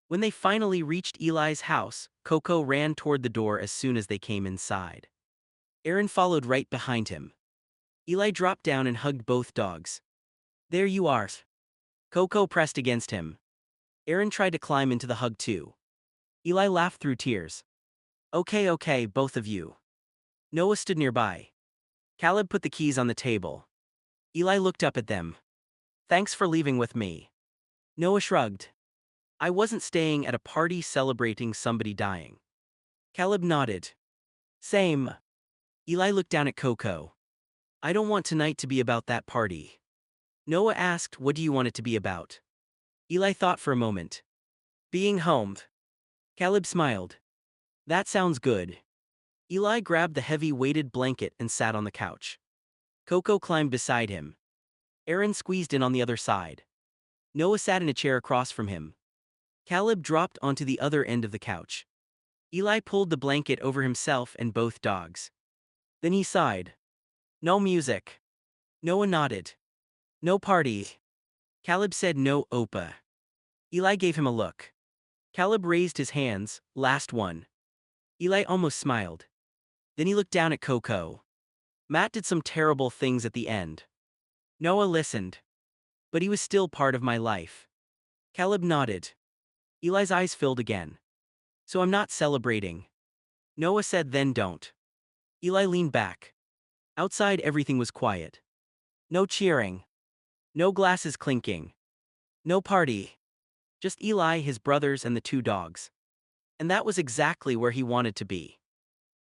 When they finally reached Eli's house, Coco ran toward the door as soon as they came inside. Aaron followed right behind him. Eli dropped down and hugged both dogs. There you are. Coco pressed against him. Aaron tried to climb into the hug too. Eli laughed through tears. Okay, both of you. Noah stood nearby. Caleb put the keys on the table. Eli looked up at them. Thanks for leaving with me. Noah shrugged. I wasn't staying at a party celebrating somebody dying. Caleb nodded. Same. Eli looked down at Coco. I don't want tonight to be about that party. Noah asked, what do you want it to be about? Eli thought for a moment. Being home. Caleb smiled. That sounds good. Eli grabbed the heavy weighted blanket and sat on the couch. Coco climbed beside him. Aaron squeezed in on the other side. Noah sat in a chair across from him. Caleb dropped onto the other end of the couch. Eli pulled the blanket over himself and both dogs. Then he sighed. No music. Noah nodded. No party. Caleb said no, Opa. Eli gave him a look. Caleb raised his hands, last one. Eli almost smiled. Then he looked down at Coco. Matt did some terrible things at the end. Noah listened. But he was still part of my life. Caleb nodded. Eli's eyes filled again. So I'm not celebrating. Noah said then don't. Eli leaned back. Outside everything was quiet. No cheering. No glasses clinking. No party. Just Eli, his brothers, and the 2 dogs. And that was exactly where he wanted to be.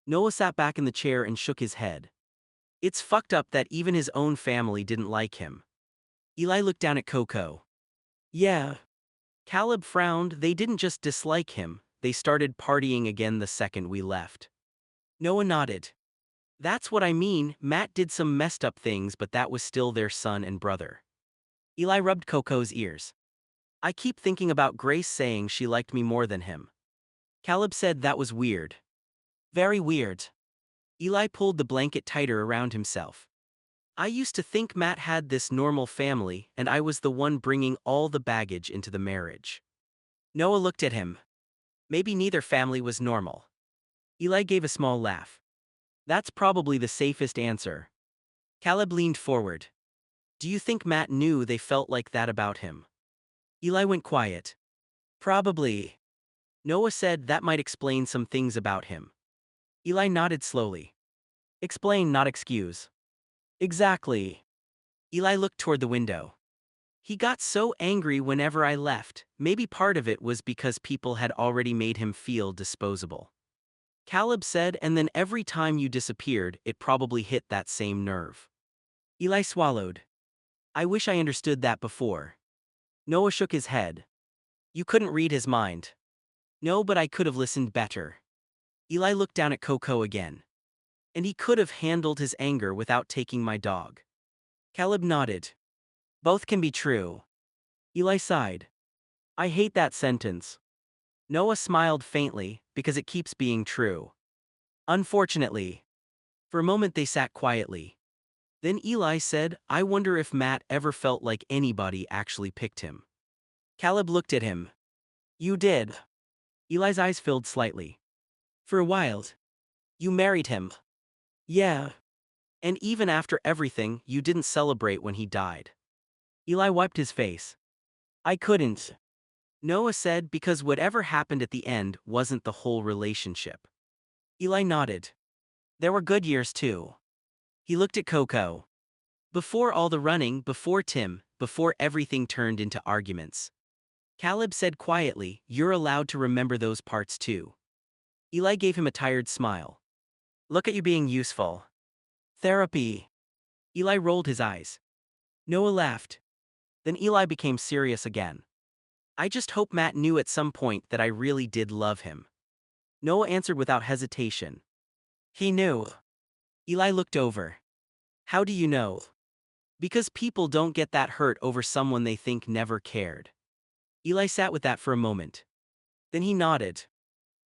Noah sat back in the chair and shook his head. It's fucked up that even his own family didn't like him. Eli looked down at Coco. Yeah. Caleb frowned. They didn't just dislike him, they started partying again the second we left. Noah nodded. That's what I mean, Matt did some messed up things, but that was still their son and brother. Eli rubbed Coco's ears. I keep thinking about Grace saying she liked me more than him. Caleb said that was weird. Very weird. Eli pulled the blanket tighter around himself. I used to think Matt had this normal family, and I was the one bringing all the baggage into the marriage. Noah looked at him. Maybe neither family was normal. Eli gave a small laugh. That's probably the safest answer. Caleb leaned forward. Do you think Matt knew they felt like that about him? Eli went quiet. Probably. Noah said that might explain some things about him. Eli nodded slowly. Explain, not excuse. Exactly. Eli looked toward the window. He got so angry whenever I left, maybe part of it was because people had already made him feel disposable. Caleb said, and then every time you disappeared, it probably hit that same nerve. Eli swallowed. I wish I understood that before. Noah shook his head. You couldn't read his mind. No, but I could have listened better. Eli looked down at Coco again. And he could have handled his anger without taking my dog. Caleb nodded. Both can be true. Eli sighed. I hate that sentence. Noah smiled faintly, because it keeps being true. Unfortunately. For a moment they sat quietly. Then Eli said, I wonder if Matt ever felt like anybody actually picked him. Caleb looked at him. You did. Eli's eyes filled slightly. For a while. You married him. Yeah. And even after everything, you didn't celebrate when he died. Eli wiped his face. I couldn't. Noah said because whatever happened at the end wasn't the whole relationship. Eli nodded. There were good years too. He looked at Coco. Before all the running, before Tim, before everything turned into arguments. Caleb said quietly, you're allowed to remember those parts too. Eli gave him a tired smile. Look at you being useful. Therapy. Eli rolled his eyes. Noah laughed. Then Eli became serious again. I just hope Matt knew at some point that I really did love him. Noah answered without hesitation. He knew. Eli looked over. How do you know? Because people don't get that hurt over someone they think never cared. Eli sat with that for a moment. Then he nodded.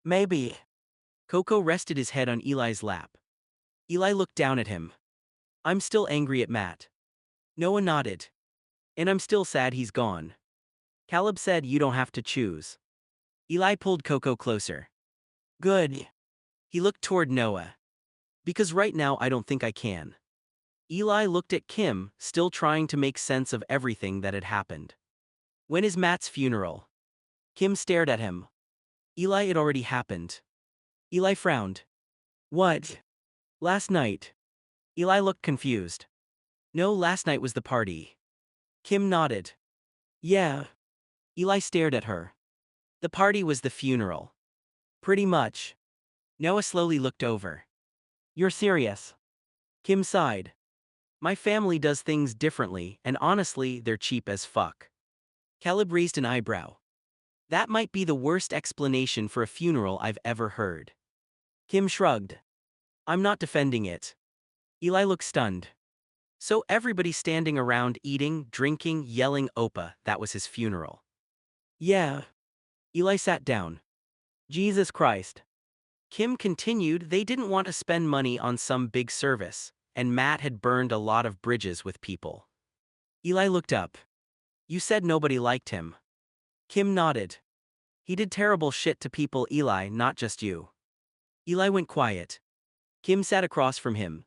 Maybe. Coco rested his head on Eli's lap. Eli looked down at him. I'm still angry at Matt. Noah nodded. And I'm still sad he's gone. Caleb said you don't have to choose. Eli pulled Coco closer. Good. He looked toward Noah. Because right now I don't think I can. Eli looked at Kim, still trying to make sense of everything that had happened. When is Matt's funeral? Kim stared at him. Eli, it already happened. Eli frowned. What? Last night. Eli looked confused. No, last night was the party. Kim nodded. Yeah. Eli stared at her. The party was the funeral. Pretty much. Noah slowly looked over. You're serious? Kim sighed. My family does things differently, and honestly, they're cheap as fuck. Caleb raised an eyebrow. That might be the worst explanation for a funeral I've ever heard. Kim shrugged. I'm not defending it. Eli looked stunned. So everybody standing around eating, drinking, yelling Opa, that was his funeral. Yeah. Eli sat down. Jesus Christ. Kim continued they didn't want to spend money on some big service, and Matt had burned a lot of bridges with people. Eli looked up. You said nobody liked him. Kim nodded. He did terrible shit to people, Eli, not just you. Eli went quiet. Kim sat across from him.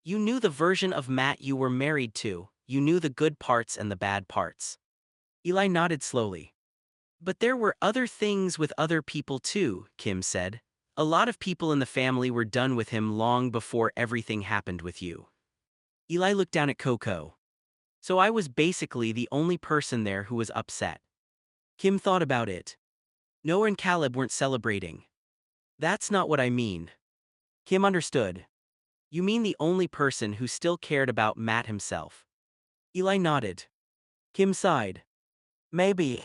You knew the version of Matt you were married to, you knew the good parts and the bad parts. Eli nodded slowly. But there were other things with other people too, Kim said. A lot of people in the family were done with him long before everything happened with you. Eli looked down at Coco. So I was basically the only person there who was upset. Kim thought about it. Noah and Caleb weren't celebrating. That's not what I mean. Kim understood. You mean the only person who still cared about Matt himself? Eli nodded. Kim sighed. Maybe.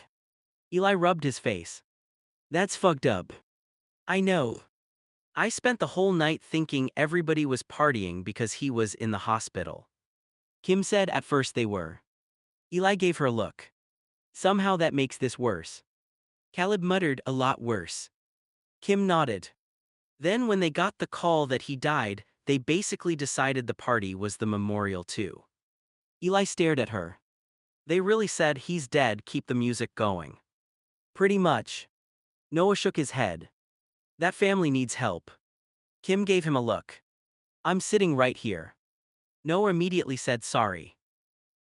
Eli rubbed his face. That's fucked up. I know. I spent the whole night thinking everybody was partying because he was in the hospital. Kim said at first they were. Eli gave her a look. Somehow that makes this worse. Caleb muttered, a lot worse. Kim nodded. Then when they got the call that he died, they basically decided the party was the memorial too. Eli stared at her. They really said he's dead, keep the music going. Pretty much. Noah shook his head. That family needs help. Kim gave him a look. I'm sitting right here. Noah immediately said sorry.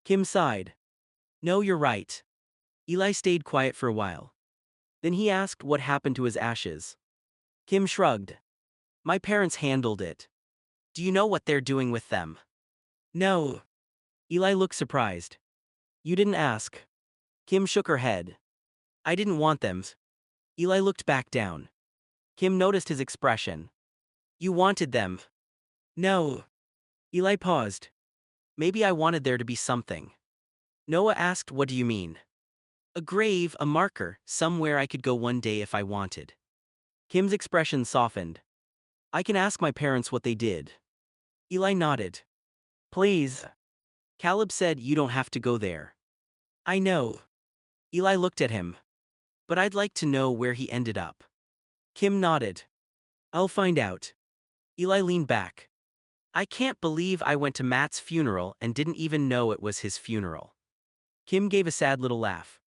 Kim sighed. No, you're right. Eli stayed quiet for a while. Then he asked what happened to his ashes. Kim shrugged. My parents handled it. Do you know what they're doing with them? No. Eli looked surprised. You didn't ask. Kim shook her head. I didn't want them. Eli looked back down. Kim noticed his expression. You wanted them. No. Eli paused. Maybe I wanted there to be something. Noah asked, what do you mean? A grave, a marker, somewhere I could go one day if I wanted. Kim's expression softened. I can ask my parents what they did. Eli nodded. Please. Caleb said you don't have to go there. I know. Eli looked at him. But I'd like to know where he ended up. Kim nodded. I'll find out. Eli leaned back. I can't believe I went to Matt's funeral and didn't even know it was his funeral. Kim gave a sad little laugh.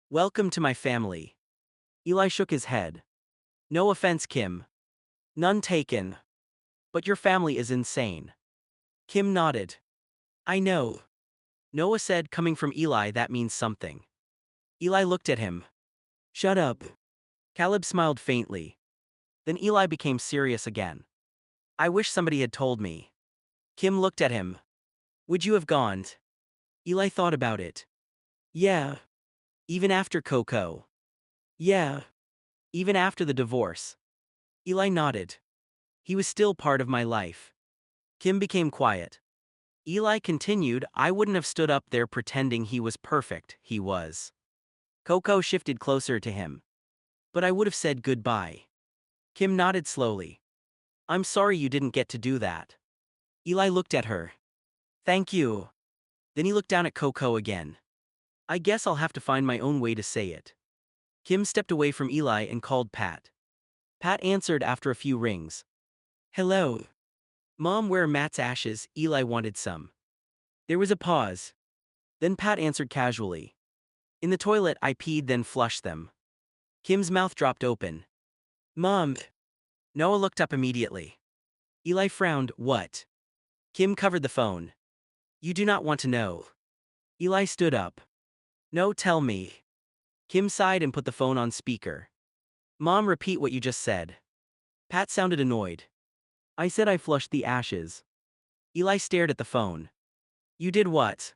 Welcome to my family. Eli shook his head. No offense, Kim. None taken. But your family is insane. Kim nodded. I know. Noah said, coming from Eli, that means something. Eli looked at him. Shut up. Caleb smiled faintly. Then Eli became serious again. I wish somebody had told me. Kim looked at him. Would you have gone? Eli thought about it. Yeah. Even after Coco. Yeah. Even after the divorce. Eli nodded. He was still part of my life. Kim became quiet. Eli continued, I wouldn't have stood up there pretending he was perfect, he was. Coco shifted closer to him. But I would have said goodbye. Kim nodded slowly. I'm sorry you didn't get to do that. Eli looked at her. Thank you. Then he looked down at Coco again. I guess I'll have to find my own way to say it. Kim stepped away from Eli and called Pat. Pat answered after a few rings. Hello. Mom, where are Matt's ashes? Eli wanted some. There was a pause. Then Pat answered casually. In the toilet, I peed then flushed them. Kim's mouth dropped open. Mom. Noah looked up immediately. Eli frowned. What? Kim covered the phone. You do not want to know. Eli stood up. No, tell me. Kim sighed and put the phone on speaker. Mom, repeat what you just said. Pat sounded annoyed. I said I flushed the ashes. Eli stared at the phone. You did what?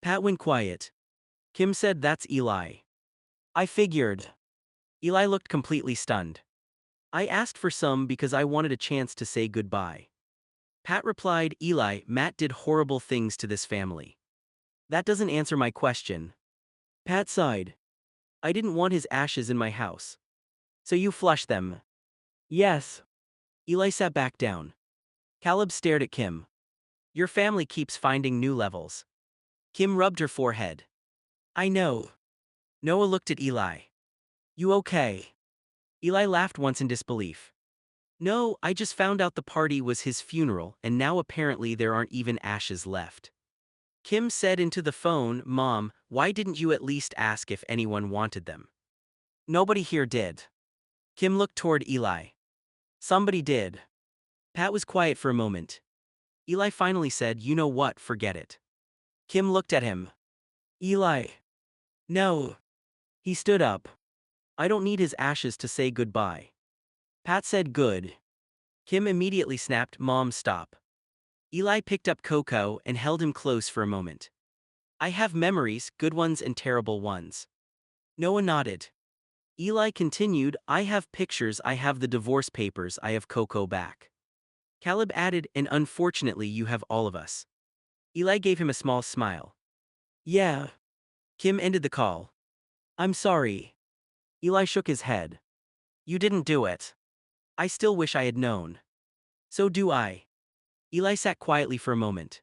Pat went quiet. Kim said that's Eli. I figured. Eli looked completely stunned. I asked for some because I wanted a chance to say goodbye. Pat replied, Eli, Matt did horrible things to this family. That doesn't answer my question. Pat sighed. I didn't want his ashes in my house. So you flushed them? Yes. Eli sat back down. Caleb stared at Kim. Your family keeps finding new levels. Kim rubbed her forehead. I know. Noah looked at Eli. You okay? Eli laughed once in disbelief. No, I just found out the party was his funeral and now apparently there aren't even ashes left. Kim said into the phone, Mom, why didn't you at least ask if anyone wanted them? Nobody here did. Kim looked toward Eli. Somebody did. Pat was quiet for a moment. Eli finally said, you know what, forget it. Kim looked at him. Eli. No. He stood up. I don't need his ashes to say goodbye. Pat said good. Kim immediately snapped, Mom, stop. Eli picked up Coco and held him close for a moment. I have memories, good ones and terrible ones. Noah nodded. Eli continued, I have pictures, I have the divorce papers, I have Coco back. Caleb added, and unfortunately you have all of us. Eli gave him a small smile. Yeah. Kim ended the call. I'm sorry. Eli shook his head. You didn't do it. I still wish I had known. So do I. Eli sat quietly for a moment.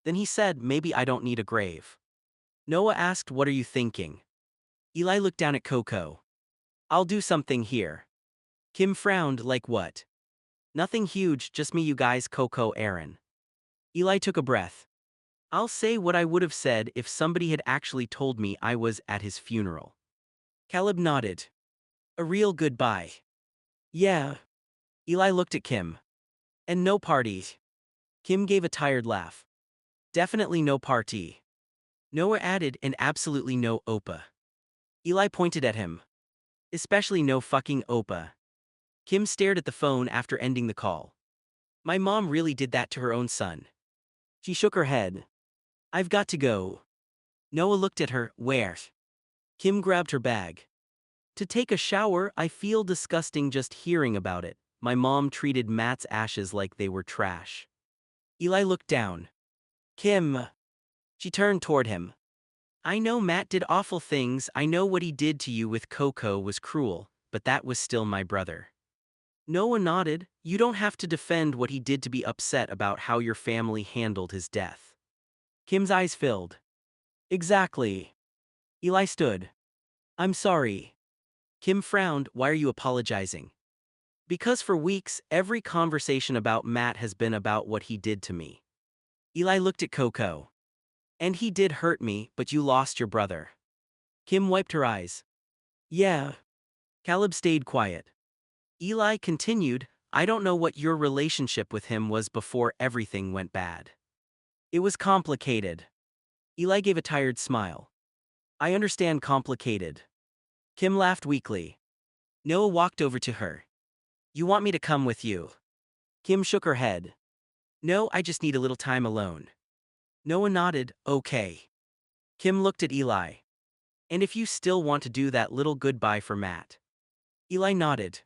Then he said, maybe I don't need a grave. Noah asked, what are you thinking? Eli looked down at Coco. I'll do something here. Kim frowned, like what? Nothing huge, just me, you guys, Coco, Aaron. Eli took a breath. I'll say what I would have said if somebody had actually told me I was at his funeral. Caleb nodded. A real goodbye. Yeah. Eli looked at Kim. And no party. Kim gave a tired laugh. Definitely no party. Noah added, and absolutely no Opa. Eli pointed at him. Especially no fucking Opa. Kim stared at the phone after ending the call. My mom really did that to her own son. She shook her head. I've got to go. Noah looked at her, where? Kim grabbed her bag. To take a shower, I feel disgusting just hearing about it. My mom treated Matt's ashes like they were trash. Eli looked down. Kim. She turned toward him. I know Matt did awful things, I know what he did to you with Coco was cruel, but that was still my brother. Noah nodded, you don't have to defend what he did to be upset about how your family handled his death. Kim's eyes filled. Exactly. Eli stood. I'm sorry. Kim frowned, why are you apologizing? Because for weeks, every conversation about Matt has been about what he did to me. Eli looked at Coco. And he did hurt me, but you lost your brother. Kim wiped her eyes. Yeah. Caleb stayed quiet. Eli continued, I don't know what your relationship with him was before everything went bad. It was complicated. Eli gave a tired smile. I understand complicated. Kim laughed weakly. Noah walked over to her. You want me to come with you? Kim shook her head. No, I just need a little time alone. Noah nodded, okay. Kim looked at Eli. And if you still want to do that little goodbye for Matt? Eli nodded.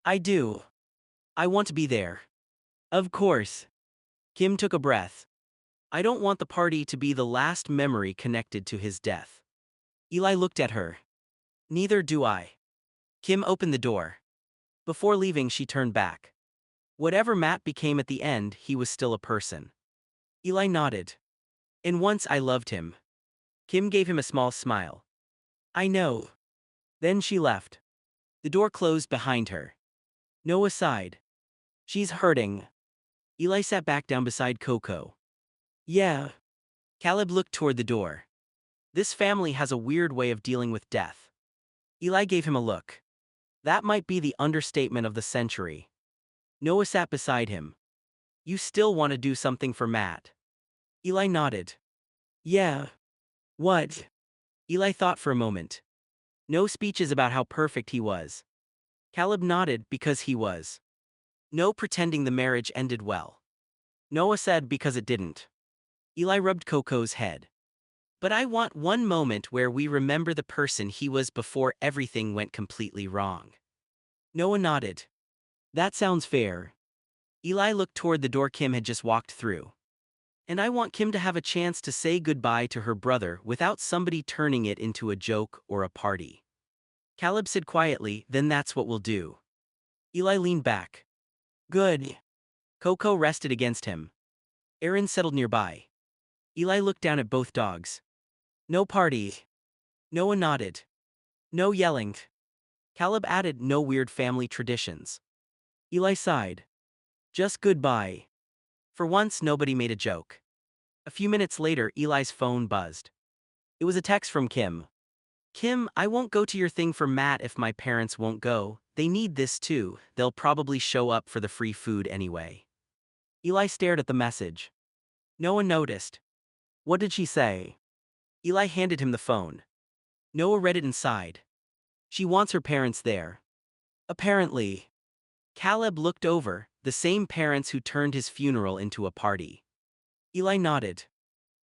I do. I want to be there. Of course. Kim took a breath. I don't want the party to be the last memory connected to his death. Eli looked at her. Neither do I. Kim opened the door. Before leaving, she turned back. Whatever Matt became at the end, he was still a person. Eli nodded. And once I loved him. Kim gave him a small smile. I know. Then she left. The door closed behind her. Noah sighed. She's hurting. Eli sat back down beside Coco. Yeah. Caleb looked toward the door. This family has a weird way of dealing with death. Eli gave him a look. That might be the understatement of the century. Noah sat beside him. You still want to do something for Matt? Eli nodded. Yeah. What? Eli thought for a moment. No speeches about how perfect he was. Caleb nodded because he was. No pretending the marriage ended well. Noah said because it didn't. Eli rubbed Coco's head. But I want one moment where we remember the person he was before everything went completely wrong. Noah nodded. That sounds fair. Eli looked toward the door Kim had just walked through. And I want Kim to have a chance to say goodbye to her brother without somebody turning it into a joke or a party. Caleb said quietly, then that's what we'll do. Eli leaned back. Good. Coco rested against him. Aaron settled nearby. Eli looked down at both dogs. No party. Noah nodded. No yelling. Caleb added no weird family traditions. Eli sighed. Just goodbye. For once, nobody made a joke. A few minutes later, Eli's phone buzzed. It was a text from Kim. Kim, I won't go to your thing for Matt if my parents won't go. They need this too. They'll probably show up for the free food anyway. Eli stared at the message. No one noticed. What did she say? Eli handed him the phone. Noah read it and sighed. She wants her parents there. Apparently. Caleb looked over, the same parents who turned his funeral into a party. Eli nodded.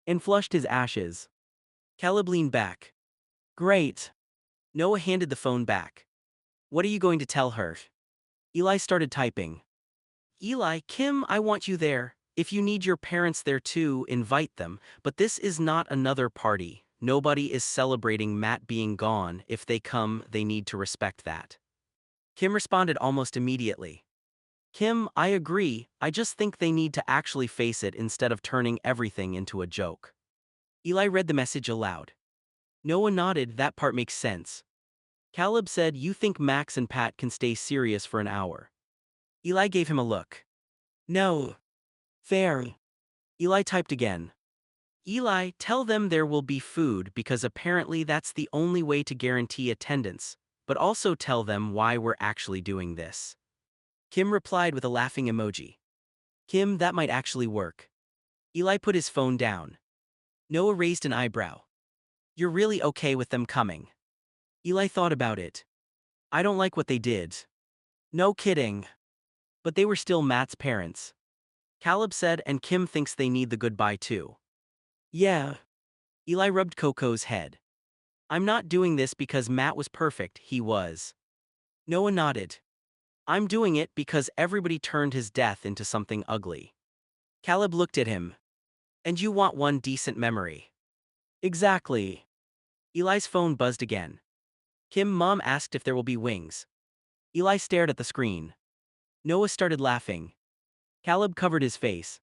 And flushed his ashes. Caleb leaned back. Great. Noah handed the phone back. What are you going to tell her? Eli started typing. Eli, Kim, I want you there. If you need your parents there too, invite them, but this is not another party. Nobody is celebrating Matt being gone. If they come, they need to respect that. Kim responded almost immediately. Kim, I agree, I just think they need to actually face it instead of turning everything into a joke. Eli read the message aloud. Noah nodded, that part makes sense. Caleb said, you think Max and Pat can stay serious for an hour? Eli gave him a look. No. Fair. Eli typed again. Eli, tell them there will be food because apparently that's the only way to guarantee attendance, but also tell them why we're actually doing this. Kim replied with a laughing emoji. Kim, that might actually work. Eli put his phone down. Noah raised an eyebrow. You're really okay with them coming? Eli thought about it. I don't like what they did. No kidding. But they were still Matt's parents. Caleb said, and Kim thinks they need the goodbye too. Yeah. Eli rubbed Coco's head. I'm not doing this because Matt was perfect, he was. Noah nodded. I'm doing it because everybody turned his death into something ugly. Caleb looked at him. And you want one decent memory. Exactly. Eli's phone buzzed again. Kim, Mom asked if there will be wings. Eli stared at the screen. Noah started laughing. Caleb covered his face.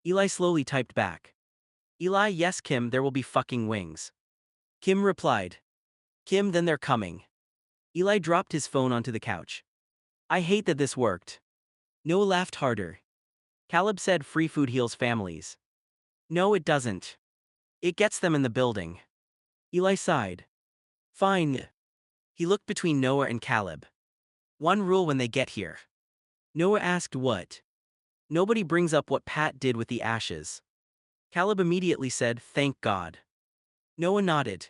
Eli slowly typed back. Eli, yes Kim, there will be fucking wings. Kim replied. Kim, then they're coming. Eli dropped his phone onto the couch. I hate that this worked. Noah laughed harder. Caleb said free food heals families. No, it doesn't. It gets them in the building. Eli sighed. Fine. He looked between Noah and Caleb. One rule when they get here. Noah asked what. Nobody brings up what Pat did with the ashes. Caleb immediately said, thank God. Noah nodded.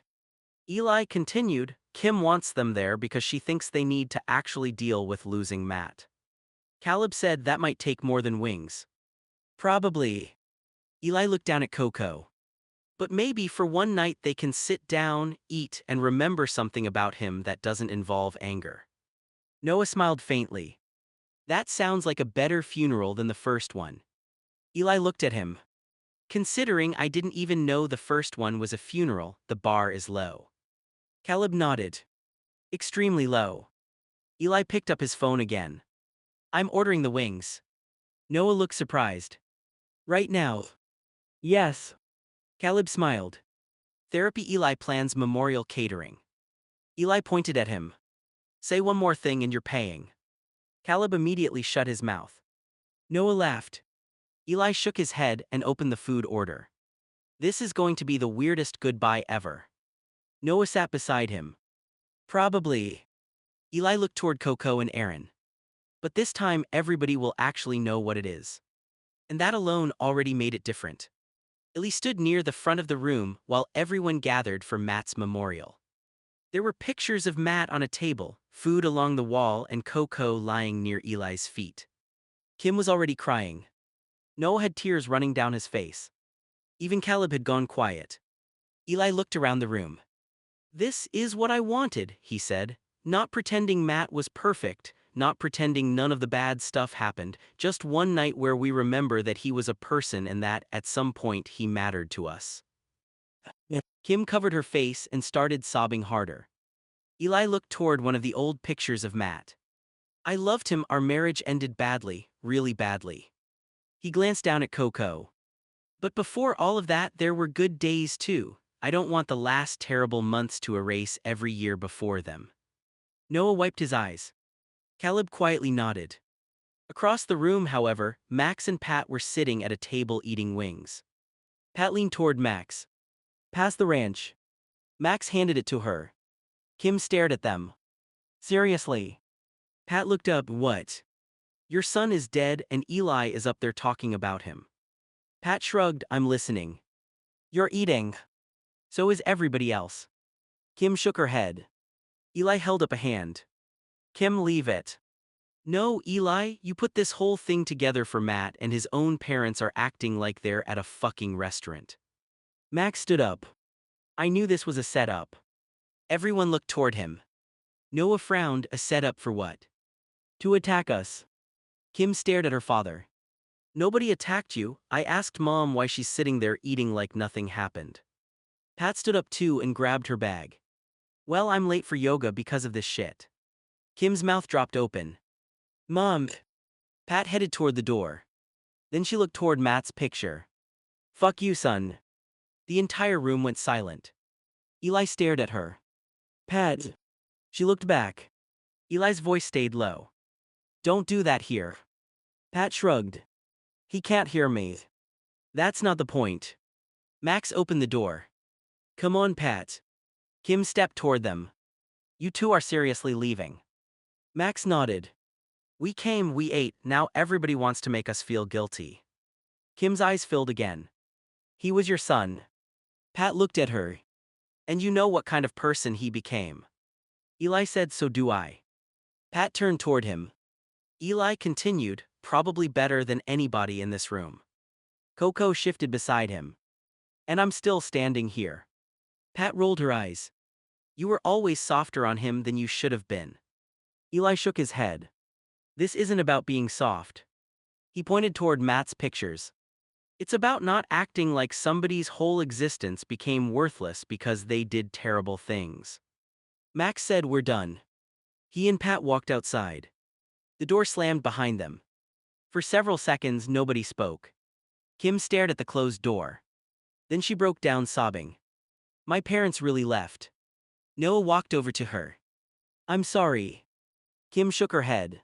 Eli continued, Kim wants them there because she thinks they need to actually deal with losing Matt. Caleb said that might take more than wings. Probably. Eli looked down at Coco. But maybe for one night they can sit down, eat, and remember something about him that doesn't involve anger. Noah smiled faintly. That sounds like a better funeral than the first one. Eli looked at him. Considering I didn't even know the first one was a funeral, the bar is low. Caleb nodded. Extremely low. Eli picked up his phone again. I'm ordering the wings. Noah looked surprised. Right now? Yes. Caleb smiled. Therapy Eli plans memorial catering. Eli pointed at him. Say one more thing and you're paying. Caleb immediately shut his mouth. Noah laughed. Eli shook his head and opened the food order. This is going to be the weirdest goodbye ever. Noah sat beside him. Probably. Eli looked toward Coco and Aaron. But this time everybody will actually know what it is. And that alone already made it different. Eli stood near the front of the room while everyone gathered for Matt's memorial. There were pictures of Matt on a table, food along the wall, and Coco lying near Eli's feet. Kim was already crying. Noah had tears running down his face. Even Caleb had gone quiet. Eli looked around the room. This is what I wanted, he said, not pretending Matt was perfect, not pretending none of the bad stuff happened, just one night where we remember that he was a person and that, at some point, he mattered to us. Kim covered her face and started sobbing harder. Eli looked toward one of the old pictures of Matt. I loved him. Our marriage ended badly, really badly. He glanced down at Coco. But before all of that, there were good days too. I don't want the last terrible months to erase every year before them. Noah wiped his eyes. Caleb quietly nodded. Across the room, however, Max and Pat were sitting at a table eating wings. Pat leaned toward Max. Pass the ranch. Max handed it to her. Kim stared at them. Seriously. Pat looked up. What? Your son is dead and Eli is up there talking about him. Pat shrugged. I'm listening. You're eating. So is everybody else. Kim shook her head. Eli held up a hand. Kim, leave it. No, Eli, you put this whole thing together for Matt and his own parents are acting like they're at a fucking restaurant. Max stood up. I knew this was a setup. Everyone looked toward him. Noah frowned. A setup for what? To attack us. Kim stared at her father. Nobody attacked you. I asked Mom why she's sitting there eating like nothing happened. Pat stood up too and grabbed her bag. Well, I'm late for yoga because of this shit. Kim's mouth dropped open. Mom. Pat headed toward the door. Then she looked toward Matt's picture. Fuck you, son. The entire room went silent. Eli stared at her. Pat. She looked back. Eli's voice stayed low. Don't do that here. Pat shrugged. He can't hear me. That's not the point. Max opened the door. Come on, Pat. Kim stepped toward them. You two are seriously leaving. Max nodded. We came, we ate, now everybody wants to make us feel guilty. Kim's eyes filled again. He was your son. Pat looked at her. And you know what kind of person he became. Eli said, so do I. Pat turned toward him. Eli continued, probably better than anybody in this room. Coco shifted beside him. And I'm still standing here. Pat rolled her eyes. You were always softer on him than you should have been. Eli shook his head. This isn't about being soft. He pointed toward Matt's pictures. It's about not acting like somebody's whole existence became worthless because they did terrible things. Max said we're done. He and Pat walked outside. The door slammed behind them. For several seconds nobody spoke. Kim stared at the closed door. Then she broke down sobbing. My parents really left. Noah walked over to her. I'm sorry. Kim shook her head.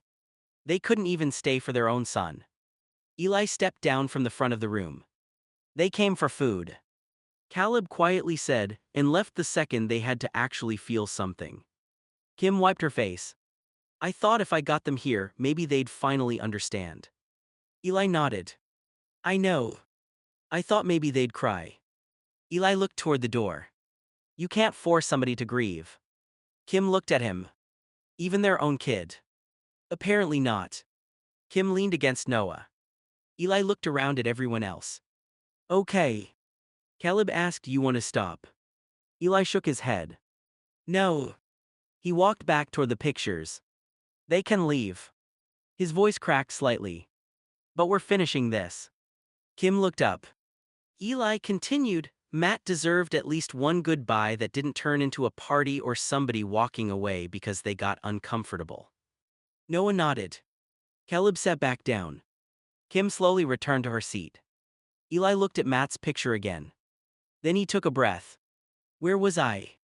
They couldn't even stay for their own son. Eli stepped down from the front of the room. They came for food. Caleb quietly said, and left the second they had to actually feel something. Kim wiped her face. I thought if I got them here, maybe they'd finally understand. Eli nodded. I know. I thought maybe they'd cry. Eli looked toward the door. You can't force somebody to grieve. Kim looked at him. Even their own kid. Apparently not. Kim leaned against Noah. Eli looked around at everyone else. Okay. Caleb asked, you want to stop? Eli shook his head. No. He walked back toward the pictures. They can leave. His voice cracked slightly. But we're finishing this. Kim looked up. Eli continued, Matt deserved at least one goodbye that didn't turn into a party or somebody walking away because they got uncomfortable. Noah nodded. Caleb sat back down. Kim slowly returned to her seat. Eli looked at Matt's picture again. Then he took a breath. Where was I?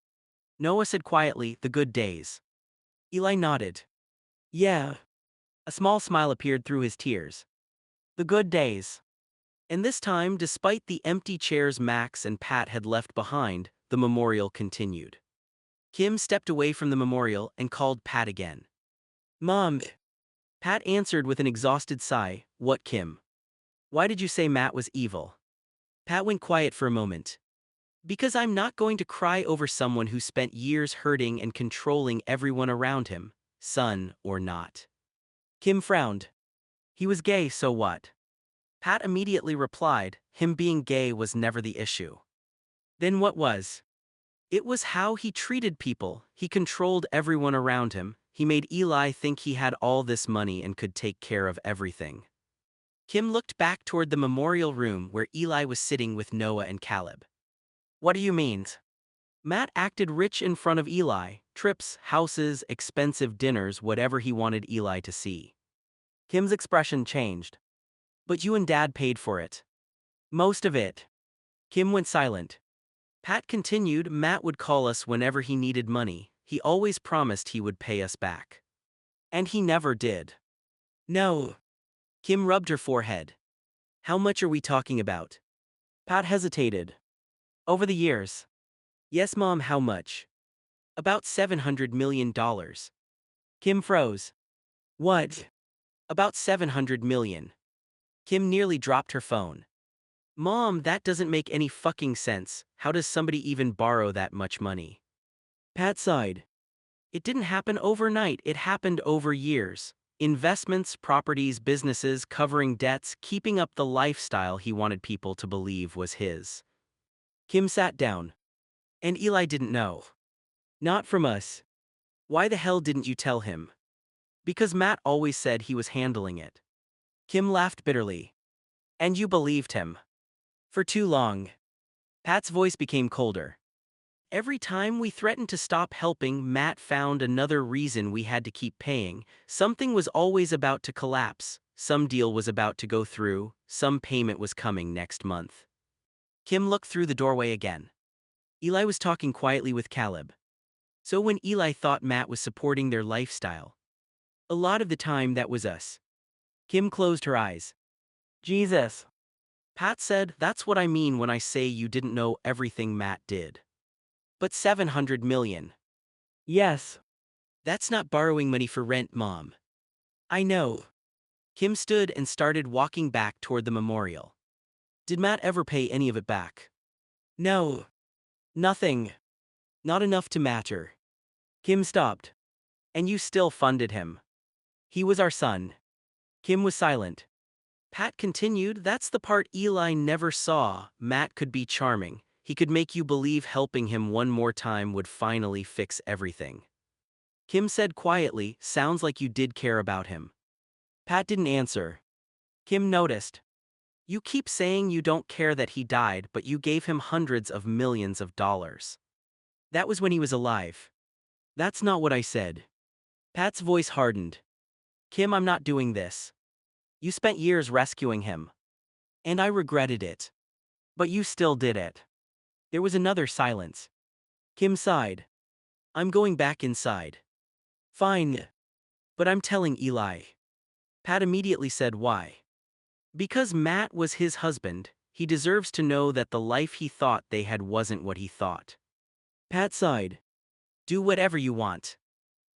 Noah said quietly, the good days. Eli nodded. Yeah. A small smile appeared through his tears. The good days. And this time, despite the empty chairs Max and Pat had left behind, the memorial continued. Kim stepped away from the memorial and called Pat again. Mom. Pat answered with an exhausted sigh, what, Kim? Why did you say Matt was evil? Pat went quiet for a moment. Because I'm not going to cry over someone who spent years hurting and controlling everyone around him, son or not. Kim frowned. He was gay, so what? Pat immediately replied, him being gay was never the issue. Then what was? It was how he treated people. He controlled everyone around him. He made Eli think he had all this money and could take care of everything. Kim looked back toward the memorial room where Eli was sitting with Noah and Caleb. What do you mean? Matt acted rich in front of Eli, trips, houses, expensive dinners, whatever he wanted Eli to see. Kim's expression changed. But you and Dad paid for it. Most of it. Kim went silent. Pat continued, Matt would call us whenever he needed money. He always promised he would pay us back. And he never did. No. Kim rubbed her forehead. How much are we talking about? Pat hesitated. Over the years. Yes, Mom, how much? About $700 million. Kim froze. What? About $700 million. Kim nearly dropped her phone. Mom, that doesn't make any fucking sense. How does somebody even borrow that much money? Pat sighed. It didn't happen overnight, it happened over years. Investments, properties, businesses, covering debts, keeping up the lifestyle he wanted people to believe was his. Kim sat down. And Eli didn't know. Not from us. Why the hell didn't you tell him? Because Matt always said he was handling it. Kim laughed bitterly. And you believed him. For too long. Pat's voice became colder. Every time we threatened to stop helping, Matt found another reason we had to keep paying. Something was always about to collapse. Some deal was about to go through. Some payment was coming next month. Kim looked through the doorway again. Eli was talking quietly with Caleb. So when Eli thought Matt was supporting their lifestyle, a lot of the time that was us. Kim closed her eyes. Jesus. Pat said, that's what I mean when I say you didn't know everything Matt did. But $700 million. Yes. That's not borrowing money for rent, Mom. I know. Kim stood and started walking back toward the memorial. Did Matt ever pay any of it back? No. Nothing. Not enough to matter. Kim stopped. And you still funded him. He was our son. Kim was silent. Pat continued, that's the part Eli never saw. Matt could be charming. He could make you believe helping him one more time would finally fix everything. Kim said quietly, sounds like you did care about him. Pat didn't answer. Kim noticed. You keep saying you don't care that he died, but you gave him hundreds of millions of dollars. That was when he was alive. That's not what I said. Pat's voice hardened. Kim, I'm not doing this. You spent years rescuing him. And I regretted it. But you still did it. There was another silence. Kim sighed. I'm going back inside. Fine. But I'm telling Eli. Pat immediately said why. Because Matt was his husband, he deserves to know that the life he thought they had wasn't what he thought. Pat sighed. Do whatever you want.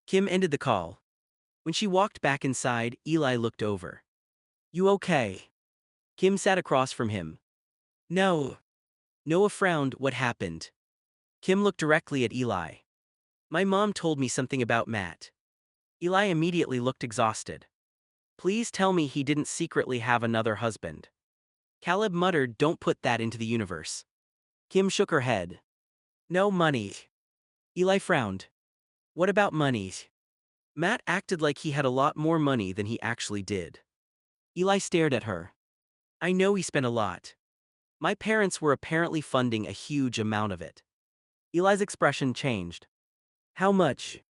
Kim ended the call. When she walked back inside, Eli looked over. You okay? Kim sat across from him. No. Noah frowned. What happened? Kim looked directly at Eli. My mom told me something about Matt. Eli immediately looked exhausted. Please tell me he didn't secretly have another husband. Caleb muttered, don't put that into the universe. Kim shook her head. No money. Eli frowned. What about money? Matt acted like he had a lot more money than he actually did. Eli stared at her. I know he spent a lot. My parents were apparently funding a huge amount of it. Eli's expression changed. How much?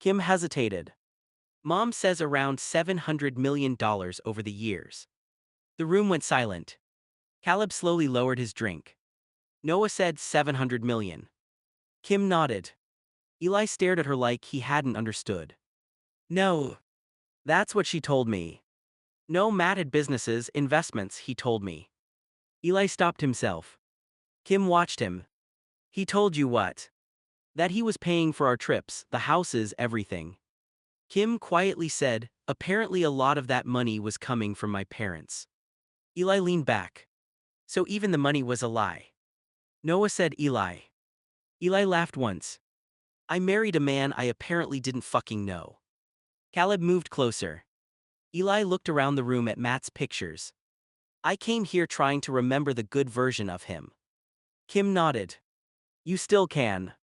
Kim hesitated. Mom says around $700 million over the years. The room went silent. Caleb slowly lowered his drink. Noah said $700 million. Kim nodded. Eli stared at her like he hadn't understood. No. That's what she told me. No, Matt had businesses, investments, he told me. Eli stopped himself. Kim watched him. He told you what? That he was paying for our trips, the houses, everything. Kim quietly said, apparently a lot of that money was coming from my parents. Eli leaned back. So even the money was a lie. Noah said Eli. Eli laughed once. I married a man I apparently didn't fucking know. Caleb moved closer. Eli looked around the room at Matt's pictures. I came here trying to remember the good version of him. Kim nodded. You still can.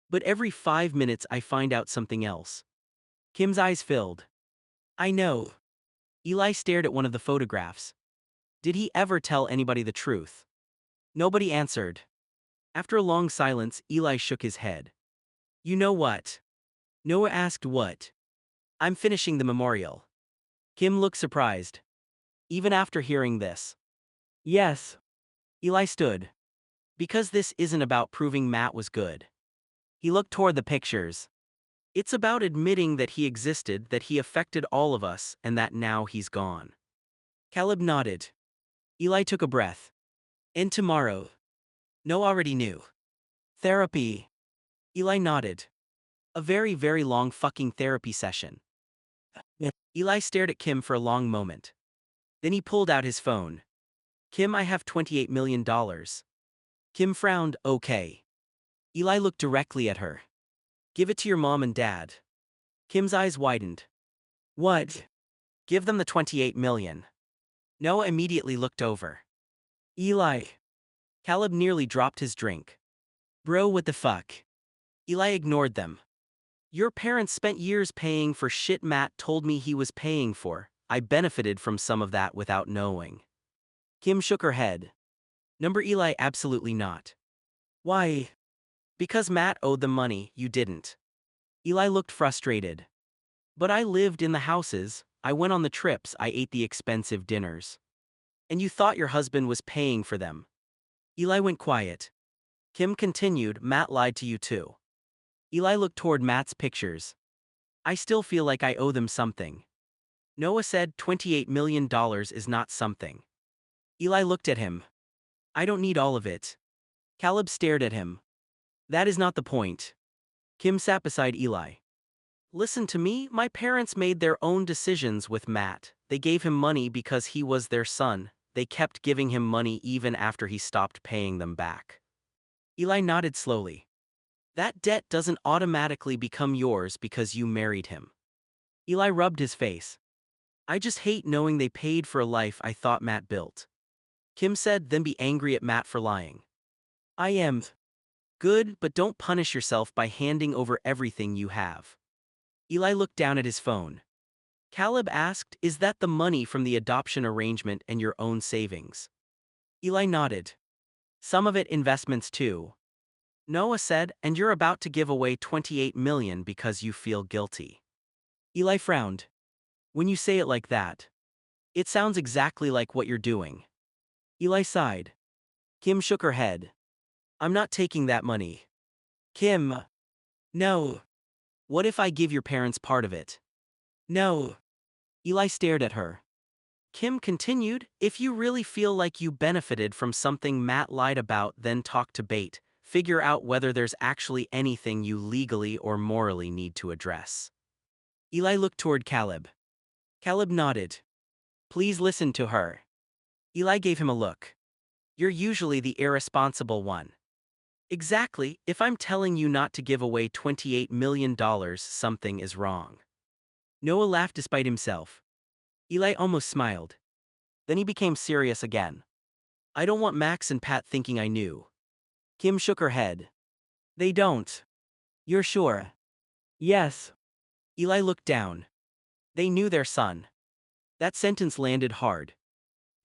But every 5 minutes I find out something else. Kim's eyes filled. I know. Eli stared at one of the photographs. Did he ever tell anybody the truth? Nobody answered. After a long silence, Eli shook his head. You know what? Noah asked what? I'm finishing the memorial. Kim looked surprised. Even after hearing this. Yes. Eli stood. Because this isn't about proving Matt was good. He looked toward the pictures. It's about admitting that he existed, that he affected all of us, and that now he's gone. Caleb nodded. Eli took a breath. And tomorrow? Noah already knew. Therapy. Eli nodded. A very, very long fucking therapy session. Eli stared at Kim for a long moment. Then he pulled out his phone. Kim, I have $28 million. Kim frowned, okay. Eli looked directly at her. Give it to your mom and dad. Kim's eyes widened. What? Give them the $28 million. Noah immediately looked over. Eli. Caleb nearly dropped his drink. Bro, what the fuck? Eli ignored them. Your parents spent years paying for shit Matt told me he was paying for. I benefited from some of that without knowing. Kim shook her head. Number Eli, absolutely not. Why? Because Matt owed them money, you didn't. Eli looked frustrated. But I lived in the houses, I went on the trips, I ate the expensive dinners. And you thought your husband was paying for them. Eli went quiet. Kim continued, Matt lied to you too. Eli looked toward Matt's pictures. I still feel like I owe them something. Noah said $28 million is not something. Eli looked at him. I don't need all of it. Caleb stared at him. That is not the point. Kim sat beside Eli. Listen to me, my parents made their own decisions with Matt. They gave him money because he was their son. They kept giving him money even after he stopped paying them back. Eli nodded slowly. That debt doesn't automatically become yours because you married him. Eli rubbed his face. I just hate knowing they paid for a life I thought Matt built. Kim said, then be angry at Matt for lying. I am. Good, but don't punish yourself by handing over everything you have. Eli looked down at his phone. Caleb asked, is that the money from the adoption arrangement and your own savings? Eli nodded. Some of it investments too. Noah said, and you're about to give away $28 million because you feel guilty. Eli frowned. When you say it like that, it sounds exactly like what you're doing. Eli sighed. Kim shook her head. I'm not taking that money. Kim. No. What if I give your parents part of it? No. Eli stared at her. Kim continued, if you really feel like you benefited from something Matt lied about, then talk to Bate. Figure out whether there's actually anything you legally or morally need to address. Eli looked toward Caleb. Caleb nodded. Please listen to her. Eli gave him a look. You're usually the irresponsible one. Exactly, if I'm telling you not to give away $28 million, something is wrong. Noah laughed despite himself. Eli almost smiled. Then he became serious again. I don't want Max and Pat thinking I knew. Kim shook her head. They don't. You're sure? Yes. Eli looked down. They knew their son. That sentence landed hard.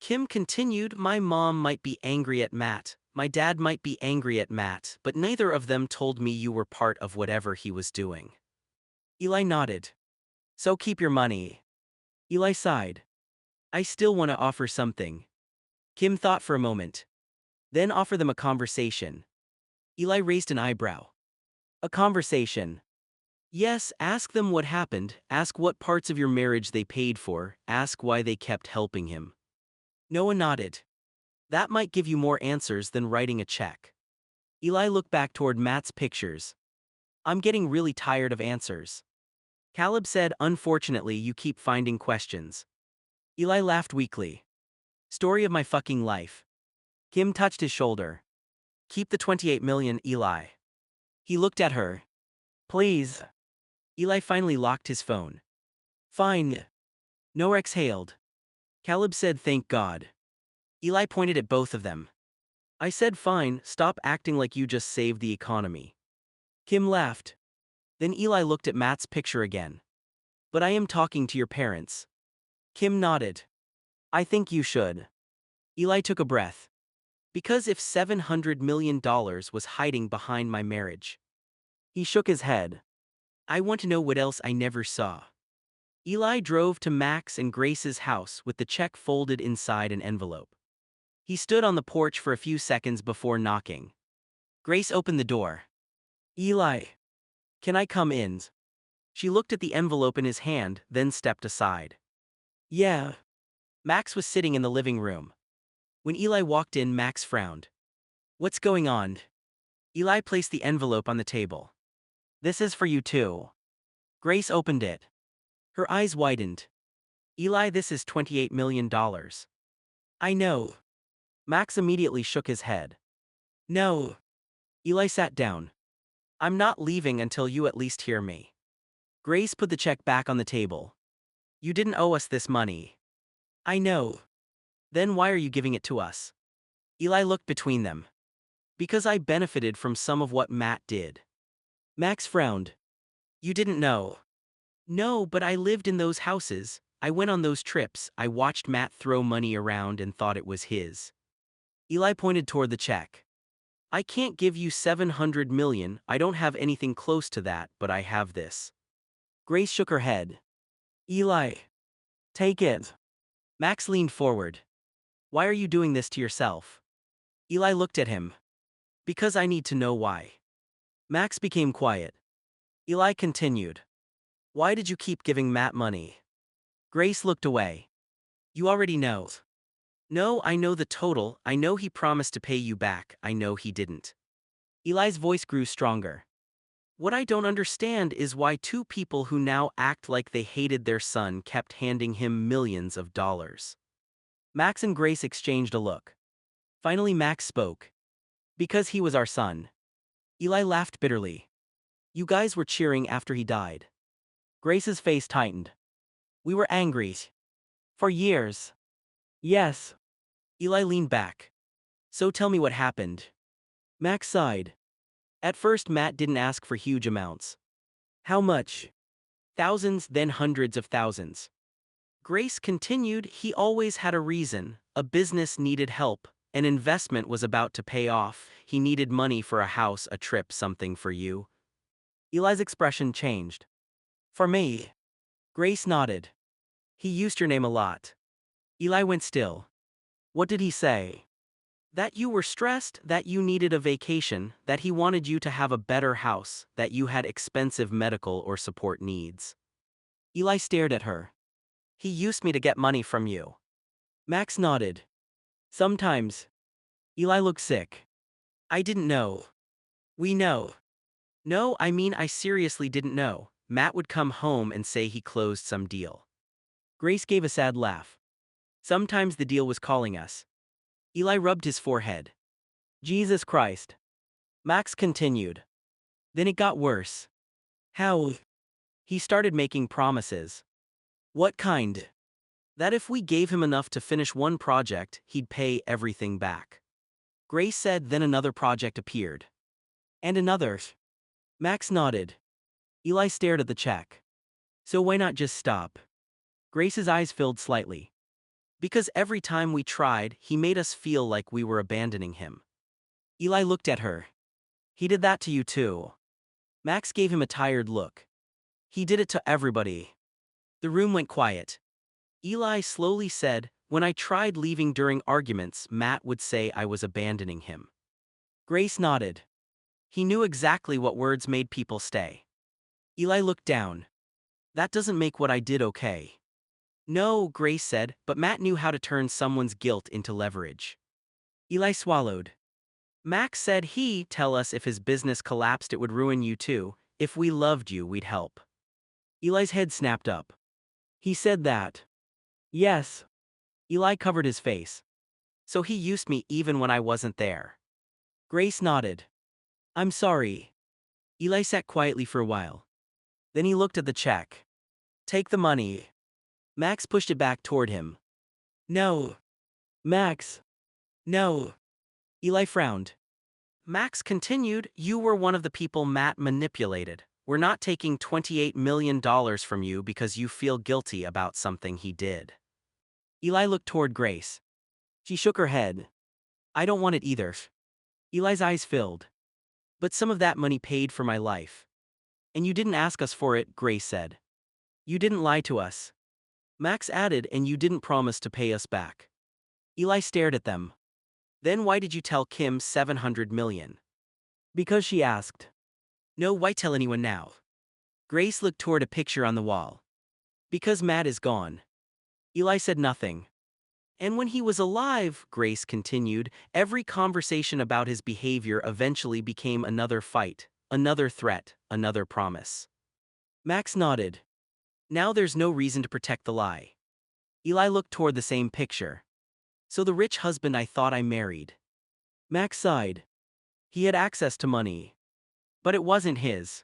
Kim continued, my mom might be angry at Matt, my dad might be angry at Matt, but neither of them told me you were part of whatever he was doing. Eli nodded. So keep your money. Eli sighed. I still want to offer something. Kim thought for a moment. Then offer them a conversation. Eli raised an eyebrow. A conversation. Yes, ask them what happened, ask what parts of your marriage they paid for, ask why they kept helping him. Noah nodded. That might give you more answers than writing a check. Eli looked back toward Matt's pictures. I'm getting really tired of answers. Caleb said, unfortunately you keep finding questions. Eli laughed weakly. Story of my fucking life. Kim touched his shoulder. Keep the 28 million, Eli. He looked at her. Please. Eli finally locked his phone. Fine. Noah exhaled. Caleb said thank God. Eli pointed at both of them. I said fine, stop acting like you just saved the economy. Kim laughed. Then Eli looked at Matt's picture again. But I am talking to your parents. Kim nodded. I think you should. Eli took a breath. Because if $700 million was hiding behind my marriage. He shook his head. I want to know what else I never saw. Eli drove to Max and Grace's house with the check folded inside an envelope. He stood on the porch for a few seconds before knocking. Grace opened the door. Eli. Can I come in? She looked at the envelope in his hand, then stepped aside. Yeah. Max was sitting in the living room. When Eli walked in, Max frowned. What's going on? Eli placed the envelope on the table. This is for you too. Grace opened it. Her eyes widened. Eli, this is $28 million. I know. Max immediately shook his head. No. Eli sat down. I'm not leaving until you at least hear me. Grace put the check back on the table. You didn't owe us this money. I know. Then why are you giving it to us? Eli looked between them. Because I benefited from some of what Matt did. Max frowned. You didn't know. No, but I lived in those houses, I went on those trips, I watched Matt throw money around and thought it was his. Eli pointed toward the check. I can't give you $700 million, I don't have anything close to that, but I have this. Grace shook her head. Eli. Take it. Max leaned forward. Why are you doing this to yourself? Eli looked at him. Because I need to know why. Max became quiet. Eli continued. Why did you keep giving Matt money? Grace looked away. You already know. No, I know the total, I know he promised to pay you back, I know he didn't. Eli's voice grew stronger. What I don't understand is why two people who now act like they hated their son kept handing him millions of dollars. Max and Grace exchanged a look. Finally Max spoke. Because he was our son. Eli laughed bitterly. You guys were cheering after he died. Grace's face tightened. We were angry. For years. Yes. Eli leaned back. So tell me what happened. Max sighed. At first Matt didn't ask for huge amounts. How much? Thousands, then hundreds of thousands. Grace continued, he always had a reason, a business needed help, an investment was about to pay off, he needed money for a house, a trip, something for you. Eli's expression changed. For me. Grace nodded. He used your name a lot. Eli went still. What did he say? That you were stressed, that you needed a vacation, that he wanted you to have a better house, that you had expensive medical or support needs. Eli stared at her. He used me to get money from you. Max nodded. Sometimes. Eli looked sick. I didn't know. We know. No, I mean I seriously didn't know. Matt would come home and say he closed some deal. Grace gave a sad laugh. Sometimes the deal was calling us. Eli rubbed his forehead. Jesus Christ. Max continued. Then it got worse. How? He started making promises. What kind? That if we gave him enough to finish one project, he'd pay everything back. Grace said. Then another project appeared. And another. Max nodded. Eli stared at the check. So why not just stop? Grace's eyes filled slightly. Because every time we tried, he made us feel like we were abandoning him. Eli looked at her. He did that to you too. Max gave him a tired look. He did it to everybody. The room went quiet. Eli slowly said, when I tried leaving during arguments, Matt would say I was abandoning him. Grace nodded. He knew exactly what words made people stay. Eli looked down. That doesn't make what I did okay. No, Grace said, but Matt knew how to turn someone's guilt into leverage. Eli swallowed. Max said he'd tell us if his business collapsed it would ruin you too. If we loved you, we'd help. Eli's head snapped up. He said that. Yes. Eli covered his face. So he used me even when I wasn't there. Grace nodded. I'm sorry. Eli sat quietly for a while. Then he looked at the check. Take the money. Max pushed it back toward him. No. Max. No. Eli frowned. Max continued, you were one of the people Matt manipulated. We're not taking $28 million from you because you feel guilty about something he did. Eli looked toward Grace. She shook her head. I don't want it either. Eli's eyes filled. But some of that money paid for my life. And you didn't ask us for it, Grace said. You didn't lie to us. Max added, and you didn't promise to pay us back. Eli stared at them. Then why did you tell Kim $700 million? Because she asked. No, why tell anyone now? Grace looked toward a picture on the wall. Because Matt is gone. Eli said nothing. And when he was alive, Grace continued, every conversation about his behavior eventually became another fight, another threat, another promise. Max nodded. Now there's no reason to protect the lie. Eli looked toward the same picture. So the rich husband I thought I married. Max sighed. He had access to money. But it wasn't his.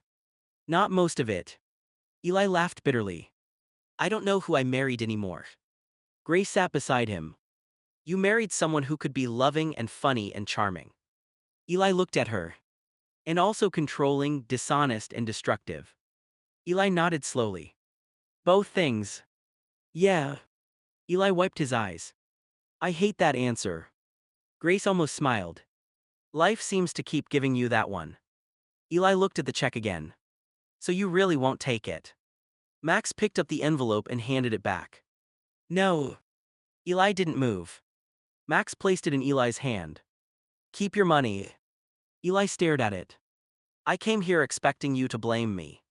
Not most of it. Eli laughed bitterly. I don't know who I married anymore. Grace sat beside him. You married someone who could be loving and funny and charming. Eli looked at her. And also controlling, dishonest, and destructive. Eli nodded slowly. Both things. Yeah. Eli wiped his eyes. I hate that answer. Grace almost smiled. Life seems to keep giving you that one. Eli looked at the check again. So you really won't take it? Max picked up the envelope and handed it back. No. Eli didn't move. Max placed it in Eli's hand. Keep your money. Eli stared at it. I came here expecting you to blame me.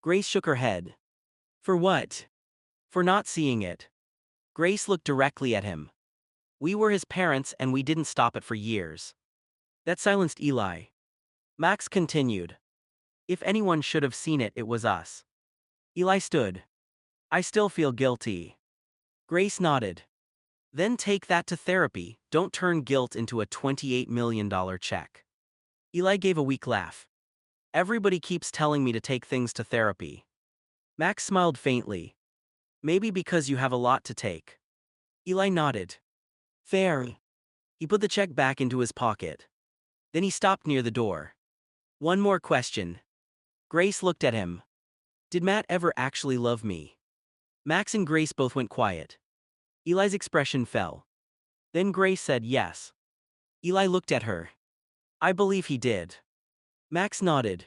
Grace shook her head. For what? For not seeing it. Grace looked directly at him. We were his parents and we didn't stop it for years. That silenced Eli. Max continued. If anyone should have seen it, it was us. Eli stood. I still feel guilty. Grace nodded. Then take that to therapy, don't turn guilt into a $28 million check. Eli gave a weak laugh. Everybody keeps telling me to take things to therapy. Max smiled faintly. Maybe because you have a lot to take. Eli nodded. Fair. He put the check back into his pocket. Then he stopped near the door. One more question. Grace looked at him. Did Matt ever actually love me? Max and Grace both went quiet. Eli's expression fell. Then Grace said yes. Eli looked at her. I believe he did. Max nodded.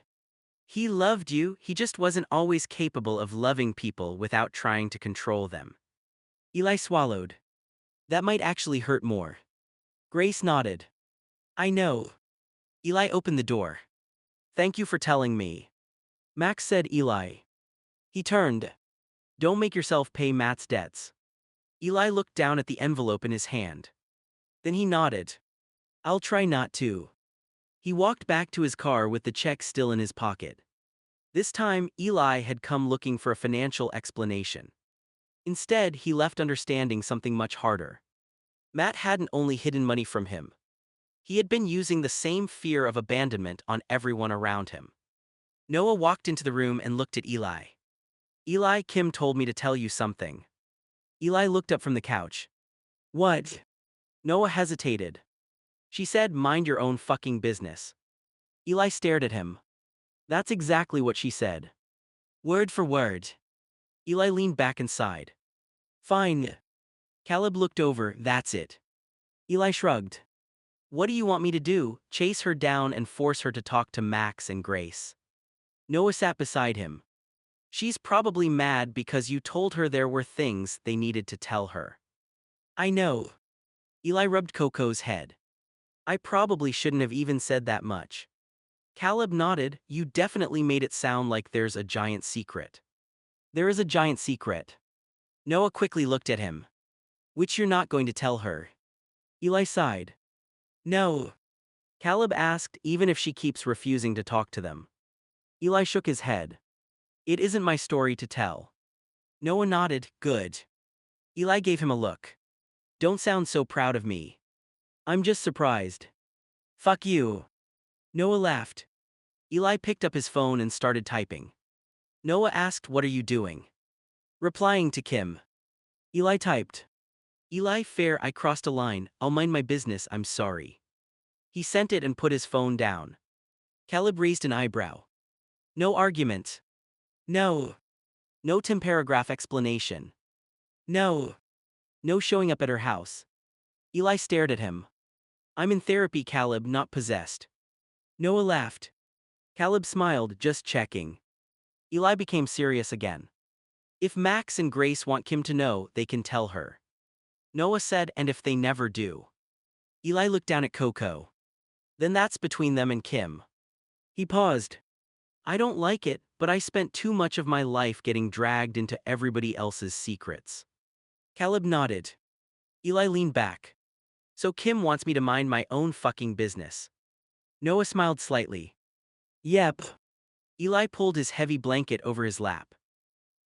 He loved you, he just wasn't always capable of loving people without trying to control them. Eli swallowed. That might actually hurt more. Grace nodded. I know. Eli opened the door. Thank you for telling me. Max said Eli. He turned. Don't make yourself pay Matt's debts. Eli looked down at the envelope in his hand. Then he nodded. I'll try not to. He walked back to his car with the check still in his pocket. This time, Eli had come looking for a financial explanation. Instead, he left understanding something much harder. Matt hadn't only hidden money from him. He had been using the same fear of abandonment on everyone around him. Noah walked into the room and looked at Eli. Eli, Kim told me to tell you something. Eli looked up from the couch. What? Noah hesitated. She said, mind your own fucking business. Eli stared at him. That's exactly what she said. Word for word. Eli leaned back and sighed. Fine. Caleb looked over, that's it. Eli shrugged. What do you want me to do, chase her down and force her to talk to Max and Grace? Noah sat beside him. She's probably mad because you told her there were things they needed to tell her. I know. Eli rubbed Coco's head. I probably shouldn't have even said that much. Caleb nodded, you definitely made it sound like there's a giant secret. There is a giant secret. Noah quickly looked at him. Which you're not going to tell her. Eli sighed. No. Caleb asked, even if she keeps refusing to talk to them. Eli shook his head. It isn't my story to tell. Noah nodded, good. Eli gave him a look. Don't sound so proud of me. I'm just surprised. Fuck you. Noah laughed. Eli picked up his phone and started typing. Noah asked, what are you doing? Replying to Kim. Eli typed. Eli, fair, I crossed a line, I'll mind my business, I'm sorry. He sent it and put his phone down. Caleb raised an eyebrow. No argument. No. No 10-paragraph explanation. No. No showing up at her house. Eli stared at him. I'm in therapy, Caleb, not possessed. Noah laughed. Caleb smiled, just checking. Eli became serious again. If Max and Grace want Kim to know, they can tell her. Noah said, and if they never do? Eli looked down at Coco. Then that's between them and Kim. He paused. I don't like it, but I spent too much of my life getting dragged into everybody else's secrets. Caleb nodded. Eli leaned back. So Kim wants me to mind my own fucking business. Noah smiled slightly. Yep. Eli pulled his heavy blanket over his lap.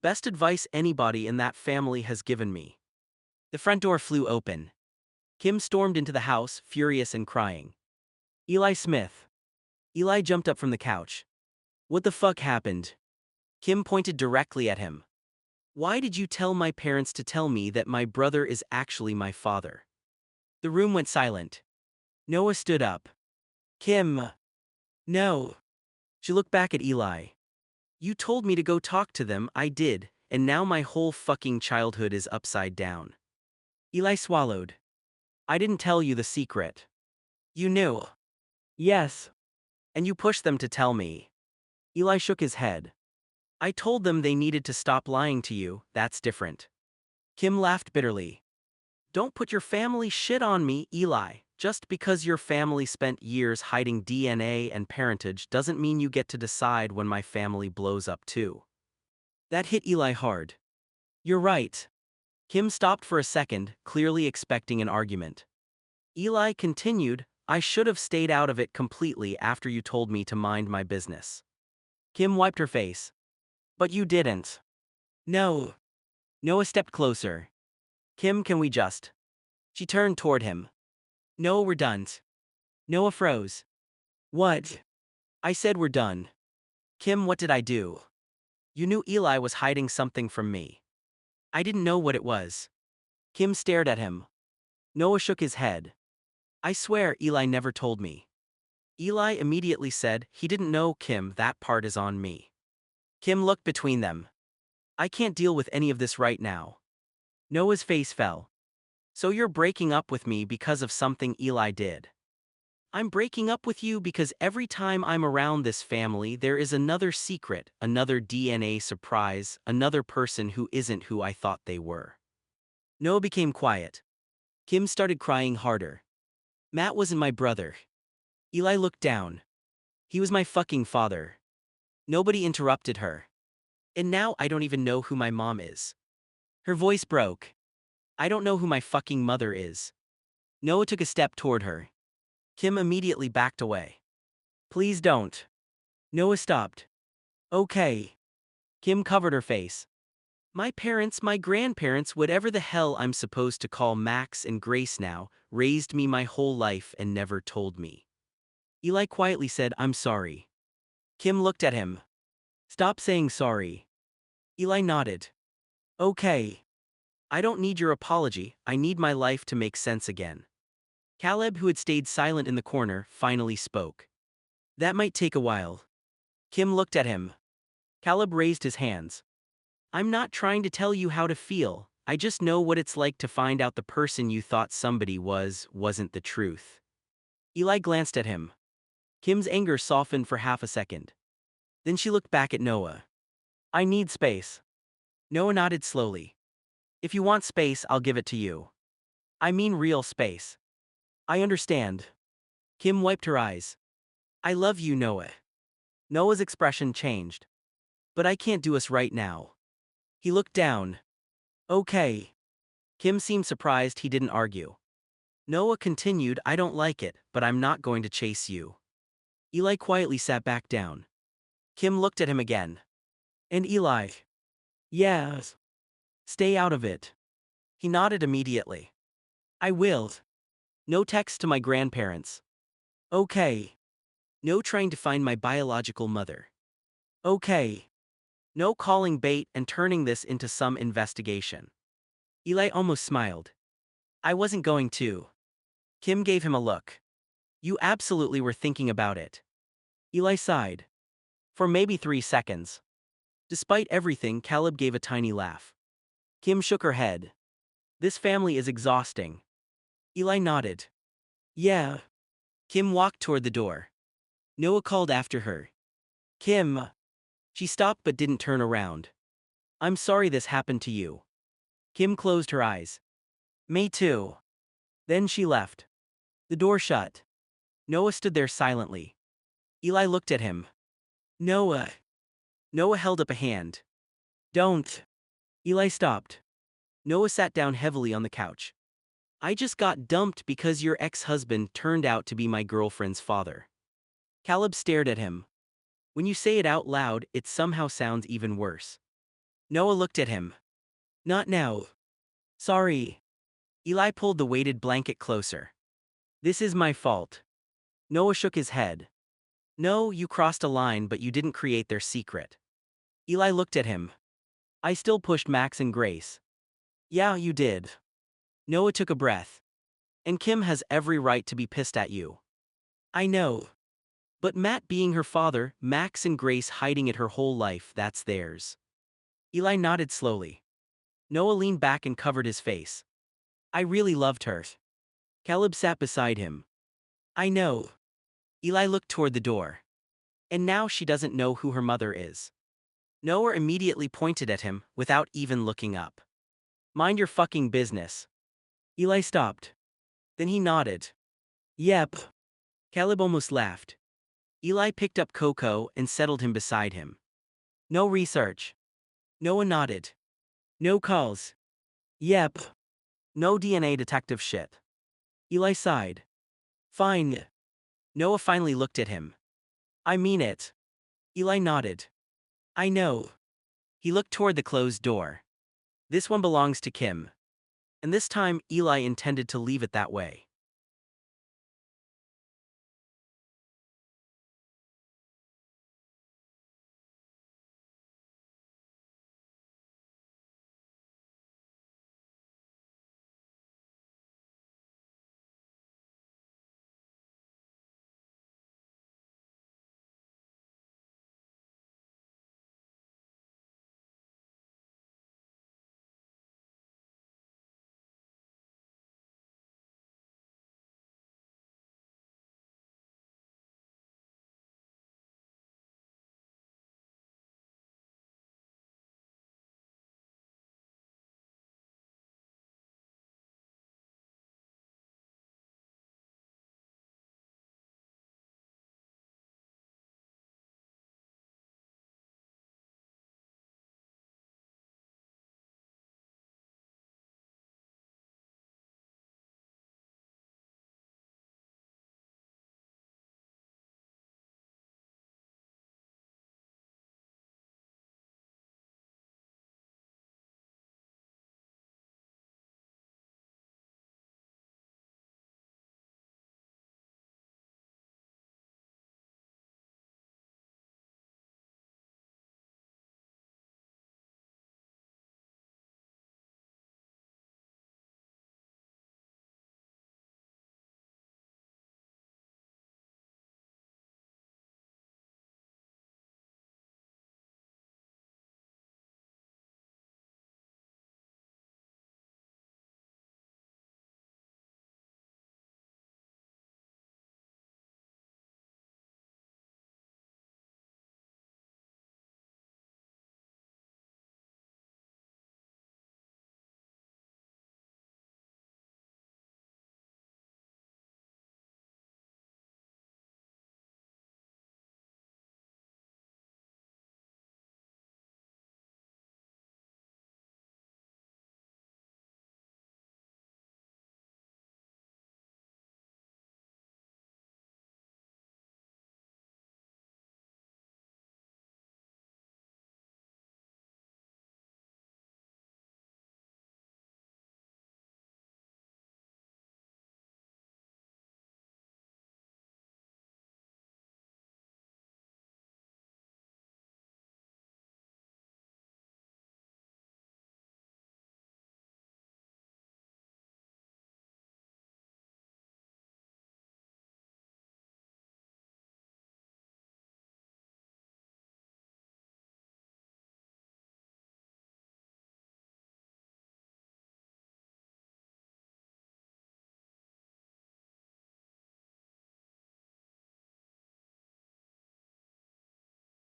Best advice anybody in that family has given me. The front door flew open. Kim stormed into the house, furious and crying. Eli Smith. Eli jumped up from the couch. What the fuck happened? Kim pointed directly at him. Why did you tell my parents to tell me that my brother is actually my father? The room went silent. Noah stood up. Kim. No. She looked back at Eli. You told me to go talk to them, I did, and now my whole fucking childhood is upside down. Eli swallowed. I didn't tell you the secret. You knew. Yes. And you pushed them to tell me. Eli shook his head. I told them they needed to stop lying to you, that's different. Kim laughed bitterly. Don't put your family shit on me, Eli. Just because your family spent years hiding DNA and parentage doesn't mean you get to decide when my family blows up too. That hit Eli hard. You're right. Kim stopped for a second, clearly expecting an argument. Eli continued, I should have stayed out of it completely after you told me to mind my business. Kim wiped her face. But you didn't. No. Noah stepped closer. Kim, can we just? She turned toward him. No, we're done. Noah froze. What? I said we're done. Kim, what did I do? You knew Eli was hiding something from me. I didn't know what it was. Kim stared at him. Noah shook his head. I swear Eli never told me. Eli immediately said, he didn't know, Kim, that part is on me. Kim looked between them. I can't deal with any of this right now. Noah's face fell. So you're breaking up with me because of something Eli did? I'm breaking up with you because every time I'm around this family there is another secret, another DNA surprise, another person who isn't who I thought they were. Noah became quiet. Kim started crying harder. Matt wasn't my brother. Eli looked down. He was my fucking father. Nobody interrupted her. And now I don't even know who my mom is. Her voice broke. I don't know who my fucking mother is. Noah took a step toward her. Kim immediately backed away. Please don't. Noah stopped. Okay. Kim covered her face. My parents, my grandparents, whatever the hell I'm supposed to call Max and Grace now, raised me my whole life and never told me. Eli quietly said, I'm sorry. Kim looked at him. Stop saying sorry. Eli nodded. Okay. I don't need your apology, I need my life to make sense again. Caleb, who had stayed silent in the corner, finally spoke. That might take a while. Kim looked at him. Caleb raised his hands. I'm not trying to tell you how to feel, I just know what it's like to find out the person you thought somebody wasn't the truth. Eli glanced at him. Kim's anger softened for half a second. Then she looked back at Noah. I need space. Noah nodded slowly. If you want space, I'll give it to you. I mean real space. I understand. Kim wiped her eyes. I love you, Noah. Noah's expression changed. But I can't do us right now. He looked down. Okay. Kim seemed surprised he didn't argue. Noah continued, I don't like it, but I'm not going to chase you. Eli quietly sat back down. Kim looked at him again. And Eli. Yes. Stay out of it. He nodded immediately. I will. No text to my grandparents. Okay. No trying to find my biological mother. Okay. No calling bait and turning this into some investigation. Eli almost smiled. I wasn't going to. Kim gave him a look. You absolutely were thinking about it. Eli sighed. For maybe 3 seconds. Despite everything, Caleb gave a tiny laugh. Kim shook her head. This family is exhausting. Eli nodded. Yeah. Kim walked toward the door. Noah called after her. Kim. She stopped but didn't turn around. I'm sorry this happened to you. Kim closed her eyes. Me too. Then she left. The door shut. Noah stood there silently. Eli looked at him. Noah. Noah held up a hand. Don't. Eli stopped. Noah sat down heavily on the couch. I just got dumped because your ex-husband turned out to be my girlfriend's father. Caleb stared at him. When you say it out loud, it somehow sounds even worse. Noah looked at him. Not now. Sorry. Eli pulled the weighted blanket closer. This is my fault. Noah shook his head. No, you crossed a line, but you didn't create their secret. Eli looked at him. I still pushed Max and Grace. Yeah, you did. Noah took a breath. And Kim has every right to be pissed at you. I know. But Matt being her father, Max and Grace hiding it her whole life, that's theirs. Eli nodded slowly. Noah leaned back and covered his face. I really loved her. Caleb sat beside him. I know. Eli looked toward the door. And now she doesn't know who her mother is. Noah immediately pointed at him, without even looking up. Mind your fucking business. Eli stopped. Then he nodded. Yep. Caleb almost laughed. Eli picked up Coco and settled him beside him. No research. Noah nodded. No calls. Yep. No DNA detective shit. Eli sighed. Fine. Noah finally looked at him. I mean it. Eli nodded. I know. He looked toward the closed door. This one belongs to Kim. And this time, Eli intended to leave it that way.